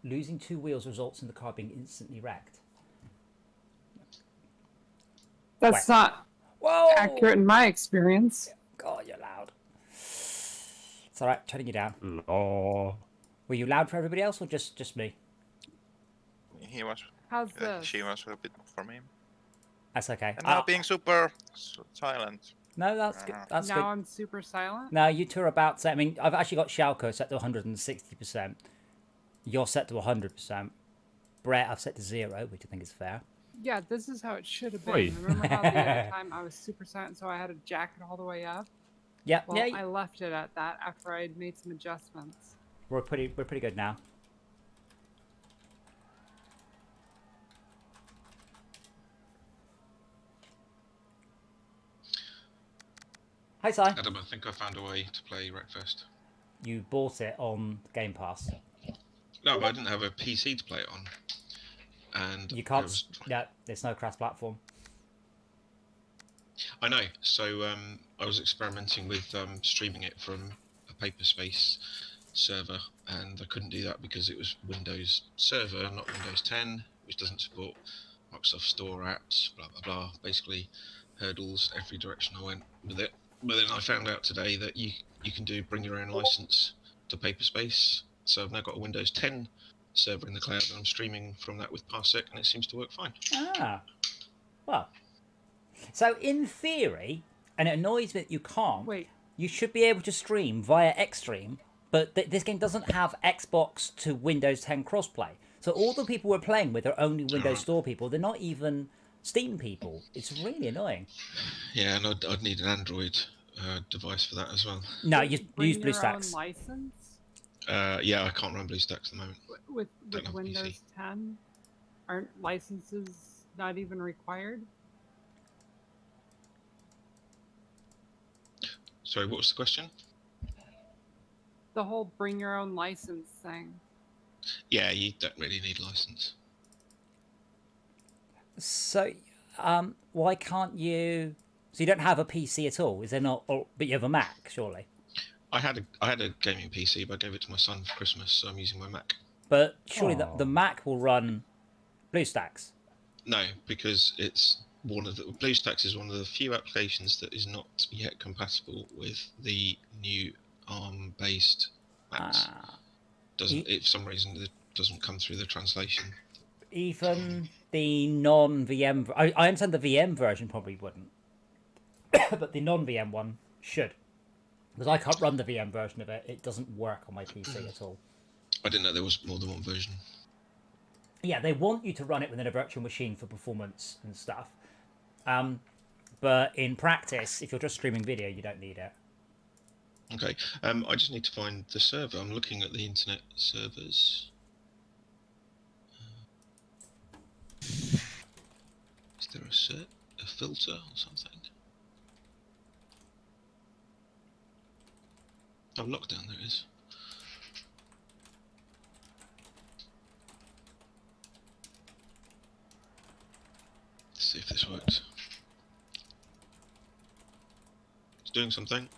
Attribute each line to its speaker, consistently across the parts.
Speaker 1: Losing 2 wheels results in the car being instantly wrecked.
Speaker 2: That's
Speaker 1: Wait.
Speaker 2: not
Speaker 1: Whoa!
Speaker 2: accurate in my experience.
Speaker 1: God, you're loud. It's alright, turning you down.
Speaker 3: Oh.
Speaker 1: Were you loud for everybody else or just me?
Speaker 4: He was.
Speaker 2: How's this?
Speaker 4: She was a bit for me.
Speaker 1: That's okay.
Speaker 4: And now being super silent.
Speaker 1: No, that's good. That's
Speaker 2: now
Speaker 1: good.
Speaker 2: I'm super silent.
Speaker 1: No, you two are about to. I mean, I've actually got Shalko set to 160%. You're set to 100%. Brett, I've set to 0, which I think is fair.
Speaker 2: Yeah, this is how it should have been.
Speaker 3: Wait.
Speaker 2: Remember how the other time I was super silent, so I had to jack it all the way up?
Speaker 1: Yeah,
Speaker 2: Well,
Speaker 1: yeah.
Speaker 2: I left it at that after I had made some adjustments.
Speaker 1: We're pretty good now. Hi, Si.
Speaker 5: Adam, I think I found a way to play WRECKFEST.
Speaker 1: You bought it on Game Pass.
Speaker 5: No, but I didn't have a PC to play it on. And
Speaker 1: You can't. Yeah, there's no cross-platform.
Speaker 5: I know. So I was experimenting with streaming it from a Paperspace server, and I couldn't do that because it was Windows Server, not Windows 10, which doesn't support Microsoft Store apps. Blah blah blah. Basically, hurdles every direction I went with it. But then I found out today that you can bring your own license to Paperspace. So I've now got a Windows 10 server in the cloud, and I'm streaming from that with Parsec, and it seems to work fine.
Speaker 1: Ah, well. So in theory, and it annoys me that you can't.
Speaker 2: Wait.
Speaker 1: You should be able to stream via Xstream, but this game doesn't have Xbox to Windows 10 crossplay. So all the people we're playing with are only Windows Store people. They're not even Steam people. It's really annoying.
Speaker 5: Yeah, and I'd need an Android device for that as well.
Speaker 1: No, you use
Speaker 2: Bring your own
Speaker 1: BlueStacks.
Speaker 2: license
Speaker 5: Yeah, I can't run BlueStacks at the moment.
Speaker 2: with
Speaker 5: Don't have a PC.
Speaker 2: Windows 10. Aren't licenses not even required?
Speaker 5: Sorry, what was the question?
Speaker 2: The whole bring your own license thing.
Speaker 5: Yeah, you don't really need a license.
Speaker 1: So, why can't you? So you don't have a PC at all? Is there not? But you have a Mac, surely.
Speaker 5: I had a gaming PC, but I gave it to my son for Christmas, so I'm using my Mac.
Speaker 1: But surely the Mac will run BlueStacks.
Speaker 5: No, because it's BlueStacks is one of the few applications that is not yet compatible with the new ARM-based Macs. For some reason, it doesn't come through the translation.
Speaker 1: Even the non-VM... I understand the VM version probably wouldn't. But the non-VM one should. Because I can't run the VM version of it. It doesn't work on my PC at all.
Speaker 5: I didn't know there was more than one version.
Speaker 1: Yeah, they want you to run it within a virtual machine for performance and stuff. But in practice, if you're just streaming video, you don't need it.
Speaker 5: Okay, I just need to find the server. I'm looking at the internet servers. Is there a filter or something? Oh, LockDown, there it is. Let's see if this works. It's doing something.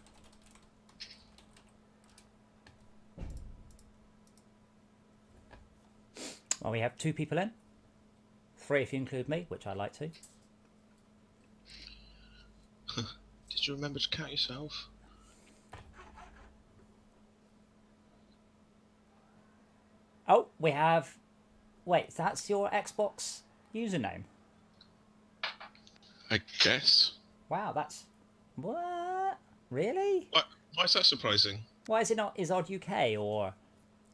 Speaker 1: Well, we have 2 people in. 3 if you include me, which I like to.
Speaker 5: Did you remember to count yourself?
Speaker 1: Oh, we have... Wait, that's your Xbox username?
Speaker 5: I guess.
Speaker 1: Wow, that's... What? Really?
Speaker 5: Why is that surprising?
Speaker 1: Why is it not Izod UK or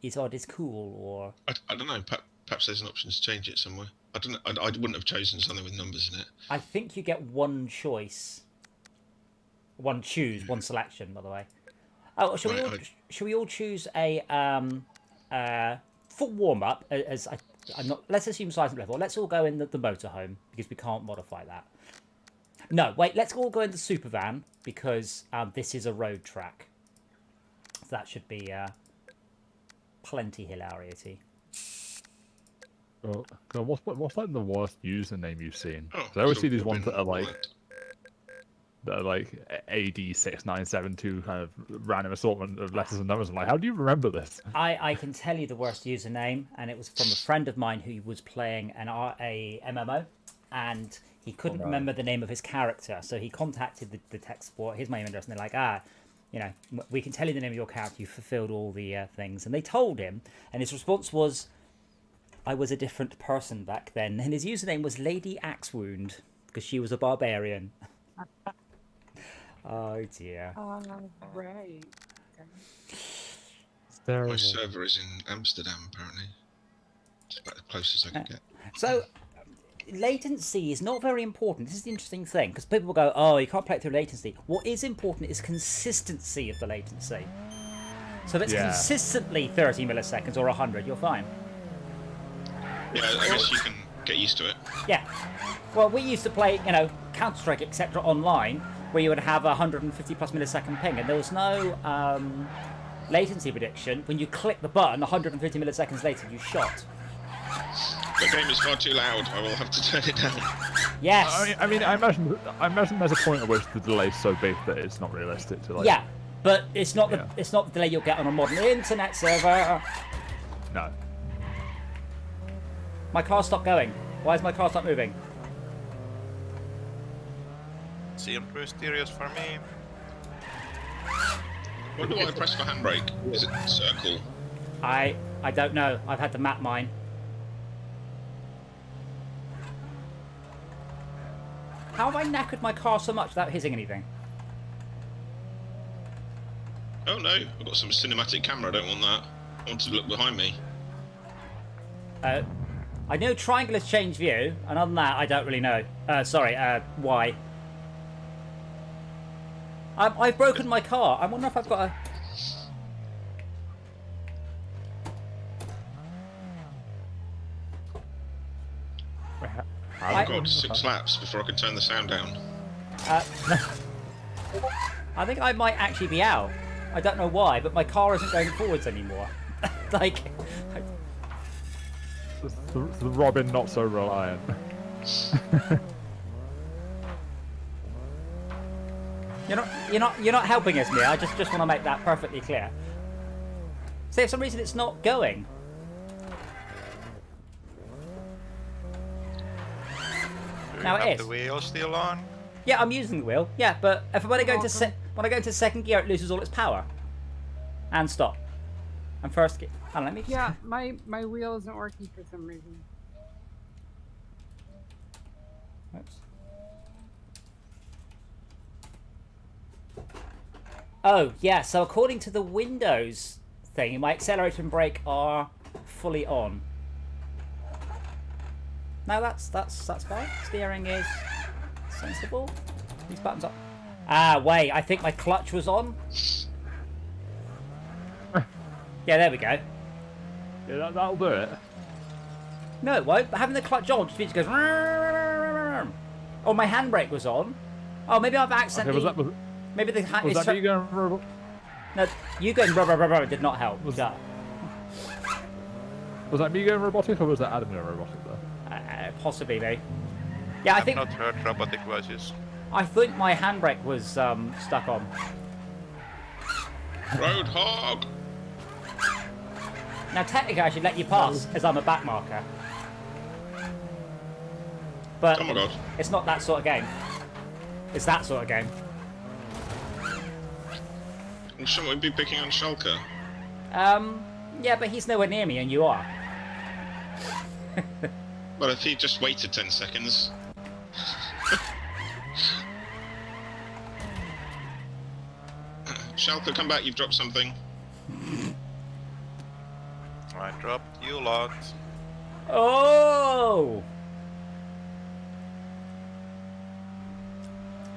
Speaker 1: Izod is cool or...
Speaker 5: I don't know. Perhaps there's an option to change it somewhere. I don't know. I wouldn't have chosen something with numbers in it.
Speaker 1: I think you get one choice. One selection, by the way. Oh, shall we all choose a full warm-up as I'm not... Let's assume silent level. Let's all go in the motorhome because we can't modify that. No, wait, let's all go in the super van because this is a road track. So that should be plenty hilarity.
Speaker 3: Oh, God, what's like the worst username you've seen?
Speaker 5: Oh,
Speaker 3: 'Cause I always see these ones that are like that are like AD6972 kind of random assortment of letters and numbers. I'm like, how do you remember this?
Speaker 1: I can tell you the worst username, and it was from a friend of mine who was playing a MMO, and he couldn't remember the name of his character, so he contacted the tech support. Here's my email address, and they're like, we can tell you the name of your character. You fulfilled all the things, and they told him, and his response was, I was a different person back then, and his username was Lady Axewound because she was a barbarian. Oh dear.
Speaker 2: Right. Okay.
Speaker 3: It's terrible.
Speaker 5: My server is in Amsterdam, apparently. It's about as close as I can get.
Speaker 1: So, latency is not very important. This is the interesting thing, because people will go, oh, you can't play it through latency. What is important is consistency of the latency. So if it's consistently 30 milliseconds or 100, you're fine.
Speaker 5: Yeah, I guess you can get used to it.
Speaker 1: Yeah. Well, we used to play, Counter-Strike, etc. online, where you would have a 150 plus millisecond ping, and there was no latency prediction. When you click the button, 150 milliseconds later, you shot.
Speaker 5: The game is far too loud. I will have to turn it down.
Speaker 1: Yes.
Speaker 3: I imagine there's a point at which the delay is so big that it's not realistic to like.
Speaker 1: Yeah, but it's not the delay you'll get on a modern internet server.
Speaker 3: No.
Speaker 1: My car stopped going. Why is my car not moving?
Speaker 4: Seemed mysterious for me.
Speaker 5: What do I press for handbrake? Is it circle?
Speaker 1: I don't know. I've had to map mine. How have I knackered my car so much without hitting anything?
Speaker 5: Oh no, I've got some cinematic camera. I don't want that. I want to look behind me.
Speaker 1: I know triangle has changed view, and other than that, I don't really know. Why? I've broken my car. I wonder if I've got a...
Speaker 5: Oh god, 6 laps before I can turn the sound down.
Speaker 1: I think I might actually be out. I don't know why, but my car isn't going forwards anymore. Like...
Speaker 3: The Robin not so reliant.
Speaker 1: You're not helping us, Mia. I just want to make that perfectly clear. See, for some reason it's not going.
Speaker 4: Do
Speaker 1: Now
Speaker 4: you
Speaker 1: it
Speaker 4: have
Speaker 1: is.
Speaker 4: the wheel still on?
Speaker 1: Yeah, I'm using the wheel. Yeah, but if when I go into second gear, it loses all its power. And stop. And first gear. Oh, let me.
Speaker 2: Yeah, my wheel isn't working for some reason.
Speaker 1: Oops. Oh, yeah, so according to the Windows thing, my accelerator and brake are fully on. No, that's fine. Steering is sensible. These buttons are... Ah, wait, I think my clutch was on. Yeah, there we go.
Speaker 3: Yeah, that'll do it.
Speaker 1: No, it won't. But having the clutch on just means it goes... Oh, my handbrake was on. Oh, maybe I've accidentally...
Speaker 3: Okay,
Speaker 1: maybe the
Speaker 3: was that you going...
Speaker 1: No, you going rubber did not help.
Speaker 3: Was that me going robotic, or was that Adam going robotic though?
Speaker 1: Possibly, maybe. Yeah,
Speaker 4: I've not heard robotic voices.
Speaker 1: I think my handbrake was stuck on.
Speaker 5: Roadhog!
Speaker 1: Now, technically, I should let you pass, as I'm a back marker. But
Speaker 5: Oh my god.
Speaker 1: it's not that sort of game. It's that sort of game.
Speaker 5: Well, shouldn't we be picking on Shulker?
Speaker 1: Yeah, but he's nowhere near me, and you are.
Speaker 5: Well, if he just waited 10 seconds. Shulker, come back, you've dropped something.
Speaker 4: I dropped you lot.
Speaker 1: Oh!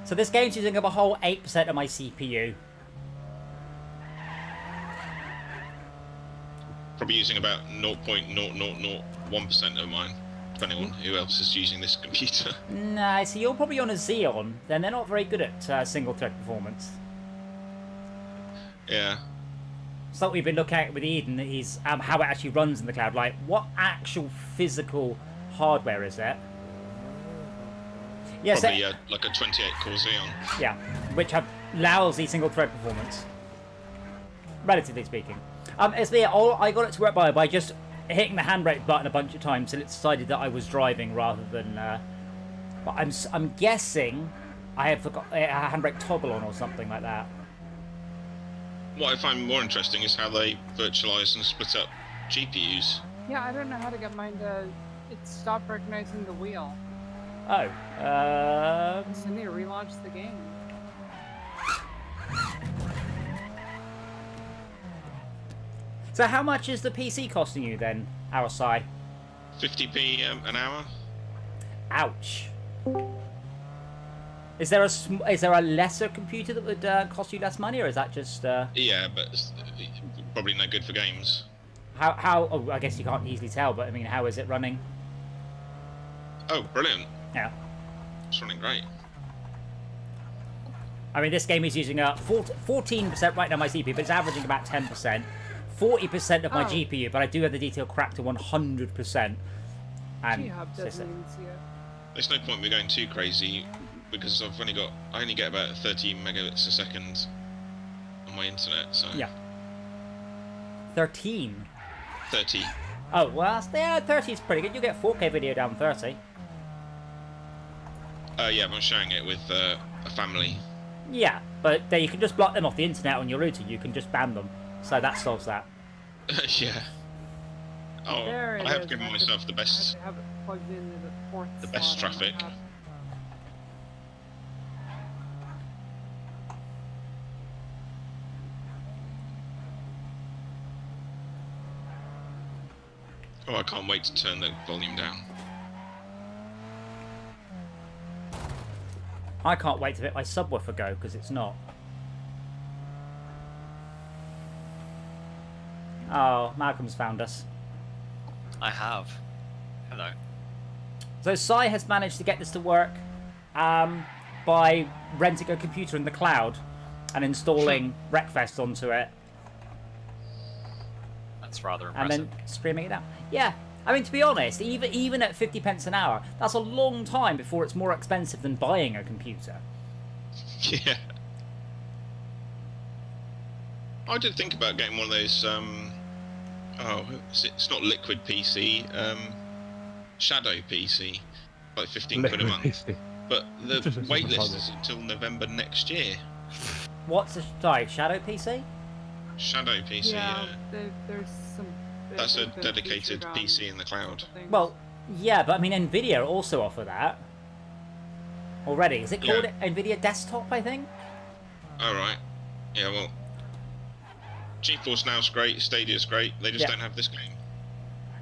Speaker 1: So this game's using up a whole 8% of my CPU.
Speaker 5: Probably using about 0.0001% of mine, depending on who else is using this computer.
Speaker 1: Nah, so you're probably on a Xeon, then they're not very good at single-thread performance.
Speaker 5: Yeah.
Speaker 1: So what we've been looking at with Eden is how it actually runs in the cloud. Like, what actual physical hardware is it? Yes,
Speaker 5: Probably like a 28 core Xeon.
Speaker 1: yeah, which have lousy single thread performance, relatively speaking. All I got it to work by just hitting the handbrake button a bunch of times, and it decided that I was driving rather than. But I'm guessing I have forgot a handbrake toggle on or something like that.
Speaker 5: What I find more interesting is how they virtualize and split up GPUs.
Speaker 2: Yeah, I don't know how to get mine to. It stopped recognizing the wheel.
Speaker 1: Oh,
Speaker 2: So I need to relaunch the game.
Speaker 1: so how much is the PC costing you then, RSI?
Speaker 5: 50p an hour.
Speaker 1: Ouch. Is there a lesser computer that would cost you less money, or is that just
Speaker 5: Yeah, but it's probably no good for games.
Speaker 1: how? Oh, I guess you can't easily tell, but I mean, how is it running?
Speaker 5: Oh, brilliant!
Speaker 1: Yeah.
Speaker 5: It's running great.
Speaker 1: I mean, this game is using 14% right now my CPU, but it's averaging about 10%. 40% of my
Speaker 2: Oh.
Speaker 1: GPU, but I do have the detail cracked to 100%. And
Speaker 2: G-Hub doesn't even see it.
Speaker 5: There's no point in me going too crazy because I only get about 30 megabits a second on my internet. So
Speaker 1: yeah. 13.
Speaker 5: 30.
Speaker 1: Oh, well, 30 is pretty good. You get 4K video down 30.
Speaker 5: Yeah, but I'm showing it with a family.
Speaker 1: Yeah, but you can just block them off the internet on your router. You can just ban them. So that solves that.
Speaker 5: Yeah. Oh,
Speaker 2: There it
Speaker 5: I have
Speaker 2: is.
Speaker 5: given
Speaker 2: I
Speaker 5: myself the best.
Speaker 2: have it plugged into the fourth.
Speaker 5: The best
Speaker 2: slot on my
Speaker 5: traffic.
Speaker 2: hub.
Speaker 5: Oh, I can't wait to turn the volume down.
Speaker 1: I can't wait to let my subwoofer go, because it's not. Oh, Malcolm's found us.
Speaker 6: I have. Hello.
Speaker 1: So Sai has managed to get this to work by renting a computer in the cloud and installing WRECKFEST onto it,
Speaker 6: That's rather
Speaker 1: and
Speaker 6: impressive.
Speaker 1: then streaming it out. Yeah, I mean, to be honest, even at 50 pence an hour, that's a long time before it's more expensive than buying a computer.
Speaker 5: Yeah. I did think about getting one of those. It's not Liquid PC. Shadow PC, like 15 quid a month.
Speaker 3: PC.
Speaker 5: But the
Speaker 3: Just
Speaker 5: wait list
Speaker 3: deposit.
Speaker 5: is until November next year.
Speaker 1: What's a Shadow PC?
Speaker 5: Shadow PC.
Speaker 2: Yeah, there's some.
Speaker 5: That's a
Speaker 2: they've been
Speaker 5: dedicated
Speaker 2: featured on
Speaker 5: PC in the cloud.
Speaker 2: things.
Speaker 1: Well, yeah, but I mean, Nvidia also offer that already. Is it called Nvidia Desktop? I think.
Speaker 5: All right. Yeah. Well, GeForce Now's great. Stadia's great. They just
Speaker 1: Yeah.
Speaker 5: don't have this game.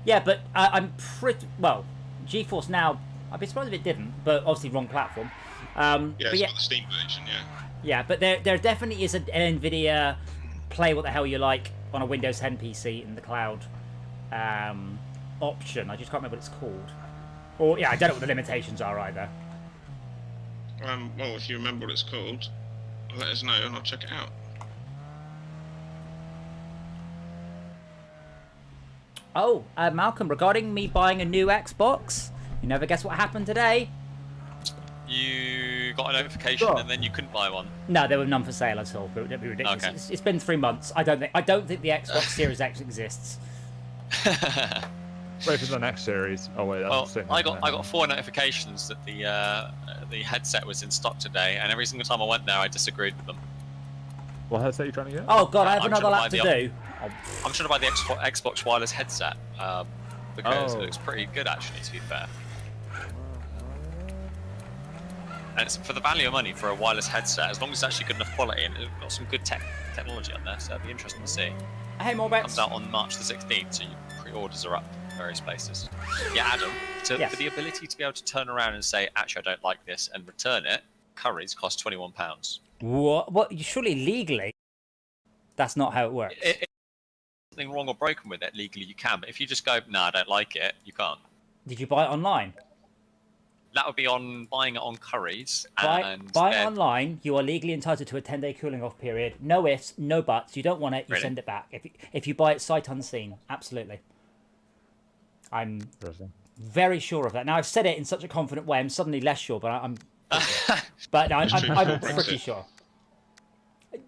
Speaker 1: Yeah, but I'm pretty well. GeForce Now, I'd be surprised if it didn't, but obviously wrong platform.
Speaker 5: Yeah,
Speaker 1: But
Speaker 5: it's
Speaker 1: yeah,
Speaker 5: got the Steam version. Yeah.
Speaker 1: yeah, but there definitely is an Nvidia play what the hell you like on a Windows 10 PC in the cloud option. I just can't remember what it's called. Or yeah, I don't know what the limitations are either.
Speaker 5: Well, if you remember what it's called, let us know and I'll check it out.
Speaker 1: Oh, Malcolm, regarding me buying a new Xbox, you never guess what happened today?
Speaker 6: You got a notification
Speaker 1: Sure.
Speaker 6: and then you couldn't buy one.
Speaker 1: No, there were none for sale at all. It would be ridiculous.
Speaker 6: Okay.
Speaker 1: It's been 3 months. I don't think the Xbox Series X exists.
Speaker 3: Wait for the next series. Oh wait, that's
Speaker 6: Well,
Speaker 3: the same
Speaker 6: I
Speaker 3: thing.
Speaker 6: got 4 notifications that the headset was in stock today, and every single time I went there, I disagreed with them.
Speaker 3: What headset are you trying to get?
Speaker 1: Oh god, I have
Speaker 6: I'm
Speaker 1: another
Speaker 6: trying to
Speaker 1: lap to
Speaker 6: buy the
Speaker 1: do. Oh,
Speaker 6: I'm trying to buy the Xbox wireless headset because
Speaker 3: Oh.
Speaker 6: it looks pretty good, actually, to be fair. And it's for the value of money for a wireless headset, as long as it's actually good enough quality and it's got some good technology on there, so it'll be interesting to see.
Speaker 1: hey, more
Speaker 6: It
Speaker 1: bets.
Speaker 6: comes out on March the 16th, so your pre-orders are up in various places. Yeah, Adam,
Speaker 1: Yes.
Speaker 6: for the ability to be able to turn around and say, actually, I don't like this, and return it, curries cost £21.
Speaker 1: What? What? Surely legally, that's not how it works.
Speaker 6: If there's something wrong or broken with it, legally you can, but if you just go, no, I don't like it, you can't.
Speaker 1: Did you buy it online?
Speaker 6: That would be on buying it on Currys. And
Speaker 1: Buy it
Speaker 6: then-
Speaker 1: online. You are legally entitled to a 10-day cooling off period. No ifs, no buts. You don't want it, you
Speaker 6: Really?
Speaker 1: send it back. If you buy it sight unseen, absolutely. I'm
Speaker 3: Interesting.
Speaker 1: very sure of that. Now I've said it in such a confident way. I'm suddenly less sure, but but no, I'm pretty sure.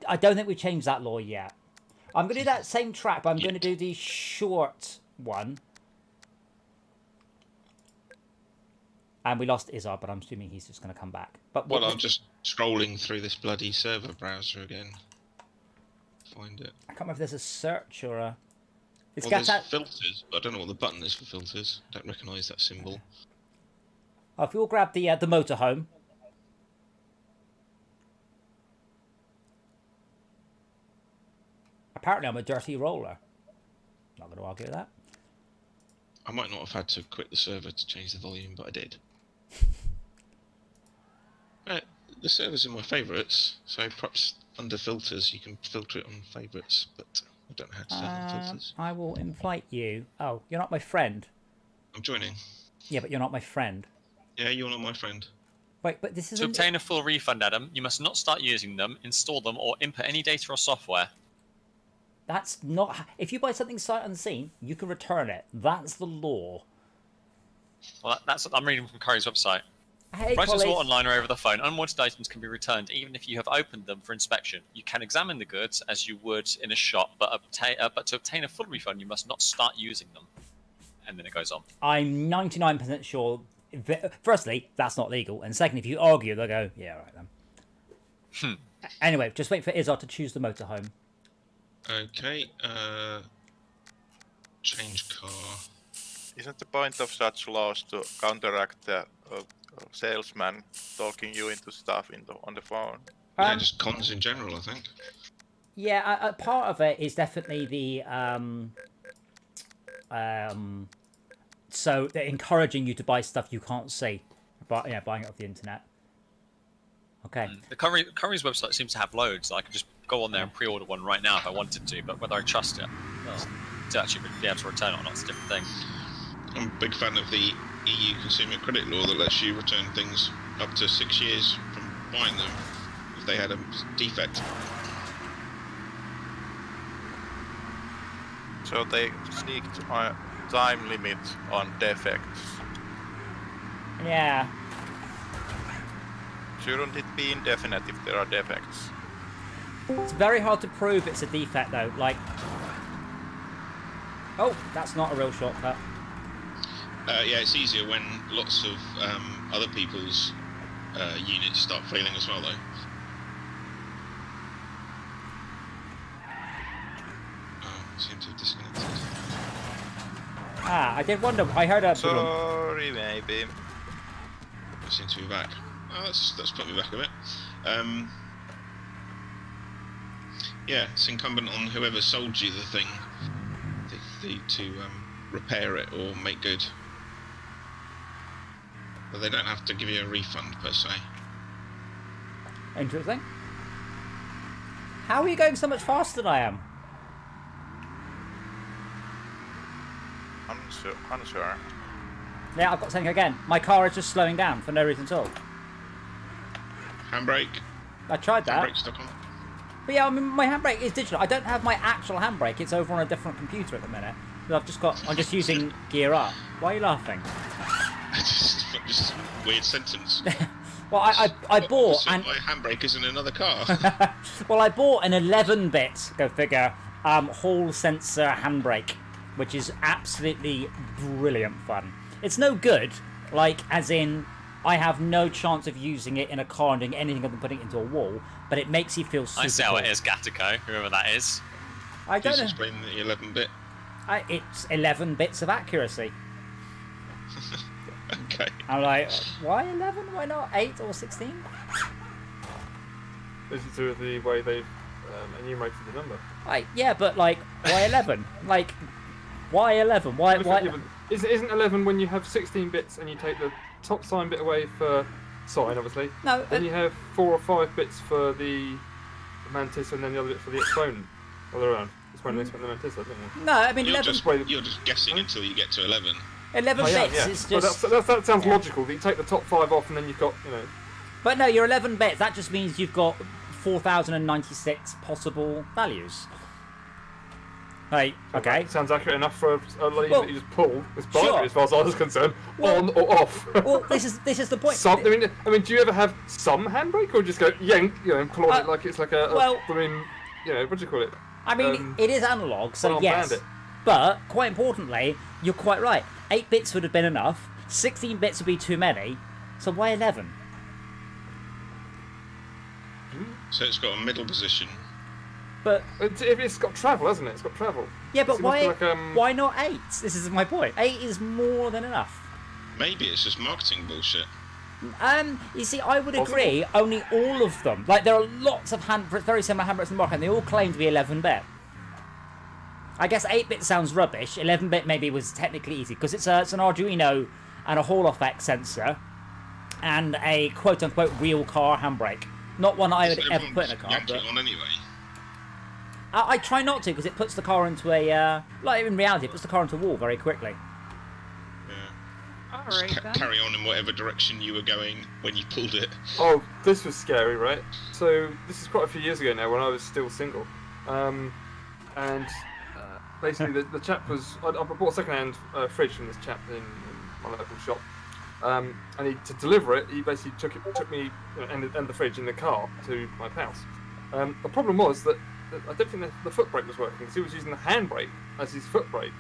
Speaker 1: I don't think we've changed that law yet. I'm going to do that same track, but I'm going to do the short one. And we lost Izzard, but I'm assuming he's just going to come back. But
Speaker 5: Well, I'm just scrolling through this bloody server browser again. Find it.
Speaker 1: I can't remember if there's a search or a...
Speaker 5: Well, there's filters, but I don't know what the button is for filters. I don't recognise that symbol.
Speaker 1: Oh, if we all grab the motorhome. Apparently I'm a dirty roller. Not going to argue with that.
Speaker 5: I might not have had to quit the server to change the volume, but I did. The server's in my favourites, so perhaps under filters you can filter it on favourites, but I don't know how to set on filters.
Speaker 1: I will invite you. Oh, you're not my friend.
Speaker 5: I'm joining.
Speaker 1: Yeah, but you're not my friend.
Speaker 5: Yeah, you're not my friend.
Speaker 1: Wait, but this is
Speaker 6: To obtain a full refund, Adam, you must not start using them, install them, or input any data or software.
Speaker 1: That's not... If you buy something sight unseen, you can return it. That's the law.
Speaker 6: Well, that's what I'm reading from Curry's website.
Speaker 1: Hey,
Speaker 6: Items
Speaker 1: colleagues.
Speaker 6: bought online or over the phone, unwanted items can be returned even if you have opened them for inspection. You can examine the goods as you would in a shop, but to obtain a full refund, you must not start using them. And then it goes on.
Speaker 1: I'm 99% sure... Firstly, that's not legal. And second, if you argue, they'll go, yeah, all right then. Anyway, just wait for Izzard to choose the motorhome.
Speaker 5: Okay, change car.
Speaker 4: Isn't the point of such laws to counteract the salesman talking you into stuff on the phone?
Speaker 5: Yeah, just cons in general, I think.
Speaker 1: Yeah, part of it is definitely the... so they're encouraging you to buy stuff you can't see. But, yeah, buying it off the internet. Okay.
Speaker 6: The Curry's website seems to have loads. I could just go on there and pre-order one right now if I wanted to, but whether I trust it to actually be able to return it or not is a different thing.
Speaker 5: I'm a big fan of the EU consumer credit law that lets you return things up to 6 years from buying them if they had a defect.
Speaker 4: So they sneaked a time limit on defects.
Speaker 1: Yeah.
Speaker 4: Shouldn't it be indefinite if there are defects?
Speaker 1: It's very hard to prove it's a defect, though. Like... Oh, that's not a real shortcut.
Speaker 5: Yeah, it's easier when lots of other people's units start failing as well, though. Oh, seem to have disconnected.
Speaker 1: Ah, I did wonder. I heard a...
Speaker 4: Sorry, maybe.
Speaker 5: I seem to be back. Oh, that's put me back a bit. Yeah, it's incumbent on whoever sold you the thing to repair it or make good. But they don't have to give you a refund per se.
Speaker 1: Interesting. How are you going so much faster than I am?
Speaker 4: Unsure.
Speaker 1: Yeah, I've got something again. My car is just slowing down for no reason at all.
Speaker 5: Handbrake.
Speaker 1: I tried that.
Speaker 5: Handbrake stuck on.
Speaker 1: But yeah, I mean, my handbrake is digital. I don't have my actual handbrake. It's over on a different computer at the minute. But I'm just using Gear Up. Why are you laughing?
Speaker 5: just a weird sentence.
Speaker 1: Well, I bought...
Speaker 5: So my handbrake is in another car.
Speaker 1: Well, I bought an 11-bit, go figure, hall sensor handbrake, which is absolutely brilliant fun. It's no good, like, as in, I have no chance of using it in a car and doing anything other than putting it into a wall, but it makes you feel super
Speaker 6: I see how
Speaker 1: cool.
Speaker 6: it is, Gattico, whoever that is.
Speaker 1: I don't
Speaker 5: Please
Speaker 1: know.
Speaker 5: explain the 11-bit.
Speaker 1: It's 11 bits of accuracy.
Speaker 5: Okay.
Speaker 1: I'm like, why 11? Why not 8 or 16?
Speaker 7: This is to do with the way they've enumerated the number.
Speaker 1: Like, yeah, but like, why 11? Like, why 11? Why?
Speaker 7: Isn't 11 when you have 16 bits and you take the top sign bit away for sign, obviously?
Speaker 1: No.
Speaker 7: Then you have 4 or 5 bits for the mantis and then the other bit for the exponent. All around. That's when they spent the mantis, don't you?
Speaker 1: No, I mean,
Speaker 5: You're
Speaker 1: 11.
Speaker 5: just guessing until you get to 11.
Speaker 1: 11 bits is just.
Speaker 7: Well, that sounds logical. That you take the top 5 off and then you've got, you know.
Speaker 1: But no, you're 11 bits. That just means you've got 4,096 possible values. Like, okay.
Speaker 7: Sounds accurate enough for a lever
Speaker 1: Well,
Speaker 7: that you just pull. It's binary
Speaker 1: sure.
Speaker 7: as far as I was concerned.
Speaker 1: Well-
Speaker 7: on or off.
Speaker 1: Well, this is the point.
Speaker 7: Some, I mean, do you ever have some handbrake, or just go yank, and pull on it like it's like
Speaker 1: well-
Speaker 7: I mean, what do you call it?
Speaker 1: I mean, it is analog, so
Speaker 7: Well,
Speaker 1: yes.
Speaker 7: bandit.
Speaker 1: But, quite importantly, you're quite right. 8 bits would have been enough. 16 bits would be too many. So why 11?
Speaker 5: So it's got a middle position.
Speaker 1: But
Speaker 7: It's got travel, hasn't it? It's got travel.
Speaker 1: yeah, but
Speaker 7: So it must
Speaker 1: why?
Speaker 7: be like,
Speaker 1: Why not 8? This is my point. 8 is more than enough.
Speaker 5: Maybe it's just marketing bullshit.
Speaker 1: You see, I would
Speaker 7: Possible.
Speaker 1: agree. Only all of them. Like, there are lots of very similar handbrakes in the market, and they all claim to be 11-bit. I guess 8-bit sounds rubbish. 11-bit maybe was technically easy because it's an Arduino and a Hall effect sensor and a quote-unquote real car handbrake. Not one I would
Speaker 5: So
Speaker 1: ever put in a
Speaker 5: everyone's
Speaker 1: car,
Speaker 5: yanked
Speaker 1: but
Speaker 5: it on anyway.
Speaker 1: I try not to because it puts the car into a like in reality, it puts the car into a wall very quickly.
Speaker 5: Yeah.
Speaker 2: All
Speaker 5: Just
Speaker 2: right then.
Speaker 5: carry on in whatever direction you were going when you pulled it.
Speaker 7: Oh, this was scary, right? So this is quite a few years ago now, when I was still single, and basically the chap was I bought a second-hand fridge from this chap in my local shop, and to deliver it, he basically took me and the fridge in the car to my house. The problem was that I don't think the foot brake was working because he was using the handbrake as his foot brake.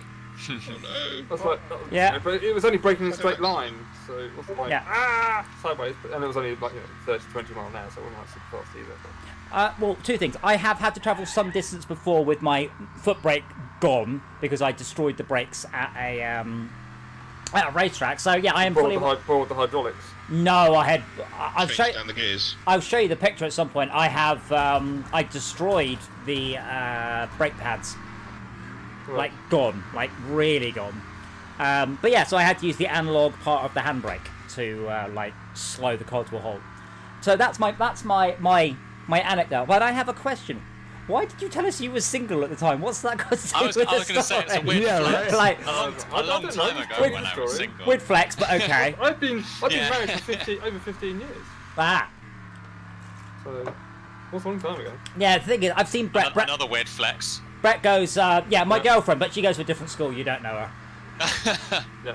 Speaker 5: Oh no!
Speaker 7: I was like,
Speaker 1: Yeah.
Speaker 7: but it was only braking in a straight line, so it wasn't like
Speaker 1: Yeah.
Speaker 7: sideways. And it was only like 30 to 20 mile an hour, so it wasn't like super fast either.
Speaker 1: Well, two things. I have had to travel some distance before with my foot brake gone because I destroyed the brakes at a racetrack. So yeah, I am fully.
Speaker 7: Brought the hydraulics.
Speaker 1: No, I'll show
Speaker 5: Changed down the gears.
Speaker 1: I'll show you the picture at some point. I have I destroyed the brake pads, like gone, like really gone. But yeah, so I had to use the analog part of the handbrake to like slow the car to a halt. So that's my anecdote. But I have a question. Why did you tell us you were single at the time? What's that got to do
Speaker 6: I was
Speaker 1: with
Speaker 6: going
Speaker 1: the
Speaker 6: to say it's a
Speaker 1: story?
Speaker 6: weird
Speaker 3: Yeah,
Speaker 6: flex.
Speaker 3: right.
Speaker 1: Like
Speaker 6: A long
Speaker 7: I don't know,
Speaker 6: time
Speaker 7: it's
Speaker 6: ago
Speaker 7: weird
Speaker 6: when I
Speaker 7: story.
Speaker 6: was single.
Speaker 1: weird flex, but okay.
Speaker 7: I've been
Speaker 6: Yeah.
Speaker 7: married for over 15 years,
Speaker 1: Ah,
Speaker 7: so what's a long time ago?
Speaker 1: yeah. The thing is, I've seen Brett.
Speaker 6: Another weird flex.
Speaker 1: Brett goes, yeah, my girlfriend, but she goes to a different school. You don't know her.
Speaker 7: Yeah.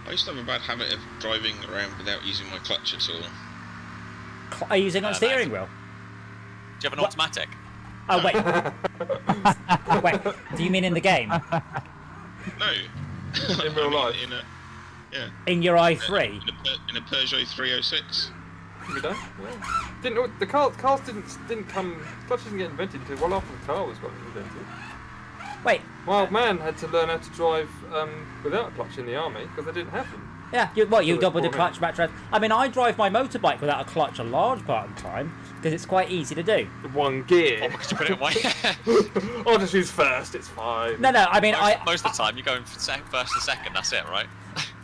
Speaker 5: I used to have a bad habit of driving around without using my clutch at all.
Speaker 1: Are you using it on steering wheel?
Speaker 6: Do you have an automatic?
Speaker 1: Oh wait. Wait. Do you mean in the game?
Speaker 5: No.
Speaker 7: In real life?
Speaker 1: In your i3?
Speaker 5: In a Peugeot 306.
Speaker 7: We don't. Yeah. The cars didn't come. Clutch didn't get invented until well after the car was got invented.
Speaker 1: Wait.
Speaker 7: My old man had to learn how to drive without a clutch in the army because they didn't have them.
Speaker 1: Yeah, you
Speaker 7: So
Speaker 1: doubled the
Speaker 7: it's
Speaker 1: clutch back drive. I mean, I drive my motorbike without a clutch a large part of the time because it's quite easy to do.
Speaker 7: The one gear.
Speaker 6: Because you put it away.
Speaker 7: I'll just use first. It's fine.
Speaker 1: No, I mean,
Speaker 6: most of the time, you're going for first and second. That's it, right?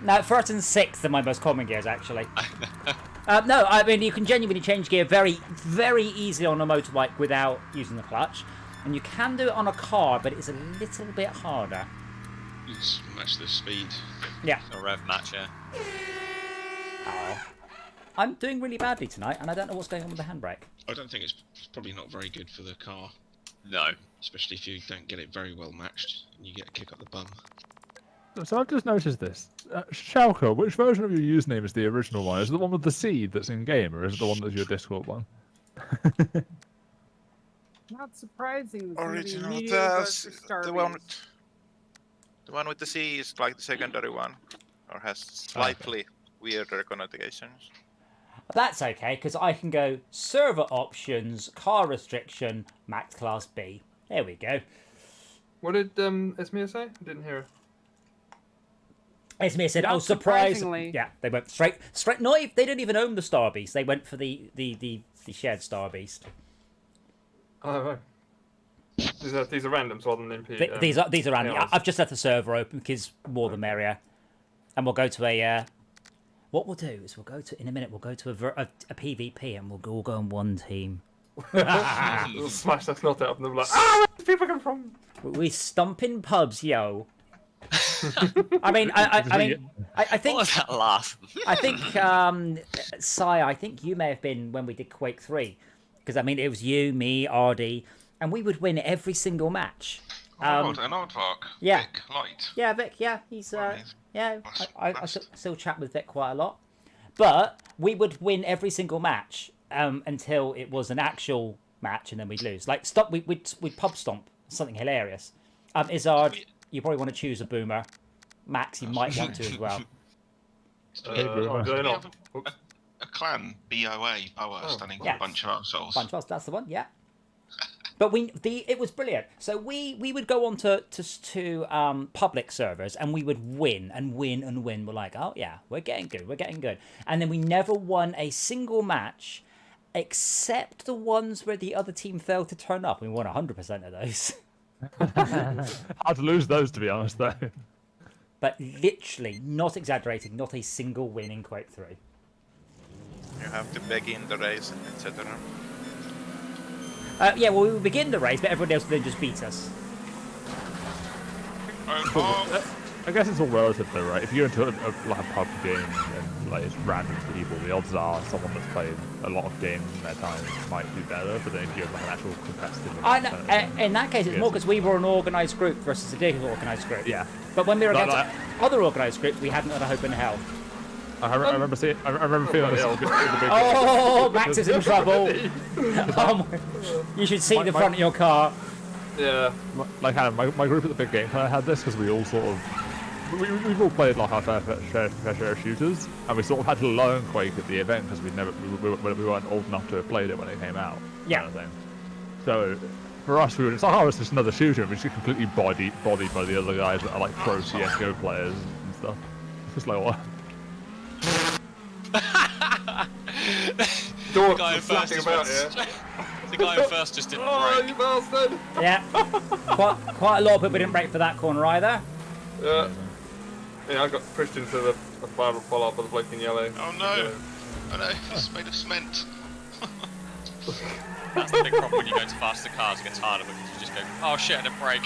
Speaker 1: No, first and sixth are my most common gears, actually. No, I mean, you can genuinely change gear very, very easily on a motorbike without using the clutch. And you can do it on a car, but it's a little bit harder.
Speaker 5: Just match the speed.
Speaker 1: Yeah.
Speaker 6: A rev match, yeah.
Speaker 1: Oh. I'm doing really badly tonight, and I don't know what's going on with the handbrake.
Speaker 5: I don't think it's probably not very good for the car,
Speaker 6: No.
Speaker 5: especially if you don't get it very well matched and you get a kick up the bum.
Speaker 3: So I've just noticed this. Shalko, which version of your username is the original one? Is it the one with the seed that's in game, or is it the one that's your Discord one?
Speaker 2: Not surprising. It's gonna be
Speaker 4: Original.
Speaker 2: Meteor
Speaker 4: That's
Speaker 2: versus Starbase.
Speaker 4: the one with the C is like the secondary one, or has slightly weirder connotations.
Speaker 1: That's okay, because I can go server options, car restriction, max class B. There we go.
Speaker 7: What did Esmir say? I didn't hear her.
Speaker 1: Esmir said,
Speaker 2: Not
Speaker 1: "Oh, surprise!"
Speaker 2: surprisingly.
Speaker 1: Yeah, they went straight. Not even, they didn't even own the Star Beast. They went for the shared Star Beast.
Speaker 7: Oh, right. These are randoms rather than MP.
Speaker 1: These are random.
Speaker 7: ARs.
Speaker 1: I've just left the server open because more the merrier, and we'll go to a. What we'll do is we'll go to in a minute. We'll go to a PvP and we'll all go on one team.
Speaker 7: We'll smash that snot out and they'll be like, where do people come from?
Speaker 1: We stomping pubs, yo. I mean, I think.
Speaker 6: What was that laugh?
Speaker 1: I think, Sai, I think you may have been when we did Quake 3. Because, I mean, it was you, me, Ardy, and we would win every single match.
Speaker 5: Oh my god, an aardvark.
Speaker 1: yeah.
Speaker 5: Vic, light.
Speaker 1: Yeah, Vic. Yeah, he's
Speaker 5: Amazing.
Speaker 1: yeah. I
Speaker 5: That's-
Speaker 1: still chat with Vic quite a lot, but we would win every single match until it was an actual match, and then we'd lose. Like we'd pub stomp, something hilarious. Izzard, you probably want to choose a boomer. Max, you might want to as well.
Speaker 7: I'm going
Speaker 5: We
Speaker 7: on.
Speaker 5: have a clan, BOA, Boa, standing for
Speaker 1: Yeah.
Speaker 5: a bunch of assholes.
Speaker 1: Bunch of us, that's the one. Yeah. But it was brilliant. So we would go on to public servers and we would win and win and win. We're like, oh yeah, we're getting good. And then we never won a single match except the ones where the other team failed to turn up. We won 100% of those.
Speaker 3: Hard to lose those, to be honest, though.
Speaker 1: But literally, not exaggerating, not a single win in Quake 3.
Speaker 4: You have to beg in the race, etc.
Speaker 1: Yeah, well, we would begin the race, but everyone else would then just beat us.
Speaker 3: I guess it's all relative, though, right? If you go into like a pub game and like it's random people, the odds are someone that's played a lot of games in their time might do better. But then if you have like an actual competitive,
Speaker 1: I know, in that case, it's more because we were an organised group versus a disorganised group.
Speaker 3: yeah.
Speaker 1: But when we were
Speaker 3: Like
Speaker 1: against other organised groups, we hadn't had a hope in hell.
Speaker 3: I remember feeling this in the big
Speaker 1: Oh, Max is in trouble. You should see the front of your car.
Speaker 7: Yeah.
Speaker 3: like Hannah, my group at the big game kind of had this because we all sort of we've all played like our fair share of shooters, and we sort of had to learn Quake at the event because we weren't old enough to have played it when it came out.
Speaker 1: Yeah.
Speaker 3: Kind of thing. So for us, we were just like, oh, it's just another shooter, and we just get completely bodied by the other guys that are like pro CS:GO players and stuff. It's just like what?
Speaker 7: Door
Speaker 6: The guy in first
Speaker 7: flapping
Speaker 6: just
Speaker 7: about,
Speaker 6: went
Speaker 7: yeah.
Speaker 6: The guy in first just didn't
Speaker 7: Oh,
Speaker 6: break.
Speaker 7: you bastard!
Speaker 1: Yeah. Quite a lot of people didn't break for that corner either.
Speaker 7: Yeah. Yeah, I got pushed into the final follow-up of the bloke in yellow.
Speaker 5: Oh no! Oh no, it's made of cement.
Speaker 6: That's the big problem when you go into faster cars, it gets harder because you just go, oh shit, I didn't brake.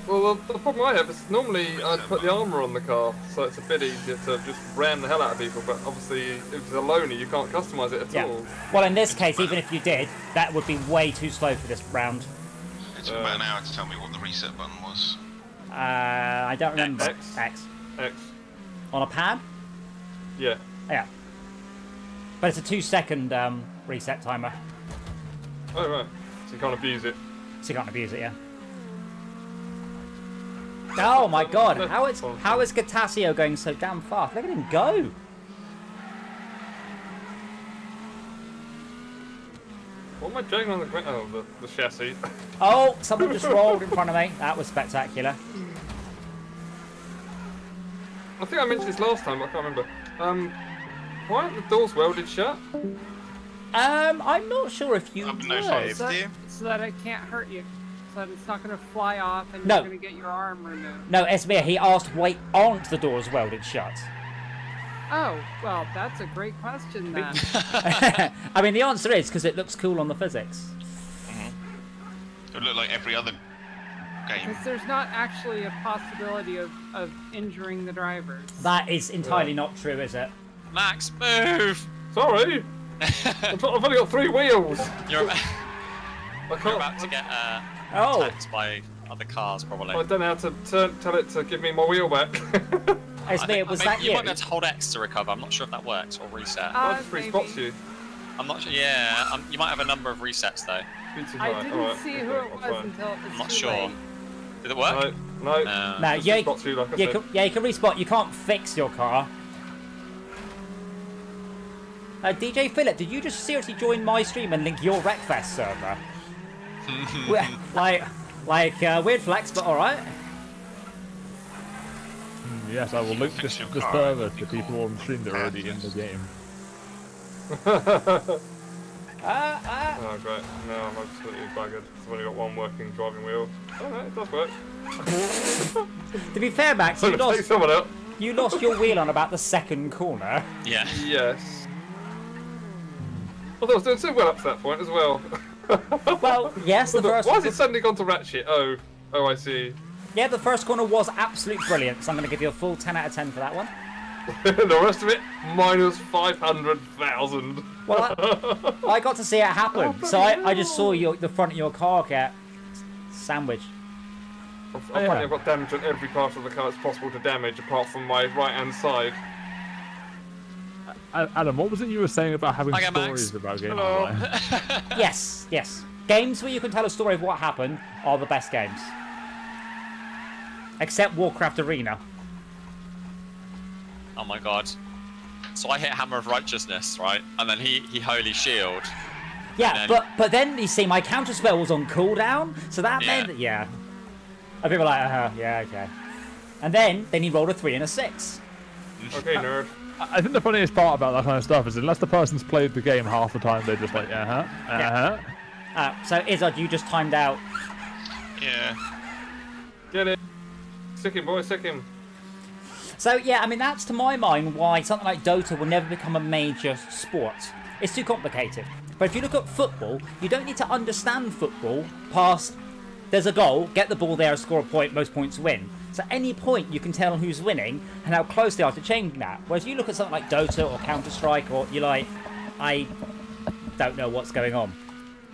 Speaker 7: Well, the problem I have is normally I'd put the armour on the car, so it's a bit easier to just ram the hell out of people, but obviously if it's a loaner, you can't customise it at
Speaker 1: Yeah.
Speaker 7: all.
Speaker 1: Well, in this case, even if you did, that would be way too slow for this round.
Speaker 5: It took about an hour to tell me what the reset button was.
Speaker 1: I don't remember.
Speaker 7: X.
Speaker 1: X.
Speaker 7: X.
Speaker 1: On a pad?
Speaker 7: Yeah.
Speaker 1: Yeah. But it's a 2-second reset timer,
Speaker 7: Oh, right. So you can't abuse it.
Speaker 1: so you can't abuse it, yeah. Oh my god, how is Gatasio going so damn fast? Look at him go!
Speaker 7: What am I dragging on the ground? Oh, the chassis.
Speaker 1: Oh, someone just rolled in front of me. That was spectacular.
Speaker 7: I think I mentioned this last time, but I can't remember. Why aren't the doors welded shut?
Speaker 1: I'm not sure if you
Speaker 5: I've no
Speaker 1: would.
Speaker 5: safety.
Speaker 2: So that it can't hurt you. So that it's not going to fly off and
Speaker 1: No.
Speaker 2: you're going to get your arm removed.
Speaker 1: No, Esmir, he asked why aren't the doors welded shut?
Speaker 2: Oh, well, that's a great question then.
Speaker 1: I mean, the answer is because it looks cool on the physics.
Speaker 5: It would look like every other game.
Speaker 2: Because there's not actually a possibility of injuring the drivers.
Speaker 1: That is entirely not true, is it?
Speaker 6: Max, move!
Speaker 7: Sorry! I've only got 3 wheels!
Speaker 6: You're,
Speaker 7: I
Speaker 6: you're
Speaker 7: can't.
Speaker 6: about to get
Speaker 1: Oh,
Speaker 6: attacked by other cars, probably.
Speaker 7: I don't know how to tell it to give me my wheel back.
Speaker 1: Esmir, was that
Speaker 6: you
Speaker 1: you?
Speaker 6: might be able to hold X to recover. I'm not sure if that works or reset.
Speaker 7: I just respots you.
Speaker 6: I'm not sure. Yeah, you might have a number of resets though.
Speaker 2: I didn't see who it was until it was
Speaker 6: I'm not
Speaker 2: too
Speaker 6: sure.
Speaker 2: late.
Speaker 6: Did it work?
Speaker 7: No.
Speaker 1: No,
Speaker 7: Just
Speaker 1: yeah,
Speaker 7: respots you, like I
Speaker 1: you
Speaker 7: said.
Speaker 1: can respawn. You can't fix your car. DJ Philip, did you just seriously join my stream and link your WRECKFEST server? Weird flex, but all right.
Speaker 3: Yes, I will link
Speaker 5: Fix
Speaker 3: this
Speaker 5: your car,
Speaker 3: server
Speaker 5: it'd be
Speaker 3: to people
Speaker 5: cool.
Speaker 3: on stream that are already in the game.
Speaker 7: Oh, great. No, I'm absolutely buggered. I've only got one working driving wheel. Oh, no, it does work.
Speaker 1: To be fair, Max,
Speaker 7: I'm gonna take someone out.
Speaker 1: you lost your wheel on about the second corner.
Speaker 6: Yeah.
Speaker 7: Yes. I thought I was doing so well up to that point as well.
Speaker 1: Well, yes, the first.
Speaker 7: Why has it suddenly gone to ratchet? Oh, I see.
Speaker 1: Yeah, the first corner was absolutely brilliant, so I'm going to give you a full 10 out of 10 for that one.
Speaker 7: The rest of it, minus 500,000.
Speaker 1: Well, I got to see it happen, so I just saw the front of your car get sandwiched.
Speaker 7: Apparently I've got damage on every part of the car that's possible to damage, apart from my right-hand side.
Speaker 3: Adam, what was it you were saying about having
Speaker 6: Okay,
Speaker 3: stories
Speaker 6: Max.
Speaker 3: about games?
Speaker 7: Hello.
Speaker 3: online?
Speaker 1: Yes, yes. Games where you can tell a story of what happened are the best games. Except Warcraft Arena.
Speaker 6: Oh my god. So I hit Hammer of Righteousness, right? And then he Holy Shield.
Speaker 1: Yeah,
Speaker 6: And then-
Speaker 1: but then you see my counter spell was on cooldown, so that
Speaker 6: Yeah.
Speaker 1: meant that, yeah. And people were like, yeah, okay. And then he rolled a 3 and a 6.
Speaker 7: Okay, nerd.
Speaker 3: I think the funniest part about that kind of stuff is unless the person's played the game half the time, they're just like,
Speaker 1: So Izzard, you just timed out.
Speaker 5: Yeah.
Speaker 7: Get it. Sick him, boy, sick him.
Speaker 1: So yeah, I mean that's to my mind why something like Dota will never become a major sport. It's too complicated. But if you look at football, you don't need to understand football past there's a goal, get the ball there, score a point, most points win. So at any point you can tell who's winning and how close they are to changing that. Whereas you look at something like Dota or Counter-Strike, or you're like, I don't know what's going on.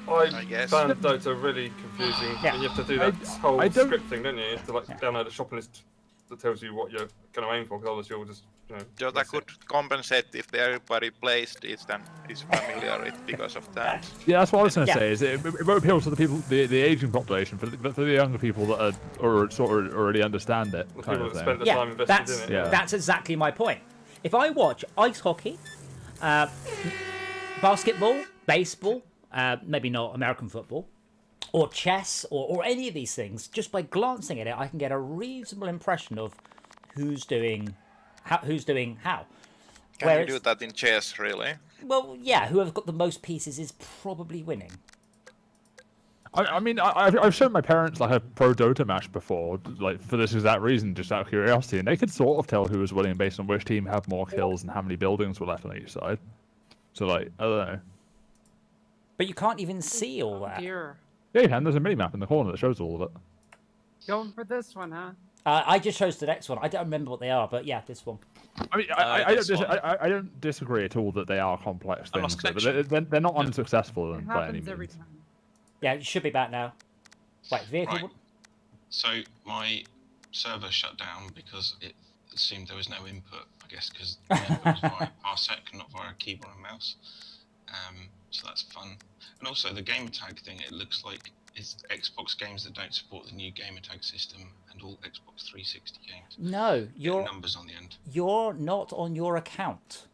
Speaker 7: I
Speaker 4: guess.
Speaker 7: found Dota really confusing.
Speaker 1: Yeah.
Speaker 7: And you have to do that whole
Speaker 3: I don't-
Speaker 7: scripting, don't you? You have to like download a shopping list that tells you what you're going to aim for, because otherwise you'll just,
Speaker 4: Dota
Speaker 7: miss it.
Speaker 4: could compensate if everybody plays this and is familiar with because of that.
Speaker 3: Yeah, that's what I was going to
Speaker 1: Yeah.
Speaker 3: say. Is it won't appeal to the people, the aging population, but for the younger people that are or sort of already understand it.
Speaker 7: The
Speaker 3: Kind
Speaker 7: people
Speaker 3: of
Speaker 7: that
Speaker 3: thing.
Speaker 7: spend the
Speaker 1: Yeah,
Speaker 7: time invested
Speaker 1: that's
Speaker 7: in it.
Speaker 3: Yeah.
Speaker 1: that's exactly my point. If I watch ice hockey, basketball, baseball, maybe not American football, or chess, or any of these things, just by glancing at it, I can get a reasonable impression of who's doing how.
Speaker 4: Can
Speaker 1: Whereas-
Speaker 4: you do that in chess, really?
Speaker 1: Well, yeah, whoever's got the most pieces is probably winning.
Speaker 3: I mean, I've shown my parents like a pro Dota match before, like for this exact reason, just out of curiosity, and they could sort of tell who was winning based on which team had more kills and how many buildings were left on each side. So like, I don't know.
Speaker 1: But you can't even see all that.
Speaker 2: Dear.
Speaker 3: Yeah, you can. There's a mini map in the corner that shows all of it.
Speaker 2: Going for this one, huh?
Speaker 1: I just chose the next one. I don't remember what they are, but yeah, this one.
Speaker 3: I mean, I
Speaker 6: this one.
Speaker 3: don't disagree at all that they are complex
Speaker 6: I lost
Speaker 3: things, but
Speaker 6: connection.
Speaker 3: they're not unsuccessful
Speaker 2: It
Speaker 3: by any
Speaker 2: happens every
Speaker 3: means.
Speaker 2: time.
Speaker 1: Yeah, it should be back now. Wait, vehicle.
Speaker 5: Right. So my server shut down because it seemed there was no input. I guess because the input was via parsec, not via keyboard and mouse. So that's fun. And also the gamer tag thing. It looks like it's Xbox games that don't support the new gamer tag system, and all Xbox 360 games.
Speaker 1: No,
Speaker 5: Get
Speaker 1: you're
Speaker 5: numbers on the end.
Speaker 1: you're not on your account.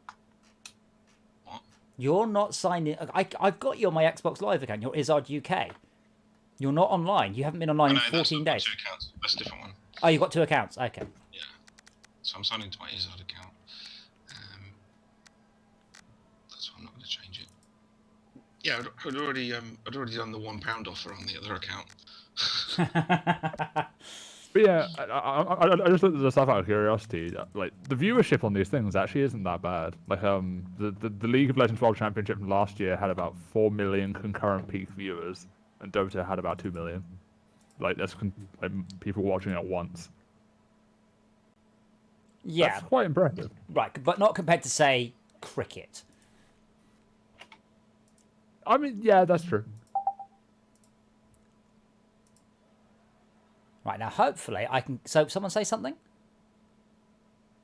Speaker 5: What?
Speaker 1: You're not signed in. I've got you on my Xbox Live account. You're Izzard UK. You're not online. You haven't been online
Speaker 5: Oh,
Speaker 1: in
Speaker 5: no, that's
Speaker 1: 14
Speaker 5: I've got
Speaker 1: days.
Speaker 5: 2 accounts. That's a different one.
Speaker 1: Oh, you've got 2 accounts. Okay.
Speaker 5: Yeah. So I'm signed into my Izzard account. That's why I'm not going to change it. Yeah, I'd already done the £1 offer on the other account.
Speaker 3: But yeah, I just looked at the stuff out of curiosity. Like the viewership on these things actually isn't that bad. Like the League of Legends World Championship from last year had about 4 million concurrent peak viewers, and Dota had about 2 million. Like that's like people watching at once.
Speaker 1: Yeah,
Speaker 3: That's quite impressive.
Speaker 1: right, but not compared to say cricket.
Speaker 3: I mean, yeah, that's true.
Speaker 1: Right now, hopefully I can. So, someone say something.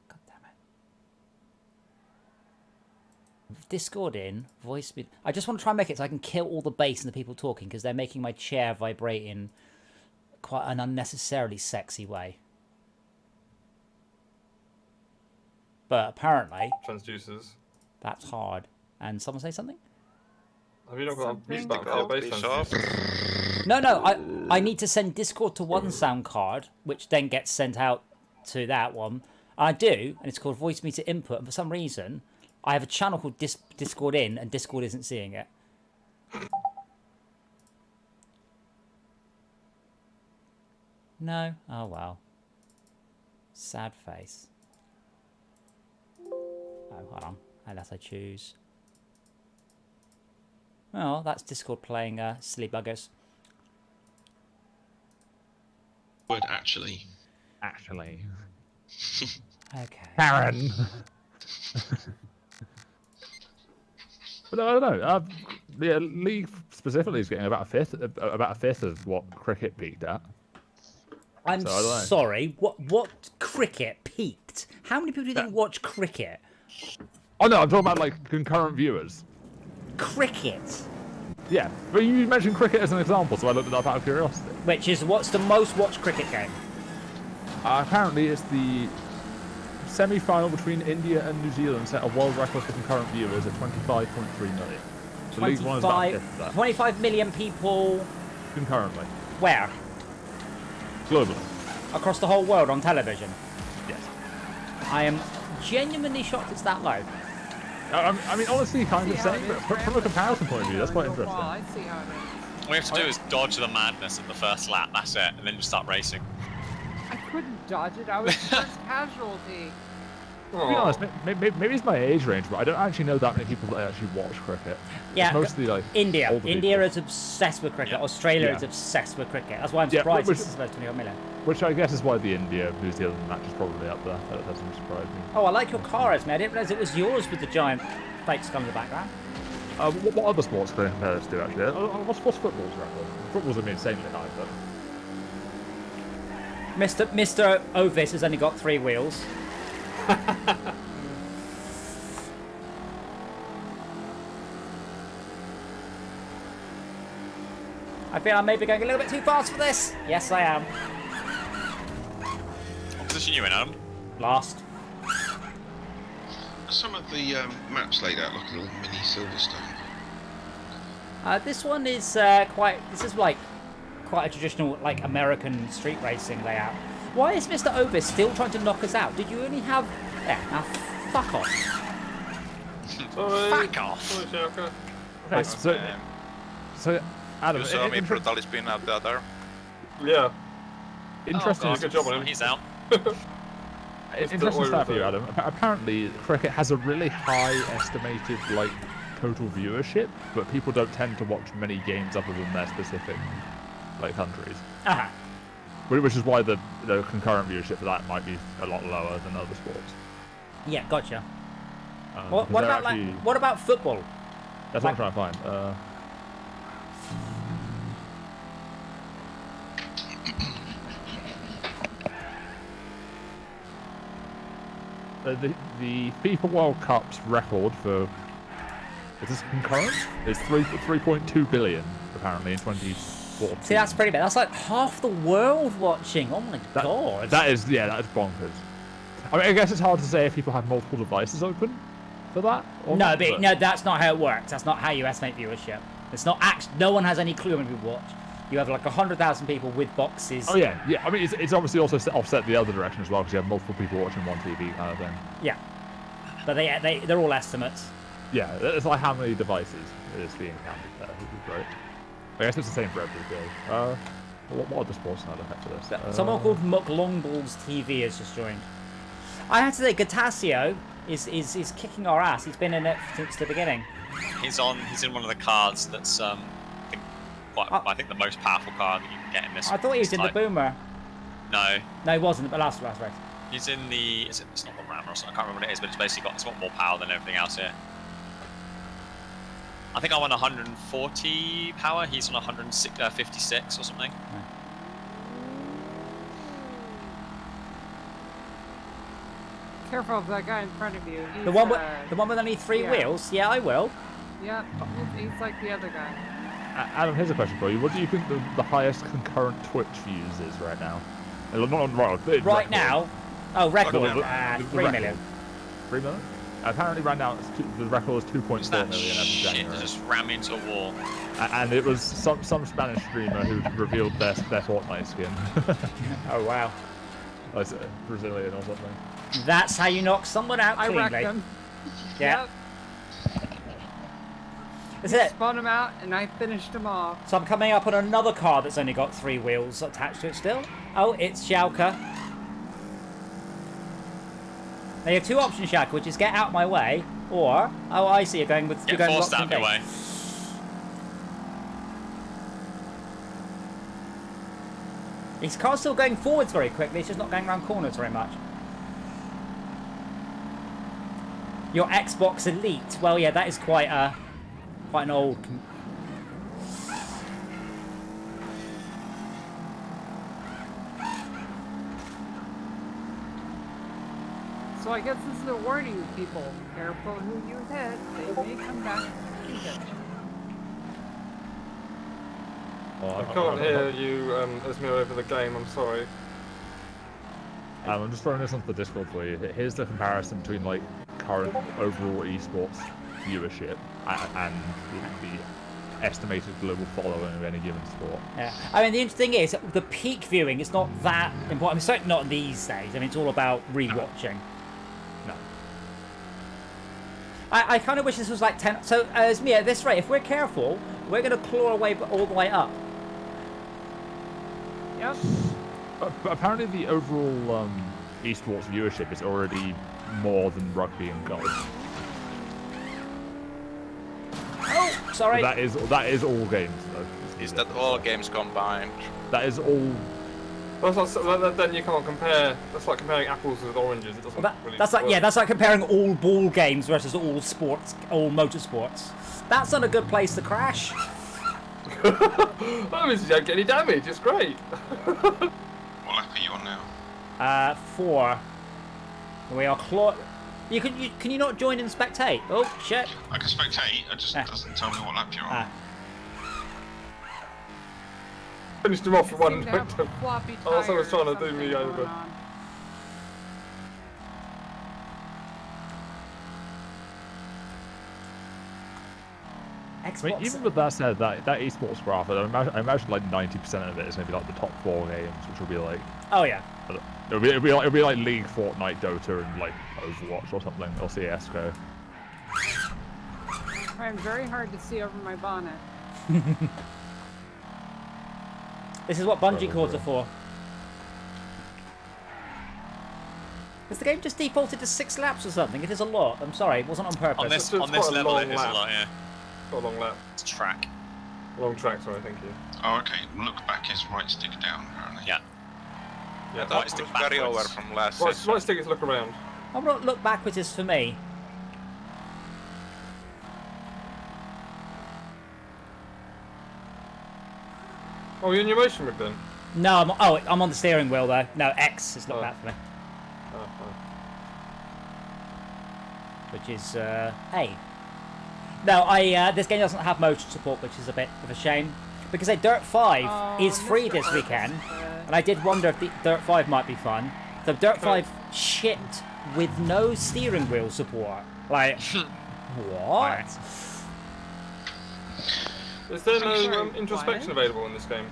Speaker 1: God damn it. Discord in voice. I just want to try and make it so I can kill all the bass and the people talking because they're making my chair vibrate in quite an unnecessarily sexy way. But apparently
Speaker 7: Transducers.
Speaker 1: that's hard. And someone say something.
Speaker 7: Have you not got a mute
Speaker 2: Something
Speaker 7: button for your bass
Speaker 4: Be
Speaker 7: transducers?
Speaker 4: soft.
Speaker 1: No, I need to send Discord to one sound card, which then gets sent out to that one. I do, and it's called voice meter input. And for some reason, I have a channel called Discord in, and Discord isn't seeing it. No? Oh, well. Sad face. Oh, hold on. Unless I choose. Oh, that's Discord playing Silly Buggers.
Speaker 5: Word actually.
Speaker 3: Actually,
Speaker 1: Okay.
Speaker 3: Karen. But I don't know. The League specifically is getting about a fifth of what cricket peaked at.
Speaker 1: I'm
Speaker 3: So I don't know.
Speaker 1: sorry. What cricket peaked? How many people do you think watch cricket?
Speaker 3: Oh no, I'm talking about like concurrent viewers.
Speaker 1: Cricket,
Speaker 3: Yeah, but you mentioned cricket as an example, so I looked it up out of curiosity.
Speaker 1: which is what's the most watched cricket game?
Speaker 3: Apparently, it's the semi-final between India and New Zealand set a world record for concurrent viewers at 25.3 million. So League One is about a fifth of that.
Speaker 1: 25 million people.
Speaker 3: Concurrently.
Speaker 1: Where?
Speaker 3: Globally.
Speaker 1: Across the whole world on television.
Speaker 3: Yes.
Speaker 1: I am genuinely shocked it's that low.
Speaker 3: I mean, honestly, kind of the same, but from a comparison point of view, that's quite interesting.
Speaker 2: I see how it is.
Speaker 6: All we have to do is dodge the madness in the first lap, that's it, and then just start racing.
Speaker 2: I couldn't dodge it. I was the first casualty.
Speaker 3: To be honest, maybe it's my age range, but I don't actually know that many people that actually watch cricket.
Speaker 1: Yeah,
Speaker 3: It's mostly like
Speaker 1: India.
Speaker 3: older
Speaker 1: India
Speaker 3: people.
Speaker 1: is obsessed with cricket.
Speaker 6: Yeah.
Speaker 1: Australia
Speaker 3: Yeah.
Speaker 1: is obsessed with cricket. That's why I'm
Speaker 3: Yeah,
Speaker 1: surprised
Speaker 3: which-
Speaker 1: this is about 21 million.
Speaker 3: Which I guess is why the India-New Zealand match is probably up there. That doesn't surprise me.
Speaker 1: Oh, I like your car, Esme. I didn't realise it was yours with the giant fake skull in the background.
Speaker 3: What other sports can I compare this to, actually? What's football's record? Football's I mean, insanely high, but...
Speaker 1: Mr. Ovis has only got 3 wheels. I feel I may be going a little bit too fast for this. Yes, I am.
Speaker 6: What position are you in, Adam?
Speaker 1: Last.
Speaker 5: Some of the maps laid out like a little mini Silverstone.
Speaker 1: This one is This is like quite a traditional, like American street racing layout. Why is Mr. Ovis still trying to knock us out? Did you only have? Yeah. Now, fuck off.
Speaker 7: Sorry.
Speaker 6: Fuck off!
Speaker 7: Sorry, Sharka.
Speaker 3: Okay, so Adam,
Speaker 4: You saw me
Speaker 3: inter-
Speaker 4: brutally spin out the other.
Speaker 7: Yeah.
Speaker 3: interesting,
Speaker 6: Oh,
Speaker 7: Good job on him.
Speaker 6: He's out.
Speaker 3: interesting stat for you, Adam. Apparently, cricket has a really high estimated like total viewership, but people don't tend to watch many games other than their specific like countries.
Speaker 1: Aha.
Speaker 3: Which is why the concurrent viewership for that might be a lot lower than other sports.
Speaker 1: Yeah, gotcha.
Speaker 3: Because
Speaker 1: What
Speaker 3: they're
Speaker 1: about
Speaker 3: actually-
Speaker 1: what about football?
Speaker 3: That's what I'm trying to find. The FIFA World Cup's record for is this concurrent? It's 3.2 billion apparently in 2014.
Speaker 1: See, that's pretty bad. That's like half the world watching. Oh my god.
Speaker 3: That is bonkers. I mean, I guess it's hard to say if people have multiple devices open for that. Or
Speaker 1: No,
Speaker 3: not,
Speaker 1: but no, that's not how it works. That's not how you estimate viewership. It's not no one has any clue when people watch. You have like 100,000 people with boxes.
Speaker 3: Oh yeah. I mean, it's obviously also offset the other direction as well because you have multiple people watching one TV kind of thing.
Speaker 1: Yeah. But they're all estimates.
Speaker 3: Yeah, it's like how many devices is being counted there, which is great. I guess it's the same for every field. What other sports can I look at for this?
Speaker 1: Someone called McLongballs TV has just joined. I have to say, Gatasio is kicking our ass. He's been in it since the beginning.
Speaker 6: He's in one of the cards that's I think the most powerful card that you can get in this.
Speaker 1: I thought he was in the
Speaker 6: type.
Speaker 1: Boomer.
Speaker 6: No,
Speaker 1: No, he wasn't. But last race.
Speaker 6: he's in the. It's not the Rammer or something. I can't remember what it is, but it's basically got more power than everything else here. I think I'm on 140 power. He's on 156 or something.
Speaker 2: Careful of that guy in front of you. He's,
Speaker 1: The one with only 3
Speaker 2: yeah.
Speaker 1: wheels. Yeah, I will.
Speaker 2: Yep, he's like the other guy.
Speaker 3: Adam, here's a question for you. What do you think the highest concurrent Twitch views is right now? Not on
Speaker 1: Right now. Oh, record.
Speaker 3: The
Speaker 1: 3
Speaker 3: record.
Speaker 1: million.
Speaker 3: 3 million? Apparently, right now the record is 2.4
Speaker 6: What's that
Speaker 3: million as of
Speaker 6: shit
Speaker 3: January.
Speaker 6: that just ram into a wall?
Speaker 3: And it was some Spanish streamer who revealed their Fortnite skin.
Speaker 1: Oh wow.
Speaker 3: Like Brazilian or something.
Speaker 1: That's how you knock someone out
Speaker 2: I
Speaker 1: cleanly.
Speaker 2: wrecked him.
Speaker 1: Yeah.
Speaker 2: Yep.
Speaker 1: That's it.
Speaker 2: Spun him out, and I finished him off.
Speaker 1: So I'm coming up on another car that's only got 3 wheels attached to it still. Oh, it's Schalke. Now you have 2 options, Schalke, which is get out of my way, or oh, I see you're going with
Speaker 6: Get
Speaker 1: you're going
Speaker 6: forced
Speaker 1: locked
Speaker 6: out of your
Speaker 1: in
Speaker 6: way.
Speaker 1: base. His car's still going forwards very quickly. It's just not going around corners very much. Your Xbox Elite. Well, yeah, that is quite an old.
Speaker 2: So I guess this is a warning to people. Careful who you hit. They may come back to get you.
Speaker 3: Well,
Speaker 7: I can't hear you, Esmir, over the game. I'm sorry.
Speaker 3: I'm just throwing this onto the Discord for you. Here's the comparison between like current overall esports viewership and the estimated global following of any given sport.
Speaker 1: Yeah. I mean, the interesting thing is the peak viewing is not that important. I mean, certainly not these days. I mean, it's all about rewatching.
Speaker 3: No.
Speaker 1: I kind of wish this was like 10. So, Esmir, at this rate, if we're careful, we're going to claw our way all the way up.
Speaker 2: Yep.
Speaker 3: But apparently the overall esports viewership is already more than rugby and golf.
Speaker 1: Oh, sorry.
Speaker 3: But that is all games though.
Speaker 4: Is that all games combined?
Speaker 3: That is all.
Speaker 7: Then you can't compare. That's like comparing apples with oranges. It doesn't really
Speaker 1: That's like
Speaker 7: work.
Speaker 1: that's like comparing all ball games versus all sports, all motorsports. That's not a good place to crash.
Speaker 7: That means you don't get any damage. It's great.
Speaker 5: What lap are you on now?
Speaker 1: 4. We are Can you not join and spectate? Oh shit.
Speaker 5: I can spectate, it just doesn't tell me what lap you're on.
Speaker 7: Finished him off with one.
Speaker 2: Seem to have floppy
Speaker 7: Oh, someone's
Speaker 2: tires
Speaker 7: trying to do
Speaker 2: something
Speaker 7: me
Speaker 2: going
Speaker 7: over.
Speaker 2: on.
Speaker 3: I mean, even with that said, that esports graph, I imagine like 90% of it is maybe like the top 4 games, which will be like.
Speaker 1: Oh yeah.
Speaker 3: It'll be like League, Fortnite, Dota, and like Overwatch or something, or CS:GO.
Speaker 2: Trying very hard to see over my bonnet.
Speaker 1: This is what bungee cords are for. Has the game just defaulted to 6 laps or something? It is a lot. I'm sorry, it wasn't on purpose.
Speaker 6: On this
Speaker 7: It's
Speaker 6: on this
Speaker 7: quite a
Speaker 6: level,
Speaker 7: long
Speaker 6: it is a
Speaker 7: lap.
Speaker 6: lot. Yeah,
Speaker 7: Got a long lap.
Speaker 6: it's track.
Speaker 7: Long track, sorry, thank you.
Speaker 5: Oh, okay. Look back is right stick down, apparently.
Speaker 6: Yeah.
Speaker 4: Yeah,
Speaker 6: Right
Speaker 4: that
Speaker 6: stick
Speaker 4: was carry over
Speaker 6: backwards.
Speaker 4: from last
Speaker 7: Right,
Speaker 4: session.
Speaker 7: right stick is look around.
Speaker 1: I'm not look backwards is for me.
Speaker 7: Oh, you're in your motion rig then?
Speaker 1: No, I'm on the steering wheel though. No, X is look
Speaker 7: Oh.
Speaker 1: back for me,
Speaker 7: Oh, oh.
Speaker 1: which is A. No, this game doesn't have motion support, which is a bit of a shame. Because Dirt 5 is free
Speaker 2: Mr.
Speaker 1: this weekend,
Speaker 2: Arthur.
Speaker 1: and I did wonder if the Dirt 5 might be fun. So Dirt 5 shipped with no steering wheel support. Like, what?
Speaker 7: Is there
Speaker 2: I'm sorry,
Speaker 7: no introspection
Speaker 2: what?
Speaker 7: available in this game?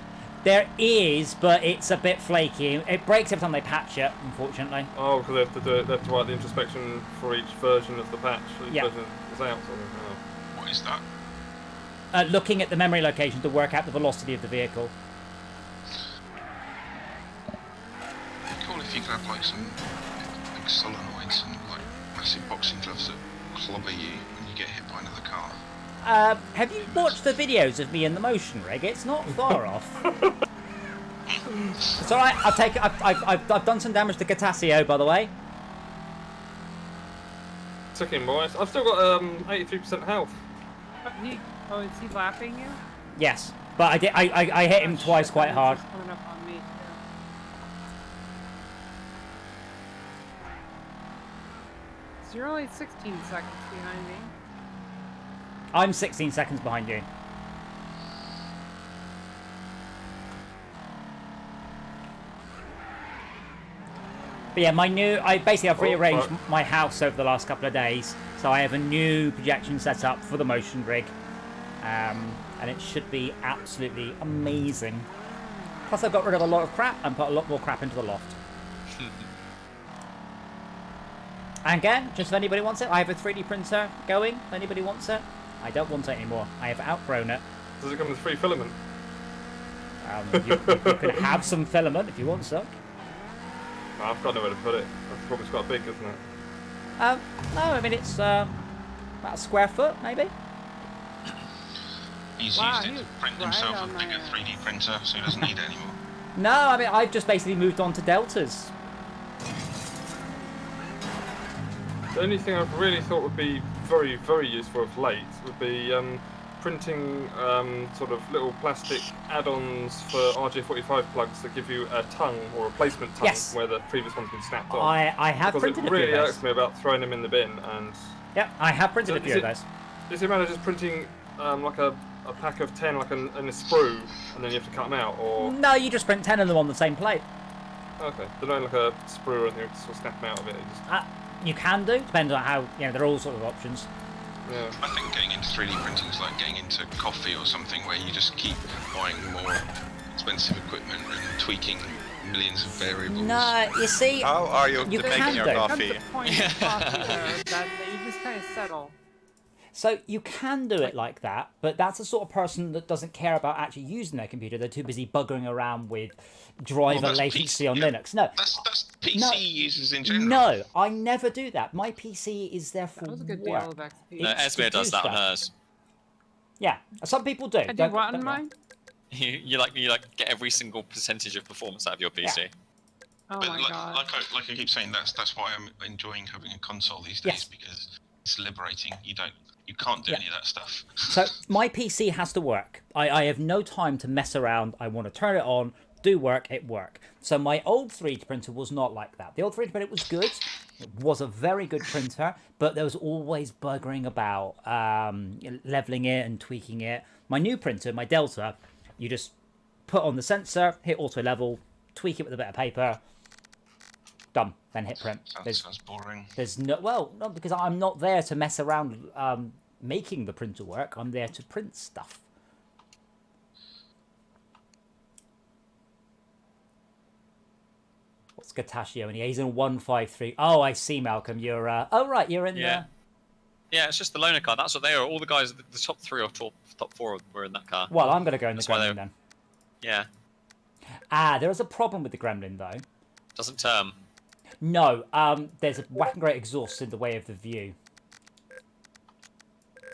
Speaker 1: There is, but it's a bit flaky. It breaks every time they patch it, unfortunately.
Speaker 7: Oh, because they have to do it. They have to write the introspection for each version of the patch. Each
Speaker 1: Yeah.
Speaker 7: version is out. Sort of, oh.
Speaker 5: What is that?
Speaker 1: Looking at the memory location to work out the velocity of the vehicle.
Speaker 5: Cool if you could have like some big solenoids and like massive boxing gloves that clobber you when you get hit by another car.
Speaker 1: Have you watched the videos of me in the motion rig? It's not far off. It's all right. I've done some damage to Gatasio, by the way.
Speaker 7: Ticking, boys. I've still got 83% health.
Speaker 2: Is he lapping you?
Speaker 1: Yes, but I did. I hit him twice quite hard.
Speaker 2: He's coming up on me too. So you're only 16 seconds behind me.
Speaker 1: I'm 16 seconds behind you. But yeah, I've rearranged my house over the last couple of days, so I have a new projection set up for the motion rig, and it should be absolutely amazing. Plus, I've got rid of a lot of crap and put a lot more crap into the loft. And again, just if anybody wants it, I have a 3D printer going. If anybody wants it, I don't want it anymore. I have outgrown it.
Speaker 7: Does it come with free filament?
Speaker 1: You can have some filament if you want some.
Speaker 7: No, I've got nowhere to put it. That's probably quite big, isn't it?
Speaker 1: No, I mean it's about a square foot, maybe.
Speaker 5: He's
Speaker 2: Wow,
Speaker 5: used it
Speaker 2: he
Speaker 5: to
Speaker 2: was
Speaker 5: print
Speaker 2: right
Speaker 5: himself
Speaker 2: on
Speaker 5: a
Speaker 2: my
Speaker 5: bigger
Speaker 2: ass.
Speaker 5: 3D printer, so he doesn't need it anymore.
Speaker 1: No, I mean I've just basically moved on to deltas.
Speaker 7: The only thing I've really thought would be very, very useful of late would be printing sort of little plastic add-ons for RJ45 plugs that give you a tongue or a replacement tongue
Speaker 1: Yes.
Speaker 7: where the previous one's been snapped off.
Speaker 1: I have
Speaker 7: because
Speaker 1: printed
Speaker 7: it
Speaker 1: a few
Speaker 7: really
Speaker 1: of
Speaker 7: irks
Speaker 1: those.
Speaker 7: me about throwing them in the bin. And
Speaker 1: Yep, I have printed
Speaker 7: So
Speaker 1: a few
Speaker 7: is
Speaker 1: of
Speaker 7: it-
Speaker 1: those.
Speaker 7: is it a matter of just printing like a pack of 10 like in a sprue, and then you have to cut them out, or
Speaker 1: No, you just print 10 of them on the same plate.
Speaker 7: okay, they don't like a sprue or anything to sort of snap them out of it. Just,
Speaker 1: You can do, depends on how, there are all sorts of options.
Speaker 7: yeah.
Speaker 5: I think getting into 3D printing is like getting into coffee or something where you just keep buying more expensive equipment and tweaking millions of variables.
Speaker 1: No, you see,
Speaker 4: How are you,
Speaker 1: You
Speaker 4: making
Speaker 1: can
Speaker 4: your
Speaker 1: do.
Speaker 2: Comes
Speaker 4: coffee?
Speaker 2: the point of coffee there that you just kind of settle.
Speaker 1: so you can do it like that, but that's the sort of person that doesn't care about actually using their computer. They're too busy buggering around with driver
Speaker 5: that's
Speaker 1: latency
Speaker 5: PC,
Speaker 1: on
Speaker 5: yeah.
Speaker 1: Linux. No,
Speaker 5: That's PC
Speaker 1: No.
Speaker 5: users in general.
Speaker 1: no, I never do that. My PC is there for
Speaker 2: That was a good
Speaker 1: work.
Speaker 2: deal of XP.
Speaker 6: No,
Speaker 1: It's to
Speaker 6: Esme does
Speaker 1: do
Speaker 6: that on
Speaker 1: stuff.
Speaker 6: hers.
Speaker 1: Yeah, some people do.
Speaker 2: I do
Speaker 1: Don't-
Speaker 2: what on
Speaker 1: don't-
Speaker 2: mine?
Speaker 6: You get every single percentage of performance out of your PC.
Speaker 2: Oh
Speaker 5: But
Speaker 2: my
Speaker 5: like,
Speaker 2: god.
Speaker 5: like I keep saying, that's why I'm enjoying having a console these days
Speaker 1: Yes.
Speaker 5: because it's liberating. You can't do
Speaker 1: Yeah.
Speaker 5: any of that stuff.
Speaker 1: So my PC has to work. I have no time to mess around. I want to turn it on, do work, it work. So my old 3D printer was not like that. The old 3D printer was good. It was a very good printer, but there was always buggering about leveling it and tweaking it. My new printer, my Delta, you just put on the sensor, hit auto level, tweak it with a bit of paper, done, then hit print.
Speaker 5: Sounds boring.
Speaker 1: There's no, because I'm not there to mess around making the printer work. I'm there to print stuff. What's Gatashio? And he's in 153. Oh, I see, Malcolm. You're oh right, you're in
Speaker 6: Yeah. Yeah, it's just the loaner car. That's what they are. All the guys, the top 3 or top 4 were in that car.
Speaker 1: Well, I'm gonna go in the
Speaker 6: That's why
Speaker 1: Gremlin
Speaker 6: they're-
Speaker 1: then.
Speaker 6: Yeah,
Speaker 1: There is a problem with the Gremlin though.
Speaker 6: doesn't turn.
Speaker 1: No, there's a whacking great exhaust in the way of the view.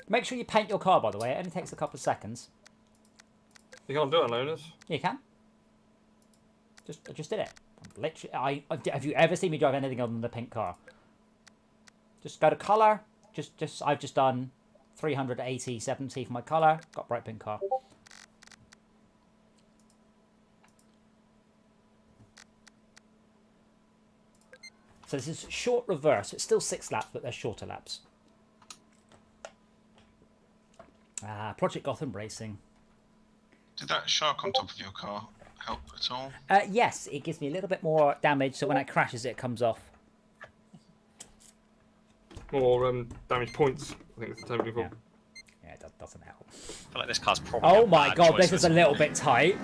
Speaker 1: Make sure you paint your car, by the way. It only takes a couple of seconds.
Speaker 7: You can't do it on loaners.
Speaker 1: Yeah, you can. I just did it. Literally, have you ever seen me drive anything other than the pink car? Just go to color. I've just done 380, 70 for my color. Got bright pink car. So this is short reverse. It's still 6 laps, but they're shorter laps. Project Gotham Racing.
Speaker 5: Did that shark on top of your car help at all?
Speaker 1: Yes, it gives me a little bit more damage, so when it crashes, it comes off.
Speaker 7: More damage points, I think it's the term before.
Speaker 1: Yeah. Yeah, it doesn't help.
Speaker 6: I feel like this car's probably.
Speaker 1: Oh
Speaker 6: a
Speaker 1: my
Speaker 6: bad
Speaker 1: god,
Speaker 6: choice
Speaker 1: this is
Speaker 6: for
Speaker 1: a little bit tight.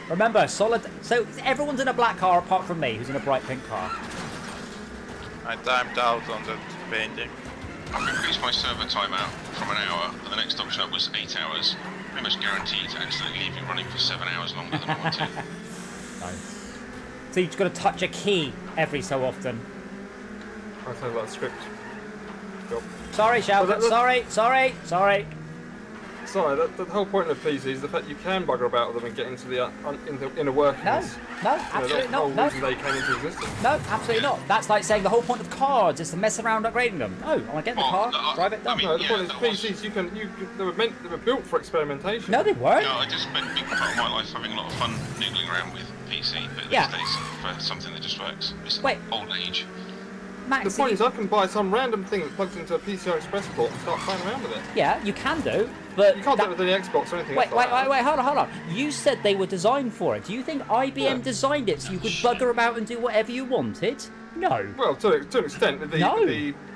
Speaker 1: Remember, solid. So everyone's in a black car apart from me, who's in a bright pink car.
Speaker 4: I timed out on the painting.
Speaker 5: I've increased my server timeout from an hour, and the next option up was 8 hours. Pretty much guaranteed to actually leave you running for 7 hours longer than I wanted.
Speaker 1: Nice. So you've got to touch a key every so often.
Speaker 7: I sound like a script. Job.
Speaker 1: Sorry, Shelton.
Speaker 7: Well, that-
Speaker 1: Sorry.
Speaker 7: Sorry, the whole point of PC is the fact you can bugger about with them and get into the inner workings.
Speaker 1: No,
Speaker 7: That's
Speaker 1: absolutely
Speaker 7: the
Speaker 1: not.
Speaker 7: whole
Speaker 1: No,
Speaker 7: reason they came into existence.
Speaker 1: no, absolutely not. That's like saying the whole point of cards is to mess around upgrading them. No, I want to get in the
Speaker 5: Well,
Speaker 1: car,
Speaker 5: no,
Speaker 1: drive it, done.
Speaker 5: I mean-
Speaker 7: No, the
Speaker 5: Yeah,
Speaker 7: point is
Speaker 5: that was-
Speaker 7: PCs. They were built for experimentation.
Speaker 1: No, they weren't.
Speaker 5: No, I just spent a big part of my life having a lot of fun noodling around with PC, but
Speaker 1: Yeah.
Speaker 5: these days for something that just works. It's
Speaker 1: Wait.
Speaker 5: old age.
Speaker 1: Max,
Speaker 7: The point is, I can buy some random thing that plugs into a PCI Express port and start playing around with it.
Speaker 1: yeah, you can do, but
Speaker 7: You can't
Speaker 1: that-
Speaker 7: do it with any Xbox or anything.
Speaker 1: Wait,
Speaker 7: else like that.
Speaker 1: hold on. You said they were designed for it. Do you think IBM
Speaker 7: Yeah.
Speaker 1: designed it so you could bugger about and do whatever you wanted? No.
Speaker 7: Well, to an extent, with the
Speaker 1: No.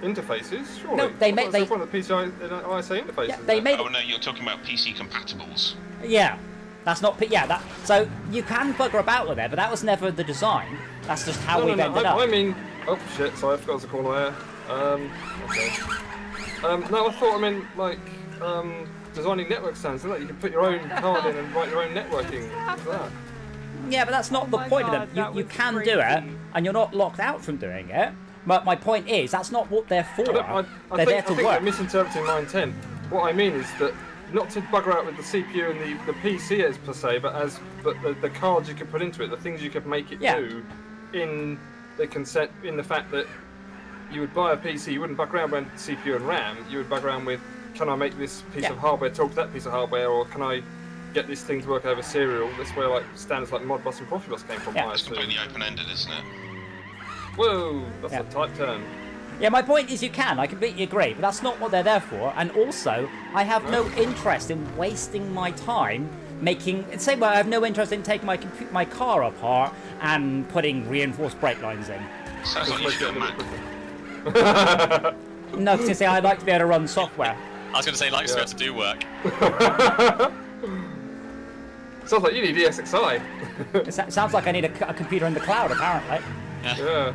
Speaker 7: interfaces, surely.
Speaker 1: No, they
Speaker 7: What's
Speaker 1: made-
Speaker 7: the point of PCI and ISA interfaces?
Speaker 1: Yeah, they
Speaker 7: then?
Speaker 1: made
Speaker 5: Oh no, you're talking about PC compatibles.
Speaker 1: Yeah, that's not. Yeah, that. So you can bugger about with it, but that was never the design. That's just how we've ended up.
Speaker 7: I mean, oh shit! Sorry, I forgot to call there. Okay. No, I thought I meant like designing network standards. Like you can put your own card in and write your own networking. Things like that.
Speaker 1: Yeah, but that's not
Speaker 2: Oh
Speaker 1: the
Speaker 2: my
Speaker 1: point
Speaker 2: God,
Speaker 1: of them.
Speaker 2: that
Speaker 1: You
Speaker 2: was
Speaker 1: can do it,
Speaker 2: crazy.
Speaker 1: and you're not locked out from doing it. But my point is, that's not what they're for.
Speaker 7: I
Speaker 1: They're there
Speaker 7: think
Speaker 1: to
Speaker 7: they're
Speaker 1: work.
Speaker 7: misinterpreting my intent. What I mean is that not to bugger out with the CPU and the PC as per se, but as the cards you can put into it, the things you could make it
Speaker 1: Yeah.
Speaker 7: do, in the concept, in the fact that you would buy a PC. You wouldn't bug around with CPU and RAM. You would bug around with, can I make this piece
Speaker 1: Yeah.
Speaker 7: of hardware talk to that piece of hardware, or can I get this thing to work over serial? That's where like standards like Modbus and Profibus came from.
Speaker 1: Yeah.
Speaker 7: I
Speaker 5: It's
Speaker 7: assume.
Speaker 5: completely open-ended, isn't it?
Speaker 7: Whoa, that's
Speaker 1: Yeah.
Speaker 7: a tight turn.
Speaker 1: Yeah, my point is you can. I completely agree, but that's not what they're there for. And also, I have no interest in wasting my time making. Same way, I have no interest in taking my car apart and putting reinforced brake lines in.
Speaker 5: Sounds like you should get a Mac.
Speaker 1: No, because I'd like to be able to run software.
Speaker 6: I was going to say, like, to be able to do work.
Speaker 7: Sounds like you need ESXi.
Speaker 1: It sounds like I need a computer in the cloud, apparently.
Speaker 7: Yeah.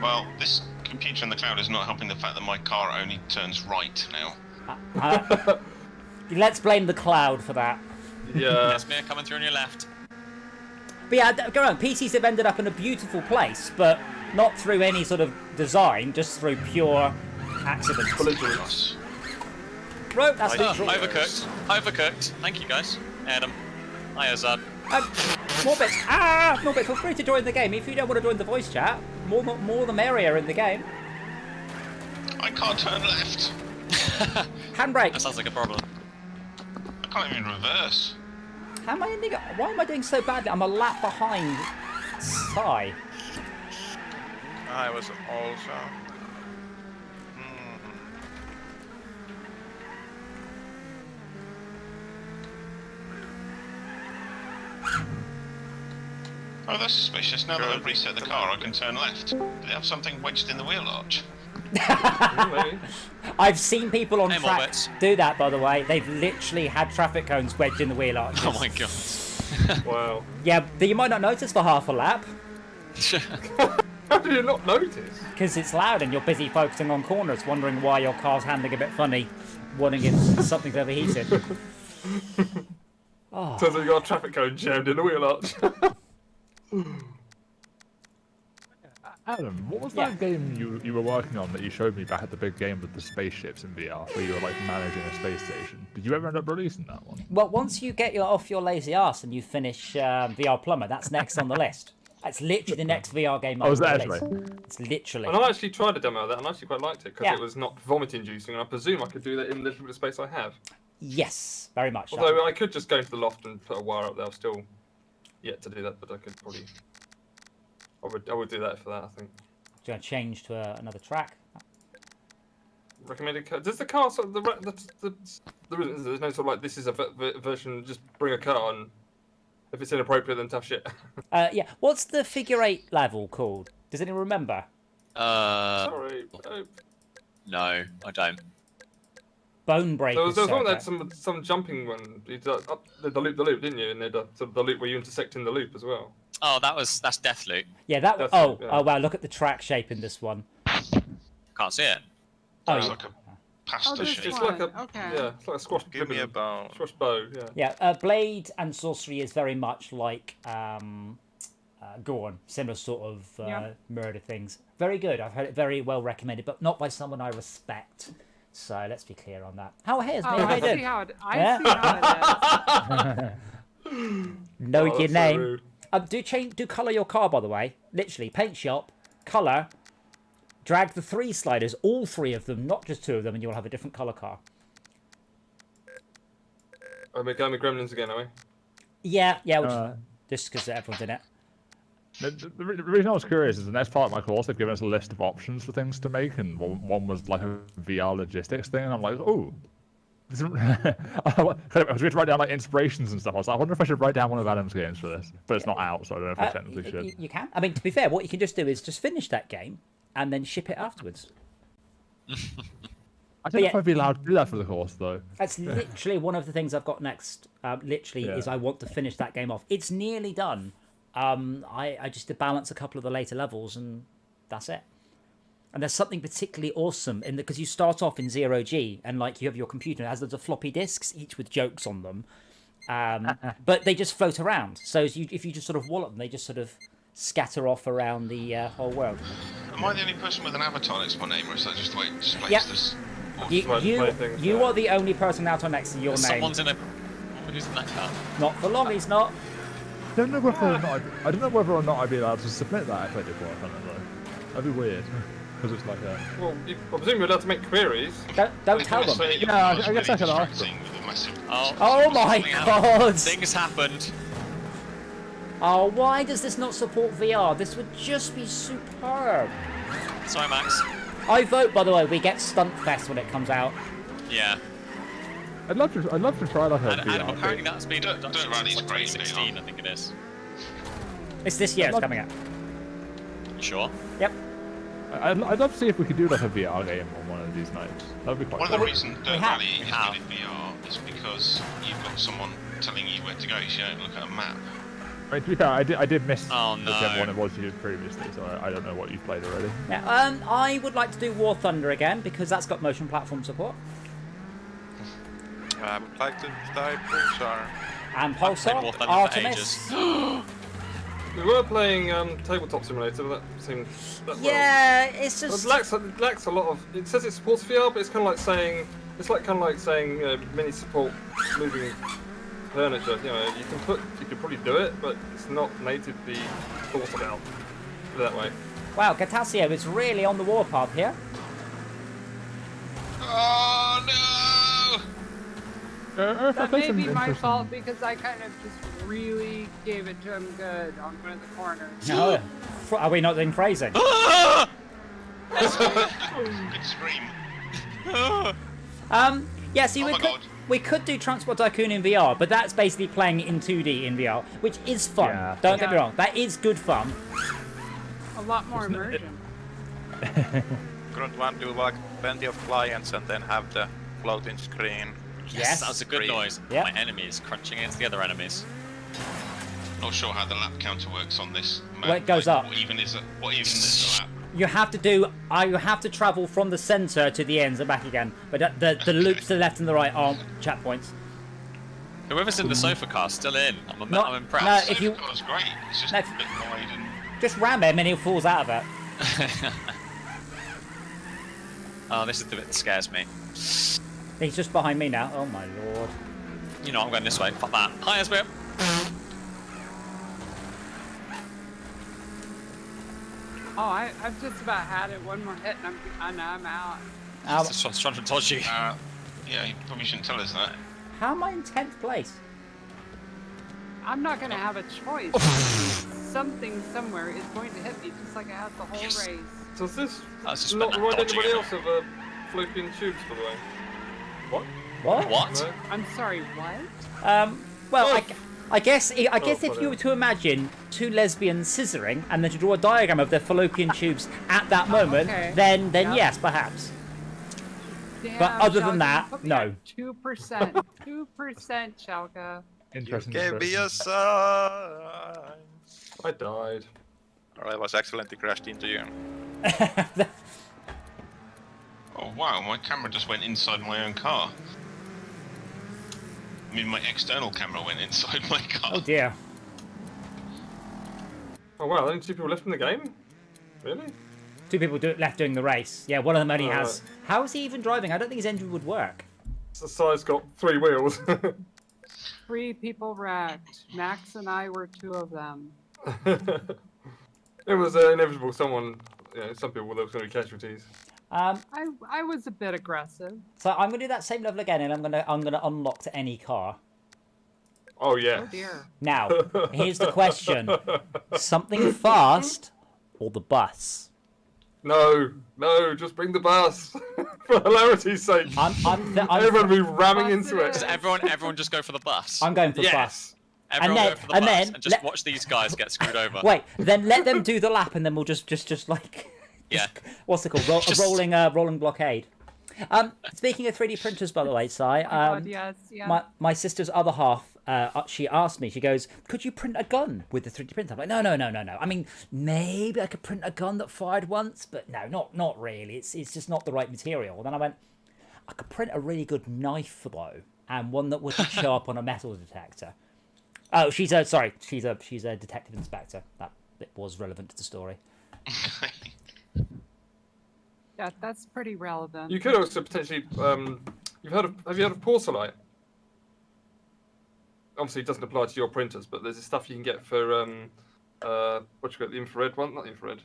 Speaker 5: Well, this computer in the cloud is not helping the fact that my car only turns right now.
Speaker 1: Let's blame the cloud for that.
Speaker 7: Yeah.
Speaker 6: That's me coming through on your left.
Speaker 1: But yeah, go on. PCs have ended up in a beautiful place, but not through any sort of design, just through pure accidents.
Speaker 5: Gosh.
Speaker 1: Right, that's
Speaker 6: Oh,
Speaker 1: neutral.
Speaker 6: overcooked. Thank you, guys. Adam. Hi, Azad.
Speaker 1: More bits. More bits. Feel free to join the game if you don't want to join the voice chat. More the merrier in the game.
Speaker 5: I can't turn left.
Speaker 1: Handbrake.
Speaker 6: That sounds like a problem.
Speaker 5: I can't even reverse.
Speaker 1: How am I ending up? Why am I doing so badly? I'm a lap behind. Sigh.
Speaker 4: I was also.
Speaker 5: Oh, that's suspicious. Now that I've reset the car, I can turn left. Do they have something wedged in the wheel arch?
Speaker 7: Maybe.
Speaker 1: I've seen people on
Speaker 6: Hey,
Speaker 1: track
Speaker 6: Morbets.
Speaker 1: do that, by the way. They've literally had traffic cones wedged in the wheel arches.
Speaker 6: Oh my god.
Speaker 7: Wow.
Speaker 1: Yeah, but you might not notice for half a lap
Speaker 7: How did you not notice?
Speaker 1: because it's loud and you're busy focusing on corners, wondering why your car's handling a bit funny, wondering if something's overheated.
Speaker 7: Turns out you got a traffic cone jammed in the wheel arch.
Speaker 3: Adam, what was that game you were working on that you showed me back at the big game with the spaceships in VR, where you were like managing a space station? Did you ever end up releasing that one?
Speaker 1: Well, once you get off your lazy ass and you finish VR Plumber, that's next on the list. That's literally the next VR game.
Speaker 3: Oh, is that
Speaker 1: release.
Speaker 3: actually?
Speaker 1: It's literally.
Speaker 7: And I actually tried a demo of that, and I actually quite liked it because
Speaker 1: Yeah.
Speaker 7: it was not vomit-inducing, and I presume I could do that in the little bit of space I have.
Speaker 1: Yes, very much.
Speaker 7: Although I could just go to the loft and put a wire up there. I've still yet to do that, but I could probably. I would do that for that, I think.
Speaker 1: Do you want to change to another track?
Speaker 7: Recommended car. Does the car sort of there's no sort of like this is a version? Just bring a car, and if it's inappropriate, then tough shit.
Speaker 1: Yeah. What's the figure 8 level called? Does anyone remember?
Speaker 7: Sorry.
Speaker 6: No, I don't.
Speaker 1: Bone Breaker.
Speaker 7: There was one that
Speaker 1: Circuit.
Speaker 7: had some jumping one. You did up the loop, didn't you? And the loop where you intersect in the loop as well.
Speaker 6: Oh, that's Deathloop.
Speaker 1: Yeah, that.
Speaker 7: That's
Speaker 1: Oh,
Speaker 7: it, yeah.
Speaker 1: oh wow! Look at the track shape in this one.
Speaker 6: Can't see it.
Speaker 1: Oh,
Speaker 5: It's
Speaker 1: yeah.
Speaker 5: like a pasta
Speaker 2: this
Speaker 5: shape.
Speaker 7: It's
Speaker 2: one.
Speaker 7: like a
Speaker 2: Okay.
Speaker 7: yeah, it's like a squash.
Speaker 4: Give me a
Speaker 7: ribbon.
Speaker 4: bone.
Speaker 7: Squash bow. Yeah.
Speaker 1: Yeah, Blade and Sorcery is very much like Gorn, similar sort of
Speaker 2: Yeah.
Speaker 1: murder things. Very good. I've heard it very well recommended, but not by someone I respect. So let's be clear on that. How here's me?
Speaker 2: Oh,
Speaker 1: How
Speaker 2: I
Speaker 1: you
Speaker 2: see
Speaker 1: doing?
Speaker 2: how it. I
Speaker 1: Yeah?
Speaker 2: see how it is.
Speaker 1: Know
Speaker 7: Oh,
Speaker 1: your
Speaker 7: that's so
Speaker 1: name.
Speaker 7: rude.
Speaker 1: Do colour your car, by the way. Literally, paint shop, colour, drag the 3 sliders, all 3 of them, not just 2 of them, and you'll have a different colour car.
Speaker 7: Are we going with Gremlins again, are we?
Speaker 1: Yeah, just because everyone's in it.
Speaker 3: The reason I was curious is the next part of my course they've given us a list of options for things to make, and one was like a VR logistics thing, and I'm like, oh. This isn't... I was going to write down like inspirations and stuff. I was like, I wonder if I should write down one of Adam's games for this, but it's not out, so I don't know if I technically should.
Speaker 1: You can. I mean, to be fair, what you can just do is just finish that game and then ship it afterwards.
Speaker 3: I don't know if
Speaker 1: yeah.
Speaker 3: I'd be allowed to do that for the course though.
Speaker 1: That's literally one of the things I've got next. Is I want to finish that game off. It's nearly done. I just to balance a couple of the later levels and that's it. And there's something particularly awesome in because you start off in 0G and like you have your computer and it has loads of floppy disks, each with jokes on them. But they just float around. So if you just sort of wallop them, they just sort of scatter off around the whole world.
Speaker 5: Am I the only person with an avatar next to my name, or is that just the way it displays
Speaker 1: Yeah.
Speaker 5: this?
Speaker 1: You are the only person out on next to your name.
Speaker 6: Someone's in a. Who's in that car?
Speaker 1: Not for long, he's not.
Speaker 3: I don't know whether or not I'd be allowed to submit that if I did work on it though. That'd be weird. Because it's like a...
Speaker 7: Well, I presume you're allowed to make queries.
Speaker 1: Don't tell them.
Speaker 3: Yeah, I guess I could ask them.
Speaker 5: With a massive...
Speaker 1: Oh my
Speaker 6: something happened.
Speaker 1: god!
Speaker 6: Things happened.
Speaker 1: Oh, why does this not support VR? This would just be superb.
Speaker 6: Sorry, Max.
Speaker 1: I vote, by the way, we get Stunt Fest when it comes out.
Speaker 6: Yeah.
Speaker 3: I'd love to try like a
Speaker 6: And
Speaker 3: VR
Speaker 6: apparently
Speaker 3: game.
Speaker 6: that's been
Speaker 5: Dirt
Speaker 6: done since
Speaker 5: Rally's
Speaker 6: like
Speaker 5: great,
Speaker 6: 2016, I think it is.
Speaker 1: It's this year it's coming out.
Speaker 6: You sure?
Speaker 1: Yep.
Speaker 3: I'd love to see if we could do like a VR game on one of these nights. That'd be quite
Speaker 5: One of the reasons Dirt
Speaker 1: have.
Speaker 5: Rally
Speaker 6: We
Speaker 5: is
Speaker 6: have.
Speaker 5: good in VR is because you've got someone telling you where to go, so you don't look at a map.
Speaker 3: I mean, to be fair, I did miss
Speaker 6: Oh,
Speaker 3: whichever
Speaker 6: no.
Speaker 3: one it was you did previously, so I don't know what you've played already.
Speaker 1: Yeah, I would like to do War Thunder again because that's got motion platform support.
Speaker 4: I would like to try Pulsar.
Speaker 1: And
Speaker 6: I've played
Speaker 1: Pulsar,
Speaker 6: War Thunder for
Speaker 1: Artemis.
Speaker 6: ages.
Speaker 7: We were playing Tabletop Simulator, but that seemed...
Speaker 1: Yeah, it's
Speaker 7: It
Speaker 1: just...
Speaker 7: lacks a lot of... It says it supports VR, but it's kind of like saying... It's like kind of like saying mini support moving furniture. You know, you could probably do it, but it's not natively thought about that way.
Speaker 1: Wow, Gatasio is really on the warpath here.
Speaker 5: Oh no!
Speaker 2: That may be my fault because I kind of just really gave it to him good on one of the corners.
Speaker 1: No. Are we not doing phrasing?
Speaker 5: Good scream.
Speaker 1: Yeah, see,
Speaker 5: Oh
Speaker 1: we
Speaker 5: my
Speaker 1: could
Speaker 5: God.
Speaker 1: we could do Transport Tycoon in VR, but that's basically playing it in 2D in VR, which is fun.
Speaker 3: Yeah.
Speaker 1: Don't get me
Speaker 2: Yeah.
Speaker 1: wrong, that is good fun.
Speaker 2: A lot more immersion.
Speaker 4: Couldn't one do like plenty of clients and then have the floating screen?
Speaker 1: Yes.
Speaker 6: That was a good
Speaker 4: Great.
Speaker 6: noise.
Speaker 1: Yep.
Speaker 6: My enemies crunching against the other enemies.
Speaker 5: Not sure how the lap counter works on this map.
Speaker 1: Well, it goes up.
Speaker 5: What even is a lap?
Speaker 1: You have to do. You have to travel from the center to the ends and back again. But the loops to the left and the right aren't chat points.
Speaker 6: Whoever's in the sofa car still in. I'm
Speaker 1: Not-
Speaker 6: impressed.
Speaker 1: no, if you-
Speaker 5: It's great. It's just
Speaker 1: No.
Speaker 5: a bit wide and...
Speaker 1: Just ram him and he falls out of it.
Speaker 6: Oh, this is the bit that scares me.
Speaker 1: He's just behind me now. Oh my lord.
Speaker 6: You know, I'm going this way. Fuck that. Hi, Esbit.
Speaker 2: Oh, I've just about had it. One more hit and I'm out.
Speaker 6: This one's trying to dodge you.
Speaker 5: yeah, you probably shouldn't tell us that.
Speaker 1: How am I in 10th place?
Speaker 2: I'm not going to have a choice. Something somewhere is going to hit me just like I had the whole
Speaker 6: Yes.
Speaker 2: race.
Speaker 7: Does this
Speaker 6: That's just
Speaker 7: not
Speaker 6: been
Speaker 7: remind
Speaker 6: dodging
Speaker 7: anybody
Speaker 6: it.
Speaker 7: else of floating tubes, by the way? What?
Speaker 1: What?
Speaker 6: What?
Speaker 7: No?
Speaker 2: I'm sorry, what?
Speaker 1: Well,
Speaker 7: Oh.
Speaker 1: I guess if
Speaker 7: whatever.
Speaker 1: you were to imagine two lesbians scissoring and then to draw a diagram of their fallopian tubes at that moment,
Speaker 2: okay.
Speaker 1: then
Speaker 2: Yep.
Speaker 1: yes, perhaps.
Speaker 2: Damn,
Speaker 1: But other than
Speaker 2: Schalke,
Speaker 1: that,
Speaker 2: you put me
Speaker 1: no.
Speaker 2: at 2%. 2%, Schalke.
Speaker 3: Interesting.
Speaker 4: Gave me a
Speaker 3: description.
Speaker 4: sign.
Speaker 7: I died.
Speaker 4: Or I was accidentally crashed into you.
Speaker 5: Oh wow, my camera just went inside my own car. I mean, my external camera went inside my car.
Speaker 1: Oh dear.
Speaker 7: Oh wow, only 2 people left in the game? Really?
Speaker 1: Two people left doing the race. Yeah, one of them only
Speaker 7: Oh,
Speaker 1: has. How is he even driving? I don't think his engine would work.
Speaker 7: The side's got 3 wheels.
Speaker 2: 3 people wrecked. Max and I were 2 of them.
Speaker 7: It was inevitable. Some people there was going to be casualties.
Speaker 2: I was a bit aggressive.
Speaker 1: So I'm gonna do that same level again, and I'm gonna unlock to any car.
Speaker 7: Oh yeah.
Speaker 2: Oh dear.
Speaker 1: Now, here's the question: something fast or the bus?
Speaker 7: No, just bring the bus. For hilarity's sake. Everyone will be ramming
Speaker 2: Bus
Speaker 7: into
Speaker 2: it
Speaker 7: it.
Speaker 2: is.
Speaker 6: Everyone just go for the bus.
Speaker 1: I'm going for the bus.
Speaker 7: Yes.
Speaker 6: Everyone
Speaker 1: then-
Speaker 6: go for the
Speaker 1: and
Speaker 6: bus
Speaker 1: then
Speaker 6: and just
Speaker 1: let-
Speaker 6: watch these guys get screwed over.
Speaker 1: Wait, then let them do the lap, and then we'll just like
Speaker 6: Yeah.
Speaker 1: what's it called?
Speaker 6: Just-
Speaker 1: A rolling blockade. Speaking of 3D printers, by the way, Si,
Speaker 2: Oh God, yes, yeah.
Speaker 1: my sister's other half, she asked me, she goes, could you print a gun with the 3D printer? I'm like, no. I mean, maybe I could print a gun that fired once, but no, not really. It's just not the right material. And then I went, I could print a really good knife, though, and one that wouldn't show up on a metal detector. Oh, she's a detective inspector. That bit was relevant to the story.
Speaker 2: Yeah, that's pretty relevant.
Speaker 7: You could also potentially. Have you heard of porcelain? Obviously, it doesn't apply to your printers, but there's this stuff you can get for what you got, the infrared one, not the infrared.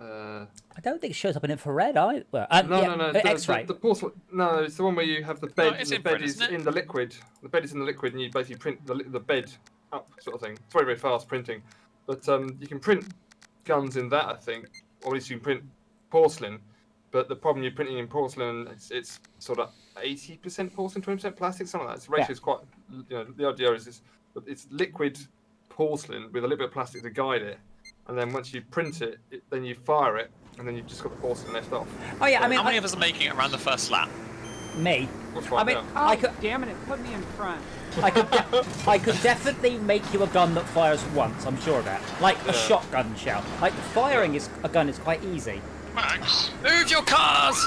Speaker 1: I don't think it shows up in infrared either.
Speaker 7: No,
Speaker 1: Yeah,
Speaker 7: no.
Speaker 1: X-ray.
Speaker 7: The porcelain. No, it's the one where you have the bed.
Speaker 6: it's
Speaker 7: and the
Speaker 6: infrared,
Speaker 7: bed is
Speaker 6: isn't it?
Speaker 7: in the liquid. The bed is in the liquid, and you basically print the bed up, sort of thing. It's very, very fast printing. But you can print guns in that, I think. Or at least you can print porcelain. But the problem you're printing in porcelain, it's sort of 80% porcelain, 20% plastic, something like that. The ratio is quite. The idea is it's liquid porcelain with a little bit of plastic to guide it, and then once you print it, then you fire it, and then you've just got the porcelain left off.
Speaker 1: Oh yeah, I mean,
Speaker 6: How many of us are making it around the first lap?
Speaker 1: me.
Speaker 7: We'll
Speaker 1: I
Speaker 7: find
Speaker 1: mean,
Speaker 7: out.
Speaker 2: Oh,
Speaker 1: I could,
Speaker 2: damn it! Put me in front.
Speaker 1: I could definitely make you a gun that fires once. I'm sure of that. Like a
Speaker 7: Yeah.
Speaker 1: shotgun shell. Like firing a gun is quite easy.
Speaker 5: Max,
Speaker 6: Move your cars!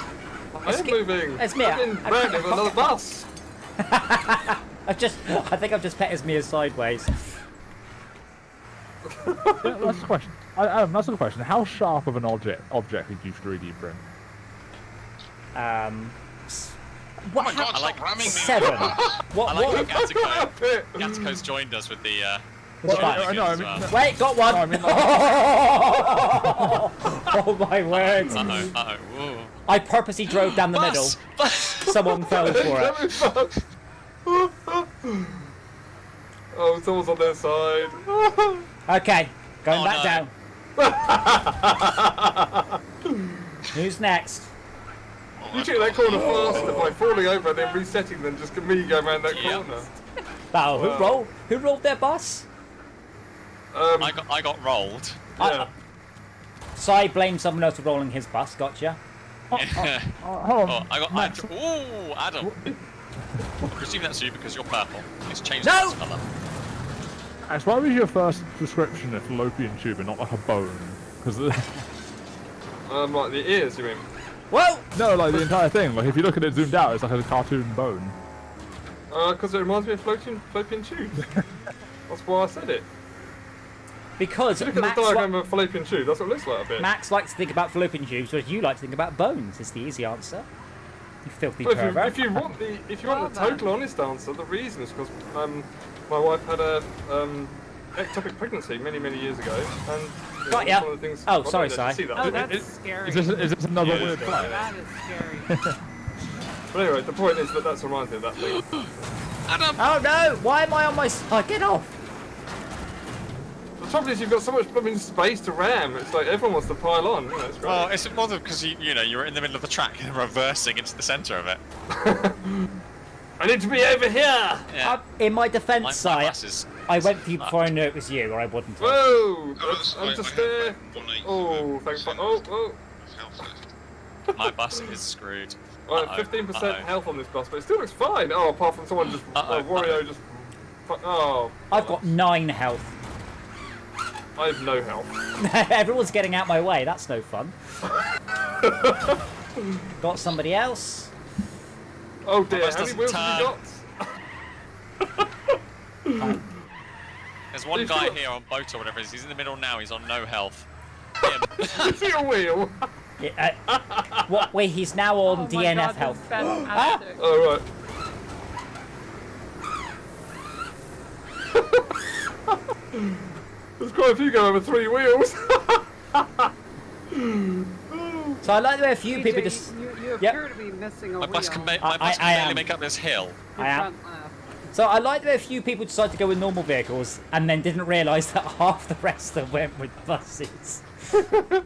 Speaker 7: I am moving.
Speaker 1: It's me.
Speaker 7: I've been branded with another bus.
Speaker 1: I think I've just pet Esmir sideways.
Speaker 3: Yeah, that's the question. Adam, that's the question. How sharp of an object did you 3D print?
Speaker 1: What?
Speaker 5: oh my God,
Speaker 6: I like
Speaker 5: stop ramming me.
Speaker 1: 7.
Speaker 6: I
Speaker 1: What?
Speaker 6: like how
Speaker 1: What?
Speaker 6: Gattico's joined us with the.
Speaker 1: What?
Speaker 6: shenanigans
Speaker 3: No, I
Speaker 6: as
Speaker 3: mean-
Speaker 6: well.
Speaker 1: Wait, got one.
Speaker 3: No, I mean, like,
Speaker 1: Oh my word!
Speaker 6: Uh-oh. Whoa.
Speaker 1: I purposely drove down the middle.
Speaker 6: Bus!
Speaker 1: Someone fell for it.
Speaker 7: Oh, someone's on their side.
Speaker 1: Okay, going
Speaker 6: Oh,
Speaker 1: back
Speaker 6: no.
Speaker 1: down. Who's next?
Speaker 7: You took that corner faster by falling over and then resetting than just me going around that
Speaker 6: Yeah.
Speaker 7: corner.
Speaker 1: Oh,
Speaker 7: Wow.
Speaker 1: who rolled their bus?
Speaker 6: I got rolled.
Speaker 7: Yeah.
Speaker 1: So I blame someone else for rolling his bus. Gotcha.
Speaker 3: hold on.
Speaker 6: Oh, I got.
Speaker 3: Max,
Speaker 6: Ooh, Adam. I presume that's you because you're purple. It's changed
Speaker 1: No!
Speaker 6: its colour.
Speaker 3: Max, why was your first description a fallopian tube and not like a bone? Because
Speaker 7: Like the ears, you mean?
Speaker 1: Whoa!
Speaker 3: no, like the entire thing. Like if you look at it zoomed out, it's like a cartoon bone.
Speaker 7: Because it reminds me of fallopian tubes. That's why I said it.
Speaker 1: Because
Speaker 7: Look at
Speaker 1: Max,
Speaker 7: the diagram of a fallopian tube. That's what it looks like a bit.
Speaker 1: Max likes to think about fallopian tubes, whereas you like to think about bones. Is the easy answer. You filthy
Speaker 7: Well,
Speaker 1: pervert.
Speaker 7: if you want the total honest answer, the reason is because my wife had a ectopic pregnancy many years ago, and
Speaker 1: Got
Speaker 7: that's
Speaker 1: ya.
Speaker 7: one of the things.
Speaker 1: Oh,
Speaker 7: I
Speaker 1: sorry,
Speaker 7: don't know if
Speaker 1: Si.
Speaker 7: you see that.
Speaker 2: Oh,
Speaker 7: It-
Speaker 2: that's
Speaker 7: it-
Speaker 2: scary.
Speaker 3: Is this another
Speaker 6: Yeah.
Speaker 3: weird flag?
Speaker 2: That is scary.
Speaker 7: But anyway, the point is that reminds me of that thing.
Speaker 6: Adam!
Speaker 1: Oh no! Why am I on my side? Get off!
Speaker 7: The trouble is you've got so much blooming space to ram. It's like everyone wants to pile on. You know, it's great.
Speaker 6: Well, it's more because you're in the middle of the track and reversing into the centre of it.
Speaker 7: I need to be over here.
Speaker 6: Yeah.
Speaker 1: In my
Speaker 6: My
Speaker 1: defence, Si,
Speaker 6: bus is.
Speaker 1: I went for you before I knew it was you, or I wouldn't have.
Speaker 7: Whoa!
Speaker 5: Oh,
Speaker 7: I'm just there. Oh, thanks. Oh.
Speaker 6: My bus is screwed.
Speaker 7: I
Speaker 6: Uh-oh,
Speaker 7: have 15%
Speaker 6: uh-oh.
Speaker 7: health on this bus, but it still looks fine. Oh, apart from someone just Wario just. Oh.
Speaker 1: I've got 9 health.
Speaker 7: I have no health.
Speaker 1: Everyone's getting out my way. That's no fun. Got somebody else.
Speaker 7: Oh dear,
Speaker 6: bus
Speaker 7: how many
Speaker 6: doesn't
Speaker 7: wheels have you got?
Speaker 6: There's one
Speaker 7: You've
Speaker 6: guy
Speaker 7: got-
Speaker 6: here on boat or whatever it is. He's in the middle now. He's on no health. Him.
Speaker 7: Is he a wheel?
Speaker 1: What? Wait, he's now on
Speaker 2: Oh my
Speaker 1: DNF
Speaker 2: God,
Speaker 1: health.
Speaker 2: that's fantastic.
Speaker 7: Oh, right. There's quite a few going over 3 wheels.
Speaker 1: So I like the way a few people
Speaker 2: TJ,
Speaker 1: just.
Speaker 2: You
Speaker 1: Yep.
Speaker 2: appear to be missing a
Speaker 6: My
Speaker 2: wheel.
Speaker 6: bus can,
Speaker 1: I
Speaker 6: barely
Speaker 1: am.
Speaker 6: make up this hill.
Speaker 2: Your
Speaker 1: I am.
Speaker 2: front left.
Speaker 1: So I like the way a few people decided to go with normal vehicles and then didn't realise that half the rest of them went with buses.
Speaker 6: No.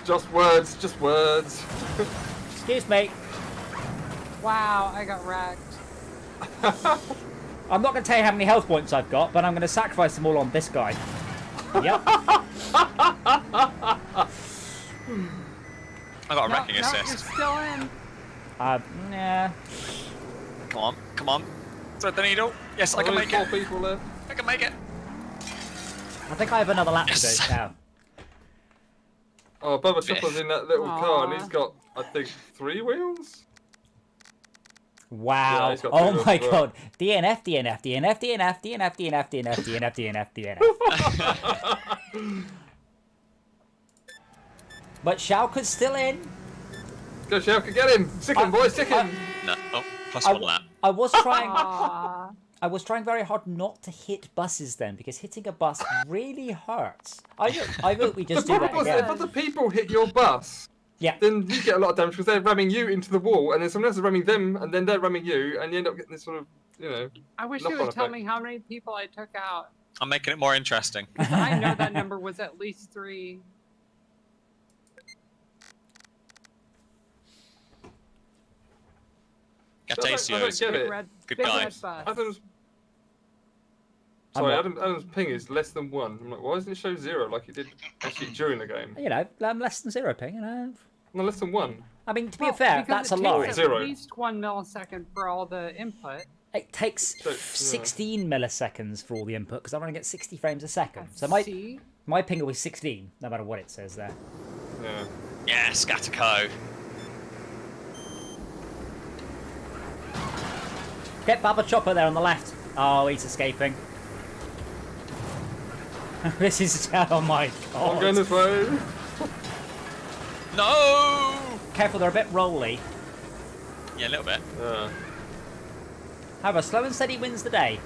Speaker 7: Just words, just words.
Speaker 1: Excuse me.
Speaker 2: Wow, I got wrecked.
Speaker 1: I'm not going to tell you how many health points I've got, but I'm going to sacrifice them all on this guy. Yep.
Speaker 6: I got a
Speaker 2: No,
Speaker 6: wrecking
Speaker 2: no,
Speaker 6: assist.
Speaker 2: you're still in.
Speaker 1: Nah.
Speaker 6: Come on. Thread the needle. Yes, I can
Speaker 7: Only
Speaker 6: make
Speaker 7: 4
Speaker 6: it.
Speaker 7: people left.
Speaker 6: I can make it.
Speaker 1: I think I have another lap
Speaker 6: Yes.
Speaker 1: to do now.
Speaker 7: Oh, Bubba Chopper's in that little car and
Speaker 2: Aw.
Speaker 7: he's got, I think, 3 wheels? Yeah,
Speaker 1: Wow.
Speaker 7: he's got
Speaker 1: Oh
Speaker 7: two
Speaker 1: my
Speaker 7: as well.
Speaker 1: god. DNF. But Schalke's still in.
Speaker 7: Go, Shelka, get him! Sick him, boys, sick him!
Speaker 6: No. Oh, plus
Speaker 1: I-
Speaker 6: 1 lap.
Speaker 1: I was trying.
Speaker 2: Aw.
Speaker 1: I was trying very hard not to hit buses then, because hitting a bus really hurts. I vote we just
Speaker 7: The
Speaker 1: do
Speaker 7: problem
Speaker 1: that
Speaker 7: was
Speaker 1: again.
Speaker 7: if other people hit your bus,
Speaker 1: Yeah.
Speaker 7: then you get a lot of damage because they're ramming you into the wall, and then someone else is ramming them, and then they're ramming you, and you end up getting this sort of, you know.
Speaker 2: I wish you
Speaker 7: knock-on
Speaker 2: would tell
Speaker 7: effect.
Speaker 2: me how many people I took out.
Speaker 6: I'm making it more interesting.
Speaker 2: I know that number was at least 3.
Speaker 7: I don't
Speaker 6: Gatasios.
Speaker 7: get it.
Speaker 6: Good
Speaker 2: big
Speaker 6: guy.
Speaker 2: red bus.
Speaker 7: Adam's...
Speaker 1: I'm
Speaker 7: Sorry,
Speaker 1: what?
Speaker 7: Adam's ping is less than 1. I'm like, why doesn't it show 0 like it did actually during the game?
Speaker 1: You know, less than 0 ping, you know.
Speaker 7: No, less than 1.
Speaker 1: I mean, to be
Speaker 2: Well,
Speaker 1: fair,
Speaker 2: because
Speaker 1: that's
Speaker 2: it
Speaker 1: a lot.
Speaker 2: takes
Speaker 7: Zero.
Speaker 2: at least 1 millisecond for all the input.
Speaker 1: It takes
Speaker 7: So, yeah.
Speaker 1: 16 milliseconds for all the input, because I'm running at 60 frames a second. So
Speaker 2: See?
Speaker 1: my ping will be 16, no matter what it says there.
Speaker 7: Yeah.
Speaker 6: Yeah, Scatterco.
Speaker 1: Get Baba Chopper there on the left. Oh, he's escaping. This is... Oh my god.
Speaker 7: I'm going this way.
Speaker 6: No!
Speaker 1: Careful, they're a bit rolly.
Speaker 6: Yeah, a little bit.
Speaker 7: Yeah.
Speaker 1: However, slow and steady wins the day.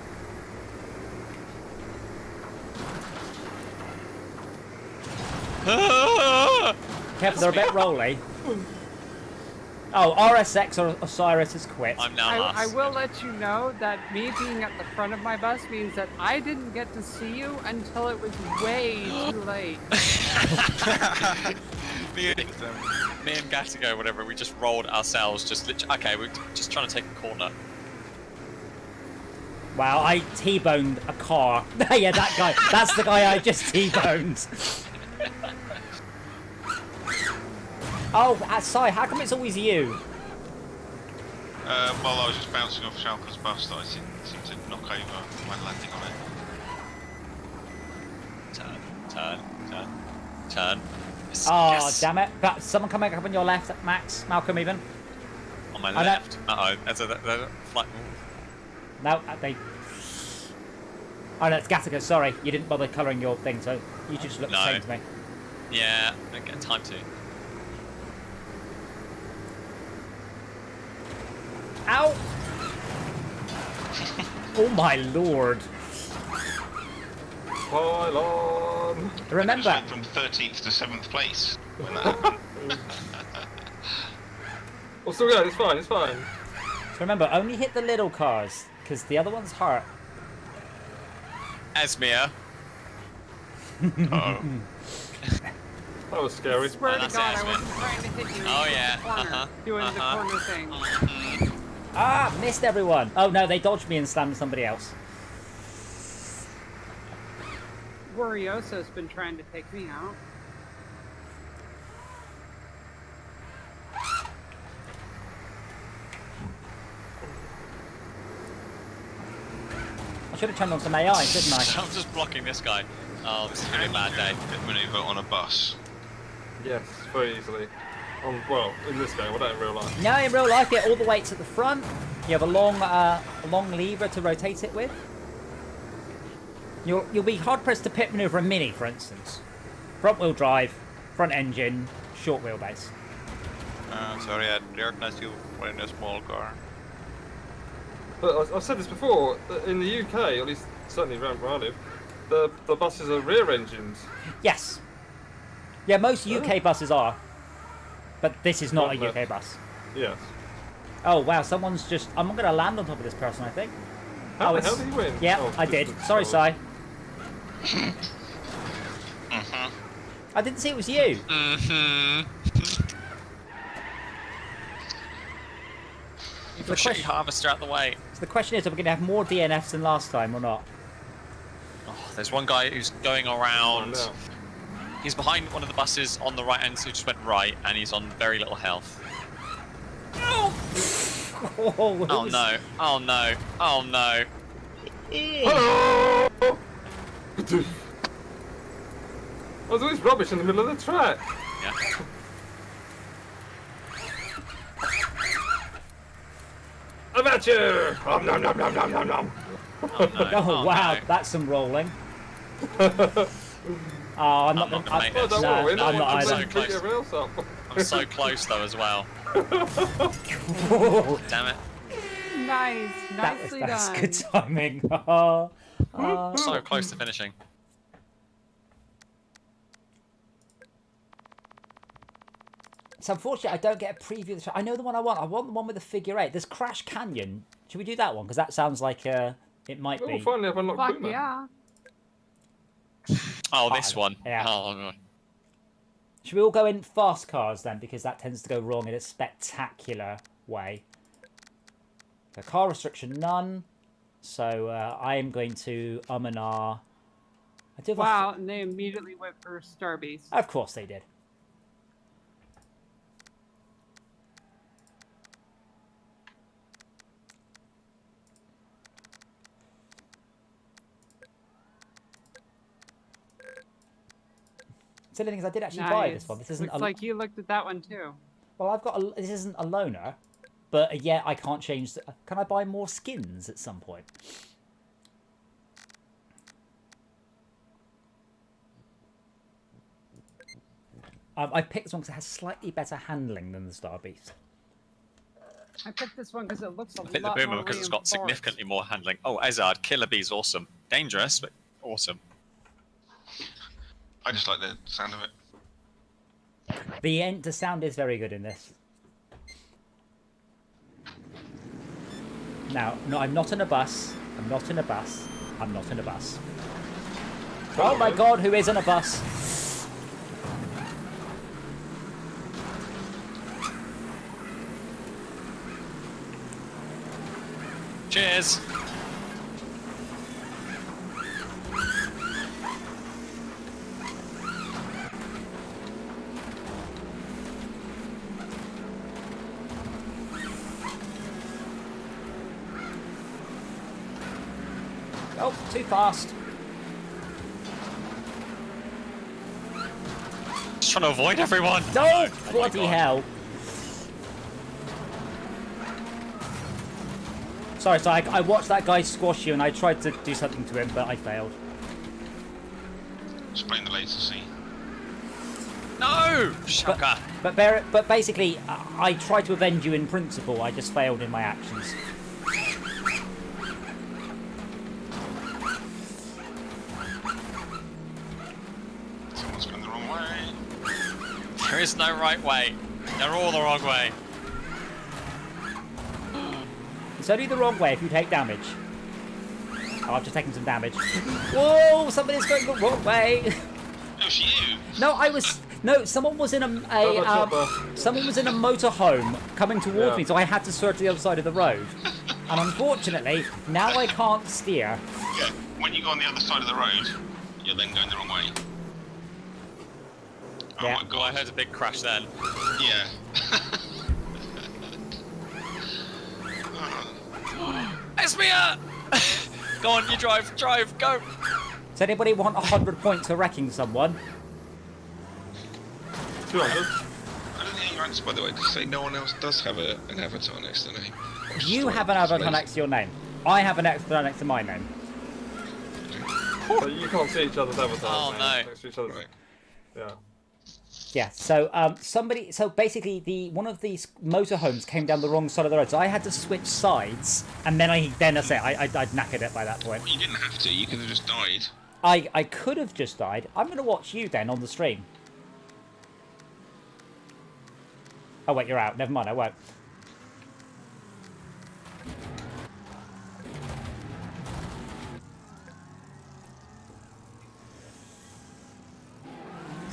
Speaker 1: Careful, they're a bit rolly. Oh, RSX or Osiris has quit.
Speaker 6: I'm now
Speaker 2: I
Speaker 6: last.
Speaker 2: will let you know that me being at the front of my bus means that I didn't get to see you until it was way too late.
Speaker 6: me and Gatigo, whatever, we just rolled ourselves. Just literally, okay, we're just trying to take a corner.
Speaker 1: Wow, I T-boned a car. Yeah, that guy. That's the guy I just T-boned. Oh, sorry, how come it's always you?
Speaker 5: Well, I was just bouncing off Schalke's bus that I seemed to knock over when landing on it.
Speaker 6: Turn. Yes,
Speaker 1: Oh,
Speaker 6: yes.
Speaker 1: damn it. But someone coming up on your left, Max, Malcolm even.
Speaker 6: On my
Speaker 1: I know.
Speaker 6: left. Uh-oh, there's a flight.
Speaker 1: No, they... Oh, no, it's Gattaca, sorry. You didn't bother colouring your thing, so you just look the
Speaker 6: No.
Speaker 1: same to me.
Speaker 6: Yeah, I don't get time to.
Speaker 1: Ow! Oh my lord.
Speaker 7: Pylon.
Speaker 1: Remember,
Speaker 5: Went from 13th to 7th place when that happened.
Speaker 7: Well, still going, it's fine, it's fine.
Speaker 1: so remember, only hit the little cars, because the other ones hurt.
Speaker 6: Esmir.
Speaker 5: Uh-oh.
Speaker 7: That was scary.
Speaker 2: Swear to
Speaker 6: that's
Speaker 2: God,
Speaker 6: it,
Speaker 2: I
Speaker 6: man.
Speaker 2: wasn't trying to hit you.
Speaker 6: Oh,
Speaker 2: in
Speaker 6: yeah,
Speaker 2: the corner, doing the corner thing.
Speaker 1: Ah, missed everyone. Oh no, they dodged me and slammed somebody else.
Speaker 2: Warioso's been trying to take me out.
Speaker 1: I should have turned on some AI, shouldn't I?
Speaker 6: I'm just blocking this guy. Oh, this is gonna be a bad day.
Speaker 5: Pit maneuver on a bus.
Speaker 7: Yes, very easily. Well, in this game, I don't in real life.
Speaker 1: No, in real life, all the weights at the front. You have a long lever to rotate it with. You'll be hard pressed to pit maneuver a Mini, for instance. Front wheel drive, front engine, short wheelbase.
Speaker 4: Sorry, I recognized you were in a small car.
Speaker 7: But I've said this before, that in the UK, at least certainly around where I live, the buses are rear engines.
Speaker 1: Yes. Yeah, most UK buses are. But this is not a
Speaker 7: Well,
Speaker 1: UK bus.
Speaker 7: Yes.
Speaker 1: Oh wow, someone's just... I'm going to land on top of this person, I think.
Speaker 7: How the
Speaker 1: it's-
Speaker 7: hell did he win?
Speaker 1: Yeah,
Speaker 7: Oh,
Speaker 1: I
Speaker 7: this
Speaker 1: did.
Speaker 7: is-
Speaker 1: Sorry,
Speaker 7: oh.
Speaker 1: Sai. I didn't see it was you.
Speaker 6: The shitty harvester out the way.
Speaker 1: So the question is, are we going to have more DNFs than last time or not?
Speaker 6: Oh, there's one guy who's going around.
Speaker 7: Find out.
Speaker 6: He's behind one of the buses on the right hand, so he just went right, and he's on very little health.
Speaker 1: Oh,
Speaker 6: Oh no! Oh no! Oh no!
Speaker 7: Hello! Oh, there's always rubbish in the middle of the track.
Speaker 6: Yeah.
Speaker 7: I'm at you! Nom nom nom nom nom nom nom.
Speaker 6: Oh no!
Speaker 1: Oh, wow,
Speaker 6: no.
Speaker 1: that's some rolling. Oh, I'm not
Speaker 6: not
Speaker 1: going
Speaker 6: gonna make
Speaker 7: Oh,
Speaker 6: this.
Speaker 7: don't
Speaker 1: No,
Speaker 7: worry,
Speaker 6: no,
Speaker 1: I'm not
Speaker 6: I'm
Speaker 1: either.
Speaker 6: so
Speaker 7: Beat
Speaker 6: close.
Speaker 7: everyone else up.
Speaker 6: I'm so close though as well. Damn it!
Speaker 2: Nice.
Speaker 1: That
Speaker 2: Nicely
Speaker 1: was
Speaker 2: done.
Speaker 1: good timing.
Speaker 6: So close to finishing.
Speaker 1: So unfortunately, I don't get a preview of the track. I know the one I want. I want the one with the figure 8. There's Crash Canyon. Should we do that one? Because that sounds like it might
Speaker 7: Oh,
Speaker 1: be.
Speaker 7: finally I've unlocked
Speaker 2: Fuck
Speaker 7: Boomer.
Speaker 2: yeah.
Speaker 6: Oh, this one.
Speaker 1: Yeah.
Speaker 6: Oh, no.
Speaker 1: Should we all go in fast cars then? Because that tends to go wrong in a spectacular way. So car restriction none. So I am going to and ah. I do have a-
Speaker 2: Wow, and they immediately went for Starbeast.
Speaker 1: Of course they did. Silly thing is, I did actually buy this one. This isn't
Speaker 2: Looks
Speaker 1: a,
Speaker 2: like you looked at that one too.
Speaker 1: well, I've got a, this isn't a loaner, but yet I can't change. Can I buy more skins at some point? I picked this one because it has slightly better handling than the Star Beast.
Speaker 2: I picked this one because it looks a
Speaker 6: I think the
Speaker 2: lot
Speaker 6: Boomer
Speaker 2: more
Speaker 6: because it's got
Speaker 2: reinforced.
Speaker 6: significantly more handling. Oh, Ezard, Killer Bee's awesome. Dangerous, but awesome.
Speaker 5: I just like the sound of it.
Speaker 1: The sound is very good in this. Now, no, I'm not in a bus. I'm not in a bus. I'm not in a bus. Oh my god, who is in a bus?
Speaker 6: Cheers!
Speaker 1: Oh, too fast.
Speaker 6: Just trying to avoid everyone.
Speaker 1: No!
Speaker 6: Oh my
Speaker 1: Bloody
Speaker 6: God.
Speaker 1: hell. Sorry, so I watched that guy squash you and I tried to do something to him, but I failed.
Speaker 5: Just playing the latency.
Speaker 6: No! Shaka.
Speaker 1: But basically, I tried to avenge you in principle. I just failed in my actions.
Speaker 5: Someone's going the wrong way.
Speaker 6: There is no right way. They're all the wrong way.
Speaker 1: It's only the wrong way if you take damage. Oh, I've just taken some damage. Whoa! Somebody's going the wrong way.
Speaker 5: No, it's you.
Speaker 1: No, I was. No, someone was in someone was in a motorhome coming towards me, so I had to search the other side of the road. And unfortunately, now I can't steer.
Speaker 5: Yeah, when you go on the other side of the road, you're then going the wrong way. Oh
Speaker 1: Yeah.
Speaker 5: my
Speaker 6: Oh, I
Speaker 5: god.
Speaker 6: heard a big crash then.
Speaker 5: Yeah.
Speaker 6: Esmia! Go on, you drive, go!
Speaker 1: Does anybody want 100 points for wrecking someone?
Speaker 7: 200.
Speaker 5: I don't think your answer, by the way, to say no one else does have an avatar next to their name. Or just
Speaker 1: You
Speaker 5: one
Speaker 1: have an avatar
Speaker 5: displays.
Speaker 1: next to your name. I have an avatar next to my name.
Speaker 7: So you can't see each other's avatars.
Speaker 6: Oh,
Speaker 7: now,
Speaker 6: no.
Speaker 7: Next to each other's.
Speaker 5: Right.
Speaker 7: Yeah.
Speaker 1: Yeah, so so basically one of these motorhomes came down the wrong side of the road, so I had to switch sides, and then I'd knackered it by that point.
Speaker 5: You didn't have to, you could have just died.
Speaker 1: I could have just died. I'm going to watch you then on the stream. Oh wait, you're out. Never mind, I won't.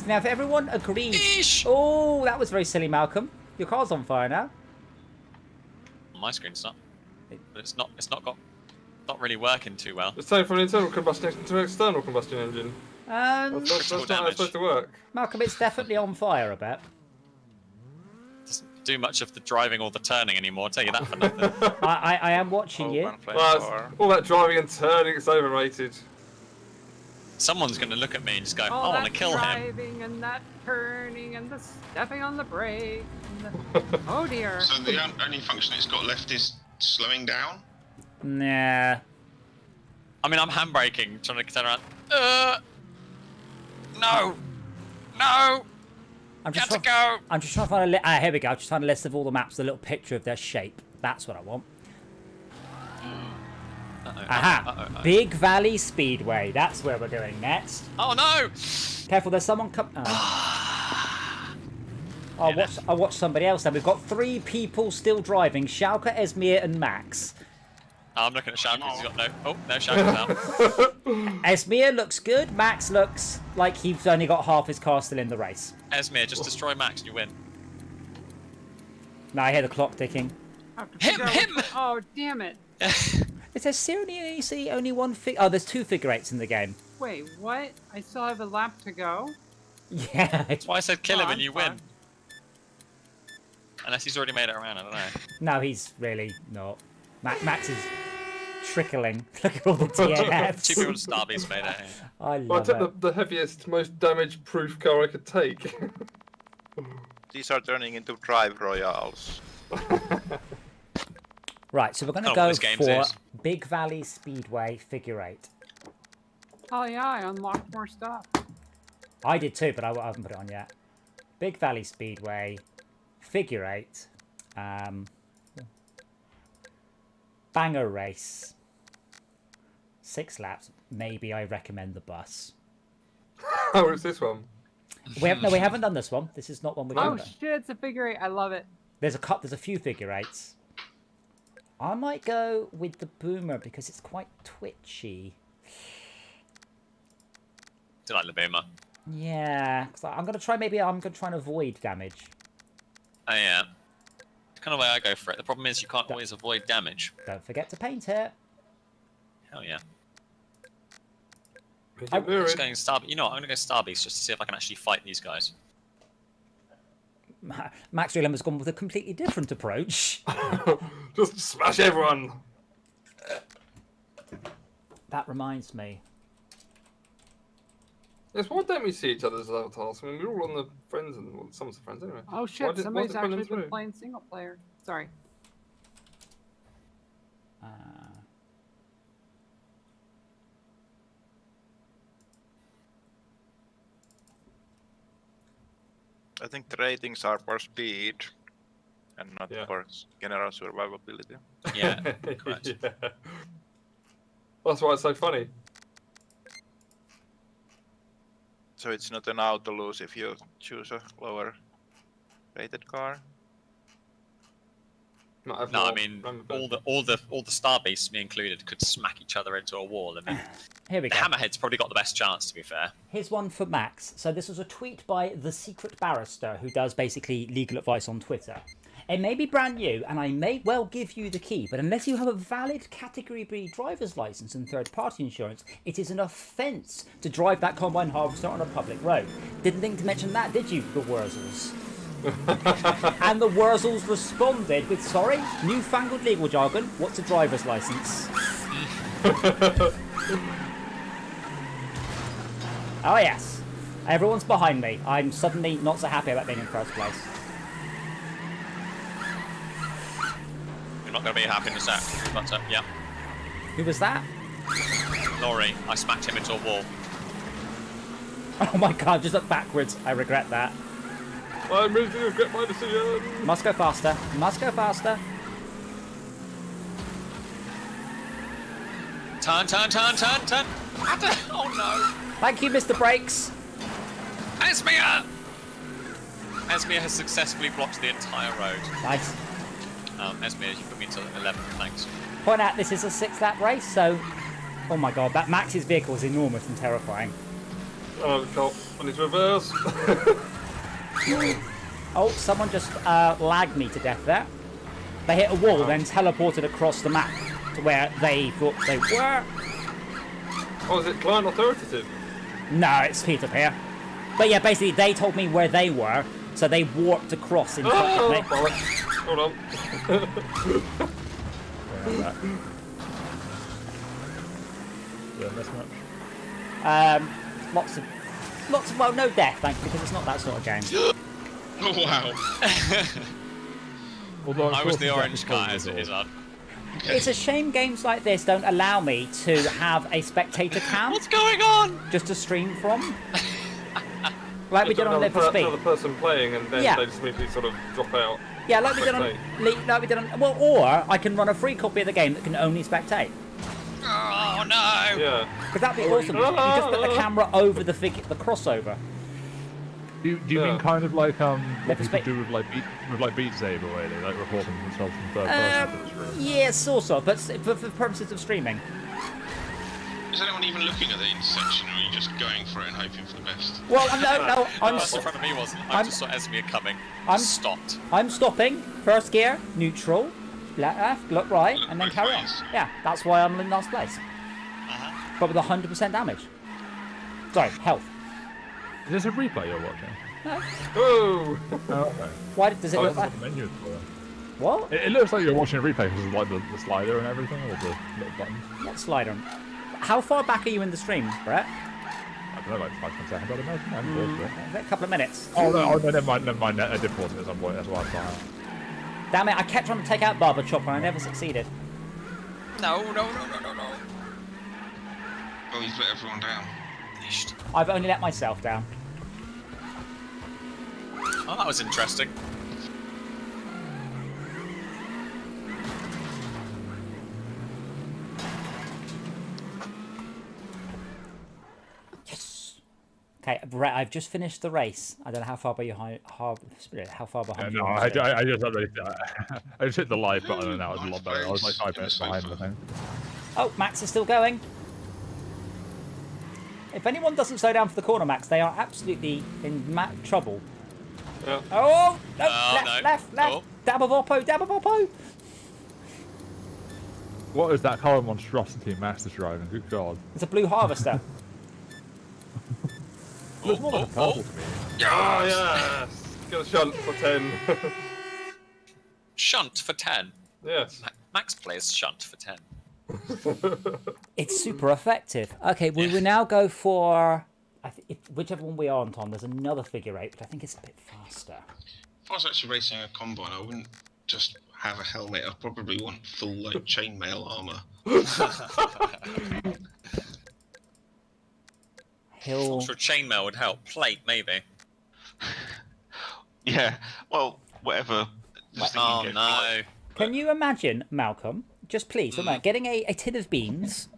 Speaker 1: Now, if everyone agrees...
Speaker 6: Eesh!
Speaker 1: Oh, that was very silly, Malcolm. Your car's on fire now.
Speaker 6: On my screen's not. But it's not really working too well.
Speaker 7: It's turning from an internal combustion engine to an external combustion engine. That's not how it's
Speaker 6: damage.
Speaker 7: supposed to work.
Speaker 1: Malcolm, it's definitely on fire a bit.
Speaker 6: Doesn't do much of the driving or the turning anymore, I'll tell you that for nothing.
Speaker 1: I am watching you.
Speaker 4: Open flame
Speaker 7: Well,
Speaker 4: car.
Speaker 7: all that driving and turning, it's overrated.
Speaker 6: Someone's going to look at me and just go,
Speaker 2: All
Speaker 6: I want to
Speaker 2: that
Speaker 6: kill him.
Speaker 2: driving and that turning and the stepping on the brake. And the... Oh dear.
Speaker 5: So the only function it's got left is slowing down?
Speaker 1: Nah.
Speaker 6: I mean, I'm handbraking, trying to turn around. No! No!
Speaker 1: I'm
Speaker 6: Got
Speaker 1: just
Speaker 6: to go!
Speaker 1: I'm just trying to find a here we go. Just find a list of all the maps, a little picture of their shape. That's what I want. Aha! Big Valley Speedway. That's where we're going next.
Speaker 6: Oh no!
Speaker 1: Careful, there's someone come. I'll watch somebody else then. We've got 3 people still driving: Schalke, Esmir, and Max.
Speaker 6: I'm looking at Schalke because he's got no. Oh, no, Schalke's out.
Speaker 1: Esmir looks good. Max looks like he's only got half his car still in the race.
Speaker 6: Esmir, just destroy Max and you win.
Speaker 1: Now I hear the clock ticking.
Speaker 6: Him!
Speaker 2: Oh, damn it.
Speaker 1: Is there seriously only one figure? Oh, there's 2 figure 8s in the game.
Speaker 2: Wait, what? I still have a lap to go?
Speaker 1: Yeah.
Speaker 6: That's why I said kill him and you
Speaker 2: fine.
Speaker 6: win. Unless he's already made it around, I don't know.
Speaker 1: No, he's really not. Max is trickling. Look at all the TNFs.
Speaker 6: 2 people with Starbeast made it.
Speaker 1: I
Speaker 7: Well, I
Speaker 1: love it.
Speaker 7: took the heaviest, most damage-proof car I could take.
Speaker 4: These are turning into drive royales.
Speaker 1: Right, so we're going to
Speaker 6: Oh,
Speaker 1: go
Speaker 6: this game
Speaker 1: for
Speaker 6: is.
Speaker 1: Big Valley Speedway figure 8.
Speaker 2: Oh yeah, I unlocked more stuff.
Speaker 1: I did too, but I haven't put it on yet. Big Valley Speedway figure 8. Banger race. 6 laps. Maybe I recommend the bus.
Speaker 7: Oh, it's this one.
Speaker 1: We haven't done this one. This is not one we've
Speaker 2: Oh
Speaker 1: done.
Speaker 2: shit, it's a figure 8. I love it.
Speaker 1: There's a few figure 8s. I might go with the Boomer because it's quite twitchy.
Speaker 6: Do you like the Boomer?
Speaker 1: Yeah, 'cause I'm gonna try and avoid damage.
Speaker 6: Oh yeah. It's kind of the way I go for it. The problem is you can't always avoid damage.
Speaker 1: Don't forget to paint it.
Speaker 6: Hell yeah.
Speaker 7: Make
Speaker 1: I-
Speaker 7: it lurid.
Speaker 6: Just going Star. You know what? I'm gonna go Starbeast just to see if I can actually fight these guys.
Speaker 1: Max Relam has gone with a completely different approach.
Speaker 7: Just smash everyone.
Speaker 1: That reminds me.
Speaker 7: Yes, why don't we see each other's avatars? I mean, we're all on the friends and well, some of the friends anyway.
Speaker 2: Oh
Speaker 7: Why
Speaker 2: shit,
Speaker 7: did-
Speaker 2: somebody's
Speaker 7: why's it pulling
Speaker 2: actually been
Speaker 7: through?
Speaker 2: playing single player. Sorry.
Speaker 4: I think the ratings are for speed and not
Speaker 7: Yeah.
Speaker 4: for general survivability.
Speaker 6: Yeah. Correct.
Speaker 7: Yeah. That's why it's so funny.
Speaker 4: So it's not an auto lose if you choose a lower rated car.
Speaker 6: No, I mean all the Starbeasts, me included, could smack each other into a wall. I mean,
Speaker 1: Here we
Speaker 6: the
Speaker 1: go.
Speaker 6: Hammerhead's probably got the best chance, to be fair.
Speaker 1: Here's one for Max. So this was a tweet by The Secret Barrister, who does basically legal advice on Twitter. It may be brand new, and I may well give you the key, but unless you have a valid Category B driver's license and third-party insurance, it is an offence to drive that combine harvester on a public road. Didn't think to mention that, did you, the Wurzels? And the Wurzels responded with, sorry, newfangled legal jargon, what's a driver's license? Oh yes, everyone's behind me. I'm suddenly not so happy about being in first place.
Speaker 6: You're not going to be happy in a sec. But, yeah.
Speaker 1: Who was that?
Speaker 6: Laurie, I smacked him into a wall.
Speaker 1: Oh my god, just look backwards. I regret that.
Speaker 7: I immediately regret my decision.
Speaker 1: Must go faster. Must go faster.
Speaker 6: Turn. Oh no!
Speaker 1: Thank you, Mr. Brakes.
Speaker 6: Esmir! Esmir has successfully blocked the entire road.
Speaker 1: Nice.
Speaker 6: Esmir, you put me to 11, thanks.
Speaker 1: Point out this is a 6-lap race, so... Oh my god, that Max's vehicle is enormous and terrifying.
Speaker 7: Oh, cop. I need to reverse.
Speaker 1: Oh, someone just lagged me to death there. They hit a wall, then teleported across the map to where they thought they were.
Speaker 7: Oh, is it client authoritative?
Speaker 1: No, it's Peter here. But yeah, basically they told me where they were, so they warped across in front
Speaker 7: Oh,
Speaker 1: of me.
Speaker 7: bollocks. Hold on.
Speaker 3: Yeah, that's much.
Speaker 1: Lots of, well, no death, thank you, because it's not that sort of game.
Speaker 5: Oh wow.
Speaker 3: Although
Speaker 6: I was the orange
Speaker 3: car
Speaker 6: guy, as it is, Odd.
Speaker 1: It's a shame games like this don't allow me to have a spectator cam
Speaker 6: What's going on?
Speaker 1: just to stream from. Like we did on Live for Speed.
Speaker 7: Another person playing and then
Speaker 1: Yeah.
Speaker 7: they just immediately sort of drop out.
Speaker 1: Yeah, like we did on,
Speaker 7: Spectate.
Speaker 1: well, or I can run a free copy of the game that can only spectate.
Speaker 6: Oh no!
Speaker 7: Yeah.
Speaker 1: Because that'd be awesome. You just put the camera over the crossover.
Speaker 3: Do you
Speaker 7: Yeah.
Speaker 3: mean kind of like what
Speaker 1: Let's
Speaker 3: people
Speaker 1: make-
Speaker 3: do with Beat Saber, where they like recording themselves from third person to the screen?
Speaker 1: Yeah, sort of, but for purposes of streaming.
Speaker 5: Is anyone even looking at the intersection, or are you just going for it and hoping for the best?
Speaker 1: Well, no, I'm
Speaker 6: In front of me wasn't. I just saw Esmir coming. Stopped.
Speaker 1: I'm stopping. First gear, neutral, left, look right,
Speaker 5: Look
Speaker 1: and then
Speaker 5: both
Speaker 1: carry on.
Speaker 5: ways.
Speaker 1: Yeah, that's why I'm in last place. But with 100% damage. Sorry, health.
Speaker 3: Is this a replay you're watching?
Speaker 1: No.
Speaker 7: Oh!
Speaker 3: Oh, okay.
Speaker 1: Why does it
Speaker 3: Oh,
Speaker 1: look
Speaker 3: that's
Speaker 1: like?
Speaker 3: what the menu is for.
Speaker 1: What?
Speaker 3: It looks like you're watching a replay because it's like the slider and everything, or the little buttons.
Speaker 1: What slider? How far back are you in the stream, Brett?
Speaker 3: I don't know, like 5 seconds, I'd imagine. I haven't paused it.
Speaker 1: A couple of minutes.
Speaker 3: Oh no, never mind. I did pause it at some point, that's why I thought.
Speaker 1: Damn it, I kept trying to take out Barber Chopper and I never succeeded.
Speaker 6: No.
Speaker 5: Oh, he's let everyone down.
Speaker 1: I've only let myself down.
Speaker 6: Oh, that was interesting.
Speaker 1: Yes. Okay, Brett, I've just finished the race. I don't know how far behind. How far behind?
Speaker 3: No,
Speaker 1: you
Speaker 3: I
Speaker 1: are.
Speaker 3: just hit the live button and that was a lot better. I was like 5
Speaker 5: In the
Speaker 3: minutes behind, I
Speaker 5: sofa.
Speaker 3: think.
Speaker 1: Oh, Max is still going. If anyone doesn't slow down for the corner, Max, they are absolutely in trouble.
Speaker 7: Yeah.
Speaker 1: Oh, no,
Speaker 6: Oh,
Speaker 1: left.
Speaker 6: no. Oh.
Speaker 1: Dab of Oppo.
Speaker 3: What is that colour monstrosity Master's driving? Good God.
Speaker 1: It's a blue harvester.
Speaker 3: Looks more like a purple to me.
Speaker 7: Oh, yes! Got a shunt for 10.
Speaker 6: Shunt for 10.
Speaker 7: Yes.
Speaker 6: Max plays shunt for 10.
Speaker 1: It's super effective. Okay, we will now go for whichever one we are on, Tom. There's another figure eight, but I think it's a bit faster.
Speaker 5: If I was actually racing a combine, I wouldn't just have a helmet. I'd probably want full like chainmail armor.
Speaker 1: Hill.
Speaker 6: Sure, chainmail would help. Plate, maybe.
Speaker 5: Yeah. Well, whatever. Just
Speaker 6: Oh
Speaker 5: thinking,
Speaker 6: no.
Speaker 1: Can you imagine, Malcolm? Just please, remember, getting a tin of beans,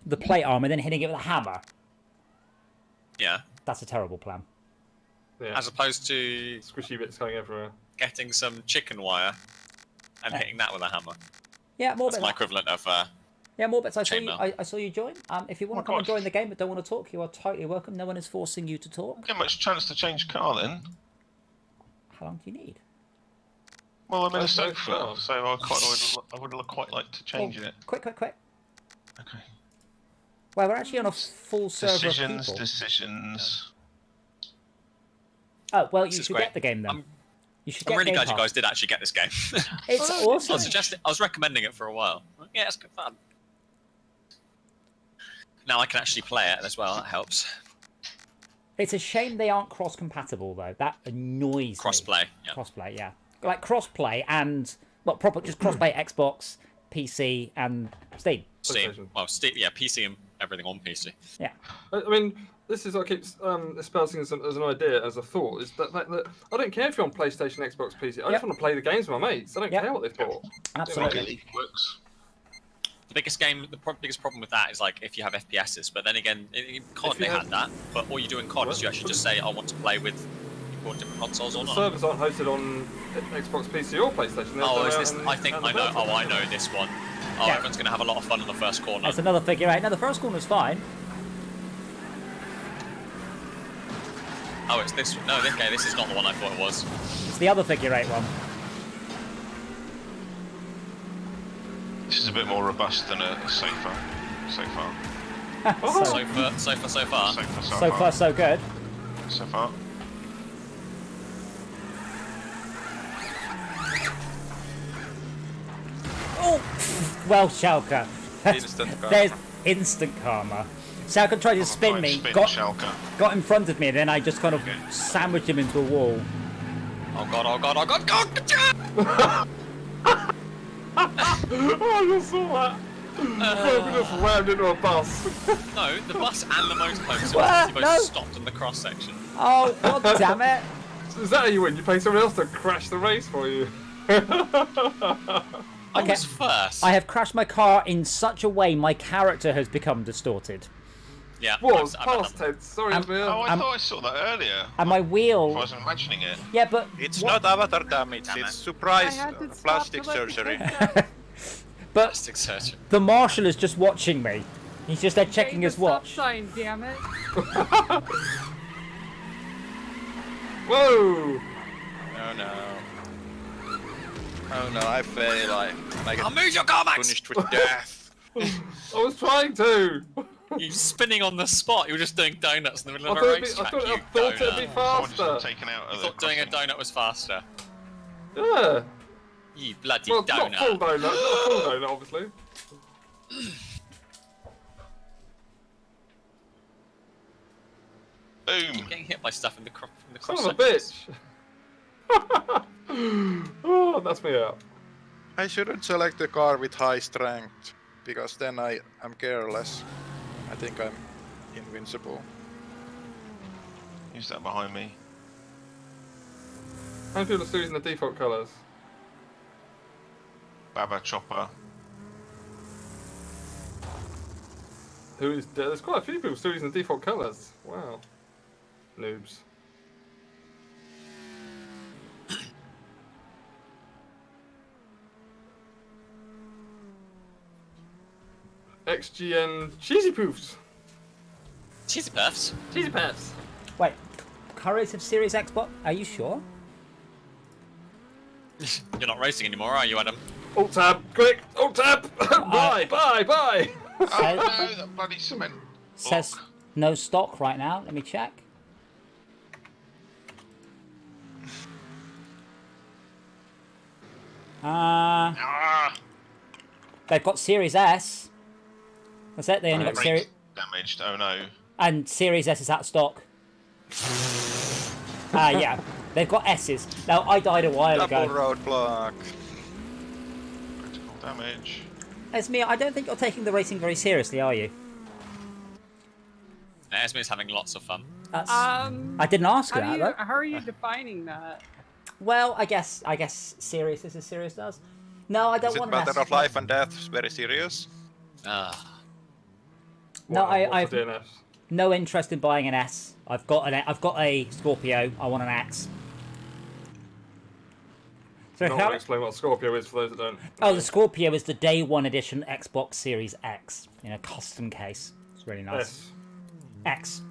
Speaker 1: the plate armor, then hitting it with a hammer.
Speaker 6: Yeah.
Speaker 1: That's a terrible plan.
Speaker 7: Yeah.
Speaker 6: As opposed to
Speaker 7: Squishy bits going everywhere.
Speaker 6: getting some chicken wire and hitting that with a hammer.
Speaker 1: Yeah, more
Speaker 6: That's
Speaker 1: bits.
Speaker 6: my equivalent of.
Speaker 1: Yeah, more bits. I saw you.
Speaker 6: chainmail.
Speaker 1: I saw you join. If you want
Speaker 5: Oh
Speaker 1: to come and
Speaker 5: God.
Speaker 1: join the game but don't want to talk, you are totally welcome. No one is forcing you to talk.
Speaker 5: Get much chance to change car then.
Speaker 1: How long do you need?
Speaker 5: Well, I'm in a
Speaker 7: That's no
Speaker 5: sofa,
Speaker 7: car.
Speaker 5: so I would quite like to change it.
Speaker 1: Quick.
Speaker 5: Okay.
Speaker 1: Well, we're actually on a full server of
Speaker 5: Decisions.
Speaker 1: people. Oh, well, you
Speaker 6: This is
Speaker 1: should
Speaker 6: great.
Speaker 1: get the game then.
Speaker 6: I'm
Speaker 1: You should
Speaker 6: I'm
Speaker 1: get
Speaker 6: really
Speaker 1: Game
Speaker 6: glad you
Speaker 1: Pass.
Speaker 6: guys did actually get this game.
Speaker 1: It's
Speaker 6: I
Speaker 1: awesome.
Speaker 6: was recommending it for a while. Yeah, it's good fun. Now I can actually play it as well. That helps.
Speaker 1: It's a shame they aren't cross-compatible though. That annoys me.
Speaker 6: Crossplay. Yeah.
Speaker 1: Crossplay, yeah. Like crossplay and proper just crossplay Xbox, PC, and Steam.
Speaker 6: Steam.
Speaker 7: PlayStation.
Speaker 6: Well, Steam. Yeah, PC and everything on PC.
Speaker 1: Yeah.
Speaker 7: I mean, this is what I keep espousing as an idea, as a thought, is that I don't care if you're on PlayStation, Xbox, PC. I
Speaker 1: Yep.
Speaker 7: just want to play the games with my mates. I don't
Speaker 1: Yep.
Speaker 7: care what they've bought.
Speaker 1: Absolutely.
Speaker 5: Really works.
Speaker 6: The biggest problem with that is like if you have FPSs. But then again, in COD
Speaker 7: If you
Speaker 6: they
Speaker 7: have-
Speaker 6: had that. But all you do in COD is you actually just say, "I want to play with people on different consoles or
Speaker 7: The
Speaker 6: not."
Speaker 7: servers aren't hosted on Xbox, PC, or PlayStation. They're
Speaker 6: Oh, is
Speaker 7: out
Speaker 6: this?
Speaker 7: in-
Speaker 6: I think
Speaker 7: out in
Speaker 6: I
Speaker 7: the
Speaker 6: know.
Speaker 7: virtual.
Speaker 6: Oh, I know this one. Oh,
Speaker 1: Yeah.
Speaker 6: everyone's gonna have a lot of fun in the first corner.
Speaker 1: That's another figure eight. No, the first corner's fine.
Speaker 6: Oh, it's this. No, okay, this is not the one I thought it was.
Speaker 1: It's the other figure eight one.
Speaker 5: This is a bit more robust than a sofa. So far.
Speaker 1: so,
Speaker 6: So far.
Speaker 1: so far, so good.
Speaker 5: So far.
Speaker 1: Oh, well, Schalke.
Speaker 4: Instant karma.
Speaker 1: There's instant karma. Schalke tried to spin me, got in front of me, and then I just kind of sandwiched him into a wall.
Speaker 6: Oh god! Oh god! Oh god! God!
Speaker 7: Oh, I just saw that. We just rammed into a bus.
Speaker 6: No, the bus and the motorhome
Speaker 1: What?
Speaker 6: both
Speaker 1: No.
Speaker 6: stopped in the cross section.
Speaker 1: Oh, god damn it.
Speaker 7: Is that how you win? You pay someone else to crash the race for you?
Speaker 6: I
Speaker 1: Okay.
Speaker 6: was first.
Speaker 1: I have crashed my car in such a way my character has become distorted.
Speaker 6: Yeah.
Speaker 7: Was
Speaker 6: I'm
Speaker 7: past
Speaker 6: done.
Speaker 7: tense. Sorry,
Speaker 1: I'm-
Speaker 7: Amir.
Speaker 5: Oh, I thought I saw that earlier.
Speaker 1: And my
Speaker 5: I
Speaker 1: wheel...
Speaker 5: wasn't imagining it.
Speaker 1: Yeah, but...
Speaker 4: It's
Speaker 1: what-
Speaker 4: not avatar damage,
Speaker 6: Damn it.
Speaker 4: it's surprise
Speaker 2: I had to stop
Speaker 4: plastic
Speaker 2: to let the
Speaker 4: surgery.
Speaker 2: kids out.
Speaker 1: But
Speaker 6: Plastic surgery.
Speaker 1: the marshal is just watching me. He's just there checking
Speaker 2: Hey,
Speaker 1: his
Speaker 2: the stop
Speaker 1: watch.
Speaker 2: sign, damn it.
Speaker 7: Whoa!
Speaker 4: Oh no. Oh no, I fail. I get
Speaker 6: I'll move your car, Max!
Speaker 4: punished with death.
Speaker 7: I was trying to.
Speaker 6: You're spinning on the spot. You were just doing donuts in the middle
Speaker 7: I
Speaker 6: of a
Speaker 7: thought,
Speaker 6: racetrack.
Speaker 7: I
Speaker 6: You
Speaker 7: thought it'd be
Speaker 6: donut.
Speaker 5: Someone just got
Speaker 7: faster.
Speaker 5: taken out of
Speaker 6: You
Speaker 5: the
Speaker 6: thought doing a
Speaker 5: crossing.
Speaker 6: donut was faster.
Speaker 7: Yeah.
Speaker 6: You bloody
Speaker 7: Well,
Speaker 6: donut.
Speaker 7: not full donut. Not full donut, obviously.
Speaker 5: Boom.
Speaker 6: Getting hit by stuff in the cross
Speaker 7: Son of a bitch. Oh, that's me out.
Speaker 4: I shouldn't select a car with high strength, because then I am careless. I think I'm invincible.
Speaker 5: Who's that behind me?
Speaker 7: How many people are still using the default colours?
Speaker 5: Baba Chopper.
Speaker 7: Who is? There's quite a few people still using the default colours. Wow. Noobs. XGN Cheesy Poofs.
Speaker 6: Cheesy puffs.
Speaker 7: Cheesy Puffs.
Speaker 1: Wait, Courage of Series Xbox? Are you sure?
Speaker 6: You're not racing anymore, are you, Adam?
Speaker 7: Alt tab, quick! Alt tab! Bye, bye, bye!
Speaker 5: Oh no, that bloody cement.
Speaker 1: Says
Speaker 5: block.
Speaker 1: no stock right now. Let me check.
Speaker 5: Ah!
Speaker 1: They've got Series S. That's it. They only got
Speaker 5: Brake
Speaker 1: Series...
Speaker 5: damaged. Oh no.
Speaker 1: And Series S is out of stock. Yeah. They've got S's. Now, I died a while
Speaker 4: Double
Speaker 1: ago.
Speaker 4: roadblock.
Speaker 5: Critical damage.
Speaker 1: Esme, I don't think you're taking the racing very seriously, are you?
Speaker 6: Esme's having lots of fun.
Speaker 1: That's... I
Speaker 2: How,
Speaker 1: didn't ask her
Speaker 2: do
Speaker 1: that,
Speaker 2: you,
Speaker 1: though.
Speaker 2: how are you defining that?
Speaker 1: Well, I guess serious is as serious does. No, I don't
Speaker 4: Is it
Speaker 1: want an
Speaker 4: matter
Speaker 1: S.
Speaker 4: of life and death? Very serious.
Speaker 6: Ah.
Speaker 1: No,
Speaker 7: Wow, what's
Speaker 1: I've
Speaker 7: the DNS?
Speaker 1: no interest in buying an S. I've got a Scorpio. I want an X. So
Speaker 7: Not
Speaker 1: how...
Speaker 7: to explain what Scorpio is for those that don't.
Speaker 1: Oh, the Scorpio is the Day 1 edition Xbox Series X in a custom case. It's really nice.
Speaker 7: S.
Speaker 1: X.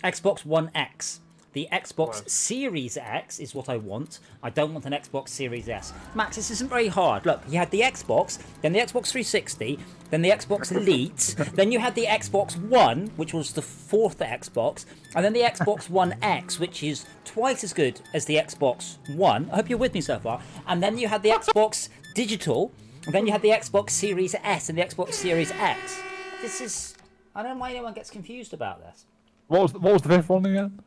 Speaker 1: Xbox One X. The Xbox
Speaker 7: Right.
Speaker 1: Series X is what I want. I don't want an Xbox Series S. Max, this isn't very hard. Look, you had the Xbox, then the Xbox 360, then the Xbox Elite, then you had the Xbox One, which was the fourth Xbox, and then the Xbox One X, which is twice as good as the Xbox One. I hope you're with me so far. And then you had the Xbox Digital, and then you had the Xbox Series S and the Xbox Series X. This is... I don't know why anyone gets confused about this.
Speaker 3: What was the fifth one again?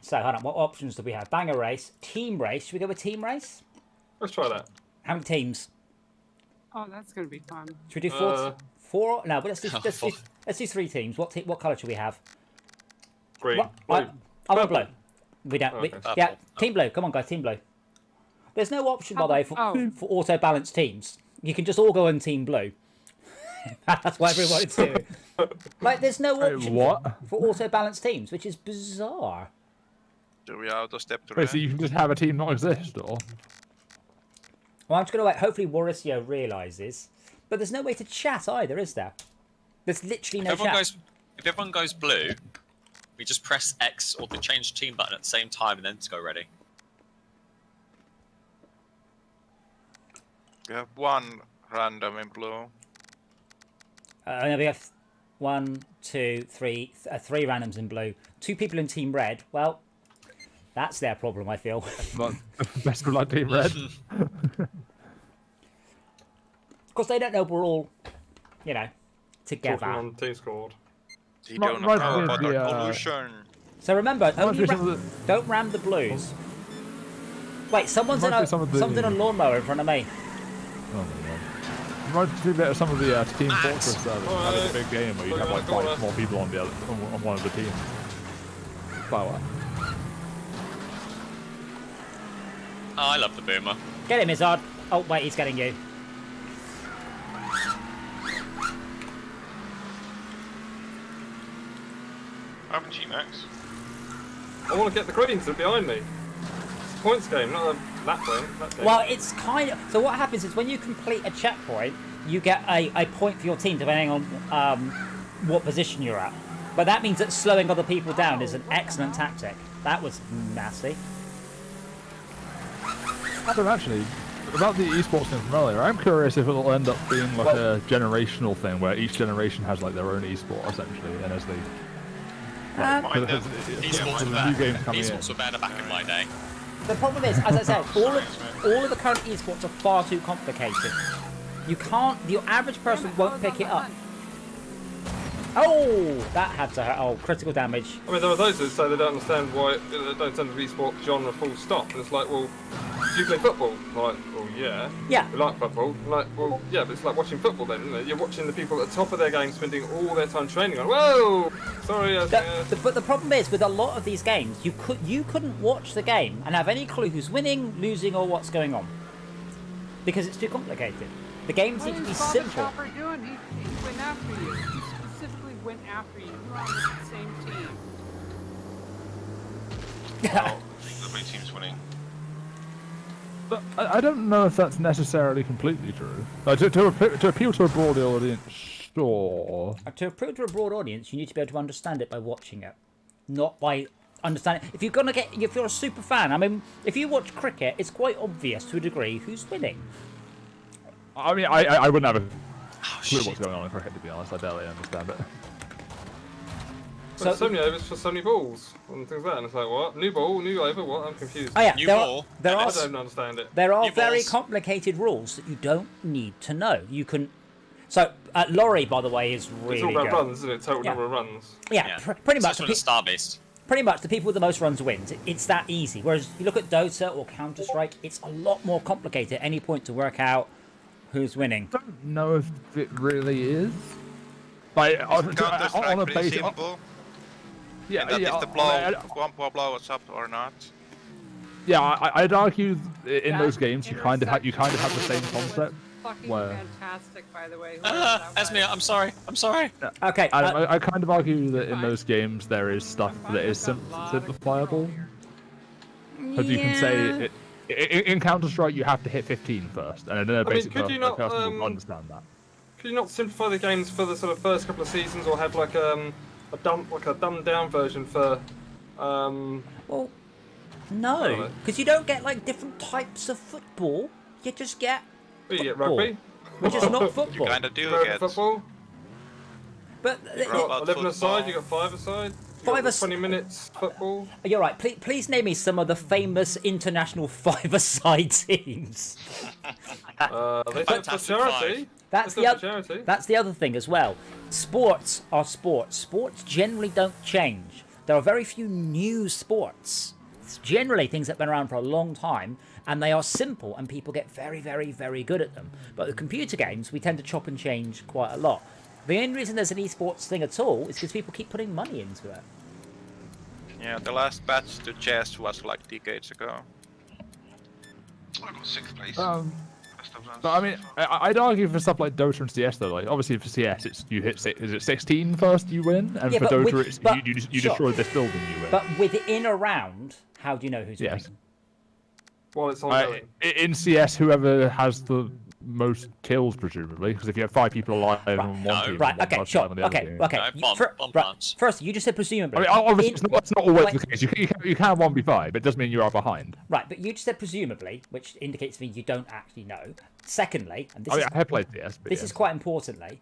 Speaker 1: So, hold on, what options do we have? Banger race, team race. Should we go with team race?
Speaker 7: Let's try that.
Speaker 1: How many teams?
Speaker 2: Oh, that's gonna be fun.
Speaker 1: Should we do four? Four? No, but
Speaker 6: Four.
Speaker 1: let's do 3 teams. What colour should we have?
Speaker 7: Green.
Speaker 1: What?
Speaker 7: Blue.
Speaker 1: I want blue.
Speaker 7: Purple.
Speaker 1: We don't.
Speaker 7: Oh,
Speaker 1: We,
Speaker 7: okay.
Speaker 1: yeah,
Speaker 6: Purple.
Speaker 1: team blue. Come on, guys, team blue. There's no option, by the way,
Speaker 2: Oh.
Speaker 1: for auto balanced teams. You can just all go in team blue. That's what everyone's doing. Like, there's no
Speaker 3: Wait,
Speaker 1: option
Speaker 3: what?
Speaker 1: for auto balanced teams, which is bizarre.
Speaker 4: Do we auto step to
Speaker 3: Wait,
Speaker 4: that?
Speaker 3: so you can just have a team not exist, or?
Speaker 1: Well, I'm just going to wait. Hopefully, Warricio realises. But there's no way to chat either, is there? There's literally no chat.
Speaker 6: If everyone goes blue, we just press X or the change team button at the same time and then to go ready.
Speaker 4: We have one random in blue.
Speaker 1: No, we have 1, 2, 3, 3 randoms in blue. 2 people in team red. Well, that's their problem, I feel.
Speaker 3: But best of luck, Team Red.
Speaker 1: Of course, they don't know we're all, you know,
Speaker 7: Talking
Speaker 1: together.
Speaker 7: on Team Squad.
Speaker 4: He
Speaker 3: Right-
Speaker 4: don't
Speaker 3: right
Speaker 4: know
Speaker 3: with
Speaker 4: about
Speaker 3: the,
Speaker 4: our pollution.
Speaker 1: So remember, only
Speaker 3: some of
Speaker 1: don't ram the blues. Wait, someone's in
Speaker 3: Might be
Speaker 1: a
Speaker 3: some of the-
Speaker 1: someone's in a lawnmower in front of me.
Speaker 3: Oh my god. Reminds me a bit of some of the Team Fortress having a big game where you have like 5 small people on the other on one of the teams. Flower.
Speaker 6: Oh, I love the boomer.
Speaker 1: Get him, Izzard. Oh, wait, he's getting you.
Speaker 5: RPG Max.
Speaker 7: I want to get the greens that are behind me. It's a points game, not a lap game.
Speaker 1: Well, it's kind of... So what happens is when you complete a checkpoint, you get a point for your team depending on what position you're at. But that means that slowing other people down is an excellent tactic. That was nasty.
Speaker 3: So actually, about the esports thing from earlier, I'm curious if it'll end up being like a generational thing where each generation has like their own esport essentially, and as they
Speaker 6: Esports were
Speaker 3: new
Speaker 6: bad.
Speaker 3: games coming in.
Speaker 6: Esports were better back in my day.
Speaker 1: The problem is, as I said, all of the current esports are far too complicated. You can't... Your average person won't pick it up. Oh, that had to hurt. Oh, critical damage.
Speaker 7: I mean, there are those that say they don't understand why they don't understand the esport genre full stop. And it's like, well, do you play football? I'm like, well, yeah.
Speaker 1: Yeah.
Speaker 7: We like football. I'm like, well, yeah, but it's like watching football then, isn't it? You're watching the people at the top of their game spending all their time training on. Whoa! Sorry,
Speaker 1: But the problem is, with a lot of these games, you couldn't watch the game and have any clue who's winning, losing, or what's going on. Because it's too complicated. The games need to be simple.
Speaker 2: What is doing? He went after you. He specifically went after you. You were on the same team.
Speaker 5: Well, the blue team's winning.
Speaker 3: But I don't know if that's necessarily completely true. To appeal to a broad audience, sure.
Speaker 1: To appeal to a broad audience, you need to be able to understand it by watching it, not by understanding. If you're a super fan, I mean, if you watch cricket, it's quite obvious to a degree who's winning.
Speaker 3: I mean, I wouldn't have a clue what's going on in cricket, to be honest. I barely understand it.
Speaker 7: So many overs for so many balls and things like that. And it's like, what? New ball, new over, what? I'm confused.
Speaker 1: Oh yeah,
Speaker 6: New
Speaker 1: I
Speaker 6: ball.
Speaker 7: don't understand it.
Speaker 1: There are
Speaker 6: New
Speaker 1: very
Speaker 6: balls.
Speaker 1: complicated rules that you don't need to know. You can. So Laurie, by the way, is really
Speaker 7: It's all about
Speaker 1: good.
Speaker 7: runs, isn't it? Total
Speaker 1: Yeah.
Speaker 7: number of runs.
Speaker 1: Yeah, pretty much.
Speaker 6: It's sort of star-based.
Speaker 1: Pretty much, the people with the most runs wins. It's that easy. Whereas you look at Dota or Counter Strike, it's a lot more complicated at any point to work out who's winning.
Speaker 3: I don't know if it really is. Like, on
Speaker 4: Counter-Strike
Speaker 3: a
Speaker 4: pretty
Speaker 3: basic...
Speaker 4: simple.
Speaker 3: Yeah,
Speaker 4: And that
Speaker 3: yeah,
Speaker 4: if the one blows up or not.
Speaker 3: yeah, I'd argue in
Speaker 2: That
Speaker 3: those games you kind of have the
Speaker 2: intersection
Speaker 3: same
Speaker 2: was
Speaker 3: concept.
Speaker 2: Fucking
Speaker 3: Where-
Speaker 2: fantastic, by the way. whoever that was.
Speaker 6: Esme, I'm sorry. I'm sorry.
Speaker 1: Okay.
Speaker 3: I kind of argue that in those games there is stuff that is simplifiable. Because you can say in Counter Strike you have to hit 15 first, and then a basic
Speaker 7: could you not,
Speaker 3: person will understand that.
Speaker 7: Could you not simplify the games for the sort of first couple of seasons, or have like a dumbed down version for?
Speaker 1: Well,
Speaker 7: don't
Speaker 1: no,
Speaker 7: know.
Speaker 1: because you don't get like different types of football. You just get
Speaker 7: You get
Speaker 1: football,
Speaker 7: rugby,
Speaker 1: which is not
Speaker 4: You
Speaker 1: football.
Speaker 4: kind of do
Speaker 7: American
Speaker 4: get.
Speaker 7: football.
Speaker 1: But
Speaker 4: Robot
Speaker 7: 11 aside,
Speaker 4: football.
Speaker 7: you got 5 aside.
Speaker 1: Five
Speaker 7: 20 minutes football.
Speaker 1: you're right. Please name me some of the famous international five-a-side teams.
Speaker 7: They do it for
Speaker 6: Fantastic
Speaker 7: charity.
Speaker 6: Five.
Speaker 1: That's
Speaker 7: They
Speaker 1: the
Speaker 7: do it for
Speaker 1: other.
Speaker 7: charity.
Speaker 1: That's the other thing as well. Sports are sports. Sports generally don't change. There are very few new sports. It's generally things that have been around for a long time, and they are simple, and people get very, very, very good at them. But with computer games, we tend to chop and change quite a lot. The only reason there's an esports thing at all is because people keep putting money into it.
Speaker 4: Yeah, the last patch to chess was like decades ago.
Speaker 5: I got 6th place.
Speaker 3: But I mean, I'd argue for stuff like Dota and CS though. Like obviously for CS, it's you hit is it 16 first you win, and
Speaker 1: Yeah,
Speaker 3: for
Speaker 1: but
Speaker 3: Dota
Speaker 1: with-
Speaker 3: it's
Speaker 1: but-
Speaker 3: you
Speaker 1: sure.
Speaker 3: destroy this building you win.
Speaker 1: But within a round, how do you know who's
Speaker 3: Yes.
Speaker 1: winning?
Speaker 7: While it's ongoing.
Speaker 3: In CS, whoever has the most kills, presumably, because if you have 5 people alive on one
Speaker 6: No.
Speaker 3: team,
Speaker 1: Right,
Speaker 3: and one
Speaker 1: okay,
Speaker 3: person
Speaker 1: sure,
Speaker 3: alive on the other
Speaker 1: okay,
Speaker 3: team.
Speaker 1: okay.
Speaker 6: No, bomb
Speaker 1: Right,
Speaker 6: plants.
Speaker 1: first, you just said presumably.
Speaker 3: I mean, obviously,
Speaker 1: In-
Speaker 3: that's not always
Speaker 1: like-
Speaker 3: the case. You can 1v5, but it doesn't mean you are behind.
Speaker 1: Right, but you just said presumably, which indicates to me you don't actually know. Secondly, and this
Speaker 3: I
Speaker 1: is
Speaker 3: mean, I have played CS, but
Speaker 1: this
Speaker 3: yeah.
Speaker 1: is quite importantly,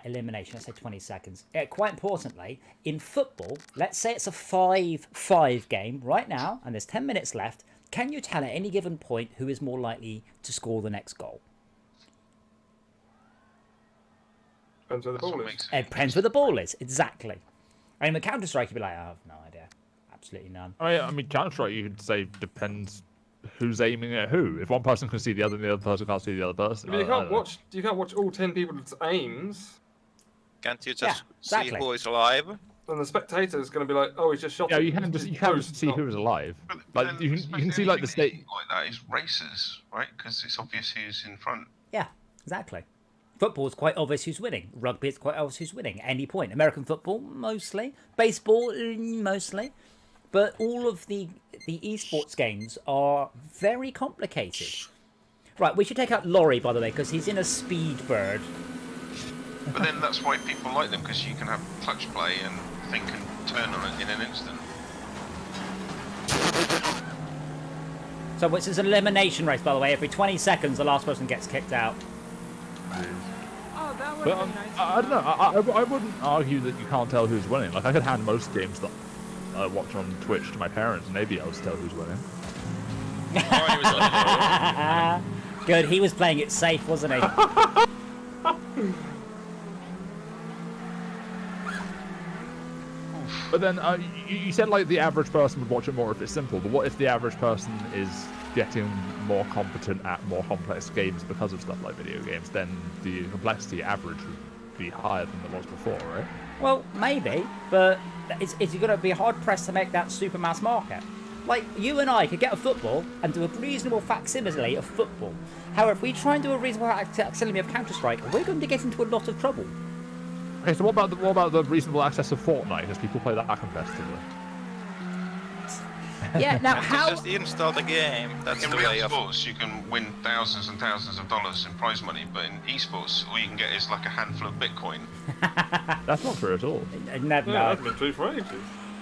Speaker 1: elimination. I say 20 seconds. Quite importantly, in football, let's say it's a 5-5 game right now, and there's 10 minutes left. Can you tell at any given point who is more likely to score the next goal?
Speaker 7: Depends where the
Speaker 5: That's what
Speaker 7: ball is.
Speaker 5: makes
Speaker 1: It depends where the ball is. Exactly. I mean, with Counter Strike, you'd be like, I have no idea, absolutely none.
Speaker 3: I mean, Counter Strike, you could say depends who's aiming at who. If one person can see the other, and the other person can't see the other person.
Speaker 7: I mean,
Speaker 3: I don't know.
Speaker 7: you can't watch all 10 people's aims.
Speaker 4: Can't you
Speaker 1: Yeah,
Speaker 4: just
Speaker 1: exactly.
Speaker 4: see who is alive?
Speaker 7: then the spectator is going to be like, oh, he's just shot.
Speaker 3: Yeah,
Speaker 7: him.
Speaker 3: you can just see who was alive. Like you can see like the state.
Speaker 5: like that is racers, right? Because it's obvious who's in front.
Speaker 1: Yeah, exactly. Football's quite obvious who's winning. Rugby, it's quite obvious who's winning at any point. American football, mostly. Baseball, mostly. But all of the esports games are very complicated. Right, we should take out Laurie, by the way, because he's in a speed bird.
Speaker 5: But then that's why people like them, because you can have clutch play and think and turn on it in an instant.
Speaker 1: So it's an elimination race, by the way. Every 20 seconds, the last person gets kicked out.
Speaker 2: Oh, that would
Speaker 3: But
Speaker 2: be nice.
Speaker 3: I don't know. I wouldn't argue that you can't tell who's winning. Like I could hand most games that I watch on Twitch to my parents, and they'd be able to tell who's winning.
Speaker 1: Good, he was playing it safe, wasn't he?
Speaker 3: But then you said like the average person would watch it more if it's simple. But what if the average person is getting more competent at more complex games because of stuff like video games? Then the complexity average would be higher than it was before, right?
Speaker 1: Well, maybe, but it's going to be hard pressed to make that super mass market. Like, you and I could get a football and do a reasonable facsimile of football. However, if we try and do a reasonable facsimile of Counter-Strike, we're going to get into a lot of trouble.
Speaker 3: Okay, so what about the reasonable access of Fortnite? Because people play that competitively.
Speaker 1: Yeah, now how...
Speaker 4: Just install the game. That's
Speaker 5: In
Speaker 4: the
Speaker 5: real
Speaker 4: way of...
Speaker 5: sports, you can win thousands and thousands of dollars in prize money, but in esports, all you can get is like a handful of Bitcoin.
Speaker 3: That's not true at all.
Speaker 1: No.
Speaker 7: Yeah, that's been true for ages.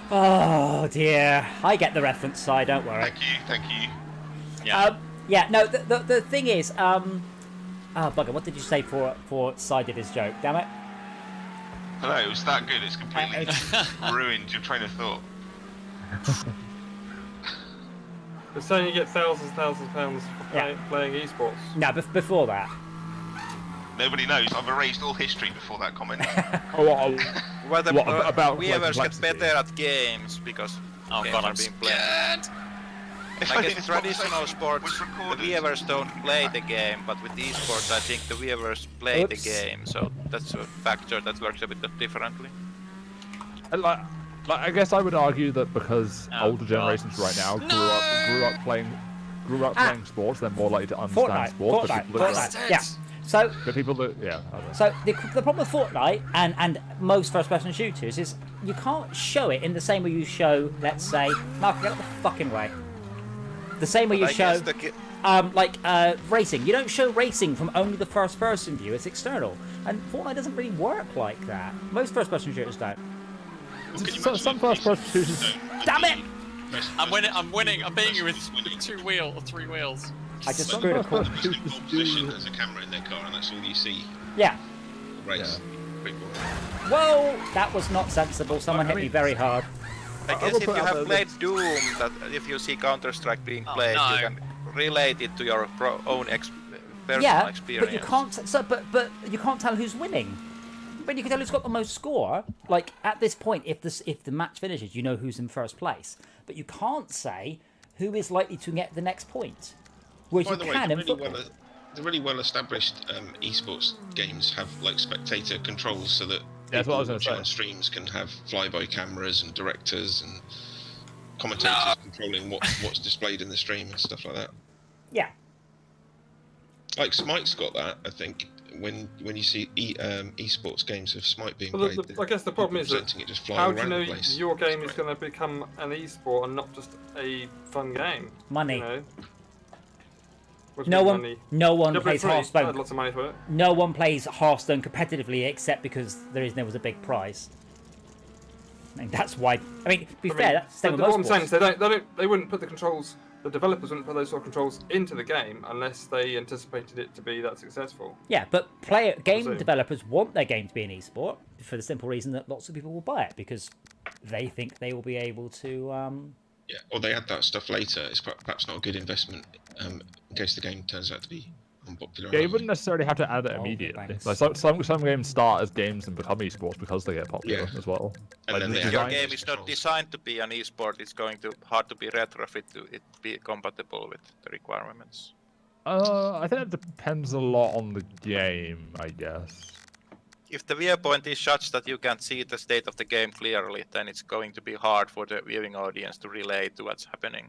Speaker 1: Oh, dear. I get the reference side, don't worry.
Speaker 5: Thank you.
Speaker 6: Yeah.
Speaker 1: Yeah, no, the thing is... Oh, bugger, what did you say for side of his joke? Damn it.
Speaker 5: I know, it was that good, it's completely ruined your train of thought.
Speaker 7: They're saying you get thousands of pounds for playing esports.
Speaker 1: No, before that.
Speaker 5: Nobody knows, I've erased all history before that comment.
Speaker 4: About we ever get
Speaker 3: complexity?
Speaker 4: better at games because
Speaker 6: Oh
Speaker 4: games
Speaker 6: god,
Speaker 4: are
Speaker 6: I'm
Speaker 4: being played.
Speaker 6: scared.
Speaker 4: Like in traditional sports, the
Speaker 5: recorded.
Speaker 4: viewers don't play the game, but with esports, I think the viewers play the
Speaker 1: Oops.
Speaker 4: game, so that's a factor that works a bit differently.
Speaker 3: Like, I guess I would argue that because
Speaker 6: Oh,
Speaker 3: older generations right now grew up playing sports, they're more likely to understand sports.
Speaker 1: Fortnite. Yeah. So
Speaker 3: But people that, yeah. I don't know.
Speaker 1: So the problem with Fortnite and most first-person shooters is you can't show it in the same way you show, let's say, Mark, get out the fucking way. The same way you
Speaker 4: I
Speaker 1: show,
Speaker 4: guess
Speaker 1: racing. You don't show racing from only the first-person view. It's external, and Fortnite doesn't really work like that. Most first-person shooters don't.
Speaker 3: Some first-person shooters.
Speaker 1: Damn it!
Speaker 6: I'm winning. I'm beating you with 2 wheels or 3 wheels.
Speaker 1: I just
Speaker 3: Some
Speaker 1: screwed a
Speaker 3: first-person
Speaker 1: corner.
Speaker 3: shooters
Speaker 5: Position,
Speaker 3: do.
Speaker 5: there's a camera in their car, and that's all you see.
Speaker 1: Yeah.
Speaker 5: Race. Pretty boring.
Speaker 1: Whoa, that was not sensible. Someone hit me very hard.
Speaker 4: I
Speaker 3: I
Speaker 4: guess
Speaker 3: will
Speaker 4: if
Speaker 3: put
Speaker 4: you
Speaker 3: out
Speaker 4: have
Speaker 3: there
Speaker 4: played Doom, that if you see Counter-Strike being
Speaker 6: Oh,
Speaker 4: played,
Speaker 6: no.
Speaker 4: you can relate it to your own personal
Speaker 1: Yeah,
Speaker 4: experience.
Speaker 1: but you can't. So, but you can't tell who's winning. But you can tell who's got the most score. Like at this point, if the match finishes, you know who's in first place. But you can't say who is likely to get the next point, whereas
Speaker 5: By
Speaker 1: you
Speaker 5: the way,
Speaker 1: can in
Speaker 5: the
Speaker 1: football.
Speaker 5: really well-established esports games have like spectator controls, so that
Speaker 3: Yeah, that's what I was
Speaker 5: people
Speaker 3: gonna
Speaker 5: watching
Speaker 3: say.
Speaker 5: on streams can have flyby cameras and directors and commentators controlling what's displayed in the stream and stuff like that.
Speaker 1: Yeah.
Speaker 5: Like Smite's got that, I think. When you see esports games of Smite being
Speaker 7: Well,
Speaker 5: played,
Speaker 7: I guess the problem is that
Speaker 5: presenting it just flying
Speaker 7: how do you
Speaker 5: around
Speaker 7: know
Speaker 5: the place.
Speaker 7: your game
Speaker 5: It's
Speaker 7: is
Speaker 5: great.
Speaker 7: going to become an esport and not just a fun game?
Speaker 1: Money.
Speaker 7: You know? What do
Speaker 1: No
Speaker 7: you mean
Speaker 1: one,
Speaker 7: money?
Speaker 1: no one
Speaker 7: Yeah, but
Speaker 1: plays
Speaker 7: free. I had
Speaker 1: Hearthstone.
Speaker 7: lots of money for it.
Speaker 1: No one plays Hearthstone competitively except because there was a big prize. I mean, that's why. I mean, to be fair, that's the same with
Speaker 7: what I'm
Speaker 1: most
Speaker 7: saying is
Speaker 1: sports.
Speaker 7: they wouldn't put the controls. The developers wouldn't put those sort of controls into the game unless they anticipated it to be that successful.
Speaker 1: Yeah, but game
Speaker 7: So-
Speaker 1: developers want their game to be an esport for the simple reason that lots of people will buy it because they think they will be able to.
Speaker 5: Yeah, or they add that stuff later. It's perhaps not a good investment in case the game turns out to be unpopular.
Speaker 3: Yeah, you wouldn't necessarily have to add it
Speaker 1: Oh,
Speaker 3: immediately.
Speaker 1: thanks.
Speaker 3: Like some games start as games and become esports because they get popular
Speaker 5: Yeah.
Speaker 3: as well.
Speaker 5: And
Speaker 3: Like
Speaker 5: then
Speaker 3: the
Speaker 5: they
Speaker 4: If
Speaker 5: add
Speaker 4: your
Speaker 3: design-
Speaker 4: game is not designed to be an esport, it's going to hard to be retrofit to it be compatible with the requirements.
Speaker 3: I think it depends a lot on the game, I guess.
Speaker 4: if the viewpoint is such that you can't see the state of the game clearly, then it's going to be hard for the viewing audience to relate to what's happening.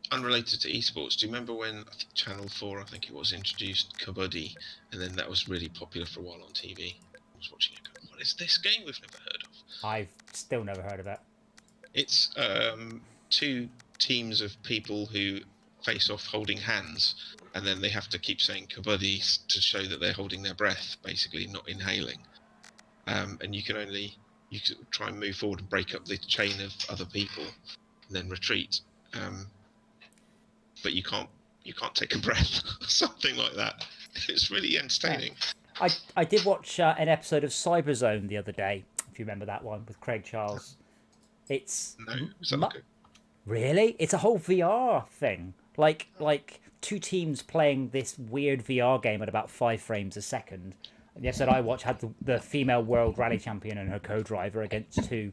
Speaker 5: Unrelated to esports, do you remember when I think Channel 4, I think it was, introduced Kabaddi, and then that was really popular for a while on TV? I was watching it going, what is this game we've never heard of?
Speaker 1: I've still never heard of it.
Speaker 5: It's two teams of people who face off holding hands, and then they have to keep saying Kabaddi to show that they're holding their breath, basically, not inhaling. And you can try and move forward and break up the chain of other people, and then retreat. But you can't take a breath, something like that. It's really entertaining.
Speaker 1: I did watch an episode of Cyberzone the other day, if you remember that one with Craig Charles. It's
Speaker 5: No, is that okay?
Speaker 1: Really? It's a whole VR thing. Like two teams playing this weird VR game at about 5 frames a second. And the episode I watched had the female world rally champion and her co-driver against 2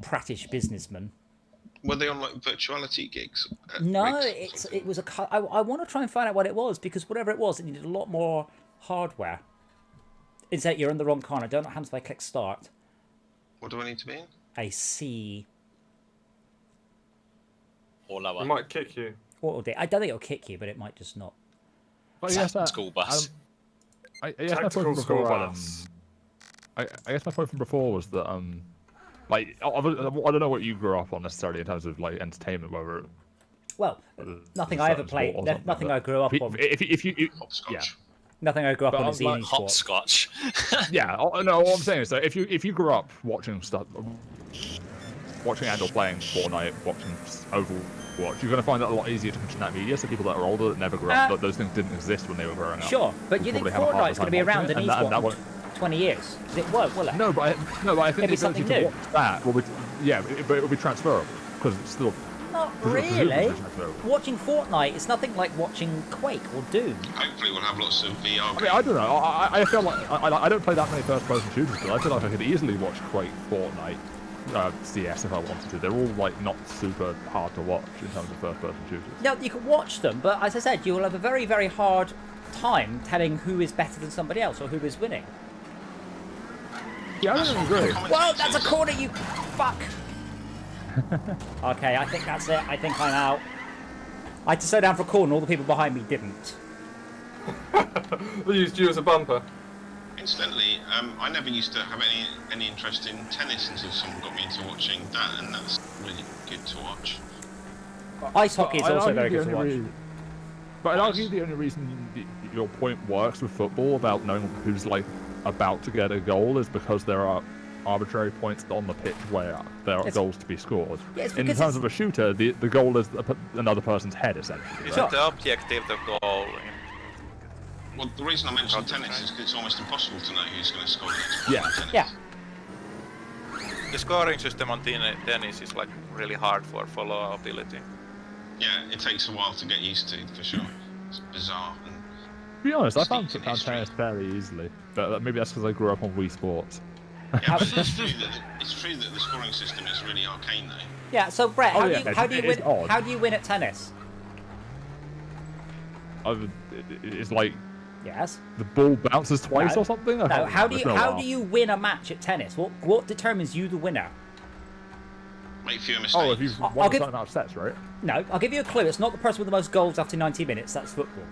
Speaker 1: prattish businessmen.
Speaker 5: Were they on like virtuality gigs?
Speaker 1: No, it was I want to try and find out what it was, because whatever it was, it needed a lot more hardware. Instead, you're in the wrong corner. Don't know what happens if I click start.
Speaker 5: What do I need to be in?
Speaker 1: I see.
Speaker 6: Or lower.
Speaker 7: It might kick you.
Speaker 1: What will do? I don't think it'll kick you, but it might just not.
Speaker 3: But yes,
Speaker 6: School bus.
Speaker 3: I guess my point
Speaker 7: Tactical
Speaker 3: from
Speaker 7: school
Speaker 3: before,
Speaker 7: bus.
Speaker 3: I guess my point from before was that like I don't know what you grew up on necessarily in terms of like entertainment, whether
Speaker 1: Well, nothing I ever played. Nothing I grew up on.
Speaker 3: If you
Speaker 5: Hopscotch.
Speaker 3: yeah.
Speaker 1: Nothing I grew up
Speaker 3: But
Speaker 1: on
Speaker 3: I'm
Speaker 1: is
Speaker 3: like
Speaker 1: any sport.
Speaker 6: Hopscotch.
Speaker 3: Yeah, no, what I'm saying is that if you grew up watching stuff, watching and or playing Fortnite, watching Overwatch, you're going to find it a lot easier to consume that media. So people that are older that never grew up, that those things didn't exist when they were growing up.
Speaker 1: Sure, but
Speaker 3: will
Speaker 1: you think
Speaker 3: probably have a harder
Speaker 1: Fortnite's going to be
Speaker 3: time
Speaker 1: around
Speaker 3: watching
Speaker 1: in
Speaker 3: it, and that
Speaker 1: esports
Speaker 3: won't-
Speaker 1: in 20 years? 'Cause it won't, will it?
Speaker 3: No, but I think
Speaker 1: Maybe
Speaker 3: the
Speaker 1: something
Speaker 3: ability
Speaker 1: new.
Speaker 3: to watch that will be, but it will be transferable because it's still.
Speaker 1: Not
Speaker 3: presumably
Speaker 1: really.
Speaker 3: transferable.
Speaker 1: Watching Fortnite is nothing like watching Quake or Doom.
Speaker 5: Hopefully we'll have lots of VR
Speaker 3: I
Speaker 5: games.
Speaker 3: mean, I don't know. I feel like I don't play that many first-person shooters, but I feel like I could easily watch Quake, Fortnite, CS if I wanted to. They're all like not super hard to watch in terms of first-person shooters.
Speaker 1: No, you can watch them, but as I said, you will have a very, very hard time telling who is better than somebody else or who is winning.
Speaker 3: Yeah, I don't agree.
Speaker 1: Whoa, that's a corner, you fuck! Okay, I think that's it. I think I'm out. I had to slow down for a corner, all the people behind me didn't.
Speaker 7: They used you as a bumper.
Speaker 5: Incidentally, I never used to have any interest in tennis until someone got me into watching that, and that's really good to watch.
Speaker 1: Ice hockey is
Speaker 3: I'd
Speaker 1: also
Speaker 3: argue
Speaker 1: very
Speaker 3: the
Speaker 1: good to
Speaker 3: only
Speaker 1: watch.
Speaker 3: But I'd argue the only reason your point works with football about knowing who's like about to get a goal is because there are arbitrary points on the pitch where there are goals to be scored.
Speaker 1: Yeah, it's
Speaker 3: in
Speaker 1: because
Speaker 3: terms of a shooter, the goal is another person's head, essentially.
Speaker 4: Isn't the objective the goal?
Speaker 5: Well, the reason I mentioned tennis is because it's almost impossible to know who's going to score the next
Speaker 3: Yeah.
Speaker 5: point in tennis.
Speaker 1: Yeah.
Speaker 4: The scoring system on tennis is like really hard for followability.
Speaker 5: Yeah, it takes a while to get used to, for sure. It's bizarre. And
Speaker 3: To be honest, I found
Speaker 5: Steeped in history.
Speaker 3: tennis fairly easily, but maybe that's because I grew up on Wii Sports.
Speaker 5: yeah, but it's true that the scoring system is really arcane, though.
Speaker 1: Yeah, so Brett,
Speaker 3: Oh,
Speaker 1: how,
Speaker 3: yeah,
Speaker 1: how do you
Speaker 3: it is
Speaker 1: win?
Speaker 3: odd.
Speaker 1: How do you win at tennis?
Speaker 3: It's like
Speaker 1: Yes.
Speaker 3: the ball bounces twice
Speaker 1: No.
Speaker 3: or something. I
Speaker 1: No.
Speaker 3: can't
Speaker 1: How
Speaker 3: remember.
Speaker 1: do
Speaker 3: It's
Speaker 1: you
Speaker 3: been a
Speaker 1: how
Speaker 3: while.
Speaker 1: do you win a match at tennis? What determines you the winner?
Speaker 5: Make fewer mistakes.
Speaker 3: Oh, if you've
Speaker 1: I'll
Speaker 3: won a
Speaker 1: give-
Speaker 3: certain amount of sets, right?
Speaker 1: No, I'll give you a clue. It's not the person with the most goals after 90 minutes. That's football.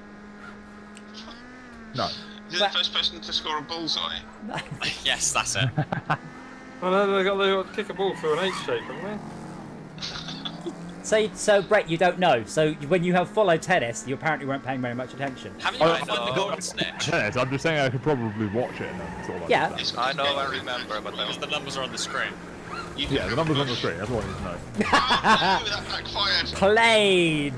Speaker 3: No.
Speaker 5: Is it the first person to score a bullseye?
Speaker 6: Yes, that's it.
Speaker 7: Oh no, they got to kick a ball through an H shape, haven't they?
Speaker 1: So Brett, you don't know. So when you have followed tennis, you apparently weren't paying very much attention.
Speaker 6: Haven't you guys won the golden snitch?
Speaker 3: Tennis, I'm just saying I could probably watch it and then sort of
Speaker 1: Yeah.
Speaker 3: understand.
Speaker 4: I know I remember, but
Speaker 6: Because the numbers are on the screen.
Speaker 3: Yeah, the numbers on the screen. That's all I need to know.
Speaker 5: Oh, no, that backfired.
Speaker 1: Played.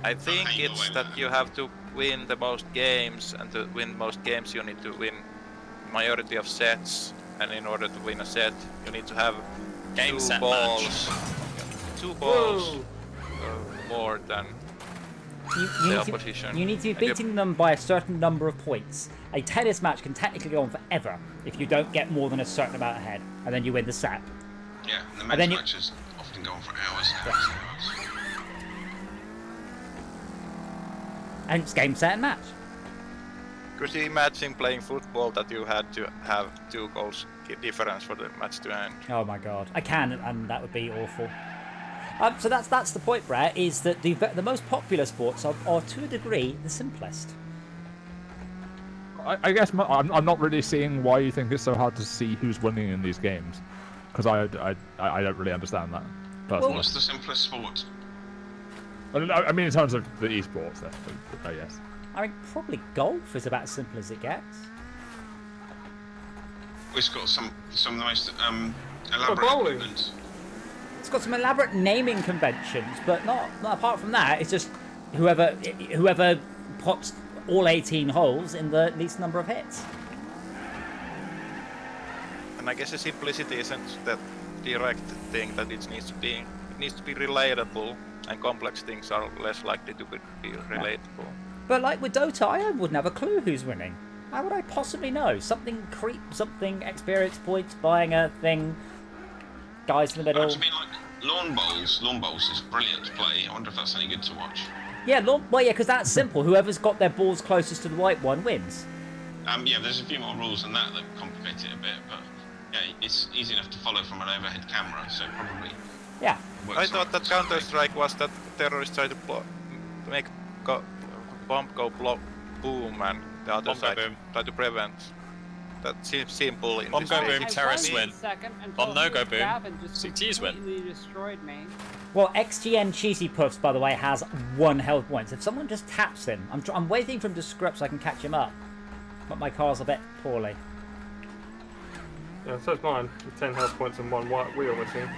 Speaker 4: I think
Speaker 5: I know
Speaker 4: it's
Speaker 5: I
Speaker 4: that
Speaker 5: know.
Speaker 4: you have to win the most games, and to win most games you need to win majority of sets, and in order to win a set you need to have
Speaker 6: Game,
Speaker 4: two
Speaker 6: set,
Speaker 4: balls,
Speaker 6: match.
Speaker 4: two balls more than
Speaker 1: You
Speaker 4: the
Speaker 1: need
Speaker 4: opposition.
Speaker 1: you need to be
Speaker 4: And you-
Speaker 1: beating them by a certain number of points. A tennis match can technically go on forever if you don't get more than a certain amount ahead, and then you win the set.
Speaker 5: Yeah, and the
Speaker 1: And
Speaker 5: men's
Speaker 1: then you-
Speaker 5: matches often go on for hours and hours and hours.
Speaker 1: And it's game, set, and match.
Speaker 4: Could you imagine playing football that you had to have 2 goals difference for the match to end?
Speaker 1: Oh my god, I can, and that would be awful. So that's the point, Brett, is that the most popular sports are to a degree the simplest.
Speaker 3: I guess I'm not really seeing why you think it's so hard to see who's winning in these games, because I don't really understand that personally.
Speaker 5: What's the simplest sport?
Speaker 3: I mean, in terms of the esports, I guess.
Speaker 1: I mean, probably golf is about as simple as it gets.
Speaker 5: It's got some of the most elaborate
Speaker 7: bowling.
Speaker 5: equipment.
Speaker 1: It's got some elaborate naming conventions, but not apart from that. It's just whoever pots all 18 holes in the least number of hits.
Speaker 4: And I guess the simplicity isn't that direct thing that it needs to be. It needs to be relatable, and complex things are less likely to be relatable.
Speaker 1: But like with Dota, I wouldn't have a clue who's winning. How would I possibly know? Something experience points, buying a thing, guys in the middle.
Speaker 5: I mean, like lawn bowls is brilliant to play. I wonder if that's any good to watch.
Speaker 1: Yeah, because that's simple. Whoever's got their balls closest to the white one wins.
Speaker 5: Yeah, there's a few more rules than that complicate it a bit, but yeah, it's easy enough to follow from an overhead camera, so probably.
Speaker 1: Yeah.
Speaker 4: I thought that Counter-Strike was that terrorists try to make bomb go boom, and the other side try to prevent. That seems simple in
Speaker 6: Bomb
Speaker 4: this
Speaker 6: go
Speaker 4: case.
Speaker 6: boom, terrorists win. Bomb no go boom, CTs win.
Speaker 2: Completely destroyed me.
Speaker 1: Well, XGN Cheesy Puffs, by the way, has 1 health point. If someone just taps him, I'm waiting for him to screw up so I can catch him up. But my car's a bit poorly.
Speaker 7: Yeah, so's mine. With 10 health points and 1 white wheel missing.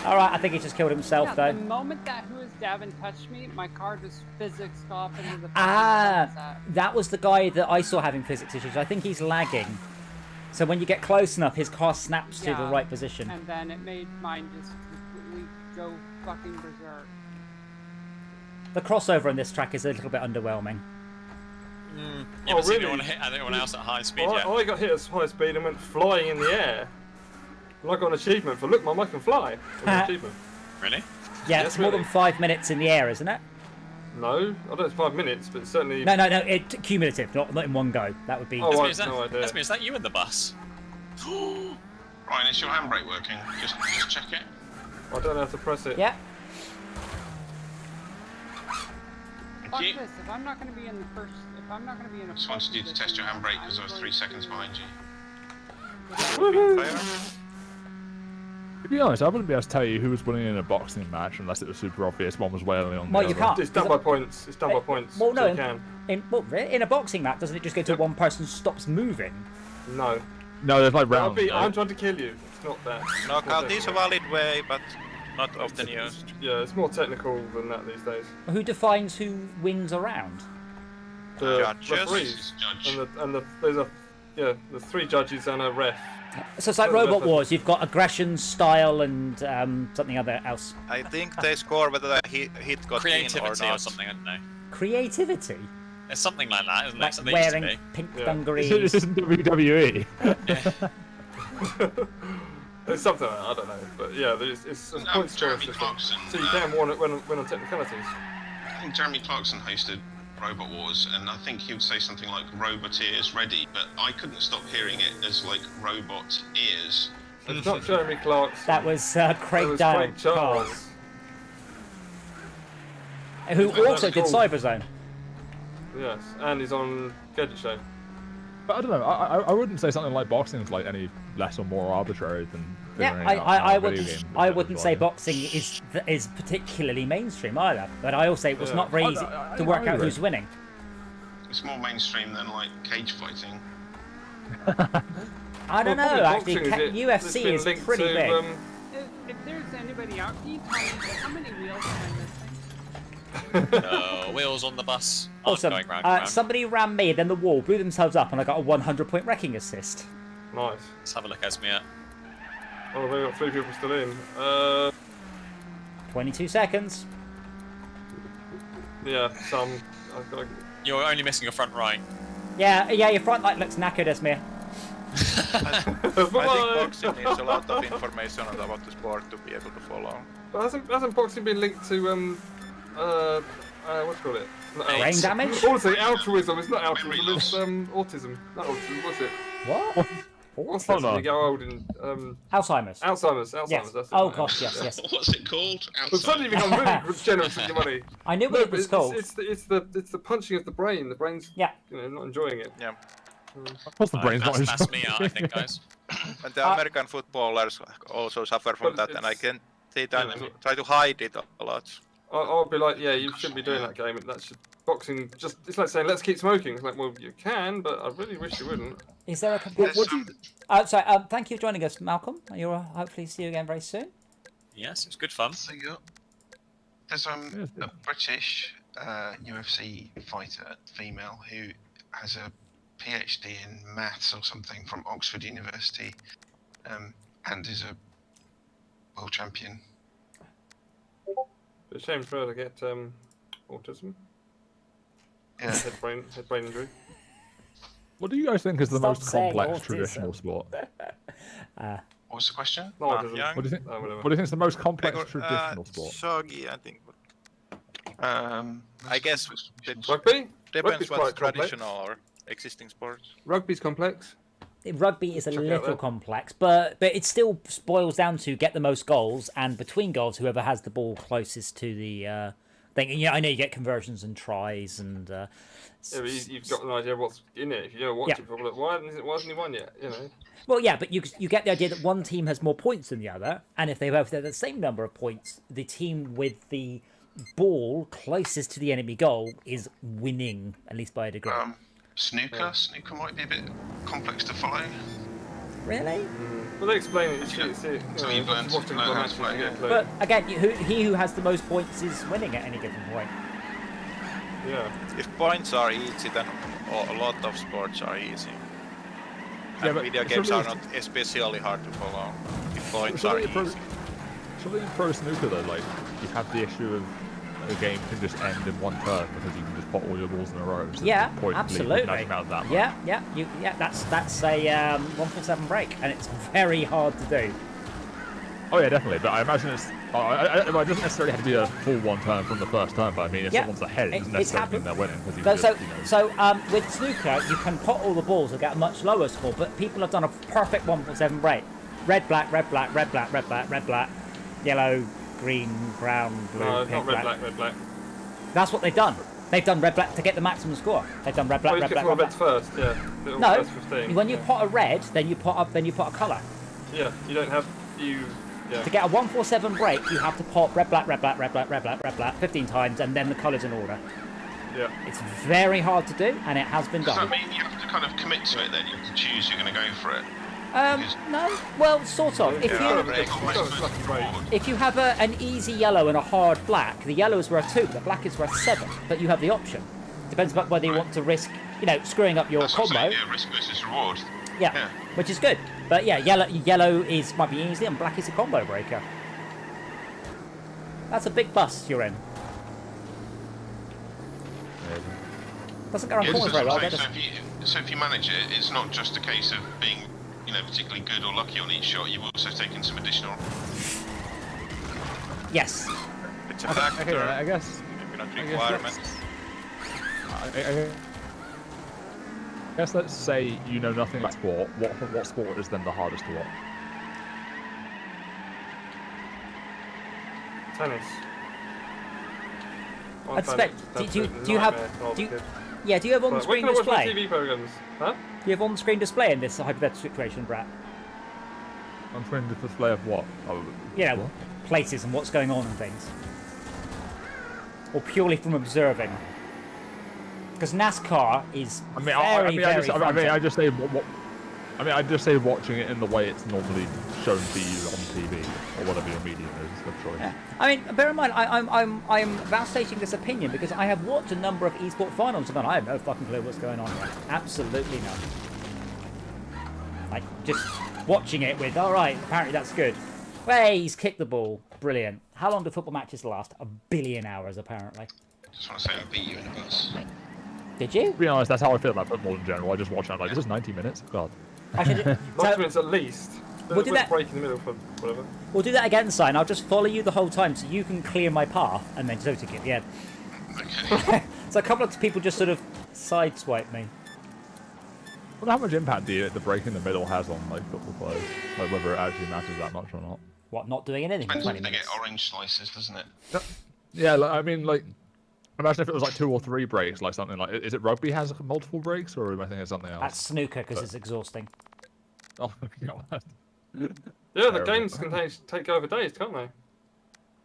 Speaker 1: Alright, I think he just killed himself,
Speaker 2: Yeah,
Speaker 1: though.
Speaker 2: the moment that Who is Davin touched me, my car just physics off into the
Speaker 1: That was the guy that I saw having physics issues. I think he's lagging. So when you get close enough, his car snaps to the right position.
Speaker 2: And then it made mine just completely go fucking berserk.
Speaker 1: The crossover on this track is a little bit underwhelming.
Speaker 6: You haven't seen
Speaker 7: really?
Speaker 6: anyone hit anyone else at high speed yet?
Speaker 7: I got hit at high speed and went flying in the air. And I got an achievement for look, Mum, I can fly. An achievement.
Speaker 6: Really?
Speaker 1: Yeah,
Speaker 7: Yes,
Speaker 1: it's more
Speaker 7: really.
Speaker 1: than 5 minutes in the air, isn't it?
Speaker 7: No, I don't know it's 5 minutes, but certainly.
Speaker 1: No, it cumulative, not in one go. That would be.
Speaker 7: Oh,
Speaker 6: That's
Speaker 7: I
Speaker 6: me,
Speaker 7: have no idea.
Speaker 6: That's me, is that you in the bus?
Speaker 5: Ryan, is your handbrake working? Just check it.
Speaker 7: I don't know how to press it.
Speaker 1: Yeah.
Speaker 5: Thank
Speaker 2: Fuck
Speaker 5: you.
Speaker 2: this, if I'm not gonna be in the first, if I'm not gonna be in a
Speaker 5: Just wanted you to test your handbrake because I was 3 seconds behind you.
Speaker 3: To be honest, I wouldn't be able to tell you who was winning in a boxing match unless it was super obvious one was wailing on the
Speaker 1: Well, you
Speaker 3: other.
Speaker 1: can't.
Speaker 7: It's done by points. It's done by points.
Speaker 1: Well,
Speaker 7: so
Speaker 1: no.
Speaker 7: you can.
Speaker 1: In a boxing match, doesn't it just go to one person stops moving?
Speaker 7: No.
Speaker 3: No, there's like rounds.
Speaker 7: I'm trying to kill you. It's not that.
Speaker 4: Knockout is a valid way, but not often used.
Speaker 7: Yeah, it's more technical than that these days.
Speaker 1: Who defines who wins a round?
Speaker 7: The
Speaker 4: Judges.
Speaker 7: referees
Speaker 5: Judge.
Speaker 7: and there's 3 judges and a ref.
Speaker 1: So it's like Robot Wars. You've got aggression, style, and something other else.
Speaker 4: I think they score whether the hit got in or
Speaker 6: Creativity
Speaker 4: not.
Speaker 6: or something, I don't know.
Speaker 1: Creativity,
Speaker 6: There's something like that, isn't
Speaker 1: like
Speaker 6: it? Something used to
Speaker 1: wearing
Speaker 6: be.
Speaker 1: pink
Speaker 7: Yeah.
Speaker 1: dungarees.
Speaker 3: This isn't WWE.
Speaker 7: It's something like that, I don't know, but yeah, it's a
Speaker 5: No,
Speaker 7: point score
Speaker 5: Jeremy
Speaker 7: system,
Speaker 5: Clarkson,
Speaker 7: so you can win on technicalities.
Speaker 5: I think Jeremy Clarkson hosted Robot Wars, and I think he would say something like "Robot ears ready," but I couldn't stop hearing it as like "robot ears."
Speaker 7: It's not Jeremy Clarkson.
Speaker 1: That was Craig
Speaker 7: It was
Speaker 1: Down,
Speaker 7: Craig Charles.
Speaker 1: who
Speaker 7: That's
Speaker 1: also did
Speaker 7: cool.
Speaker 1: Cyberzone.
Speaker 7: Yes, and he's on Gadget Show.
Speaker 3: But I don't know. I wouldn't say something like boxing is like any less or more arbitrary than.
Speaker 1: Yeah,
Speaker 3: figuring out
Speaker 1: I
Speaker 3: how video
Speaker 1: wouldn't.
Speaker 3: games
Speaker 1: I
Speaker 3: are
Speaker 1: wouldn't say
Speaker 3: enjoyable.
Speaker 1: boxing is particularly mainstream either. But I also it was
Speaker 7: Yeah.
Speaker 1: not very
Speaker 3: I-
Speaker 1: easy
Speaker 3: I-
Speaker 1: to work
Speaker 3: I
Speaker 1: out
Speaker 3: agree.
Speaker 1: who's winning.
Speaker 5: It's more mainstream than like cage fighting.
Speaker 1: I don't
Speaker 7: Well,
Speaker 1: know.
Speaker 7: probably
Speaker 1: Actually,
Speaker 7: boxing,
Speaker 1: UFC
Speaker 7: been
Speaker 1: is
Speaker 7: linked
Speaker 1: pretty
Speaker 7: to,
Speaker 1: big.
Speaker 2: If there's anybody out, can you tell me how many wheels am I missing?
Speaker 6: Wheels on the bus. aren't
Speaker 1: Awesome.
Speaker 6: Going round and round.
Speaker 1: Somebody ran me, then the wall, blew themselves up, and I got a 100-point wrecking assist.
Speaker 7: Nice.
Speaker 6: Let's have a look, Esmia.
Speaker 7: Oh, we've got 3 people still in.
Speaker 1: 22 seconds.
Speaker 7: Yeah, some. I've got.
Speaker 6: You're only missing your front right.
Speaker 1: Yeah, your front light looks knackered, Esmir.
Speaker 4: I think boxing needs a lot of information about the sport to be able to follow.
Speaker 7: But hasn't boxing been linked to what's it called?
Speaker 1: Brain damage?
Speaker 7: Also, altruism. It's not altruism. It's autism. Not autism. What's it?
Speaker 1: What?
Speaker 7: What's that? When you go old and
Speaker 1: Alzheimer's.
Speaker 7: Alzheimer's.
Speaker 1: Yes.
Speaker 7: That's it.
Speaker 1: Oh gosh, yes.
Speaker 5: What's it called?
Speaker 7: But suddenly become really generous with your money.
Speaker 1: I knew what it was called.
Speaker 7: It's the punching of the brain. The brain's not enjoying it.
Speaker 4: Yeah.
Speaker 3: What's the brain's not
Speaker 6: That's me out, I think, guys.
Speaker 4: And the American footballers also suffer from
Speaker 7: But
Speaker 4: that, and I
Speaker 7: it's-
Speaker 4: can they try to hide it a lot.
Speaker 7: I'll be like, yeah, you shouldn't be doing that game. That should boxing. It's like saying, let's keep smoking. It's like, well, you can, but I really wish you wouldn't.
Speaker 1: Is there a complete? Sorry. Thank you for joining us, Malcolm. You'll hopefully see you again very soon.
Speaker 6: Yes, it's good fun.
Speaker 5: So there's a British UFC fighter, female, who has a PhD in maths or something from Oxford University, and is a world champion.
Speaker 7: It's a shame for her to get autism.
Speaker 5: Yeah.
Speaker 7: Head brain injury.
Speaker 3: What do you guys think is the
Speaker 1: Stop
Speaker 3: most
Speaker 1: saying
Speaker 3: complex
Speaker 1: autism.
Speaker 3: traditional sport?
Speaker 5: What's the question?
Speaker 7: No autism.
Speaker 4: Young.
Speaker 3: What do you think?
Speaker 7: Whatever.
Speaker 3: What do you think is the most complex
Speaker 4: Gregor,
Speaker 3: traditional sport?
Speaker 4: Soggy, I think.
Speaker 5: I
Speaker 4: guess it
Speaker 7: Rugby?
Speaker 4: depends
Speaker 7: Rugby's
Speaker 4: what's
Speaker 7: quite complex.
Speaker 4: traditional or existing sports.
Speaker 7: Rugby's complex.
Speaker 1: Rugby is a
Speaker 7: Check it out
Speaker 1: little
Speaker 7: there.
Speaker 1: complex, but it still boils down to get the most goals, and between goals, whoever has the ball closest to the thing. Yeah, I know you get conversions and tries, and
Speaker 7: Yeah, but you've got an idea of what's in it. If you don't watch
Speaker 1: Yeah.
Speaker 7: it, probably why hasn't he won yet? You know.
Speaker 1: well, yeah, but you get the idea that one team has more points than the other, and if they both have the same number of points, the team with the ball closest to the enemy goal is winning, at least by a degree.
Speaker 5: Snooker. Snooker might be a bit complex to follow.
Speaker 1: Really?
Speaker 7: Well, they explain it. You see it.
Speaker 5: So you've learned
Speaker 7: watching the
Speaker 5: how to
Speaker 7: matches
Speaker 5: play,
Speaker 7: and get
Speaker 5: yeah.
Speaker 7: close.
Speaker 1: But again, he who has the most points is winning at any given point.
Speaker 7: Yeah.
Speaker 4: If points are easy, then a lot of sports are easy. And
Speaker 3: but
Speaker 4: video games are
Speaker 3: surely-
Speaker 4: not especially hard to follow. If points
Speaker 3: Surely
Speaker 4: are
Speaker 3: in pro-
Speaker 4: easy.
Speaker 3: surely in pro snooker though, like you have the issue of a game can just end in one turn because you can just pot all your balls in a row. So
Speaker 1: Yeah,
Speaker 3: the point of leaving
Speaker 1: absolutely.
Speaker 3: nothing out of that much.
Speaker 1: Yeah. That's a 147 break, and it's very hard to do.
Speaker 3: Oh yeah, definitely. But I imagine it's. It doesn't necessarily have to be a full one turn from the first turn. But I mean, if
Speaker 1: Yeah,
Speaker 3: someone's ahead, it doesn't
Speaker 1: it's
Speaker 3: necessarily mean
Speaker 1: happened.
Speaker 3: they're winning. Because you
Speaker 1: So,
Speaker 3: just, you know,
Speaker 1: with snooker, you can pot all the balls and get a much lower score, but people have done a perfect 147 break. Red, black, red, black, red, black, red, black, red, black, yellow, green, brown, blue,
Speaker 7: No, it's
Speaker 1: pink,
Speaker 7: not red, black.
Speaker 1: That's what they've done. They've done red, black to get the maximum score. They've done red, black,
Speaker 7: Oh,
Speaker 1: red,
Speaker 7: you
Speaker 1: black,
Speaker 7: get
Speaker 1: red,
Speaker 7: reds
Speaker 1: black.
Speaker 7: first, yeah. Little
Speaker 1: No,
Speaker 7: first 15.
Speaker 1: when you
Speaker 7: yeah.
Speaker 1: pot a red, then you pot a colour.
Speaker 7: Yeah, you don't have Yeah.
Speaker 1: To get a 147 break, you have to pop red, black, red, black, red, black, red, black, red, black 15 times, and then the colours in order.
Speaker 7: Yeah.
Speaker 1: It's very hard to do, and it has been
Speaker 5: Does
Speaker 1: done.
Speaker 5: that mean you have to kind of commit to it then? You have to choose you're going to go for it?
Speaker 1: No, well, sort of. If
Speaker 4: Yeah,
Speaker 1: you
Speaker 4: break.
Speaker 1: if you have an easy yellow and a hard black, the yellow is worth 2, the black is worth 7, but you have the option. Depends on whether you want to risk, screwing up your
Speaker 5: That's what I'm
Speaker 1: combo.
Speaker 5: saying, yeah, risk versus reward.
Speaker 1: Yeah, which is good. But yeah, yellow might be easy, and black is a combo breaker. That's a big bus you're in. Doesn't go around
Speaker 5: Yeah,
Speaker 1: corners
Speaker 5: that's
Speaker 1: very
Speaker 5: what
Speaker 1: well.
Speaker 5: I'm
Speaker 1: does
Speaker 5: saying.
Speaker 1: it?
Speaker 5: So if you manage it, it's not just a case of being, particularly good or lucky on each shot. You've also taken some additional.
Speaker 1: Yes.
Speaker 4: It's a factor,
Speaker 3: Okay, I guess.
Speaker 4: maybe not
Speaker 3: I guess
Speaker 4: requirement.
Speaker 3: I guess let's say you know nothing about sport. What sport is then the hardest to watch?
Speaker 7: Tennis.
Speaker 1: I'd expect. Do you have? Do you have on-screen
Speaker 7: When can I watch my
Speaker 1: display?
Speaker 7: TV programs? Huh?
Speaker 1: Do you have on-screen display in this hypothetical situation, Brett?
Speaker 3: I'm trying to display of what? Oh, what?
Speaker 1: Places and what's going on and things, or purely from observing. Because NASCAR is
Speaker 3: I just say what. I mean, I just say watching it in the way it's normally shown to you on TV or whatever your medium is of choice.
Speaker 1: Yeah. I mean, bear in mind, I'm validating this opinion because I have watched a number of esports finals and gone, I have no fucking clue what's going on here. Absolutely none. Like, just watching it with, all right, apparently that's good. Hey, he's kicked the ball. Brilliant. How long do football matches last? 1 billion hours, apparently.
Speaker 5: Just want to say I beat you in a bus.
Speaker 1: Did you?
Speaker 3: To be honest, that's how I feel about football in general. I just watch it, I'm like, this is 90 minutes? God.
Speaker 1: Actually,
Speaker 7: 90
Speaker 1: so,
Speaker 7: minutes at least.
Speaker 1: We'll do that.
Speaker 7: Break in the middle for whatever.
Speaker 1: we'll do that again, Sign. I'll just follow you the whole time so you can clear my path and then so to get the end.
Speaker 5: Okay.
Speaker 1: So a couple of people just sort of sideswiped me.
Speaker 3: I wonder how much impact the break in the middle has on like football players, like whether it actually matters that much or not.
Speaker 1: What, not doing anything for
Speaker 5: Depends
Speaker 1: 20
Speaker 5: if they get
Speaker 1: minutes?
Speaker 5: orange slices, doesn't it?
Speaker 3: Yeah, like, I mean, like, imagine if it was like 2 or 3 breaks, like something like. Is it rugby has multiple breaks, or am I thinking of something else?
Speaker 1: That's snooker because it's exhausting.
Speaker 3: Oh, God.
Speaker 7: Yeah, the games can take over days, can't they?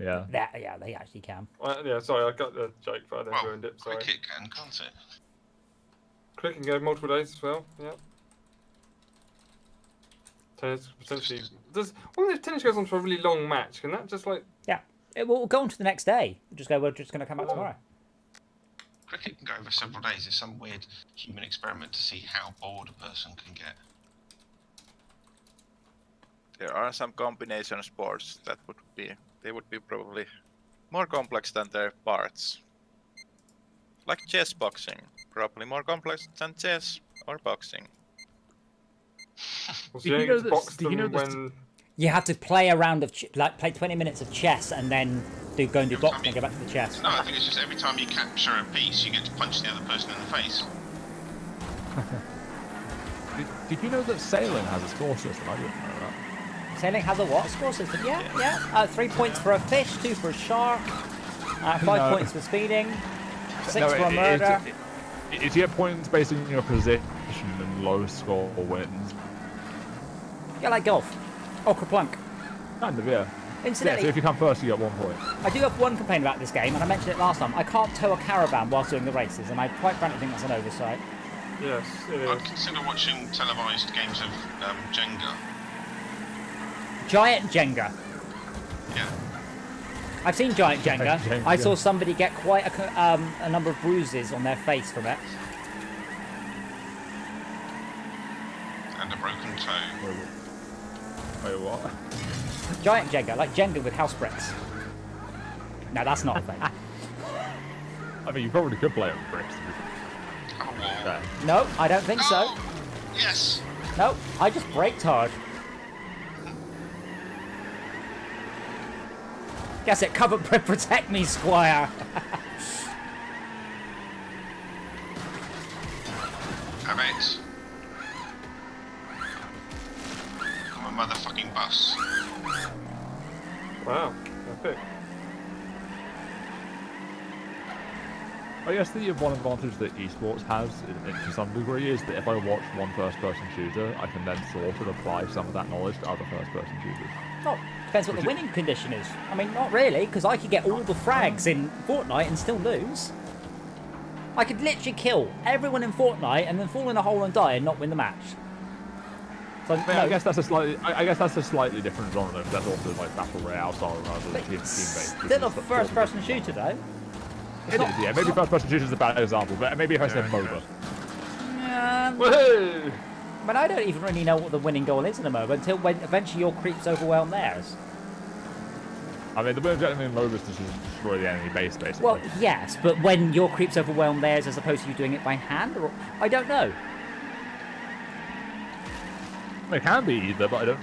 Speaker 3: Yeah.
Speaker 1: Yeah, they actually can.
Speaker 7: Yeah, sorry, I got the joke, but I then
Speaker 5: Well,
Speaker 7: ruined it. Sorry.
Speaker 5: cricket can, can't it?
Speaker 7: Cricket can go multiple days as well. Yeah. Tennis potentially. Well, if tennis goes on for a really long match, can that just like?
Speaker 1: Yeah. It will go on to the next day. We're just going to come back tomorrow.
Speaker 5: Cricket can go over several days. It's some weird human experiment to see how bored a person can get.
Speaker 4: There are some combination sports that would be probably more complex than their parts. Like chess boxing, probably more complex than chess or boxing.
Speaker 7: Was
Speaker 3: Did you know this- did you know this-
Speaker 7: when?
Speaker 1: You had to play a round of play 20 minutes of chess and then go and do boxing and go back to the chess.
Speaker 5: No, I think it's just every time you capture a piece, you get to punch the other person in the face.
Speaker 3: Did you know that sailing has a score system? I didn't know that.
Speaker 1: Sailing has a what? A score system? Yeah. 3 points for a fish, 2 for a shark, 5
Speaker 3: No.
Speaker 1: points for speeding, 6
Speaker 3: No,
Speaker 1: for a murder.
Speaker 3: It's your points based on your position and low score wins.
Speaker 1: Yeah, like golf. Or Kerplunk.
Speaker 3: Kind of, yeah. Yeah,
Speaker 1: Incidentally,
Speaker 3: so if you come first, you get 1 point.
Speaker 1: I do have one complaint about this game, and I mentioned it last time. I can't tow a caravan whilst doing the races, and I quite frankly think that's an oversight.
Speaker 7: Yes, it
Speaker 5: I'd
Speaker 7: is.
Speaker 5: consider watching televised games of Jenga.
Speaker 1: Giant Jenga.
Speaker 5: Yeah.
Speaker 1: I've seen Giant Jenga.
Speaker 3: Jenga.
Speaker 1: I saw somebody get quite a number of bruises on their face from it.
Speaker 5: And a broken toe.
Speaker 3: Wait, what?
Speaker 1: Giant Jenga, like Jenga with house bricks. No, that's not a thing.
Speaker 3: I mean, you probably could play it with bricks.
Speaker 5: Oh, well.
Speaker 3: Yeah.
Speaker 1: No, I don't think so.
Speaker 5: Oh, yes.
Speaker 1: No, I just braked hard. Guess it, cover, protect me, Squire.
Speaker 5: Have it. I'm a motherfucking bus.
Speaker 7: Wow, epic.
Speaker 3: I guess the one advantage that esports has, to some degree, is that if I watch one first-person shooter, I can then sort of apply some of that knowledge to other first-person shooters.
Speaker 1: Oh, depends what the winning condition is. I mean, not really, because I could get all the frags in Fortnite and still lose. I could literally kill everyone in Fortnite and then fall in a hole and die and not win the match. So,
Speaker 3: I mean,
Speaker 1: no,
Speaker 3: I guess that's a slightly different genre. Though, 'cause that's also like battle royale style rather than team-based.
Speaker 1: still a first-person shooter, though.
Speaker 3: It is, yeah. Maybe first-person shooter is a bad example, but maybe if I said MOBA.
Speaker 7: Woohoo!
Speaker 1: But I don't even really know what the winning goal is in a MOBA until when eventually your creeps overwhelm theirs.
Speaker 3: I mean, the objective in MOBA is to destroy the enemy base, basically.
Speaker 1: Well, yes, but when your creeps overwhelm theirs as opposed to you doing it by hand, or I don't know.
Speaker 3: It can be either, but I don't.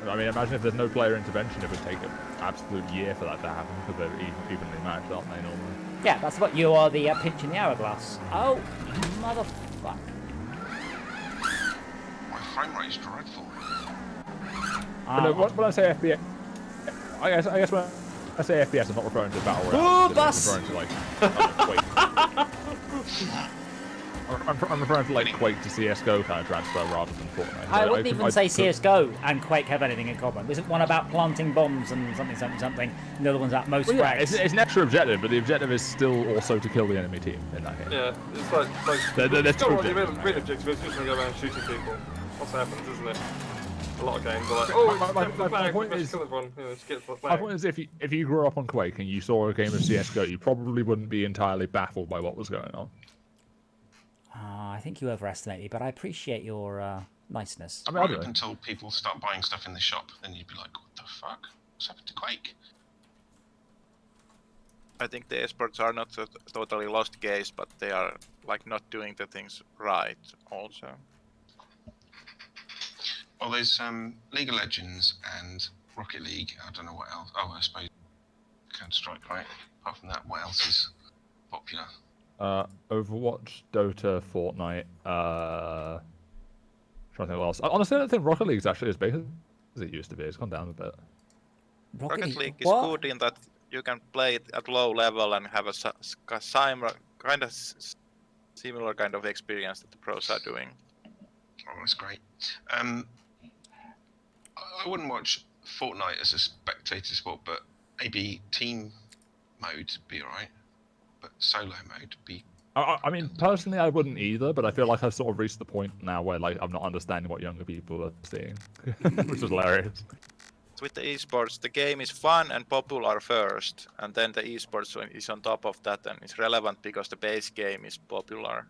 Speaker 3: I mean, imagine if there's no player intervention, it would take an absolute year for that to happen because they're evenly matched, aren't they, normally?
Speaker 1: Yeah, that's what you are, the pinch in the hourglass. Oh, motherfuck.
Speaker 5: My frame rate is dreadful.
Speaker 3: But no, when I say FPS, I guess when I say FPS, I'm not referring to battle royale.
Speaker 1: Ooh, bus!
Speaker 3: I'm referring to like I'm referring to like Quake to CS:GO kind of transfer rather than Fortnite.
Speaker 1: I wouldn't even say CSGO and Quake have anything in common. Isn't one about planting bombs and something, and the other one's about most
Speaker 3: Well, yeah,
Speaker 1: frags?
Speaker 3: it's an extra objective, but the objective is still also to kill the enemy team in that game.
Speaker 7: Yeah, it's like
Speaker 3: They're
Speaker 7: it's got
Speaker 3: two
Speaker 7: what the
Speaker 3: objectives,
Speaker 7: main objective is just to go around shooting people. That's what happens, isn't it? A lot of games are like, oh, it's
Speaker 3: my
Speaker 7: flag,
Speaker 3: point
Speaker 7: let's
Speaker 3: is-
Speaker 7: kill everyone. You know, just get the
Speaker 3: My
Speaker 7: flag.
Speaker 3: point is, if you grew up on Quake and you saw a game of CS:GO, you probably wouldn't be entirely baffled by what was going on.
Speaker 1: I think you overestimate me, but I appreciate your niceness.
Speaker 3: I mean, I
Speaker 5: Right
Speaker 3: don't
Speaker 5: up
Speaker 3: know.
Speaker 5: until people start buying stuff in the shop, then you'd be like, what the fuck? What's happened to Quake?
Speaker 4: I think the esports are not a totally lost case, but they are like not doing the things right also.
Speaker 5: Well, there's League of Legends and Rocket League. I don't know what else. Oh, I suppose Counter-Strike, right? Apart from that, what else is popular?
Speaker 3: Overwatch, Dota, Fortnite. Trying to think what else. Honestly, I don't think Rocket League is actually as big as it used to be. It's gone down a bit.
Speaker 4: Rocket League is
Speaker 1: What?
Speaker 4: good in that you can play it at low level and have a kind of similar kind of experience that the pros are doing.
Speaker 5: Oh, that's great. I wouldn't watch Fortnite as a spectator sport, but maybe team mode would be alright. But solo mode would be.
Speaker 3: I mean, personally, I wouldn't either, but I feel like I've sort of reached the point now where like I'm not understanding what younger people are seeing, which is hilarious.
Speaker 4: With the esports, the game is fun and popular first, and then the esports is on top of that, and it's relevant because the base game is popular.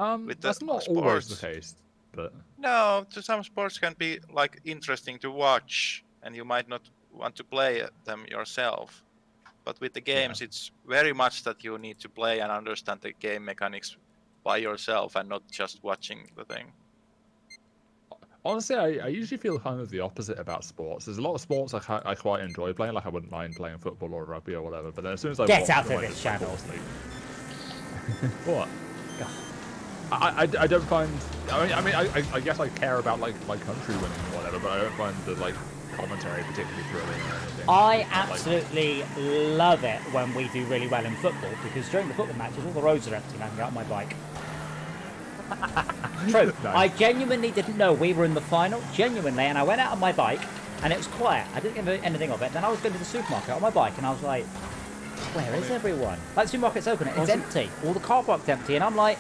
Speaker 4: With the
Speaker 3: That's not always the
Speaker 4: sports.
Speaker 3: case, but
Speaker 4: No, some sports can be like interesting to watch, and you might not want to play them yourself. But with the games, it's very much that you need to play and understand the game mechanics by yourself and not just watching the thing.
Speaker 3: honestly, I usually feel kind of the opposite about sports. There's a lot of sports I quite enjoy playing, like I wouldn't mind playing football or rugby or whatever, but then as soon as I
Speaker 1: Get
Speaker 3: watch
Speaker 1: out
Speaker 3: them,
Speaker 1: of
Speaker 3: I
Speaker 1: this
Speaker 3: just, like,
Speaker 1: channel.
Speaker 3: fall asleep. What? I don't find. I guess I care about like my country winning or whatever, but I don't find the like commentary particularly thrilling or anything.
Speaker 1: I absolutely love it when we do really well in football, because during the football matches all the roads are empty and I can get on my bike. True.
Speaker 3: Nice.
Speaker 1: I genuinely didn't know we were in the final, genuinely, and I went out on my bike and it was quiet. I didn't think anything of it. Then I was going to the supermarket on my bike and I was like, where is everyone? Like, the supermarket's open, it's empty. All the car park's empty, and I'm like,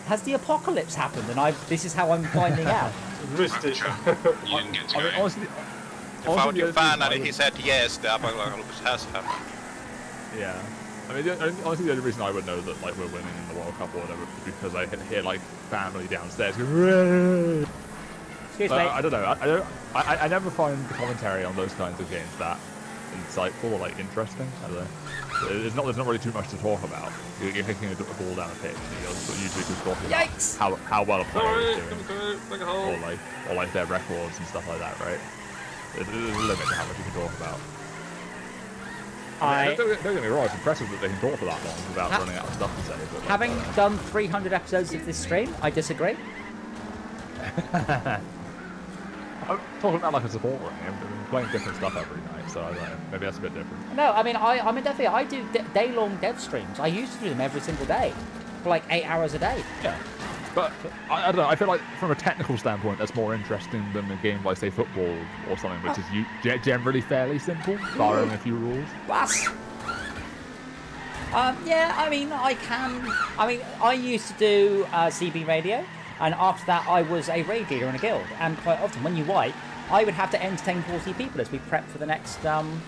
Speaker 1: has the apocalypse happened? And this is how I'm finding out.
Speaker 7: Missed it.
Speaker 5: You didn't get to
Speaker 3: I
Speaker 5: go.
Speaker 3: mean, honestly,
Speaker 4: You found your
Speaker 3: the only
Speaker 4: fan
Speaker 3: reason I
Speaker 4: and he
Speaker 3: would-
Speaker 4: said yes, the apocalypse has happened.
Speaker 3: Yeah. I mean, honestly, the only reason I would know that like we're winning in the World Cup or whatever is because I can hear like family downstairs go, "Hooray!"
Speaker 1: Excuse
Speaker 3: But
Speaker 1: me.
Speaker 3: I don't know. I never find the commentary on those kinds of games that insightful or like interesting. I don't know. There's not really too much to talk about. You're kicking a ball down a pitch, and you're usually just talking
Speaker 1: Yikes!
Speaker 3: about how well a player
Speaker 7: Sorry,
Speaker 3: is
Speaker 7: come
Speaker 3: doing,
Speaker 7: through, make a hole.
Speaker 3: or like their records and stuff like that, right? There's a limit to how much you can talk about. I mean, don't get me wrong, it's impressive that they can talk for that long without running out of stuff to say. But like,
Speaker 1: Having done 300 episodes of this stream, I disagree.
Speaker 3: I'm talking about like a support ring. I'm playing different stuff every night, so I don't know. Maybe that's a bit different.
Speaker 1: No, I mean, definitely, I do day-long dev streams. I used to do them every single day, for like 8 hours a day.
Speaker 3: Yeah. But I don't know, I feel like from a technical standpoint, that's more interesting than a game like, say, football or something, which is generally fairly simple, barring a few rules.
Speaker 1: Bus. Yeah, I mean, I used to do CB radio, and after that, I was a raid leader in a guild. And quite often, when you wipe, I would have to entertain 40 people as we prep for the next thing.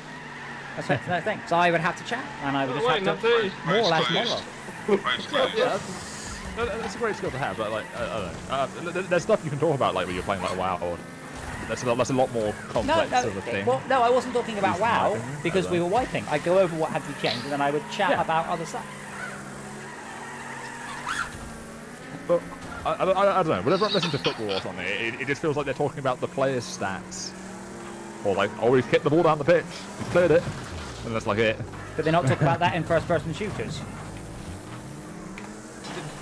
Speaker 1: So I would have to chat, and I would just have to more or less monologue.
Speaker 3: Yeah, that's a great skill to have, but like, I don't know. There's stuff you can talk about, like when you're playing like WoW, or that's a lot more complex of a thing.
Speaker 1: Well, no, I wasn't talking about
Speaker 3: At least in my
Speaker 1: WoW
Speaker 3: opinion.
Speaker 1: because we were wiping. I'd go over what had to be changed, and then I would chat about other stuff.
Speaker 3: But I don't know. Whenever I'm listening to football or something, it just feels like they're talking about the player's stats, or like, oh, he's kicked the ball down the pitch, he's cleared it, and that's like it.
Speaker 1: But they're not talking about that in first-person shooters.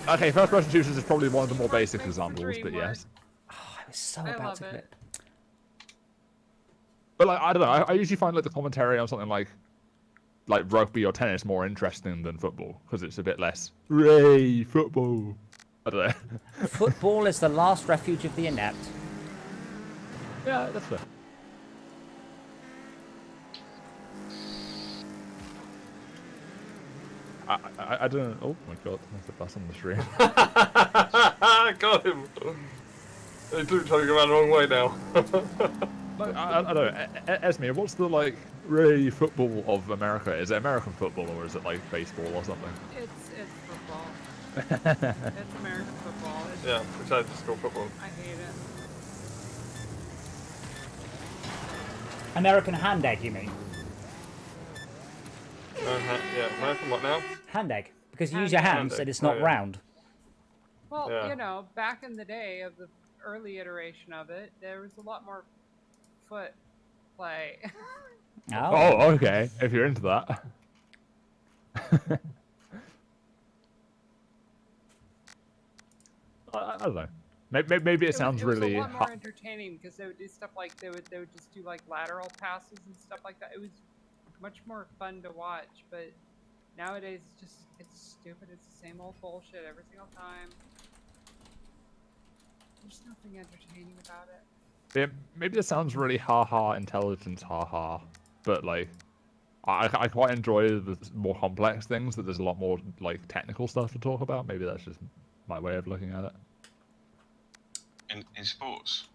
Speaker 3: Okay, first-person shooters is probably one of the more basic examples, but yes.
Speaker 1: Oh, I was so
Speaker 2: I
Speaker 1: about
Speaker 2: love
Speaker 1: to
Speaker 2: it.
Speaker 1: quit.
Speaker 3: But like, I don't know. I usually find like the commentary on something like rugby or tennis more interesting than football because it's a bit less "Ray football." I don't know.
Speaker 1: Football is the last refuge of the inept.
Speaker 3: Yeah, that's fair. I don't know. Oh my god, there's a bus on the stream.
Speaker 7: Got him. He's trying to go around the wrong way now.
Speaker 3: Like, I don't know. Esme, what's the like Ray football of America? Is it American football or is it like baseball or something?
Speaker 2: It's football. It's American football.
Speaker 7: Yeah, which I just call football.
Speaker 2: I hate it.
Speaker 1: American hand egg, you mean?
Speaker 7: Yeah, American what now?
Speaker 1: Hand egg. Because you use your hands
Speaker 7: egg.
Speaker 1: and it's not
Speaker 7: Oh, yeah.
Speaker 1: round.
Speaker 2: Well,
Speaker 7: Yeah.
Speaker 2: you know, back in the day of the early iteration of it, there was a lot more foot play.
Speaker 3: Oh, okay. If you're into that. I don't know. Maybe it sounds
Speaker 2: was
Speaker 3: really
Speaker 2: a lot more entertaining because they would do stuff like they would just do like lateral passes and stuff like that. It was much more fun to watch, but nowadays it's stupid. It's the same old bullshit every single time. There's nothing entertaining about it.
Speaker 3: Yeah, maybe it sounds really ha-ha intelligence ha-ha, but like I quite enjoy the more complex things, that there's a lot more like technical stuff to talk about. Maybe that's just my way of looking at it.
Speaker 5: In sports?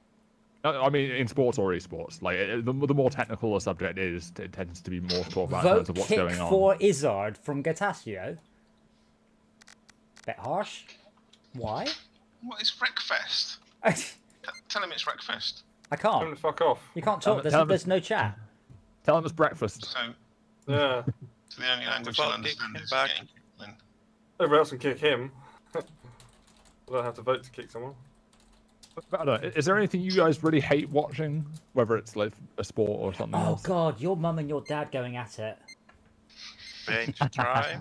Speaker 3: No, I mean in sports or esports. Like the more technical a subject is, it tends to be more to talk about in terms
Speaker 1: Vote
Speaker 3: of what's
Speaker 1: kick
Speaker 3: going on.
Speaker 1: for Izzard from Gatasio. Bit harsh. Why?
Speaker 5: What is WRECKFEST? Tell him it's WRECKFEST.
Speaker 1: I
Speaker 7: Tell him
Speaker 1: can't.
Speaker 7: to fuck off.
Speaker 1: You can't talk.
Speaker 3: Tell him-
Speaker 1: There's no chat.
Speaker 3: Tell them it's breakfast.
Speaker 5: So,
Speaker 7: Yeah.
Speaker 5: so the only language
Speaker 4: Vote
Speaker 5: you'll
Speaker 4: kick
Speaker 5: understand
Speaker 4: him
Speaker 5: is
Speaker 4: back.
Speaker 5: game. Then.
Speaker 7: Everyone else can kick him. I don't have to vote to kick someone.
Speaker 3: I don't know, is there anything you guys really hate watching, whether it's like a sport or something
Speaker 1: Oh
Speaker 3: else?
Speaker 1: God, your mum and your dad going at it.
Speaker 4: Paint dry.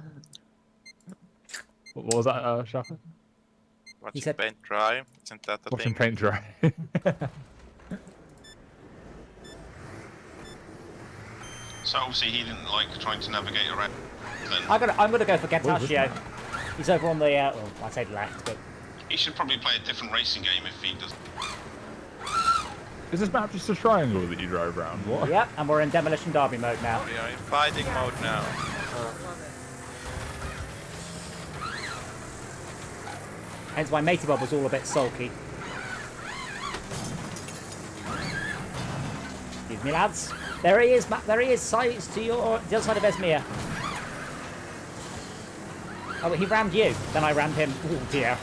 Speaker 3: What was that, Shaka?
Speaker 4: Watching
Speaker 1: said-
Speaker 4: paint dry. Isn't that the
Speaker 3: Watching
Speaker 4: thing?
Speaker 3: paint dry.
Speaker 5: So obviously he didn't like trying to navigate around. Then
Speaker 1: I'm gonna go for
Speaker 3: What is this
Speaker 1: Gatasio.
Speaker 3: now?
Speaker 1: He's over on the well, I say left, but
Speaker 5: he should probably play a different racing game if he does.
Speaker 3: Is this map just a triangle that you drove around? What?
Speaker 1: yep. And we're in demolition derby mode now.
Speaker 4: We are in fighting mode now.
Speaker 2: Love it.
Speaker 1: Hence why Matey Bob was all a bit sulky. Excuse me, lads. There he is, there he is. Sides to the other side of Esmir. Oh, he rammed you. Then I rammed him. Oh dear.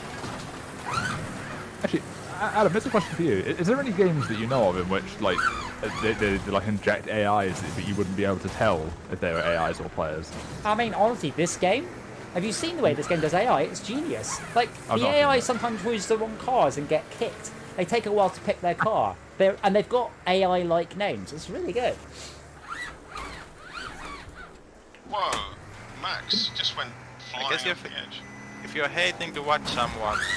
Speaker 3: Actually, Adam, here's a question for you. Is there any games that you know of in which like they like inject AIs that you wouldn't be able to tell if they were AIs or players?
Speaker 1: I mean, honestly, this game. Have you seen the way this game does AI? It's genius. Like
Speaker 3: I've
Speaker 1: the
Speaker 3: not seen
Speaker 1: AI
Speaker 3: that.
Speaker 1: sometimes use the wrong cars and get kicked. They take a while to pick their car. And they've got AI-like names. It's really good.
Speaker 5: Whoa, Max just went
Speaker 4: I
Speaker 5: flying
Speaker 4: guess
Speaker 5: off
Speaker 4: if,
Speaker 5: the edge.
Speaker 4: if you're hating to watch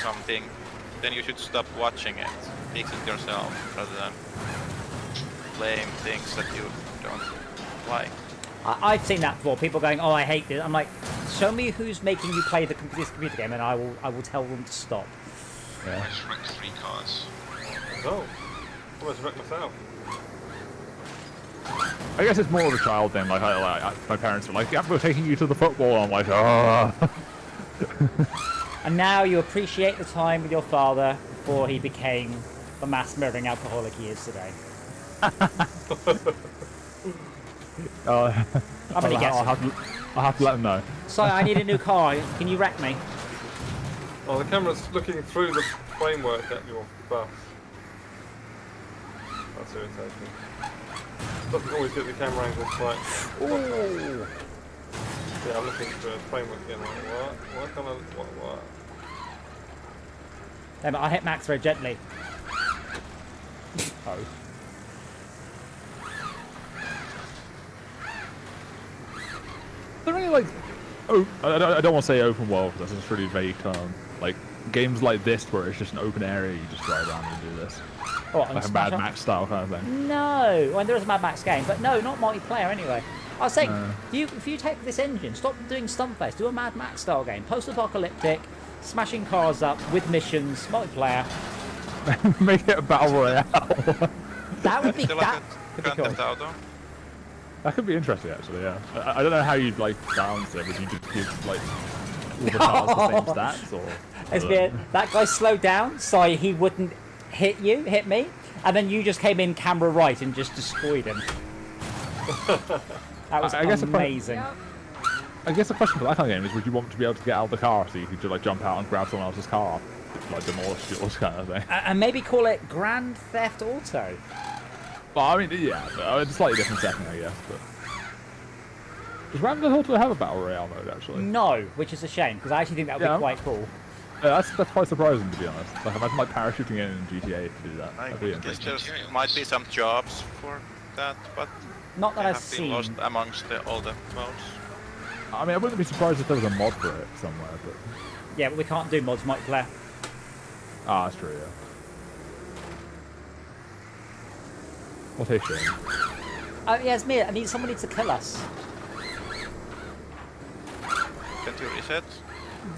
Speaker 4: something, then you should stop watching it. Fix it yourself rather than blame things that you don't like.
Speaker 1: I've seen that before. People going, "Oh, I hate this." I'm like, "Show me who's making you play this computer game, and I will tell them to stop."
Speaker 3: Yeah.
Speaker 5: I just wrecked 3 cars.
Speaker 7: Oh. I almost wrecked myself.
Speaker 3: I guess it's more of a child thing. Like, my parents are like, "Yeah, we're taking you to the football." I'm like, "Oh."
Speaker 1: And now you appreciate the time with your father before he became the mass murdering alcoholic he is today. How many guesses?
Speaker 3: I'll have to let them know.
Speaker 1: So I need a new car. Can you wreck me?
Speaker 7: Oh, the camera's looking through the framework at your bus. That's irritating. Doesn't always get the camera angle quite.
Speaker 1: Ooh.
Speaker 7: Yeah, I'm looking through a framework again. Like, what? What?
Speaker 1: No, but I hit Max very gently.
Speaker 3: Oh. Are there any like, I don't want to say open world because that's a pretty vague term. Like games like this where it's just an open area, you just drive around and do this,
Speaker 1: Oh,
Speaker 3: like a Mad Max style kind of thing.
Speaker 1: No, well, there is a Mad Max game, but no, not multiplayer anyway. I was saying,
Speaker 3: No.
Speaker 1: if you take this engine, stop doing Stumpfest, do a Mad Max style game, post-apocalyptic, smashing cars up with missions, multiplayer.
Speaker 3: Make it a battle royale.
Speaker 1: That would be
Speaker 4: Still like
Speaker 1: that
Speaker 4: a
Speaker 1: could be
Speaker 4: Grand
Speaker 1: cool.
Speaker 4: Theft Auto.
Speaker 3: That could be interesting actually. Yeah. I don't know how you'd like balance it. Would you just give like all the cars the same stats or?
Speaker 1: It's weird. That guy slowed down so he wouldn't hit me, and then you just came in camera right and just destroyed him. That was
Speaker 3: I guess if I-
Speaker 1: amazing.
Speaker 2: Yep.
Speaker 3: I guess the question for that kind of game is: would you want to be able to get out of the car so you could just like jump out and grab someone else's car, like demolish yours kind of thing?
Speaker 1: And maybe call it Grand Theft Auto.
Speaker 3: Well, I mean, yeah, but it's a slightly different setting, I guess. But does Grand Theft Auto have a battle royale mode actually?
Speaker 1: No, which is a shame because I actually think that would
Speaker 3: Yeah.
Speaker 1: be quite cool.
Speaker 3: Yeah, that's quite surprising to be honest. Like imagine like parachuting in GTA to do that.
Speaker 4: I
Speaker 3: That'd be
Speaker 4: guess
Speaker 3: interesting.
Speaker 4: there might be some jobs for that, but
Speaker 1: Not that
Speaker 4: they
Speaker 1: I've
Speaker 4: have been
Speaker 1: seen.
Speaker 4: lost amongst all the modes.
Speaker 3: I mean, I wouldn't be surprised if there was a mod for it somewhere, but
Speaker 1: Yeah, but we can't do mods multiplayer.
Speaker 3: Ah, that's true, yeah. What a shame.
Speaker 1: Oh, yeah, it's me. I need somebody to kill us.
Speaker 4: Can you reset?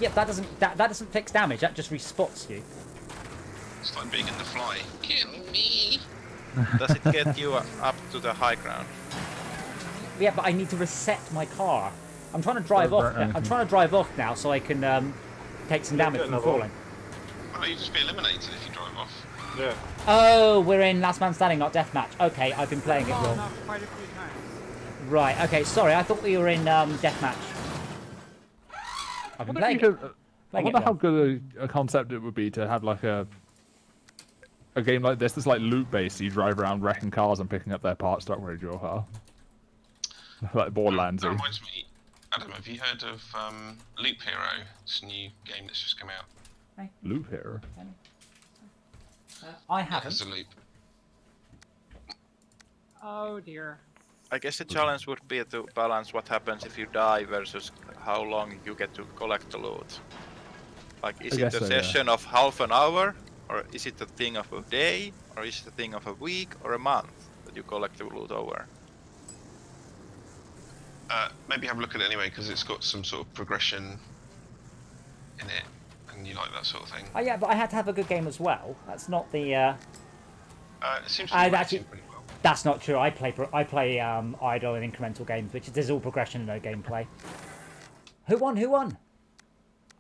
Speaker 1: Yeah, that doesn't fix damage. That just respots you.
Speaker 5: It's like being in the fly. Kill me.
Speaker 4: Does it get you up to the high ground?
Speaker 1: Yeah, but I need to reset my car. I'm trying to drive off. I'm trying to drive off now so I can take some damage from falling.
Speaker 5: Well, you just be eliminated if you drive off.
Speaker 7: Yeah.
Speaker 1: Oh, we're in Last Man Standing, not Deathmatch. Okay, I've been playing it
Speaker 2: Fallen
Speaker 1: wrong.
Speaker 2: off quite a few times.
Speaker 1: Right. Okay. Sorry, I thought we were in Deathmatch. I've been playing it.
Speaker 3: I wonder how good a concept it would be to have like a game like this that's like loot based. You drive around wrecking cars and picking up their parts to upgrade your car. Like Borderlandsy.
Speaker 5: That reminds me, Adam, have you heard of Loop Hero? It's a new game that's just come out.
Speaker 3: Loop Hero.
Speaker 1: I
Speaker 5: It's
Speaker 1: haven't.
Speaker 5: a loop.
Speaker 2: Oh dear.
Speaker 4: I guess the challenge would be to balance what happens if you die versus how long you get to collect the loot. Like, is it a session of half an hour, or is it a thing of a day, or is it a thing of a week or a month that you collect the loot over?
Speaker 5: Maybe have a look at it anyway, because it's got some sort of progression in it, and you like that sort of thing.
Speaker 1: Oh yeah, but I had to have a good game as well. That's not the.
Speaker 5: It seems to be working pretty well.
Speaker 1: That's not true. I play idle and incremental games, which there's all progression and no gameplay. Who won? Who won?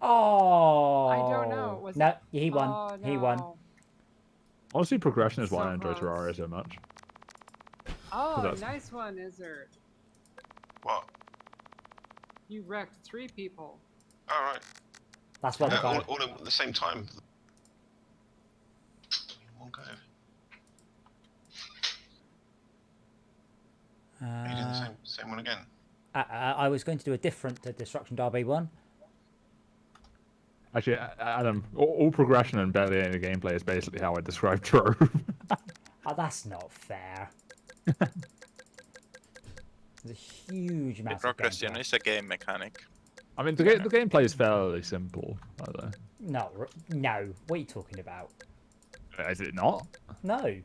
Speaker 1: Oh.
Speaker 2: I don't know. Was
Speaker 1: no,
Speaker 2: it-
Speaker 1: he won.
Speaker 2: Oh,
Speaker 1: He won.
Speaker 2: no.
Speaker 3: Honestly, progression is why
Speaker 2: So
Speaker 3: I enjoy
Speaker 2: close.
Speaker 3: Terraria so much.
Speaker 2: Oh,
Speaker 3: that's-
Speaker 2: nice one, Izzard.
Speaker 5: What?
Speaker 2: You wrecked 3 people.
Speaker 5: Alright.
Speaker 1: That's why the guy.
Speaker 5: All at the same time. One go. Are you doing the same one again?
Speaker 1: I was going to do a different Destruction Derby one.
Speaker 3: Actually, Adam, all progression and barely any gameplay is basically how I describe Trove.
Speaker 1: Oh, that's not fair. There's a huge amount
Speaker 4: The
Speaker 1: of
Speaker 4: progression
Speaker 1: gameplay.
Speaker 4: is a game mechanic.
Speaker 3: I mean, the gameplay is fairly simple, by
Speaker 1: No, no. What are you talking about?
Speaker 3: Is it not?
Speaker 1: No.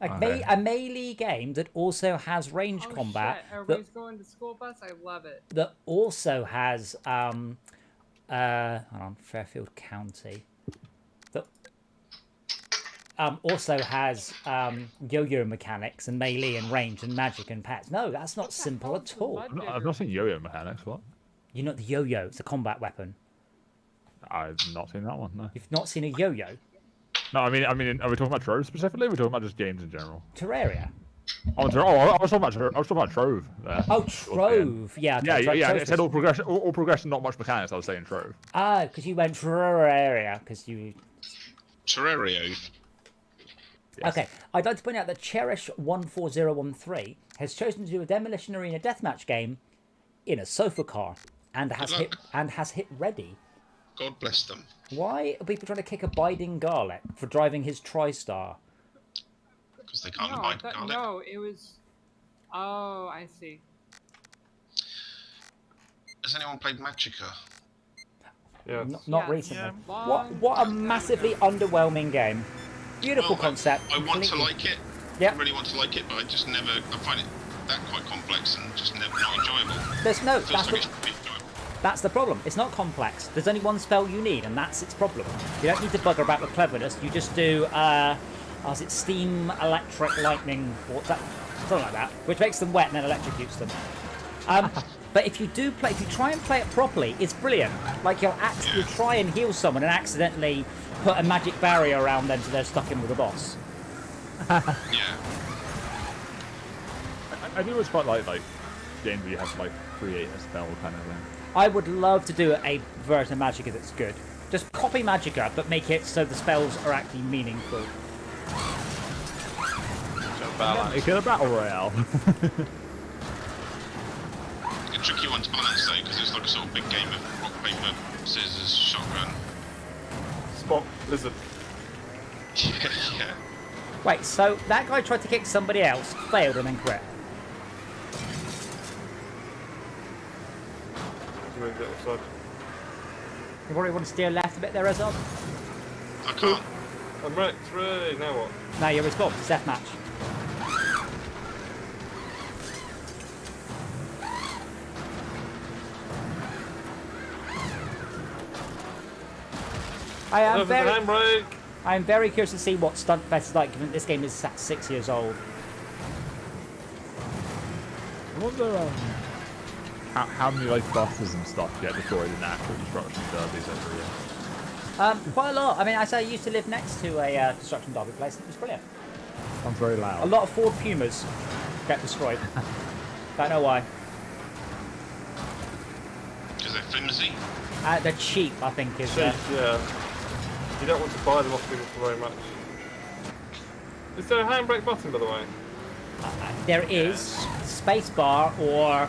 Speaker 1: Like
Speaker 3: Okay.
Speaker 1: a melee game that also has range
Speaker 2: Oh,
Speaker 1: combat.
Speaker 2: shit. Everybody's going to school bus? I love it.
Speaker 1: That also has hold on, Fairfield County. That also has yo-yo mechanics and melee and range and magic and pets. No, that's not simple
Speaker 2: hell's
Speaker 1: at
Speaker 2: the
Speaker 1: all.
Speaker 2: mud
Speaker 3: I've not seen yo-yo mechanics. What?
Speaker 1: You're not the yo-yo. It's a combat weapon.
Speaker 3: I've not seen that one. No.
Speaker 1: You've not seen a yo-yo.
Speaker 3: No, I mean, are we talking about Trove specifically? Or are we talking about just games in general?
Speaker 1: Terraria.
Speaker 3: I was talking about Trove. There.
Speaker 1: Oh, Trove. Yeah.
Speaker 3: Yeah,
Speaker 1: okay,
Speaker 3: yeah.
Speaker 1: Trove
Speaker 3: I said all progression, not much mechanics. I was saying Trove.
Speaker 1: Ah, because you went Terraria, because you...
Speaker 5: Terrario.
Speaker 3: Yes.
Speaker 1: Okay, I'd like to point out that Cherish14013 has chosen to do a Demolition Arena deathmatch game in a sofa car and has hit ready.
Speaker 5: God bless them.
Speaker 1: Why are people trying to kick a Biding Garlic for driving his TriStar?
Speaker 5: Because they can't
Speaker 2: No,
Speaker 5: hide garlic.
Speaker 2: no, it was... Oh, I see.
Speaker 5: Has anyone played Magicka?
Speaker 7: Yeah.
Speaker 1: Not
Speaker 2: Yeah.
Speaker 1: recently.
Speaker 2: Yeah.
Speaker 1: What a massively underwhelming game. Beautiful
Speaker 5: Well,
Speaker 1: concept.
Speaker 5: I want to
Speaker 1: completely-
Speaker 5: like it.
Speaker 1: Yeah.
Speaker 5: I really want to like it, but I just never. I find it that quite complex and just never not enjoyable.
Speaker 1: There's no.
Speaker 5: Feels
Speaker 1: That's
Speaker 5: like
Speaker 1: the,
Speaker 5: it should be enjoyable.
Speaker 1: that's the problem. It's not complex. There's only one spell you need, and that's its problem. You don't need to bugger about the cleverness. You just do. Is it steam, electric, lightning, or something like that, which makes them wet and then electrocutes them. But if you try and play it properly, it's brilliant. Like you'll try and heal someone and accidentally put a magic barrier around them so they're stuck in with the boss.
Speaker 5: Yeah.
Speaker 3: I do always quite like games where you have to like create a spell kind of thing.
Speaker 1: I would love to do a version of Magicka that's good. Just copy Magicka, but make it so the spells are actually meaningful.
Speaker 4: So balance.
Speaker 3: Make it a battle royale.
Speaker 5: A tricky one to balance though, because it's like a sort of big game of rock, paper, scissors, shotgun.
Speaker 7: Spot lizard.
Speaker 5: Yeah.
Speaker 1: Wait, so that guy tried to kick somebody else, failed, and then crit.
Speaker 7: Move the other side.
Speaker 1: You probably want to steer left a bit there, Ezard?
Speaker 5: I can't.
Speaker 7: I'm wrecked. Hooray! Now what?
Speaker 1: Now you're respawned. It's deathmatch. I am very curious to see what Stuntfest is like, given this game is 6 years old.
Speaker 3: I wonder how many like buses and stuff get destroyed in actual destruction derbies every year.
Speaker 1: Quite a lot. I mean, I used to live next to a construction derby place, and it was brilliant.
Speaker 3: Sounds very loud.
Speaker 1: A lot of Ford Pumas get destroyed. Don't know why.
Speaker 5: Because they're flimsy.
Speaker 1: They're cheap, I think. Is
Speaker 7: Yeah. You don't want to buy them off people for very much. Is there a handbrake button, by the way?
Speaker 1: there is spacebar, or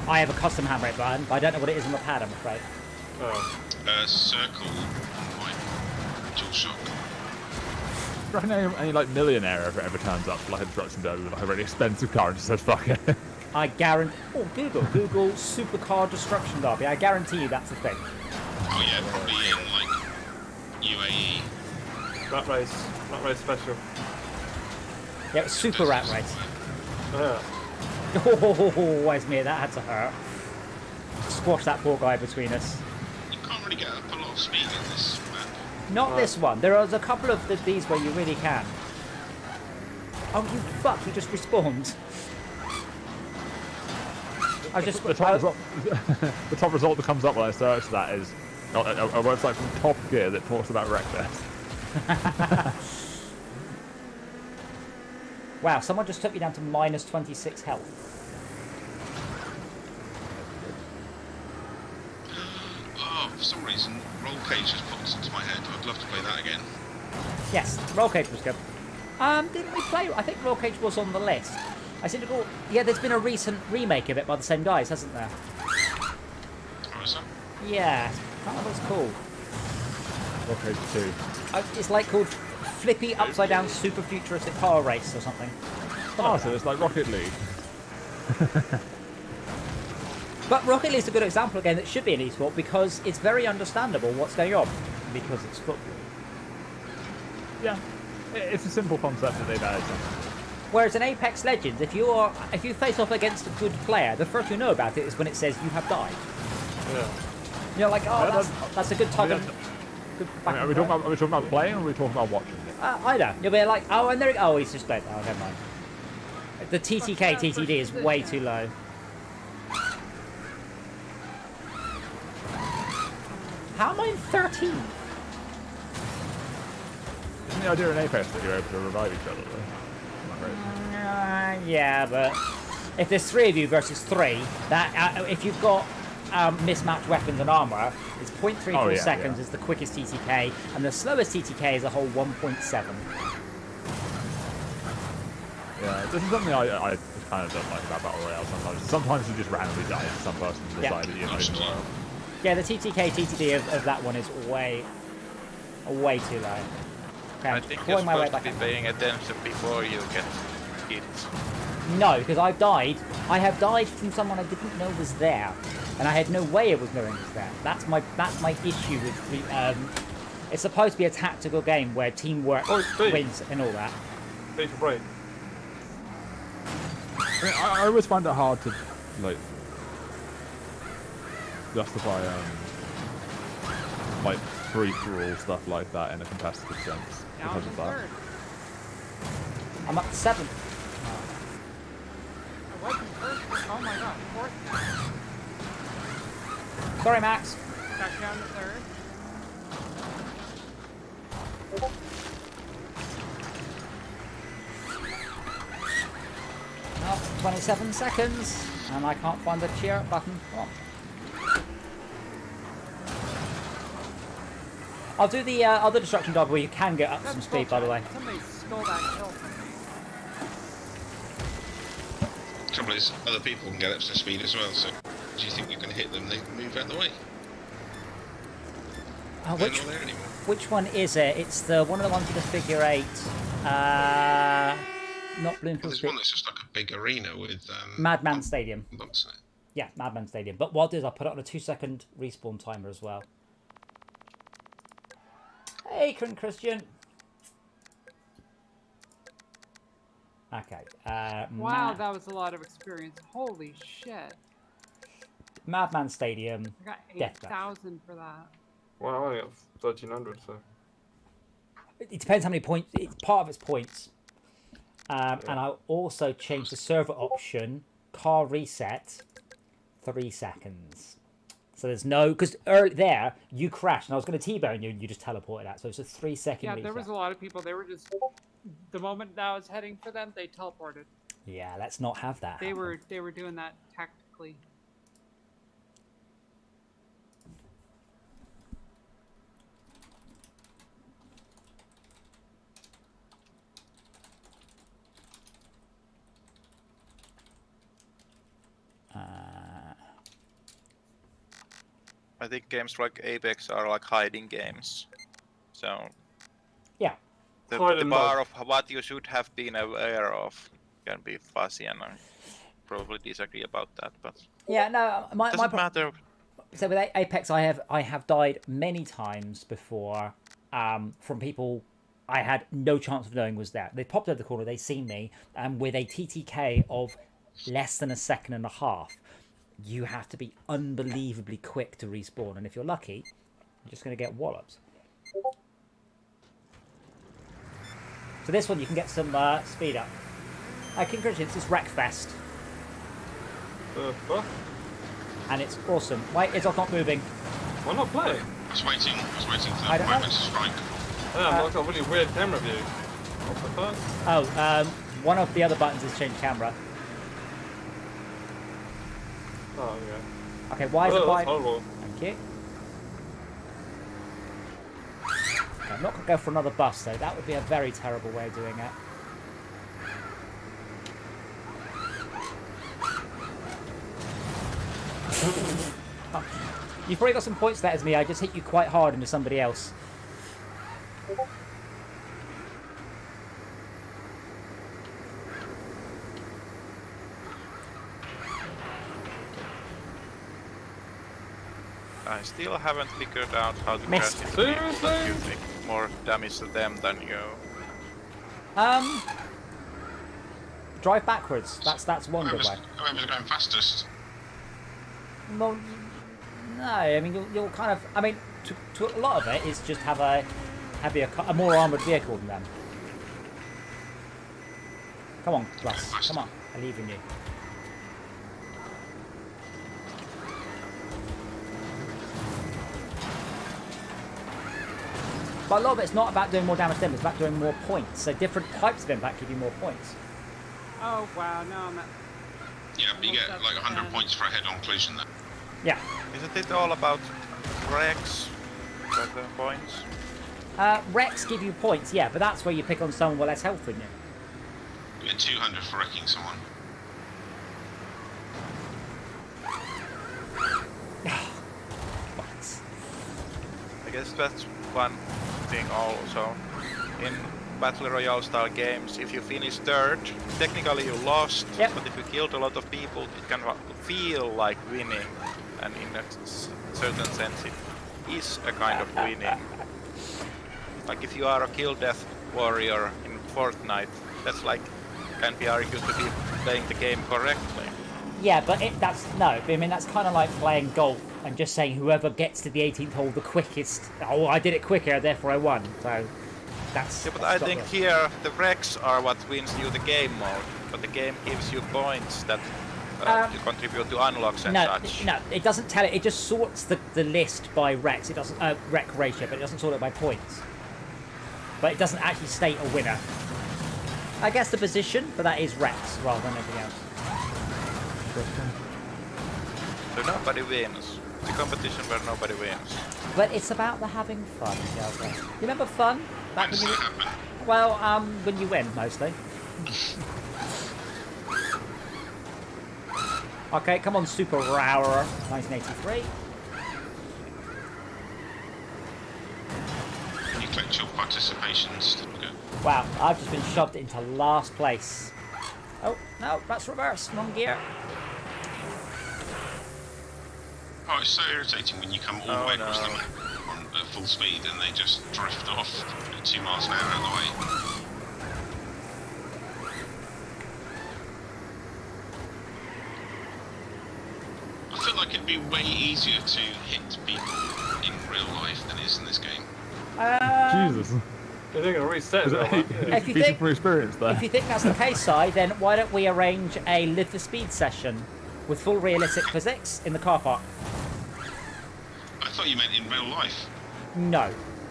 Speaker 1: I have a custom handbrake button, but I don't know what it is on the pad, I'm afraid.
Speaker 7: Oh.
Speaker 5: Circle, like, dual shock.
Speaker 3: Do you reckon any like millionaire ever turns up for like a destruction derby with like a really expensive car and just says fuck it?
Speaker 1: I guarantee. Oh, Google supercar destruction derby. I guarantee you that's a thing.
Speaker 5: Oh yeah, probably in like UAE.
Speaker 7: Rat race special.
Speaker 1: Yeah, it's super rat race.
Speaker 7: Yeah.
Speaker 1: Oh, where's me? That had to hurt. Squash that poor guy between us.
Speaker 5: You can't really get up a lot of speed in this map.
Speaker 1: Not this one. There are a couple of these where you really can. Oh, you fuck! You just respawned. I just
Speaker 3: The top result that comes up when I search that is a website from Top Gear that talks about WRECKFEST.
Speaker 1: Wow, someone just took me down to minus 26 health.
Speaker 5: Oh, for some reason, Roll Cage just popped into my head. I'd love to play that again.
Speaker 1: Yes, Roll Cage was good. Didn't we play? I think Roll Cage was on the list. I seem to recall. Yeah, there's been a recent remake of it by the same guys, hasn't there?
Speaker 5: Oh, is that?
Speaker 1: Yeah, I can't remember what it's called.
Speaker 3: Roll Cage 2.
Speaker 1: It's like called Flippy Upside Down Super Futuristic Car Race or something.
Speaker 3: Oh, so it's like Rocket League.
Speaker 1: But Rocket League's a good example again that should be an esport because it's very understandable what's going on because it's football.
Speaker 3: Yeah, it's a simple concept that they've added.
Speaker 1: Whereas in Apex Legends, if you face off against a good player, the first you know about it is when it says you have died.
Speaker 7: Yeah.
Speaker 1: You're like, oh,
Speaker 3: Yeah,
Speaker 1: that's a good type of. Good
Speaker 3: Are we talking about playing or are we talking about watching it?
Speaker 1: I know. You'll be like, oh, and there. Oh, he's just dead. Oh, never mind. The TTK TTD is way too low. How am I in 13?
Speaker 3: Isn't the idea in Apex that you're able to revive each other though?
Speaker 1: Yeah, but if there's 3 of you versus 3, that if you've got mismatched weapons and armor, it's 0.34 seconds is the quickest TTK, and the slowest TTK is a whole 1.7.
Speaker 3: Yeah, this is something I just kind of don't like about Battle Royale sometimes. Sometimes you just randomly die to some person and decide that you're not in the world.
Speaker 1: Yeah, the TTK TTD of that one is way too low. Okay,
Speaker 4: I think you're
Speaker 1: my way
Speaker 4: supposed
Speaker 1: back
Speaker 4: to be
Speaker 1: up.
Speaker 4: paying attention before you get hit.
Speaker 1: No, because I've died. I have died from someone I didn't know was there, and I had no way of knowing was there. That's my issue with it's supposed to be a tactical game where teamwork wins and all that.
Speaker 7: Need for break.
Speaker 3: I mean, I always find it hard to like justify like free-for-all stuff like that in a competitive sense because of that.
Speaker 1: I'm up to 7.
Speaker 2: I wasn't first. Oh my god, 4th.
Speaker 1: Sorry, Max.
Speaker 2: Back down to 3rd.
Speaker 1: Oh, 27 seconds, and I can't find the cheer up button. Come on. I'll do the other destruction dog where you can get up some speed, by the way.
Speaker 2: Somebody stole that kill from me.
Speaker 5: Trouble is, other people can get up to speed as well, so do you think you're going to hit them? They move out of the way. They're not there anymore.
Speaker 1: Which one is it? It's the one of the ones with the figure 8. Not
Speaker 5: Well,
Speaker 1: Bloomfield
Speaker 5: there's
Speaker 1: Street.
Speaker 5: one that's just like a big arena with
Speaker 1: Madman Stadium.
Speaker 5: bumps in it.
Speaker 1: Yeah, Madman Stadium. But what I'll do is I'll put it on a 2-second respawn timer as well. Hey, Christian. Okay.
Speaker 2: Wow, that was a lot of experience. Holy shit.
Speaker 1: Madman Stadium.
Speaker 2: I got
Speaker 1: Death Trap.
Speaker 2: 8,000 for that.
Speaker 7: Well, I only got 1,300, so.
Speaker 1: It depends how many points. It's part of its points. And I also changed the server option. Car reset. 3 seconds. So there's no... Because there, you crashed, and I was going to T-bone you, and you just teleported out. So it's a 3-second reset.
Speaker 2: Yeah, there was a lot of people. They were just... The moment that I was heading for them, they teleported.
Speaker 1: Yeah, let's not have that
Speaker 2: They
Speaker 1: happen.
Speaker 2: were doing that tactically.
Speaker 4: I think games like Apex are like hiding games. So
Speaker 1: Yeah.
Speaker 4: the
Speaker 7: Hide and
Speaker 4: bar
Speaker 7: mode.
Speaker 4: of what you should have been aware of can be fuzzy, and I probably disagree about that. But
Speaker 1: Yeah, no, my
Speaker 4: doesn't matter.
Speaker 1: So with Apex, I have died many times before from people I had no chance of knowing was there. They popped out the corner, they seen me, and with a TTK of less than a second and a half, you have to be unbelievably quick to respawn, and if you're lucky, you're just going to get walloped. So this one, you can get some speed up. Congratulations, it's WRECKFEST,
Speaker 7: What?
Speaker 1: and it's awesome. Why is it not moving?
Speaker 7: Why not play?
Speaker 5: I was waiting for
Speaker 1: I
Speaker 5: that
Speaker 1: don't
Speaker 5: moment
Speaker 1: know.
Speaker 5: to strike.
Speaker 7: Yeah, I've got a really weird camera view. What the fuck?
Speaker 1: Oh, one of the other buttons is change camera.
Speaker 7: Oh, yeah.
Speaker 1: Okay, why is it
Speaker 7: Oh,
Speaker 1: by...
Speaker 7: that's horrible.
Speaker 1: Thank you. Okay, I'm not going to go for another bus, though. That would be a very terrible way of doing it. Oh, you've probably got some points there as me. I just hit you quite hard into somebody else.
Speaker 4: I still haven't figured out how to
Speaker 1: Missed.
Speaker 4: crash into people that
Speaker 7: Seriously?
Speaker 4: you take more damage to them than you.
Speaker 1: Drive backwards. That's one good way.
Speaker 5: Whoever's going fastest.
Speaker 1: Well, no, I mean you'll kind of. I mean, to a lot of it is just have a more armored vehicle than them. Come on, Russ. Come on, I believe in you. But a lot of it's not about doing more damage to them, it's about doing more points. So different types of impact give you more points.
Speaker 2: Oh wow, now I'm at...
Speaker 5: Yeah, but you get like 100
Speaker 2: 10.
Speaker 5: points for a head-on collision.
Speaker 1: Yeah.
Speaker 4: Isn't it all about wrecks? The points?
Speaker 1: Wrecks give you points, yeah, but that's where you pick on someone with less health than you.
Speaker 5: You get 200 for wrecking someone.
Speaker 1: What?
Speaker 4: I guess that's one thing also. In Battle Royale style games, if you finish third, technically you lost,
Speaker 1: Yep.
Speaker 4: but if you killed a lot of people, it can feel like winning, and in a certain sense it is a kind of winning. Like if you are a kill death warrior in Fortnite, that's like, can be argued to be playing the game correctly.
Speaker 1: Yeah, but that's kind of like playing golf and just saying whoever gets to the 18th hole the quickest. Oh, I did it quicker, therefore I won. So that's.
Speaker 4: Yeah, but
Speaker 1: that's
Speaker 4: I
Speaker 1: not
Speaker 4: think
Speaker 1: right.
Speaker 4: here the wrecks are what wins you the game mode, but the game gives you points that to contribute to unlocks and such.
Speaker 1: No, it doesn't tell it. It just sorts the list by wrecks. It doesn't wreck ratio, but it doesn't sort it by points. But it doesn't actually state a winner. I guess the position, but that is wrecks rather than anything else.
Speaker 4: So nobody wins. It's a competition where nobody wins.
Speaker 1: But it's about the having fun, Delta. You remember fun? Back
Speaker 5: When
Speaker 1: when
Speaker 5: does
Speaker 1: you
Speaker 5: that happen?
Speaker 1: well, when you win mostly. Okay, come on, Super Rower, 1983.
Speaker 5: You collect your participation certificate.
Speaker 1: Wow, I've just been shoved into last place. Oh, no, that's reverse, wrong gear.
Speaker 5: Oh, it's so irritating when you come all the way across the map on full speed and they just drift off at 2 miles an hour out of the way. I feel like it'd be way easier to hit people in real life than it is in this game.
Speaker 3: Jesus.
Speaker 7: They're going to reset
Speaker 3: Is
Speaker 7: it.
Speaker 3: it
Speaker 7: Like,
Speaker 1: If you
Speaker 3: piece
Speaker 1: think-
Speaker 3: of experience there?
Speaker 1: If you think that's the case, Si, then why don't we arrange a Live for Speed session with full realistic physics in the car park?
Speaker 5: I thought you meant in real life.
Speaker 1: No.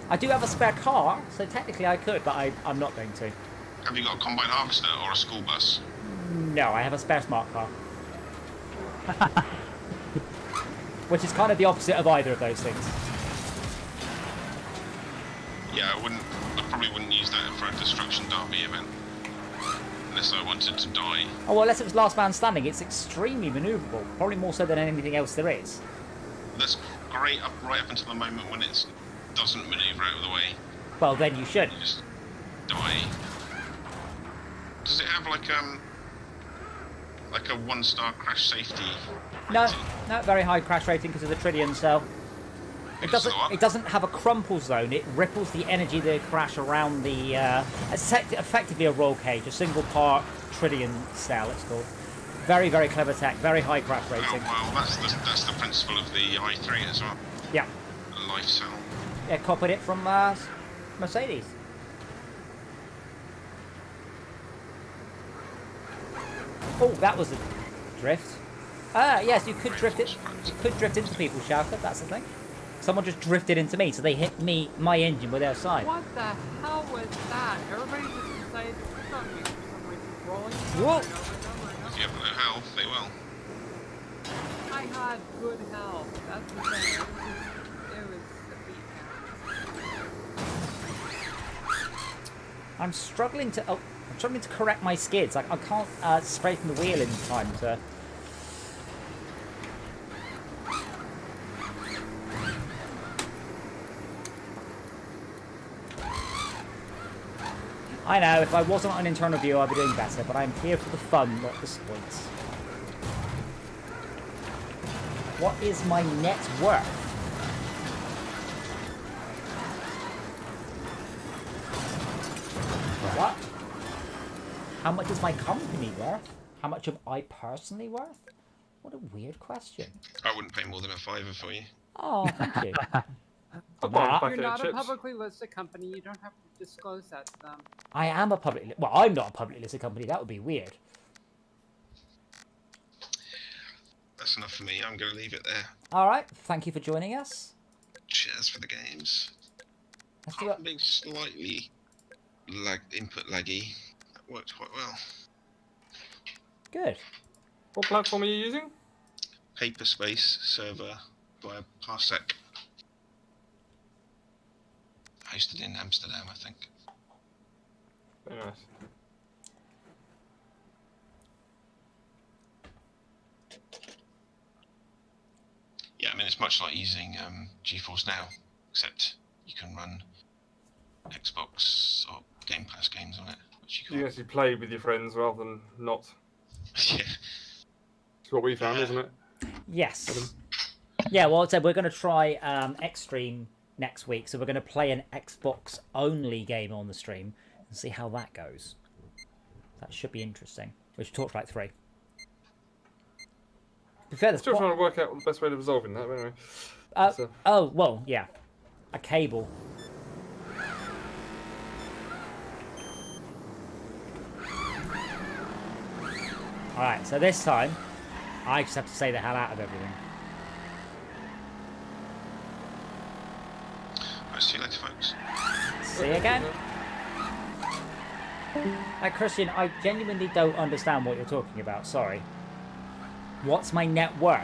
Speaker 1: I do have a spare car, so technically I could, but I'm not going to.
Speaker 5: Have you got a combine harvester or a school bus?
Speaker 1: No, I have a spare smart car. Which is kind of the opposite of either of those things.
Speaker 5: Yeah, I probably wouldn't use that for a destruction derby event. Unless I wanted to die.
Speaker 1: Oh, well, unless it was last man standing, it's extremely manoeuvrable. Probably more so than anything else there is.
Speaker 5: That's great right up until the moment when it doesn't manoeuvre out of the way.
Speaker 1: Well, then you should.
Speaker 5: You just die. Does it have like a 1-star crash safety?
Speaker 1: No,
Speaker 5: rating?
Speaker 1: no, very high crash rating because of the Tritium cell. It
Speaker 5: Because of the what?
Speaker 1: It doesn't have a crumple zone. It ripples the energy of the crash around the. It's effectively a roll cage, a single part Tritium cell. It's called. Very, very clever tech. Very high crash
Speaker 5: Oh,
Speaker 1: rating.
Speaker 5: well, that's the principle of the i3 as well.
Speaker 1: Yeah,
Speaker 5: The life cell.
Speaker 1: yeah, copied it from Mercedes. Oh, that was a drift. Yes, you could drift it. You could drift into people, Shouter. That's the thing. Someone just drifted into me, so they hit me, my engine with their side.
Speaker 2: What the hell was that? Everybody just decided to pick on me for some reason, rolling
Speaker 1: Whoa.
Speaker 2: over and over and over and
Speaker 5: If
Speaker 2: over.
Speaker 5: you have no health, they will.
Speaker 2: I had good health. That's the thing. It was a beatdown.
Speaker 1: I'm struggling to. Oh, I'm struggling to correct my skids. Like I can't straighten the wheel in time to. I know, if I wasn't on internal view, I'd be doing better, but I'm here for the fun, not the points. What is my net worth? What? How much is my company worth? How much am I personally worth? What a weird question.
Speaker 5: I wouldn't pay more than a £5 for you.
Speaker 1: Oh, thank you.
Speaker 7: I'll buy a
Speaker 1: Nah.
Speaker 7: packet
Speaker 2: You're
Speaker 7: of
Speaker 2: not a
Speaker 7: chips.
Speaker 2: publicly listed company. You don't have to disclose that to them.
Speaker 1: I am a public... Well, I'm not a publicly listed company. That would be weird.
Speaker 5: That's enough for me. I'm going to leave it there.
Speaker 1: All right. Thank you for joining us.
Speaker 5: Cheers for the games.
Speaker 1: Let's do it.
Speaker 5: Being slightly input laggy. That worked quite well.
Speaker 1: Good.
Speaker 7: What platform are you using?
Speaker 5: Paperspace server via Parsec. Hosted in Amsterdam, I think.
Speaker 7: Very nice.
Speaker 5: Yeah, I mean, it's much like using GeForce Now, except you can run Xbox or Game Pass games on it, which you
Speaker 7: You can
Speaker 5: can't.
Speaker 7: actually play with your friends rather than not.
Speaker 5: Yeah.
Speaker 7: It's what we found, isn't it?
Speaker 1: Yes. Yeah, well, I'd say we're going to try Xstream next week. So we're going to play an Xbox-only game on the stream and see how that goes. That should be interesting. We should talk for like 3. To be fair, there's
Speaker 7: Still
Speaker 1: quite-
Speaker 7: trying to work out the best way of resolving that, but anyway. So-
Speaker 1: Oh, well, yeah. A cable. Alright, so this time, I just have to say the hell out of everything.
Speaker 5: I'll see you later, folks.
Speaker 1: See you again. Christian, I genuinely don't understand what you're talking about. Sorry. What's my net worth?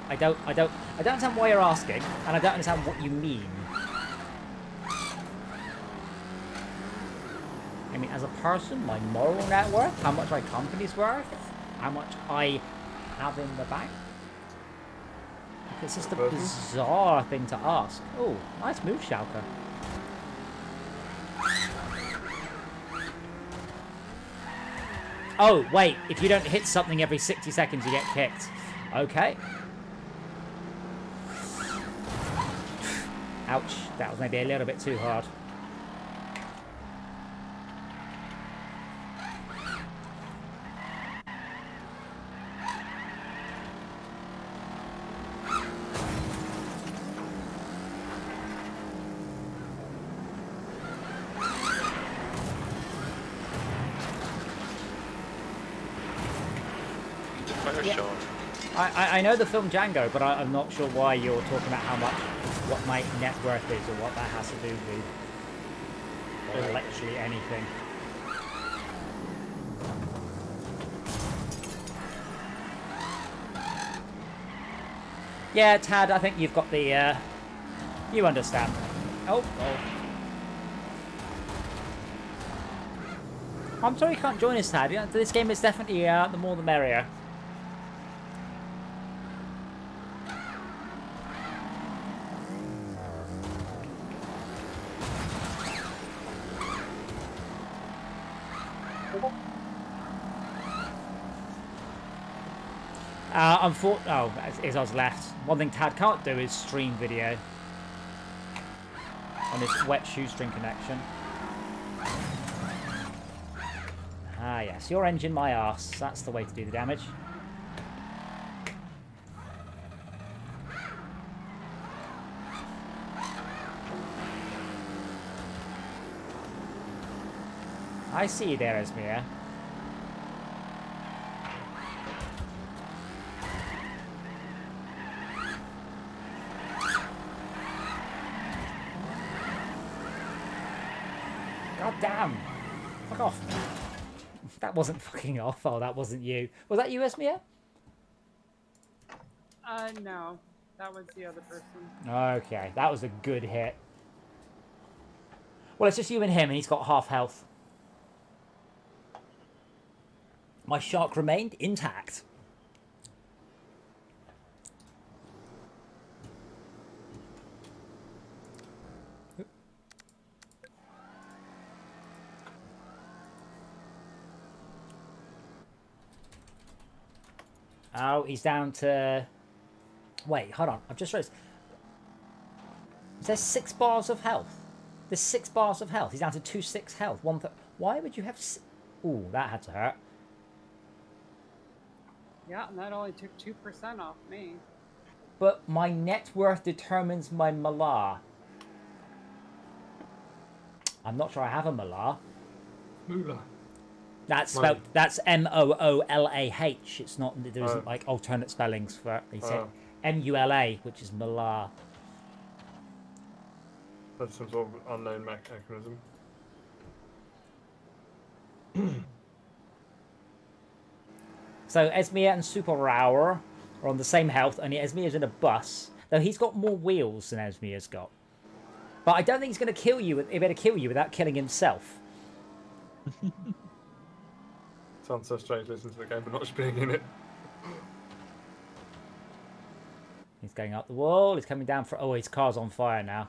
Speaker 1: I don't understand why you're asking, and I don't understand what you mean. I mean, as a person, my moral net worth, how much my company's worth, how much I have in the bank. It's just a bizarre thing to ask. Oh, nice move, Schalke. Oh, wait, if you don't hit something every 60 seconds, you get kicked. Okay. Ouch, that was maybe a little bit too hard.
Speaker 4: Fire
Speaker 1: Yeah.
Speaker 4: show.
Speaker 1: I know the film Django, but I'm not sure why you're talking about what my net worth is or what that has to do with or literally anything. Yeah, Tad, I think you've got the, you understand. Oh. I'm sorry you can't join us, Tad. Yeah, this game is definitely, the more the merrier. Izzo's left. One thing Tad can't do is stream video on his wet shoestring connection. Ah, yes, your engine, my arse. That's the way to do the damage. I see you there, Esmir. God damn! Fuck off! That wasn't fucking off. Oh, that wasn't you. Was that you, Esmir?
Speaker 2: No. That was the other person.
Speaker 1: Okay, that was a good hit. Well, it's just you and him, and he's got half health. My shark remained intact. Oh, he's down to... Wait, hold on. I've just realized. There's 6 bars of health. There's 6 bars of health. He's down to 2-6 health. Why would you have... Ooh, that had to hurt.
Speaker 2: Yeah, and that only took 2% off me.
Speaker 1: But my net worth determines my Malar. I'm not sure I have a Malar.
Speaker 7: Moolah.
Speaker 1: That's
Speaker 7: Money.
Speaker 1: spelled. That's M-O-O-L-A-H. It's not. There isn't like alternate spellings for it. He said M-U-L-A, which is Malar.
Speaker 7: That's some sort of unknown mechanism.
Speaker 1: So Esmir and Super Rower are on the same health, only Esmir's in a bus. Though he's got more wheels than Esmir's got. But I don't think he's going to kill you. He better kill you without killing himself.
Speaker 7: Sounds so strange listening to the game, but not just being in it.
Speaker 1: He's going up the wall. He's coming down for... Oh, his car's on fire now.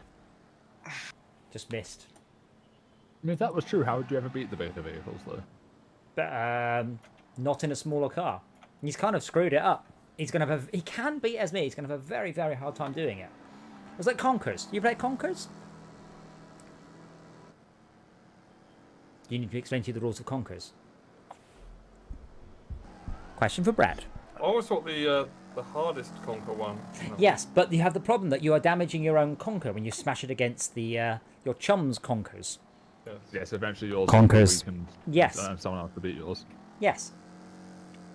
Speaker 1: Just missed.
Speaker 3: I mean, if that was true, how would you ever beat the beta vehicles, though?
Speaker 1: But, not in a smaller car. He's kind of screwed it up. He's going to have... He can beat Esmir. He's going to have a very, very hard time doing it. It was like Conkers. You played Conkers? Do you need to explain to you the rules of Conkers? Question for Brad.
Speaker 7: I always thought the hardest Conquer one.
Speaker 1: Yes, but you have the problem that you are damaging your own Conker when you smash it against the your chum's Conkers.
Speaker 7: Yes.
Speaker 3: Yes, eventually yours
Speaker 1: Conkers.
Speaker 3: will be weakened,
Speaker 1: Yes.
Speaker 3: And someone else to beat yours.
Speaker 1: Yes.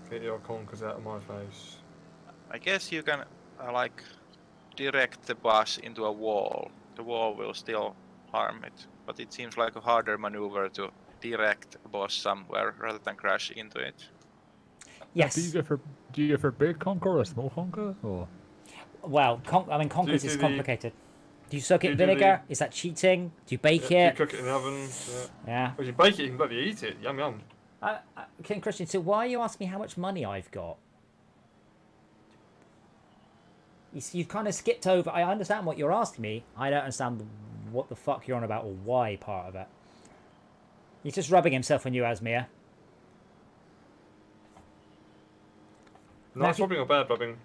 Speaker 7: Get your Conkers out of my face.
Speaker 4: I guess you can like direct the bus into a wall. The wall will still harm it, but it seems like a harder maneuver to direct a boss somewhere rather than crash into it.
Speaker 1: Yes.
Speaker 3: Do you go for a big Conker or a small Conker? Or?
Speaker 1: Well, Conkers is complicated. Do you soak it in
Speaker 7: do
Speaker 1: vinegar? Is that cheating? Do you bake
Speaker 7: Yeah,
Speaker 1: it?
Speaker 7: you cook it in the oven.
Speaker 1: Yeah.
Speaker 7: Well, you bake it, you can bloody eat it. Yum yum.
Speaker 1: King Christian, so why are you asking me how much money I've got? You've kind of skipped over. I understand what you're asking me. I don't understand what the fuck you're on about or why part of it. He's just rubbing himself on you, Asmir.
Speaker 7: Nice rubbing or bad rubbing?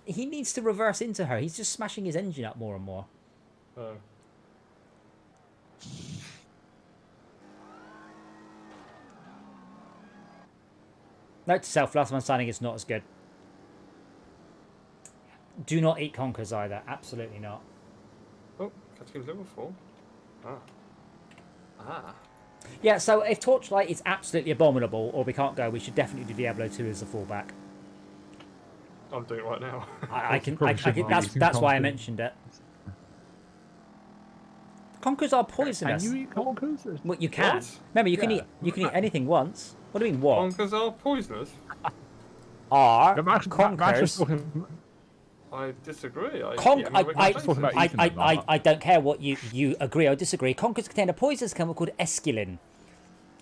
Speaker 1: he needs to reverse into her. He's just smashing his engine up more and more.
Speaker 7: Oh.
Speaker 1: Note to self, last man standing is not as good. Do not eat conkers either. Absolutely not.
Speaker 7: Oh, category level 4. Ah. Ah.
Speaker 1: Yeah, so if Torchlight is absolutely abominable or we can't go, we should definitely do Diablo 2 as the fallback.
Speaker 7: I'm doing it right now.
Speaker 1: I can
Speaker 3: Probably shouldn't be eating
Speaker 1: that's why I
Speaker 3: conkers.
Speaker 1: mentioned it. Conkers are poisonous.
Speaker 3: Can you eat conkers?
Speaker 1: Well, you can.
Speaker 7: What?
Speaker 1: Remember, you
Speaker 3: Yeah.
Speaker 1: can eat anything once. What do you mean what?
Speaker 7: Conkers are poisonous.
Speaker 1: Are
Speaker 3: Max was
Speaker 1: conkers?
Speaker 3: talking.
Speaker 7: I disagree. I
Speaker 3: talking about eating them, not
Speaker 1: I don't care what you agree or disagree. Conkers contain a poisonous chemical called esquilin.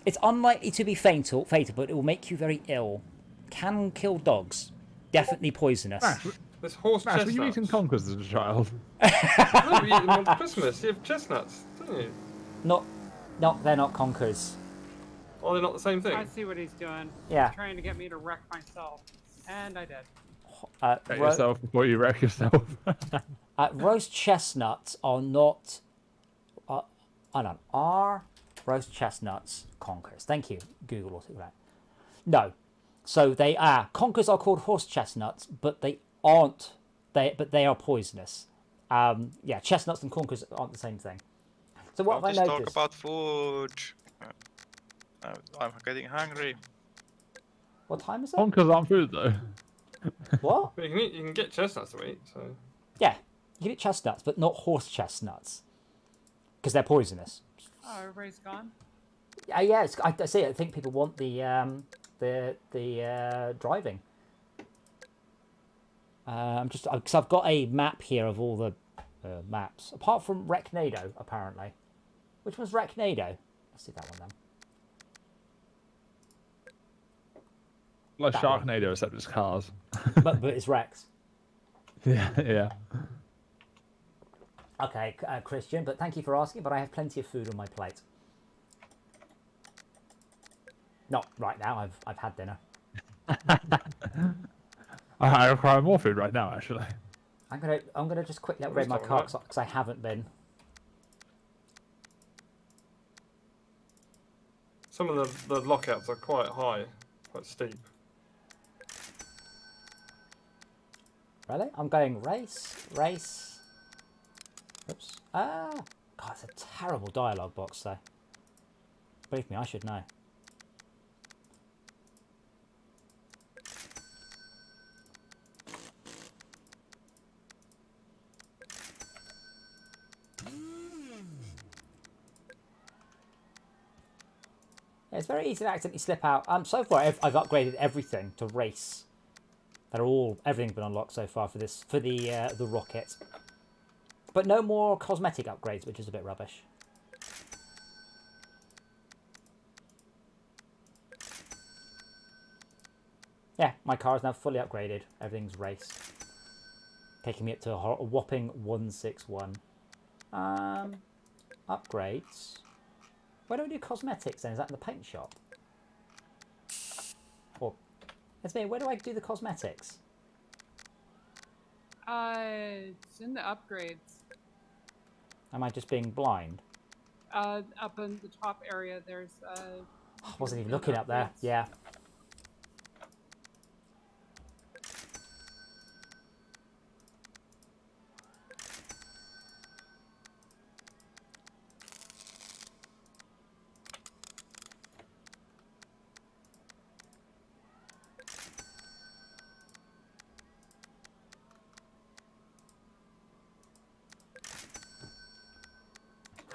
Speaker 1: It's unlikely to be fatal, but it will make you very ill. Can kill dogs. Definitely poisonous.
Speaker 3: Max,
Speaker 7: There's horse
Speaker 3: Max, were
Speaker 7: chestnuts.
Speaker 3: you eating conkers as a child?
Speaker 7: No, you eat them on Christmas. You have chestnuts, don't you?
Speaker 1: Not, they're not conkers.
Speaker 7: Are they not the same thing?
Speaker 2: I see what he's doing.
Speaker 1: Yeah.
Speaker 2: He's trying to get me to wreck myself. And I did.
Speaker 3: Get yourself before you wreck yourself.
Speaker 1: Roast chestnuts are not. Hold on. Are roast chestnuts conkers? Thank you, Google autocorrect. No. So they are. Conkers are called horse chestnuts, but they aren't. But they are poisonous. Yeah, chestnuts and conkers aren't the same thing. So what
Speaker 4: Don't
Speaker 1: have I
Speaker 4: just talk
Speaker 1: noticed?
Speaker 4: about food. I'm getting hungry.
Speaker 1: What time is it?
Speaker 3: Conkers aren't food though.
Speaker 1: What?
Speaker 7: But you can get chestnuts to eat, so...
Speaker 1: Yeah, you can eat chestnuts, but not horse chestnuts, because they're poisonous.
Speaker 2: Oh, everybody's gone?
Speaker 1: Yeah, I see. I think people want the driving. Because I've got a map here of all the maps, apart from Wrecknado, apparently. Which one's Wrecknado? Let's do that one then.
Speaker 3: Like
Speaker 1: That one.
Speaker 3: Sharknado, except it's cars.
Speaker 1: but it's Rex.
Speaker 3: Yeah, yeah.
Speaker 1: Okay, Christian, but thank you for asking, but I have plenty of food on my plate. Not right now, I've had dinner.
Speaker 3: I require more food right now, actually.
Speaker 1: I'm gonna just quickly upgrade my car because I haven't been.
Speaker 7: Some of the lockouts are quite high, quite steep.
Speaker 1: Really? I'm going race. Oops. God, it's a terrible dialogue box though. Believe me, I should know. Yeah, it's very easy to accidentally slip out. So far, I've upgraded everything to race. Everything's been unlocked so far for the rocket. But no more cosmetic upgrades, which is a bit rubbish. Yeah, my car is now fully upgraded. Everything's race. Taking me up to a whopping 161. Upgrades. Where do we do cosmetics then? Is that in the paint shop? Or, let's see, where do I do the cosmetics?
Speaker 2: It's in the upgrades.
Speaker 1: Am I just being blind?
Speaker 2: Up in the top area, there's
Speaker 1: I wasn't even looking up there. Yeah.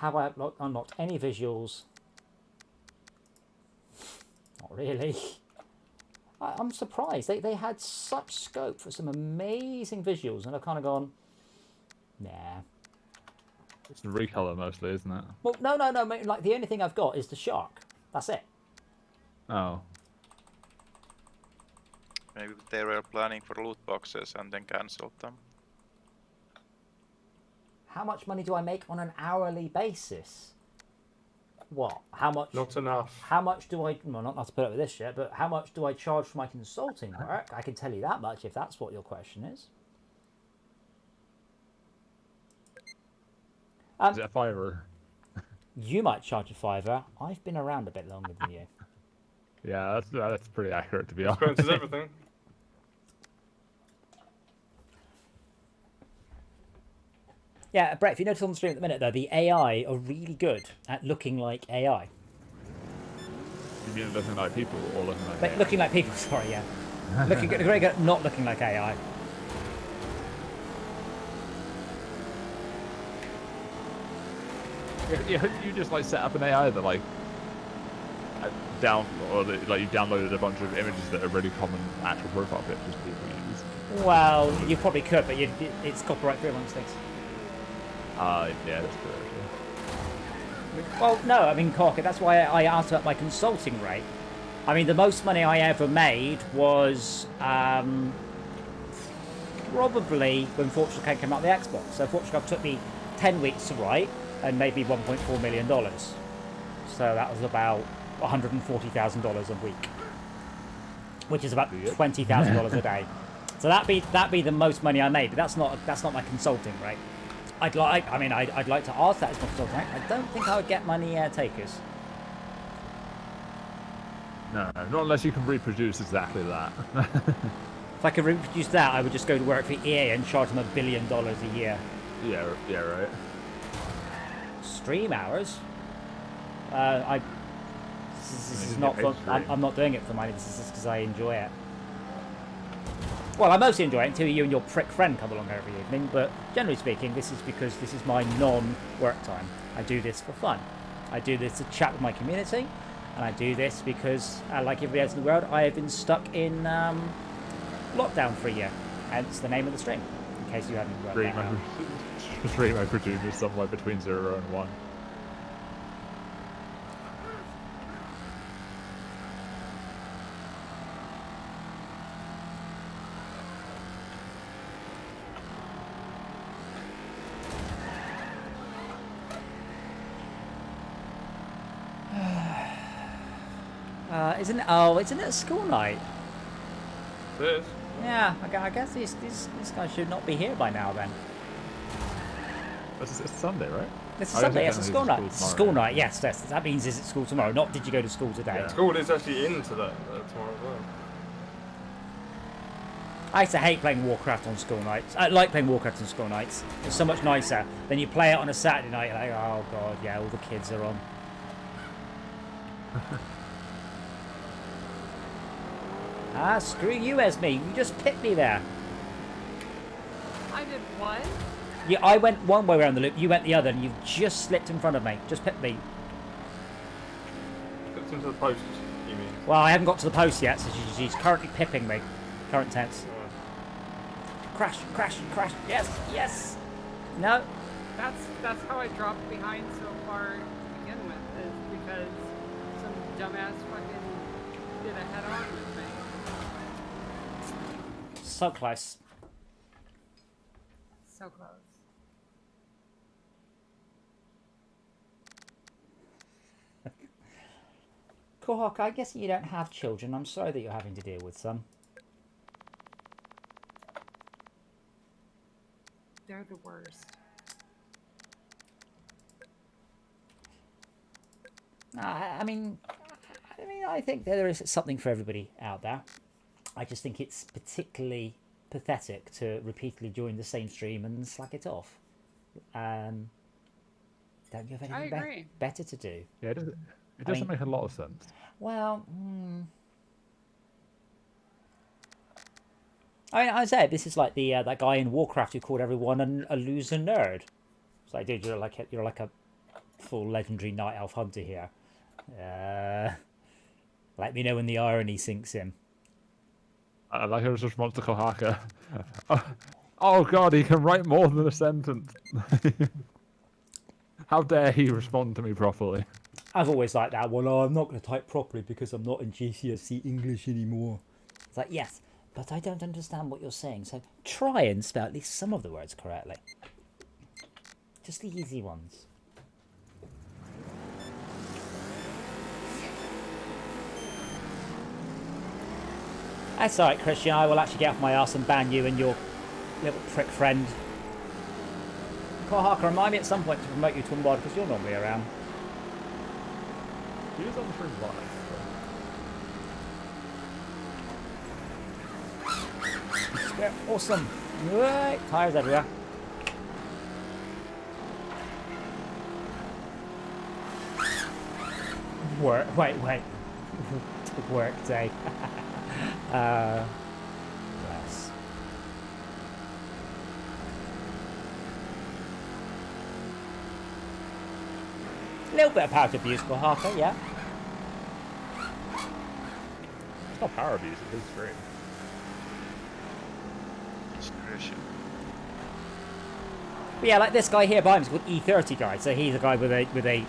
Speaker 1: Have I unlocked any visuals? Not really. I'm surprised. They had such scope for some amazing visuals, and I've kind of gone, nah.
Speaker 3: It's the recolor mostly, isn't it?
Speaker 1: Well, no. Mate, like, the only thing I've got is the shark. That's it.
Speaker 3: Oh.
Speaker 4: Maybe they were planning for loot boxes and then cancelled them.
Speaker 1: How much money do I make on an hourly basis? What? How much?
Speaker 7: Not enough.
Speaker 1: How much do I? Well, not to put up with this yet, but how much do I charge for my consulting work? I can tell you that much if that's what your question is.
Speaker 3: Is it a fiver?
Speaker 1: You might charge a fiver. I've been around a bit longer than you.
Speaker 3: Yeah, that's pretty accurate to be honest.
Speaker 7: Experience is everything.
Speaker 1: Yeah, Brett, if you notice on the stream at the minute, though, the AI are really good at looking like AI.
Speaker 3: You mean looking like people or looking like
Speaker 1: But
Speaker 3: AI?
Speaker 1: looking like people, sorry, yeah. Looking good, very good at not looking like AI.
Speaker 3: You just like set up an AI that like you downloaded a bunch of images that are really common actual profile pictures people use.
Speaker 1: Well, you probably could, but it's copyright free amongst things.
Speaker 3: Yeah, that's true. Actually.
Speaker 1: Well, no, I mean, Corker, that's why I asked about my consulting rate. I mean, the most money I ever made was probably when Fortune came out the Xbox. So Fortune took me 10 weeks to write and made me $1.4 million. So that was about $140,000 a week, which is about $20,000 a day. So that'd be the most money I made, but that's not my consulting rate. I'd like to ask that as my consulting rate. I don't think I would get many takers.
Speaker 3: No, not unless you can reproduce exactly that.
Speaker 1: If I could reproduce that, I would just go to work for EA and charge them $1 billion a year.
Speaker 3: Yeah, right.
Speaker 1: Stream hours? This is not fun. I'm not doing it for money. This is just because I enjoy it. Well, I mostly enjoy it until you and your prick friend come along every evening, but generally speaking, this is because this is my non-work time. I do this for fun. I do this to chat with my community, and I do this because, like everybody else in the world, I have been stuck in lockdown for a year. Hence the name of the stream, in case you hadn't worked that out.
Speaker 3: Stream I produce is somewhere between 0 and 1.
Speaker 1: Isn't it a school night?
Speaker 7: It is.
Speaker 1: Yeah, I guess these guys should not be here by now then.
Speaker 3: It's Sunday, right?
Speaker 1: It's a Sunday, it's a school night. It's a school night, yes. That means is it school tomorrow, not did you go to school today.
Speaker 3: Yeah.
Speaker 7: School is actually into that tomorrow as well.
Speaker 1: I used to hate playing Warcraft on school nights. I like playing Warcraft on school nights. It's so much nicer. Then you play it on a Saturday night, you're like, oh god, yeah, all the kids are on. Screw you, Esme. You just picked me there.
Speaker 2: I did what?
Speaker 1: Yeah, I went one way around the loop, you went the other, and you've just slipped in front of me. Just picked me.
Speaker 7: Puts into the post, you mean?
Speaker 1: Well, I haven't got to the post yet, so she's currently pipping me. Current tense. Crash, crash, crash. Yes, yes. No.
Speaker 2: That's how I dropped behind so far to begin with, is because some dumbass fucking did a head-on with me.
Speaker 1: So close.
Speaker 2: So close.
Speaker 1: Kohawk, I guess you don't have children. I'm sorry that you're having to deal with some.
Speaker 2: They're the worst.
Speaker 1: I mean, I think there is something for everybody out there. I just think it's particularly pathetic to repeatedly join the same stream and slack it off. Don't you have anything better to do?
Speaker 3: Yeah, it doesn't make a lot of sense.
Speaker 1: Well, I mean, I said this is like the that guy in Warcraft who called everyone a loser nerd. It's like, dude, you're like a full legendary night elf hunter here. Let me know when the irony sinks in.
Speaker 3: I like his response to Kohaka. Oh god, he can write more than a sentence. How dare he respond to me properly?
Speaker 1: I've always liked that. Well, I'm not going to type properly because I'm not in GCSE English anymore. It's like, yes, but I don't understand what you're saying, so try and spell at least some of the words correctly. Just the easy ones. That's alright, Christian. I will actually get off my arse and ban you and your little prick friend. Kohaka, remind me at some point to promote you to a mod because you're normally around.
Speaker 3: He was on the stream live.
Speaker 1: Yeah, awesome. Right, tires everywhere. Wait. Work day. Bless. A little bit of power to abuse for Harker, yeah.
Speaker 3: It's not power abuse, it is stream.
Speaker 4: Discretion.
Speaker 1: But yeah, like this guy here behind me is called E30 guy, so he's a guy with a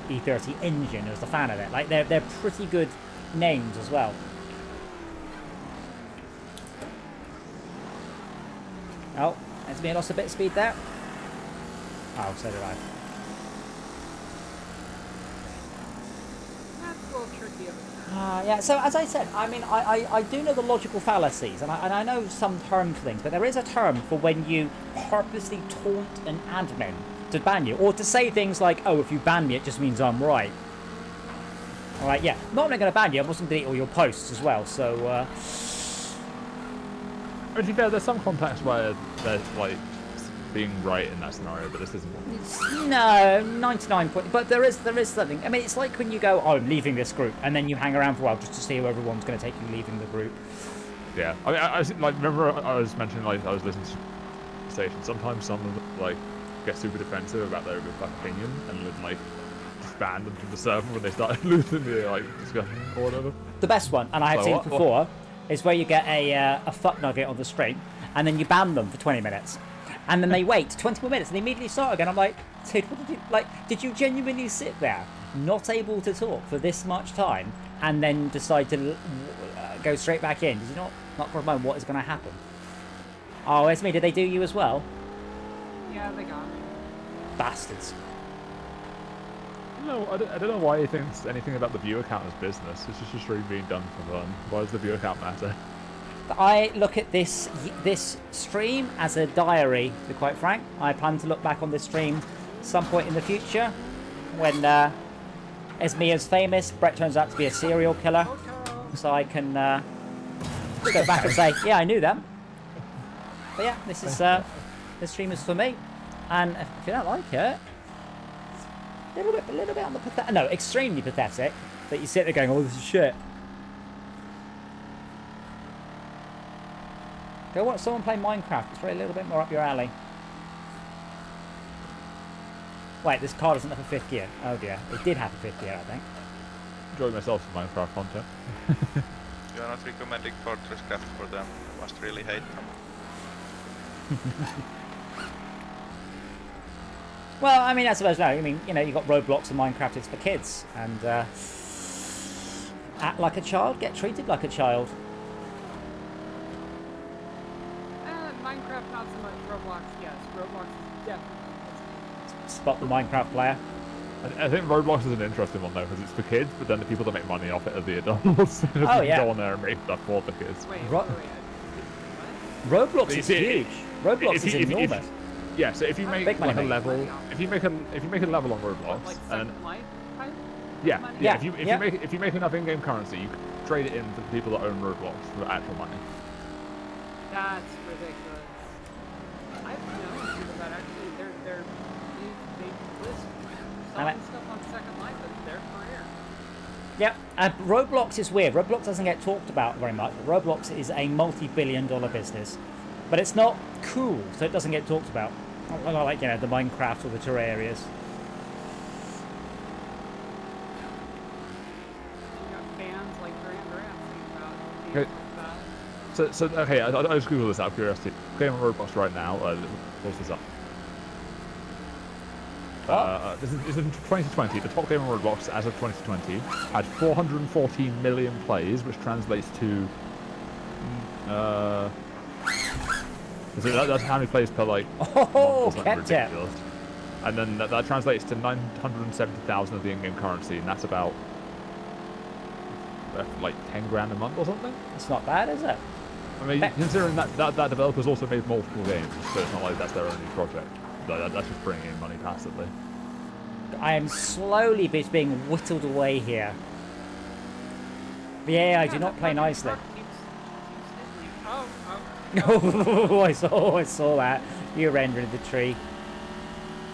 Speaker 1: E30 engine who's a fan of it. Like they're pretty good names as well. Oh, it's me lost a bit of speed there. Oh, so did I.
Speaker 2: That's a little tricky of a
Speaker 1: Yeah, so as I said, I mean, I do know the logical fallacies, and I know some term for things, but there is a term for when you purposely taunt an admin to ban you, or to say things like, oh, if you ban me, it just means I'm right. Alright, yeah, not only going to ban you, I'm also going to delete all your posts as well, so,
Speaker 3: To be fair, there's some contexts where there's like being right in that scenario, but this isn't one.
Speaker 1: No, 99 point. But there is something. I mean, it's like when you go, oh, I'm leaving this group, and then you hang around for a while just to see who everyone's going to take you leaving the group.
Speaker 3: Yeah, I mean, I like remember I was mentioning like I was listening to the station. Sometimes some of them like get super defensive about their opinion and would like disband them from the server when they start losing the like discussion or whatever.
Speaker 1: The best one, and I have
Speaker 3: So
Speaker 1: seen
Speaker 3: what-
Speaker 1: it before, is where you get a fuck nugget on the stream, and then you ban them for 20 minutes. And then they wait 20 more minutes and they immediately start again. I'm like, dude, what did you, did you genuinely sit there, not able to talk for this much time, and then decide to go straight back in? Did you not for a moment what is going to happen? Oh, it's me. Did they do you as well?
Speaker 2: Yeah, they got me.
Speaker 1: Bastards.
Speaker 3: No, I don't know why he thinks anything about the viewer count is business. It's just a stream being done for fun. Why does the viewer count matter?
Speaker 1: I look at this stream as a diary, to be quite frank. I plan to look back on this stream some point in the future when Esmia's famous, Brett turns out to be a serial killer. So I can go back and say, yeah, I knew them. But yeah, this stream is for me. And if you don't like it, a little bit on the pathetic, no, extremely pathetic, that you sit there going, oh, this is shit. Go watch someone play Minecraft. It's probably a little bit more up your alley. Wait, this car doesn't have a fifth gear. Oh dear. It did have a fifth gear, I think.
Speaker 3: Enjoy myself some Minecraft content.
Speaker 4: You are not recommending Fortress Craft for them. I must really hate them.
Speaker 1: Well, I mean, I suppose no. I mean, you know, you've got Roblox and Minecraft is for kids. And act like a child, get treated like a child.
Speaker 2: Minecraft, not so much. Roblox, yes. Roblox is definitely.
Speaker 1: Spot the Minecraft player.
Speaker 3: I think Roblox is an interesting one though, because it's for kids, but then the people that make money off it are the adults. You
Speaker 1: Oh, yeah.
Speaker 3: Go on there and make stuff for the kids.
Speaker 2: Wait,
Speaker 1: Ro-
Speaker 2: what?
Speaker 1: Roblox is huge. Roblox is enormous.
Speaker 3: Yeah, so if you make
Speaker 1: Big money
Speaker 3: like a
Speaker 1: maker.
Speaker 3: level, if you make a level on Roblox,
Speaker 2: Like
Speaker 3: and
Speaker 2: Second Life type?
Speaker 3: yeah,
Speaker 2: money?
Speaker 3: yeah,
Speaker 1: Yeah.
Speaker 3: if you make enough in-game currency, you can trade it in to the people that own Roblox for actual money.
Speaker 2: That's ridiculous. I've known people that actually they list selling stuff on Second Life as their career.
Speaker 1: Yep, Roblox is weird. Roblox doesn't get talked about very much. Roblox is a multi-billion-dollar business, but it's not cool, so it doesn't get talked about. Not like, you know, the Minecraft or the Terrarias.
Speaker 2: You got fans like Duran Duran saying about
Speaker 3: Okay. So okay, I just Googled this out of curiosity. Game on Roblox right now. What's this up? This is in 2020. The top game on Roblox as of 2020 had 414 million plays, which translates to that's how many plays per like month or something
Speaker 1: kept it.
Speaker 3: ridiculous. And then that translates to 970,000 of the in-game currency, and that's about like 10 grand a month or something.
Speaker 1: It's not bad, is it?
Speaker 3: I mean, considering that developers also made multiple games, so it's not like that's their only project. That's just bringing in money passively.
Speaker 1: I am slowly being whittled away here. The AI do not play nicely.
Speaker 2: Oh,
Speaker 1: Oh, I saw that. You rendered the tree.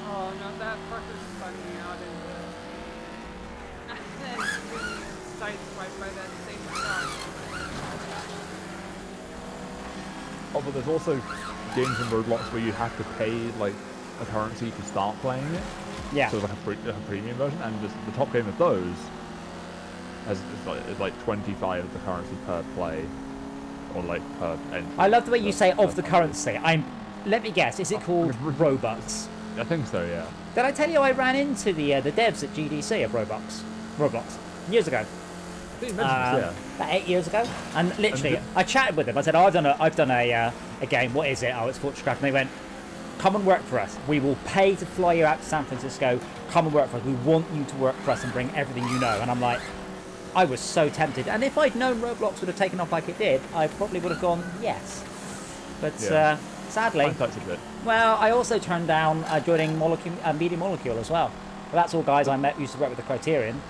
Speaker 2: oh no, that fucker's spun me out and being sideswiped by that same shot.
Speaker 3: Oh, but there's also games in Roblox where you have to pay like a currency to start playing it.
Speaker 1: Yeah.
Speaker 3: So it's like a premium version, and the top game of those is like 25 of the currency per play, or like per entry.
Speaker 1: I love the way you say of the currency. Let me guess. Is it called Robux?
Speaker 3: I think so, yeah.
Speaker 1: Did I tell you I ran into the devs at GDC of Roblox years ago?
Speaker 3: I think you mentioned this,
Speaker 1: About 8 years ago, and literally I chatted with them. I said, "Oh, I've done a game. What is it? Oh, it's Fortune-Craft." And they went, "Come and work for us. We will pay to fly you out to San Francisco. Come and work for us. We want you to work for us and bring everything you know." And I'm like, I was so tempted. And if I'd known Roblox would have taken off like it did, I probably would have gone yes. But
Speaker 3: Yeah.
Speaker 1: sadly,
Speaker 3: That's a bit.
Speaker 1: well, I also turned down joining Media Molecule as well. But that's all guys I met used to work with the Criterion.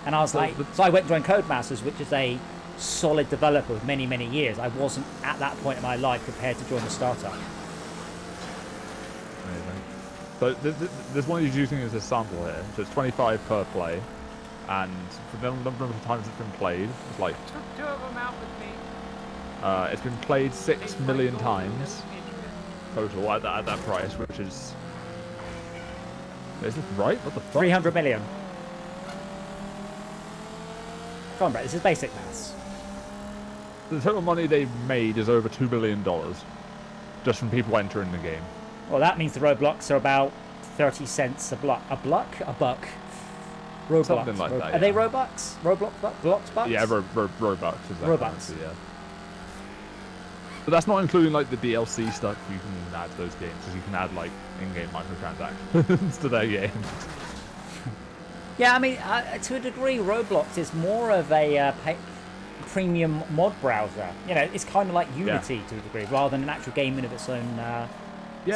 Speaker 1: And I was like, so I went and joined Codemasters, which is a solid developer with many, many years. I wasn't at that point in my life prepared to join a startup.
Speaker 3: Amazing. So there's one you're using as a sample here. So it's 25 per play, and for the number of times it's been played, it's like
Speaker 2: Took two of them out with me.
Speaker 3: it's been played 6
Speaker 2: They
Speaker 3: million
Speaker 2: played gold and
Speaker 3: times
Speaker 2: Patriot.
Speaker 3: total at that price, which is this right? What the fuck?
Speaker 1: 300 million. Come on, Brett, this is basic maths.
Speaker 3: The total money they've made is over $2 billion, just from people entering the game.
Speaker 1: Well, that means the Roblox are about 30 cents a buck. Roblox.
Speaker 3: Something like that,
Speaker 1: Are they
Speaker 3: yeah.
Speaker 1: Robux? Blocks bucks?
Speaker 3: Yeah, Robux is that
Speaker 1: Robux.
Speaker 3: currency, yeah. But that's not including like the DLC stuff you can add to those games, because you can add like in-game microtransactions to their games.
Speaker 1: Yeah, I mean, to a degree, Roblox is more of a premium mod browser. You know, it's kind of like Unity to a degree, rather than an actual game in of its own
Speaker 3: Yeah,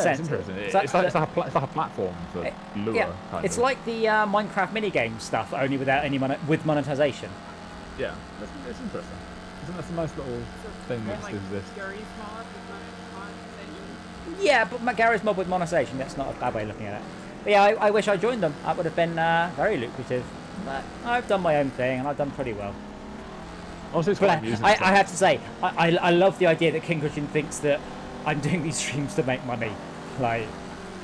Speaker 1: sense.
Speaker 3: it's interesting.
Speaker 1: It's
Speaker 3: It's like a platform for lure,
Speaker 1: yeah,
Speaker 3: kind
Speaker 1: it's
Speaker 3: of.
Speaker 1: like the Minecraft minigame stuff, only without any with monetization.
Speaker 3: Yeah, it's interesting. Isn't that a nice little thing
Speaker 2: And
Speaker 3: that
Speaker 2: like
Speaker 3: exists?
Speaker 2: Gary's mod with monetization.
Speaker 1: Yeah, but Gary's mod with monetization, that's not a bad way of looking at it. But yeah, I wish I joined them. That would have been very lucrative. But I've done my own thing, and I've done pretty well.
Speaker 3: Honestly, it's
Speaker 1: But
Speaker 3: quite amusing.
Speaker 1: I have to say, I love the idea that King Christian thinks that I'm doing these streams to make money. Like,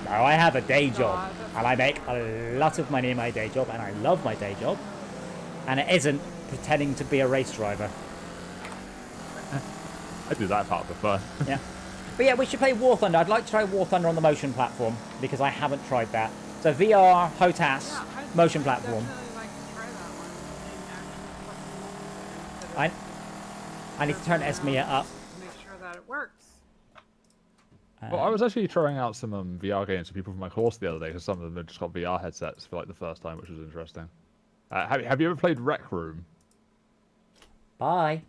Speaker 1: no, I have a day job, and I make a lot of money in my day job, and I love my day job. And it isn't pretending to be a race driver.
Speaker 3: I do that part for fun.
Speaker 1: Yeah. But yeah, we should play War Thunder. I'd like to try War Thunder on the motion platform, because I haven't tried that. So VR, HOTAS,
Speaker 2: Yeah, I'd
Speaker 1: motion platform.
Speaker 2: definitely like to try that one and actually fucking
Speaker 1: I need to turn Esmia up.
Speaker 2: to make sure that it works.
Speaker 3: Well, I was actually trying out some VR games for people from my course the other day, because some of them have just got VR headsets for like the first time, which was interesting. Have you ever played Rec Room?
Speaker 1: Bye.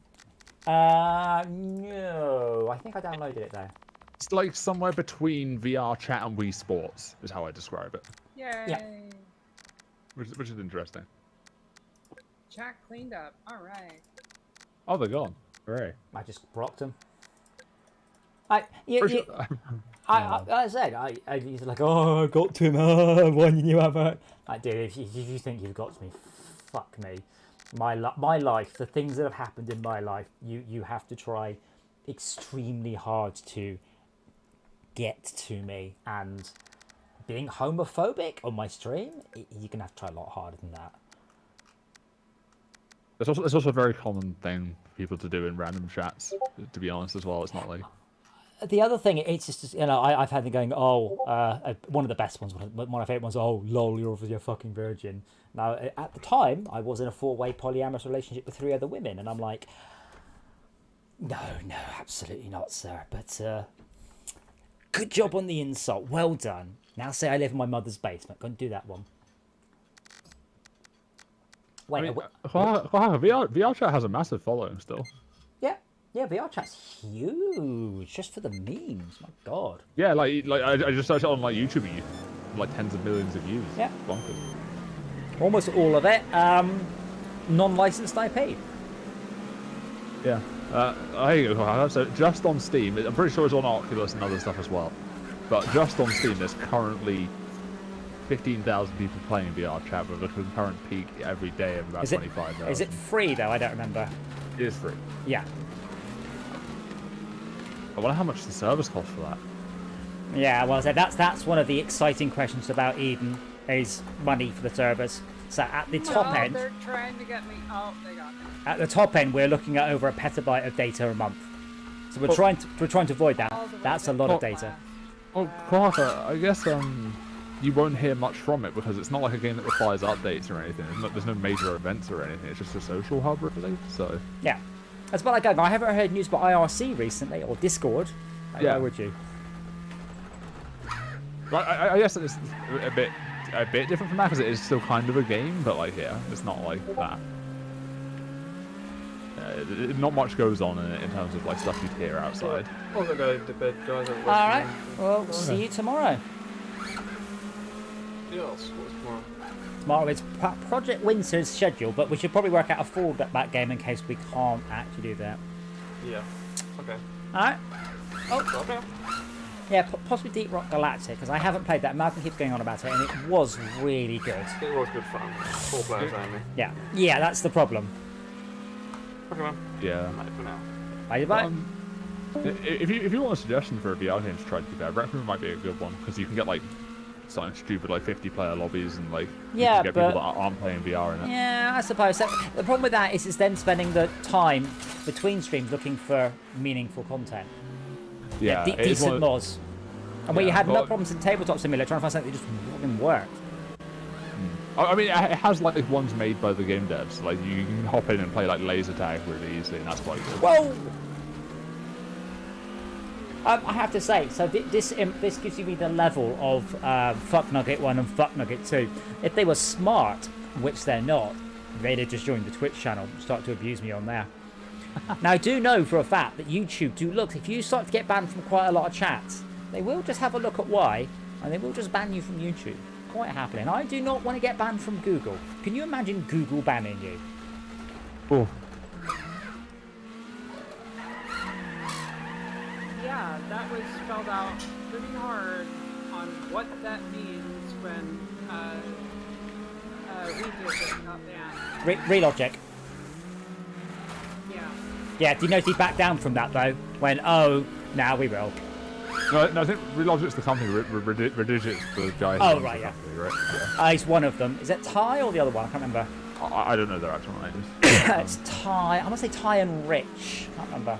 Speaker 1: No. I think I downloaded it though.
Speaker 3: It's like somewhere between VR chat and Wii Sports, is how I describe it,
Speaker 2: Yay!
Speaker 3: which is interesting.
Speaker 2: Chat cleaned up. All right.
Speaker 3: Oh, they're gone. Hooray.
Speaker 1: I just blocked them. Like I said, he's like, oh, I got to him. Why didn't you have it? Like, dude, if you think you've got to me, fuck me. My life, the things that have happened in my life, you have to try extremely hard to get to me. And being homophobic on my stream, you're gonna have to try a lot harder than that.
Speaker 3: It's also a very common thing for people to do in random chats, to be honest, as well. It's not like...
Speaker 1: The other thing, it's just, you know, I've had them going, one of the best ones, one of my favourite ones, oh, lol, you're obviously a fucking virgin. Now, at the time, I was in a 4-way polyamorous relationship with 3 other women, and I'm like, no, absolutely not, sir. But good job on the insult, well done. Now say I live in my mother's basement, go and do that one. Wait,
Speaker 3: I mean, VR chat has a massive following still.
Speaker 1: yeah. Yeah, VR chat's huge, just for the memes. My God.
Speaker 3: Yeah, like I just searched it on like YouTube, and like tens of millions of views.
Speaker 1: Yeah.
Speaker 3: Bonkers.
Speaker 1: Almost all of it, non-licensed IP.
Speaker 3: Yeah. So just on Steam, I'm pretty sure it's on Oculus and other stuff as well. But just on Steam, there's currently 15,000 people playing VR chat with a concurrent peak every day of about 25,000.
Speaker 1: Is it free though? I don't remember.
Speaker 3: It is free.
Speaker 1: Yeah.
Speaker 3: I wonder how much the servers cost for that.
Speaker 1: Yeah, well, so that's one of the exciting questions about Eden is money for the servers. So at the top end,
Speaker 2: they're trying to get me. Oh, they got me.
Speaker 1: at the top end, we're looking at over a petabyte of data a month. So we're trying to avoid that. That's a lot of data.
Speaker 3: Well, Carter, I guess you won't hear much from it because it's not like a game that requires updates or anything. There's no major events or anything. It's just a social hub, really. So
Speaker 1: Yeah, that's what I go. I haven't heard news about IRC recently or Discord.
Speaker 3: Yeah.
Speaker 1: Why would you?
Speaker 3: Well, I guess it's a bit different from that because it is still kind of a game, but like it's not like that. Not much goes on in it in terms of like stuff you'd hear outside.
Speaker 7: I'll go to bed, guys.
Speaker 1: All right. Well, see you tomorrow.
Speaker 7: Yes, what's tomorrow?
Speaker 1: Tomorrow is Project Winter's schedule, but we should probably work out a fallback game in case we can't actually do that.
Speaker 7: Yeah. Okay.
Speaker 1: All right.
Speaker 7: Oh, okay.
Speaker 1: Yeah, possibly Deep Rock Galactic, because I haven't played that. Malcolm keeps going on about it, and it was really good.
Speaker 7: It was good fun. 4 players only.
Speaker 1: Yeah, that's the problem.
Speaker 7: Okay, man.
Speaker 3: Yeah.
Speaker 7: Night for now.
Speaker 1: Bye.
Speaker 3: If you want a suggestion for a VR game to try to do that, Wreckfest might be a good one because you can get like something stupid like 50-player lobbies and like you
Speaker 1: Yeah,
Speaker 3: can get
Speaker 1: but
Speaker 3: people that aren't playing VR in it.
Speaker 1: yeah, I suppose. So the problem with that is then spending the time between streams looking for meaningful content.
Speaker 3: Yeah, it is
Speaker 1: decent
Speaker 3: one of-
Speaker 1: mods. And where you
Speaker 3: Yeah,
Speaker 1: had no
Speaker 3: but-
Speaker 1: problems in Tabletop Simulator trying to find something that just fucking worked.
Speaker 3: I mean, it has like ones made by the game devs. Like you can hop in and play like laser tag really easily, and that's quite good.
Speaker 1: Well, I have to say, so this gives you the level of Fuck Nugget 1 and Fuck Nugget 2. If they were smart, which they're not, they'd have just joined the Twitch channel and start to abuse me on there. Now, I do know for a fact that YouTube do look, if you start to get banned from quite a lot of chats, they will just have a look at why, and they will just ban you from YouTube. Quite happily. And I do not want to get banned from Google. Can you imagine Google banning you?
Speaker 3: Oh,
Speaker 2: Yeah, that was spelled out pretty hard on what that means when Weezer got banned.
Speaker 1: Relogic.
Speaker 2: Yeah.
Speaker 1: Yeah, do you notice he backed down from that though? When, oh, now we will.
Speaker 3: no, I think Relogic's the company. Redigit's the guy. who
Speaker 1: Oh,
Speaker 3: runs
Speaker 1: right,
Speaker 3: the
Speaker 1: yeah.
Speaker 3: company, right? Yeah.
Speaker 1: He's one of them. Is it Ty or the other one? I can't remember.
Speaker 3: I don't know their actual names.
Speaker 1: It's Ty. I must say Ty and Rich. I can't remember.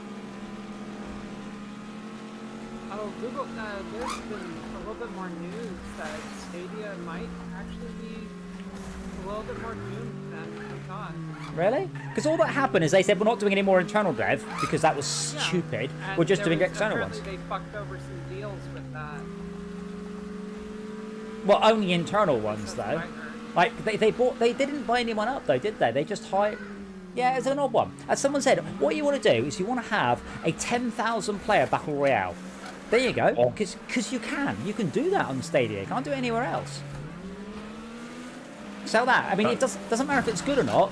Speaker 2: Oh, Google, there's been a little bit more news that Stadia might actually be a little bit more doomed than we thought.
Speaker 1: Really? Because all that happened is they said we're not doing any more internal dev because that was
Speaker 2: Yeah.
Speaker 1: stupid.
Speaker 2: And
Speaker 1: We're just
Speaker 2: there
Speaker 1: doing
Speaker 2: was-
Speaker 1: external ones.
Speaker 2: apparently they fucked over some deals with that.
Speaker 1: Well, only internal ones
Speaker 2: That's what
Speaker 1: though.
Speaker 2: I heard.
Speaker 1: Like they didn't buy anyone up though, did they? They just hired. Yeah, it's an odd one. As someone said, what you want to do is you want to have a 10,000 player battle royale. There you go.
Speaker 3: Oh.
Speaker 1: Because you can do that on Stadia. You can't do it anywhere else. Sell that. I mean, it doesn't matter if it's good or not.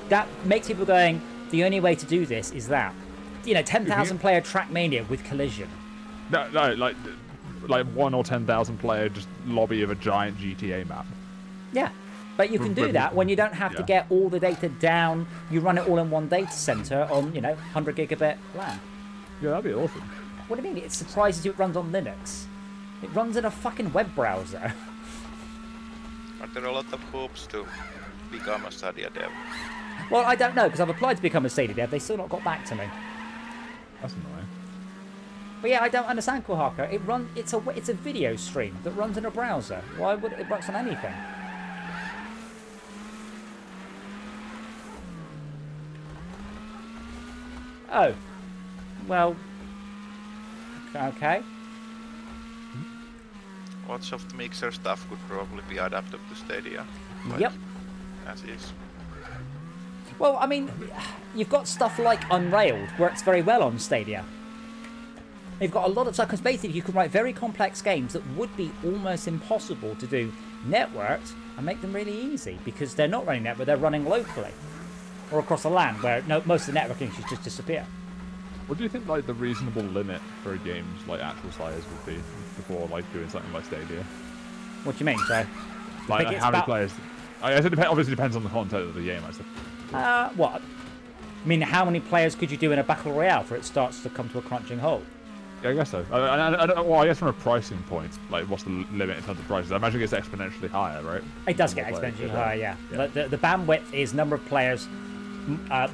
Speaker 1: That makes people going. The only way to do this is that. 10,000 player Trackmania with Collision.
Speaker 3: No, like 1 or 10,000 player just lobby of a giant GTA map.
Speaker 1: Yeah, but you can do that when you don't have to
Speaker 3: Yeah.
Speaker 1: get all the data down. You run it all in one data center on 100 gigabit LAN.
Speaker 3: Yeah, that'd be awesome.
Speaker 1: What do you mean? It surprises you it runs on Linux. It runs in a fucking web browser.
Speaker 4: Are there a lot of hoops to become a Stadia dev?
Speaker 1: Well, I don't know because I've applied to become a Stadia dev. They still not got back to me.
Speaker 3: That's annoying.
Speaker 1: But yeah, I don't understand Kohaku. It's a video stream that runs in a browser. Why would it works on anything? Oh, well, okay.
Speaker 4: Lots of the mixer stuff could probably be adapted to Stadia.
Speaker 1: Yep.
Speaker 4: As is.
Speaker 1: Well, I mean, you've got stuff like Unrailed works very well on Stadia. You've got a lot of stuff, because basically you can write very complex games that would be almost impossible to do networked and make them really easy, because they're not running network, they're running locally. Or across a LAN, where most of the networking issues just disappear.
Speaker 3: What do you think like the reasonable limit for a game's like actual size would be before like doing something like Stadia?
Speaker 1: What do you mean? So,
Speaker 3: Like
Speaker 1: think it's
Speaker 3: how many
Speaker 1: about-
Speaker 3: players? I guess it obviously depends on the content of the game. I suppose.
Speaker 1: What? I mean, how many players could you do in a battle royale before it starts to come to a crunching halt?
Speaker 3: Yeah, I guess so. I don't, well, I guess from a pricing point, like what's the limit in terms of prices? I imagine it gets exponentially higher, right?
Speaker 1: It does
Speaker 3: The
Speaker 1: get
Speaker 3: more players
Speaker 1: exponentially
Speaker 3: you
Speaker 1: higher,
Speaker 3: have.
Speaker 1: yeah.
Speaker 3: Yeah.
Speaker 1: But the bandwidth is number of players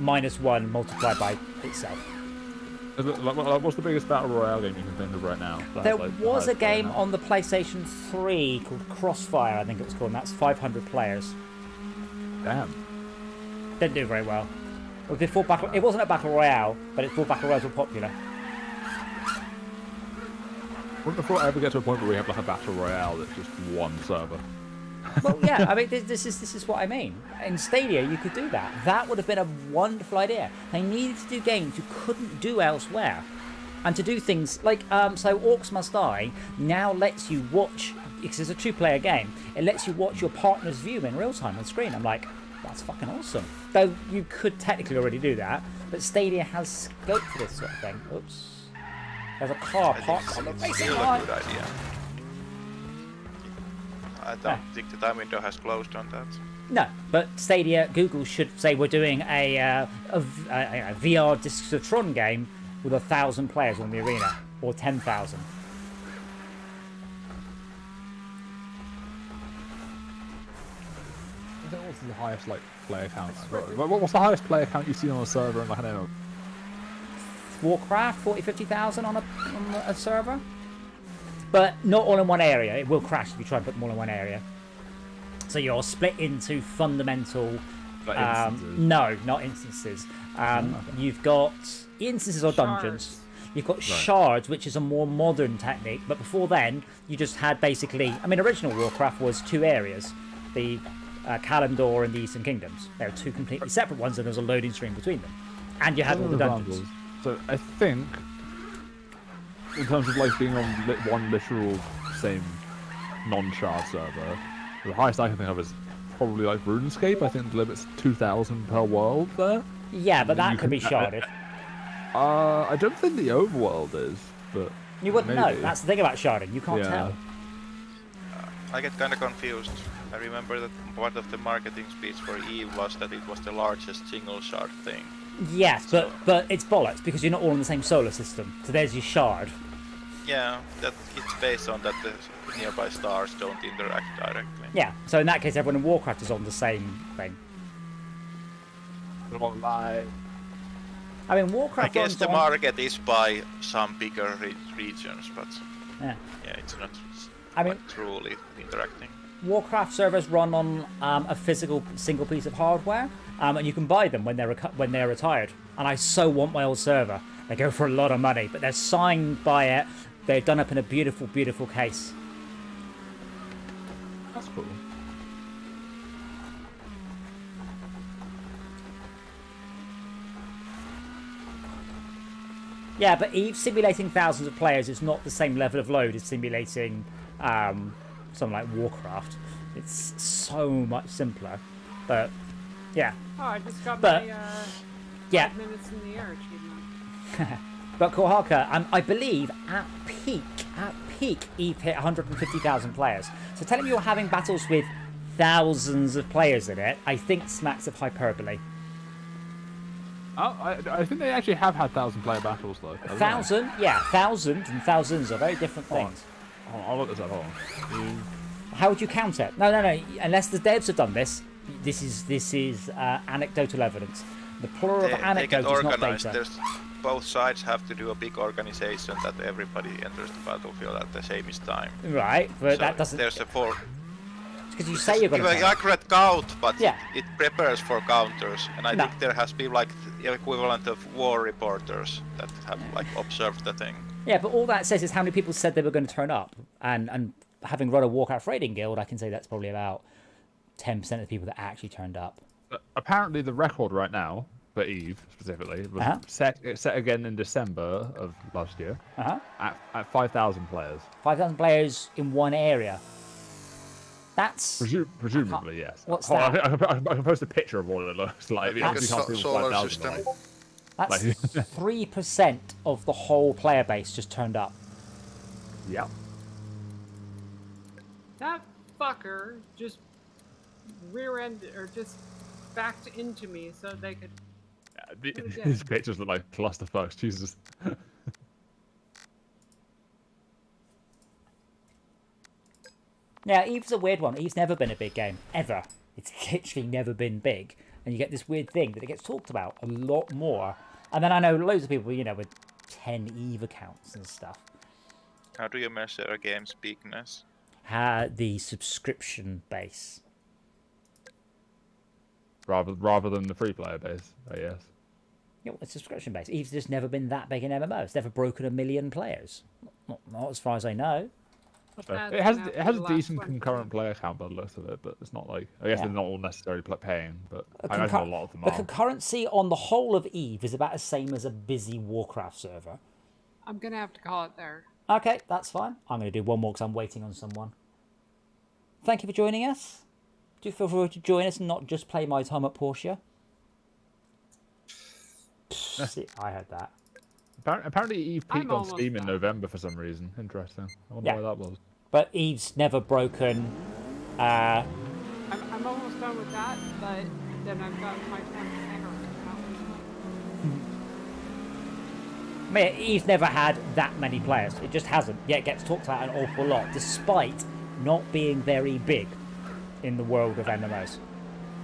Speaker 1: minus 1 multiplied by itself.
Speaker 3: What's the biggest battle royale game you can think of right now? that
Speaker 1: There
Speaker 3: has, like, the
Speaker 1: was a
Speaker 3: highest player
Speaker 1: game
Speaker 3: count?
Speaker 1: on the PlayStation 3 called Crossfire, I think it was called, and that's 500 players.
Speaker 3: Damn.
Speaker 1: Didn't do very well. It was before battle. It wasn't a battle royale, but it's before battle royales were popular.
Speaker 3: Wouldn't have thought I'd ever get to a point where we have like a battle royale that's just one server.
Speaker 1: Well, yeah, I mean, this is what I mean. In Stadia, you could do that. That would have been a wonderful idea. They needed to do games you couldn't do elsewhere, and to do things like so. Orcs Must Die now lets you watch, because it's a 2-player game. It lets you watch your partner's view in real time on screen. I'm like, that's fucking awesome. Though you could technically already do that, but Stadia has scope for this sort of thing. Oops. There's a car
Speaker 4: I think
Speaker 1: parked on the
Speaker 4: it's
Speaker 1: racing
Speaker 4: still a
Speaker 1: line.
Speaker 4: good idea. I don't think the time window has closed on that.
Speaker 1: No, but Stadia, Google should say we're doing a VR Discs of Tron game with 1,000 players on the arena, or 10,000.
Speaker 3: What's the highest like player count? What's the highest player count you've seen on a server in like an MMO?
Speaker 1: Warcraft, 40, 50,000 on a server? But not all in one area. It will crash if you try and put them all in one area. So you're split into fundamental...
Speaker 3: Like instances?
Speaker 1: No, not instances. You've got instances or dungeons.
Speaker 2: Shards.
Speaker 1: You've got shards, which is a more modern technique. But before then, you just had basically... I mean, original Warcraft was 2 areas. The Kalimdor and the Eastern Kingdoms. They were 2 completely separate ones, and there was a loading screen between them. And you had all the dungeons.
Speaker 3: So I think, in terms of like being on one literal same non-shard server, the highest I can think of is probably like RuneScape. I think the limit's 2,000 per world there.
Speaker 1: Yeah, but
Speaker 3: And then
Speaker 1: that
Speaker 3: you
Speaker 1: could be
Speaker 3: can-
Speaker 1: sharded.
Speaker 3: I don't think the overworld is, but
Speaker 1: You wouldn't know.
Speaker 3: maybe.
Speaker 1: That's the thing about sharding. You can't
Speaker 3: Yeah.
Speaker 1: tell.
Speaker 4: I get kind of confused. I remember that part of the marketing speech for Eve was that it was the largest single shard thing.
Speaker 1: Yes, but it's bollocks because you're not all in the same solar system. So there's your shard.
Speaker 4: Yeah, that it's based on that the nearby stars don't interact directly.
Speaker 1: Yeah. So in that case, everyone in Warcraft is on the same thing. I mean,
Speaker 4: I
Speaker 1: Warcraft.
Speaker 4: guess
Speaker 1: runs
Speaker 4: the
Speaker 1: on-
Speaker 4: market is by some bigger regions, but
Speaker 1: Yeah.
Speaker 4: yeah, it's not
Speaker 1: I mean-
Speaker 4: like, truly interacting.
Speaker 1: Warcraft servers run on a physical single piece of hardware, and you can buy them when they're retired. And I so want my old server. They go for a lot of money, but they're signed by it. They're done up in a beautiful, beautiful case.
Speaker 3: That's cool.
Speaker 1: Yeah, but Eve simulating thousands of players is not the same level of load as simulating something like Warcraft. It's so much simpler. But yeah,
Speaker 2: Oh, I just got
Speaker 1: But-
Speaker 2: my
Speaker 1: yeah.
Speaker 2: 5 minutes in the air achievement.
Speaker 1: But Kohaka, I believe at peak, Eve hit 150,000 players. So telling me you're having battles with thousands of players in it, I think smacks of hyperbole.
Speaker 3: Oh, I think they actually have had 1,000-player battles though. haven't they?
Speaker 1: 1,000? Yeah, 1,000 and thousands are very different
Speaker 3: Hold on.
Speaker 1: things.
Speaker 3: Hold on, I'll look this up. Hold on.
Speaker 1: How would you count it? No. Unless the devs have done this, this is anecdotal evidence. The plural of
Speaker 4: They get
Speaker 1: anecdote is not
Speaker 4: organized.
Speaker 1: data.
Speaker 4: There's both sides have to do a big organization that everybody enters the battlefield at the same time.
Speaker 1: Right, but
Speaker 4: So
Speaker 1: that doesn't.
Speaker 4: There's a four.
Speaker 1: Because you say you're going
Speaker 4: Give an
Speaker 1: to.
Speaker 4: accurate count, but
Speaker 1: Yeah.
Speaker 4: it prepares for counters, and I
Speaker 1: No.
Speaker 4: think there has been like the equivalent of war reporters that have like observed the thing.
Speaker 1: Yeah, but all that says is how many people said they were going to turn up, and having run a Warcraft raiding guild, I can say that's probably about 10% of the people that actually turned up.
Speaker 3: apparently the record right now for Eve specifically was set again in December of last year at 5,000 players.
Speaker 1: 5,000 players in one area. That's
Speaker 3: Presumably, yes.
Speaker 1: What's
Speaker 3: Hold on,
Speaker 1: that?
Speaker 3: I can post a picture of what it looks like.
Speaker 4: Like a
Speaker 3: Obviously can't see what
Speaker 4: solar
Speaker 3: 5,000
Speaker 4: system.
Speaker 3: are like.
Speaker 1: That's
Speaker 3: Like-
Speaker 1: 3% of the whole player base just turned up.
Speaker 3: Yeah.
Speaker 2: That fucker just rear-ended or just backed into me so they could.
Speaker 3: These pictures look like clusterfucks. Jesus.
Speaker 1: Yeah, Eve's a weird one. Eve's never been a big game, ever. It's literally never been big. And you get this weird thing that it gets talked about a lot more. And then I know loads of people, you know, with 10 Eve accounts and stuff.
Speaker 4: How do you measure a game's bigness?
Speaker 1: The subscription base.
Speaker 3: Rather than the free player base, I guess.
Speaker 1: You know, it's subscription base. Eve's just never been that big in MMO. It's never broken 1 million players. Not as far as I know.
Speaker 3: It has a decent concurrent player count by the looks of it, but it's not like I guess they're not all necessarily paying, but I imagine a lot of them
Speaker 1: The
Speaker 3: are.
Speaker 1: concurrency on the whole of Eve is about the same as a busy Warcraft server.
Speaker 2: I'm gonna have to call it there.
Speaker 1: Okay, that's fine. I'm going to do one more because I'm waiting on someone. Thank you for joining us. Do feel free to join us and not just play My Time at Portia. See, I heard that.
Speaker 3: Apparently Eve peaked on
Speaker 2: almost
Speaker 3: Steam in
Speaker 2: done.
Speaker 3: November for some reason. Interesting. I wonder why that was.
Speaker 1: But Eve's never broken.
Speaker 2: I'm almost done with that, but then I've got my time to hang around.
Speaker 1: I mean, Eve's never had that many players. It just hasn't. Yet it gets talked about an awful lot, despite not being very big in the world of MMOs.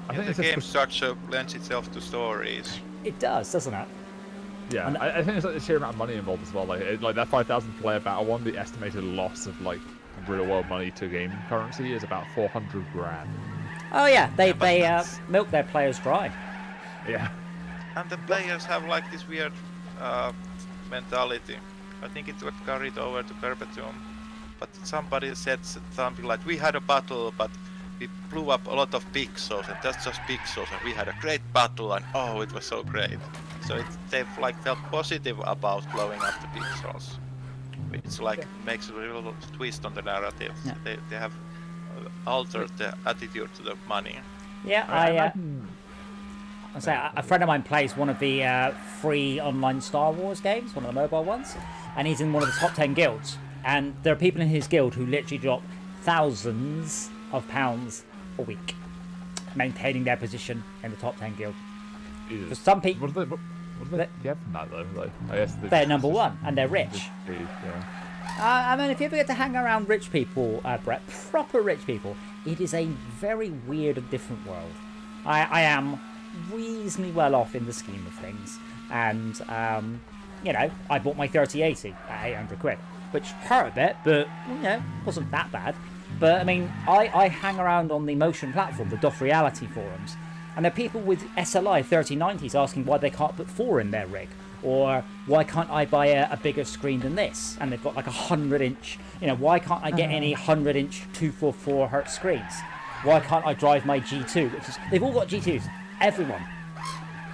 Speaker 3: I think
Speaker 4: The
Speaker 3: it's
Speaker 4: game
Speaker 3: just,
Speaker 4: structure lends itself to stories.
Speaker 1: It does, doesn't it?
Speaker 3: yeah. I think it's like the sheer amount of money involved as well. Like that 5,000 player battle one, the estimated loss of like real world money to game currency is about 400 grand.
Speaker 1: Oh yeah, they milk their players dry.
Speaker 3: Yeah.
Speaker 4: And the players have like this weird mentality. I think it got carried over to Perpetuum. But somebody said something like, we had a battle, but we blew up a lot of pixels, and that's just pixels, and we had a great battle, and oh, it was so great. So they've like felt positive about blowing up the pixels. It's like makes a real twist on the narrative.
Speaker 1: Yeah.
Speaker 4: They have altered the attitude to the money.
Speaker 1: Yeah, I say a friend of mine plays one of the free online Star Wars games, one of the mobile ones, and he's in one of the top 10 guilds. And there are people in his guild who literally drop thousands of pounds a week, maintaining their position in the top 10 guild. For some people,
Speaker 3: What do they get from that though? Like, I guess
Speaker 1: they're number one and they're rich.
Speaker 3: Yeah.
Speaker 1: I mean, if you ever get to hang around rich people, Brett, proper rich people, it is a very weird and different world. I am reasonably well off in the scheme of things, and you know, I bought my 3080 at 800 quid, which hurt a bit, but you know, wasn't that bad. But I mean, I hang around on the Motion platform, the Doff Reality forums, and there are people with SLI 3090s asking why they can't put 4 in their rig, or why can't I buy a bigger screen than this? And they've got like 100-inch, you know, why can't I get any 100-inch 244 hertz screens? Why can't I drive my G2? Which is, they've all got G2s, everyone.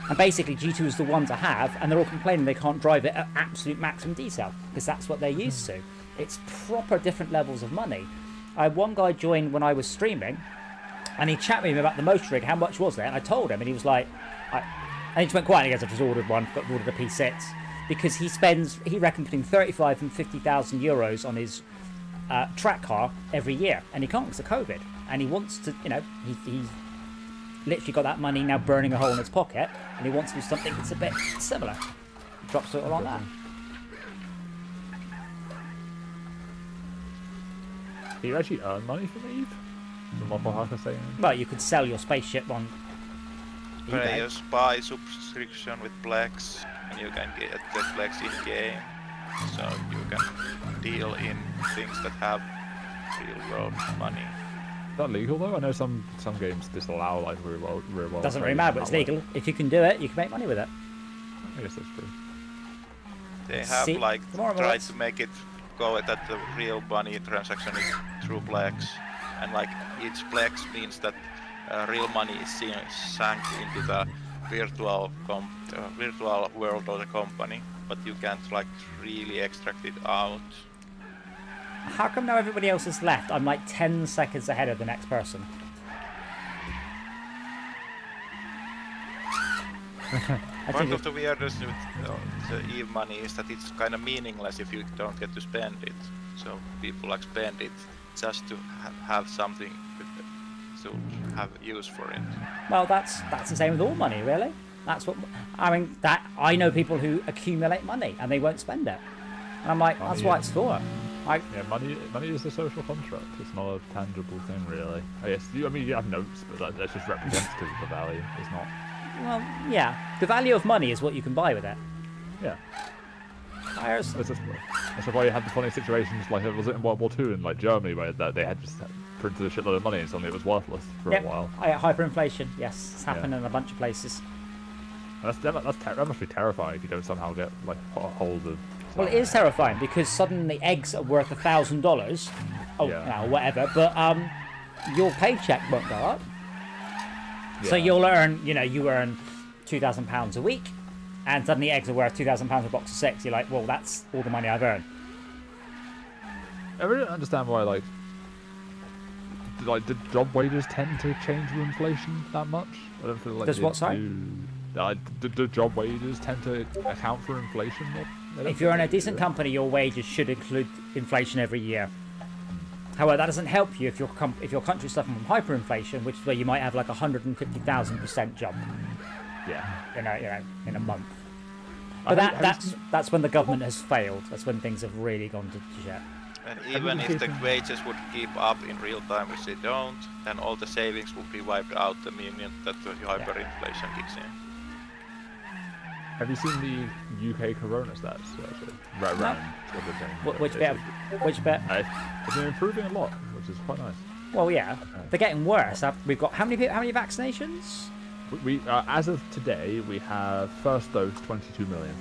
Speaker 1: And basically G2 is the one to have, and they're all complaining they can't drive it at absolute maximum detail, because that's what they're used to. It's proper different levels of money. I had one guy join when I was streaming, and he chatted with me about the motor rig, how much was there? And I told him, and he was like, and he just went quiet, and he goes, I've just ordered one, but ordered a P6. Because he reckoned between 35 and 50,000 euros on his track car every year, and he can't because of COVID. And he wants to, you know, he's literally got that money now burning a hole in his pocket, and he wants to do something that's a bit similar. Drops it all on that.
Speaker 3: Do you actually earn money from Eve? From what Hacker saying?
Speaker 1: Well, you could sell your spaceship on eBay.
Speaker 4: Players buy subscription with Plex, and you can get the Plex in game, so you can deal in things that have real world money.
Speaker 3: Is that legal though? I know some games disallow like real world.
Speaker 1: Doesn't really matter, but it's legal. If you can do it, you can make money with it.
Speaker 3: I guess that's true.
Speaker 4: They have
Speaker 1: See,
Speaker 4: like
Speaker 1: tomorrow
Speaker 4: tried
Speaker 1: morning.
Speaker 4: to make it go that the real money transaction is through Plex, and like each Plex means that real money is sunk into the virtual world of the company, but you can't like really extract it out.
Speaker 1: How come now everybody else has left? I'm like 10 seconds ahead of the next person.
Speaker 4: Part of the weirdness with the EVE money is that it's kind of meaningless if you don't get to spend it. So people like spend it just to have something to have use for it.
Speaker 1: Well, that's the same with all money, really. That's what I mean. That I know people who accumulate money and they won't spend it, and I'm like, that's what it's for.
Speaker 3: Yeah, money is a social construct. It's not a tangible thing, really. I guess you have notes, but that's just representative of the value. It's not.
Speaker 1: Well, yeah, the value of money is what you can buy with it.
Speaker 3: Yeah.
Speaker 1: That's
Speaker 3: That's why you had the funny situations like it was in World War II in like Germany where they had just printed a shitload of money and suddenly it was worthless for a while.
Speaker 1: Hyperinflation, yes, it's happened in a bunch of places.
Speaker 3: That must be terrifying if you don't somehow get like hold of.
Speaker 1: Well, it is terrifying because suddenly eggs are worth $1,000. Oh,
Speaker 3: Yeah.
Speaker 1: whatever. But your paycheck won't go up. So
Speaker 3: Yeah.
Speaker 1: you'll earn, you earn £2,000 a week, and suddenly eggs are worth £2,000 a box of 6. You're like, well, that's all the money I've earned.
Speaker 3: I really don't understand why did job wages tend to change with inflation that much? I don't feel like
Speaker 1: Does what, sorry?
Speaker 3: Do job wages tend to account for inflation?
Speaker 1: If you're in a decent company, your wages should include inflation every year. However, that doesn't help you if your country's suffering from hyperinflation, which is where you might have like 150,000% jump.
Speaker 3: Yeah.
Speaker 1: In a month. But that's when the government has failed. That's when things have really gone to shit.
Speaker 4: And even if the wages would keep up in real time, which they don't, then all the savings would be wiped out the minute that the hyperinflation kicks in.
Speaker 3: Have you seen the UK corona stats? Actually?
Speaker 1: Which bit?
Speaker 3: It's been improving a lot, which is quite nice.
Speaker 1: Well, yeah, they're getting worse. We've got how many vaccinations?
Speaker 3: We as of today, we have first dose 22 million.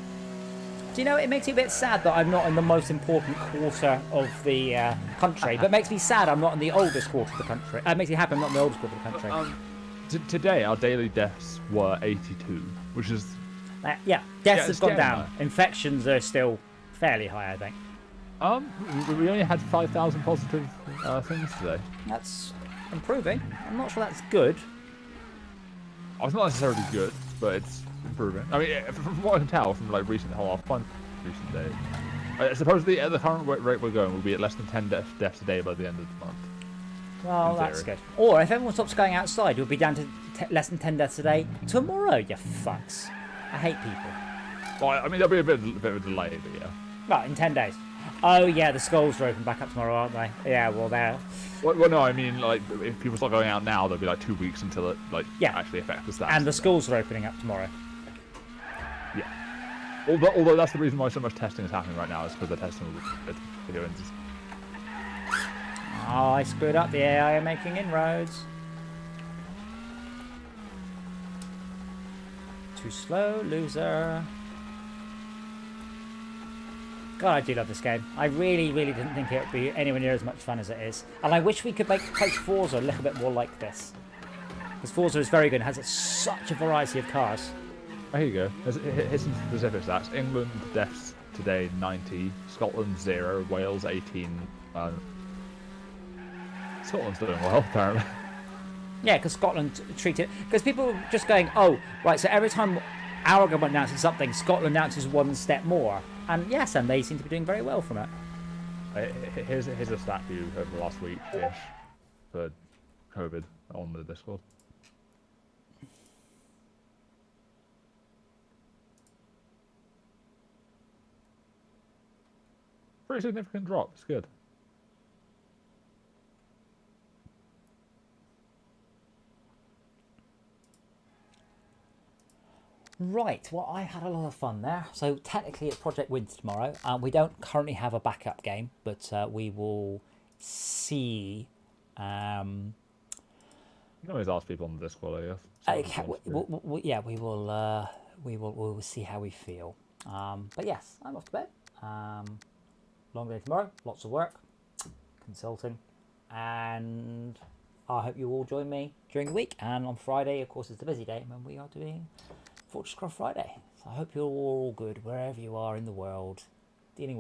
Speaker 1: Do you know, it makes me a bit sad that I'm not in the most important quarter of the country, but it makes me sad I'm not in the oldest quarter of the country. It makes me happy I'm not in the oldest quarter of the country.
Speaker 3: Today, our daily deaths were 82, which is...
Speaker 1: Deaths have gone down. Infections are still fairly high, I think.
Speaker 3: We only had 5,000 positive things today.
Speaker 1: That's improving. I'm not sure that's good.
Speaker 3: Oh, it's not necessarily good, but it's improving. I mean, from what I can tell from like recent days, supposedly at the current rate we're going, we'll be at less than 10 deaths a day by the end of the month.
Speaker 1: Well, that's good. Or if everyone stops going outside, we'll be down to less than 10 deaths a day tomorrow, you fucks. I hate people.
Speaker 3: Well, I mean, there'll be a bit of a delay, but yeah.
Speaker 1: Well, in 10 days. Oh, yeah, the schools are open back up tomorrow, aren't they? Yeah, well, they're...
Speaker 3: Well, no, I mean, like, if people start going out now, there'll be like 2 weeks until it, actually affects the stats.
Speaker 1: And the schools are opening up tomorrow.
Speaker 3: Yeah. Although that's the reason why so much testing is happening right now, is because they're testing all the video instances.
Speaker 1: Oh, I screwed up. The AI are making inroads. Too slow, loser. God, I do love this game. I really, really didn't think it would be anywhere near as much fun as it is. And I wish we could make Forza a little bit more like this. Because Forza is very good and has such a variety of cars.
Speaker 3: Oh, here you go. Here's some specific stats. England deaths today 90, Scotland 0, Wales 18. Scotland's doing well, apparently.
Speaker 1: Yeah, because Scotland treated... Because people were just going, oh, right, so every time our government announces something, Scotland announces one step more. And yes, and they seem to be doing very well from it.
Speaker 3: Here's a stat view over the last week-ish for COVID on the Discord. Pretty significant drop. It's good.
Speaker 1: Right, well, I had a lot of fun there. So technically it's Project Wins tomorrow. We don't currently have a backup game, but we will see.
Speaker 3: You can always ask people on the Discord, I guess.
Speaker 1: We will see how we feel. But yes, I'm off to bed. Long day tomorrow, lots of work, consulting, and I hope you all join me during the week. And on Friday, of course, is the busy day when we are doing Fortress Craft Friday. So I hope you're all good wherever you are in the world, dealing with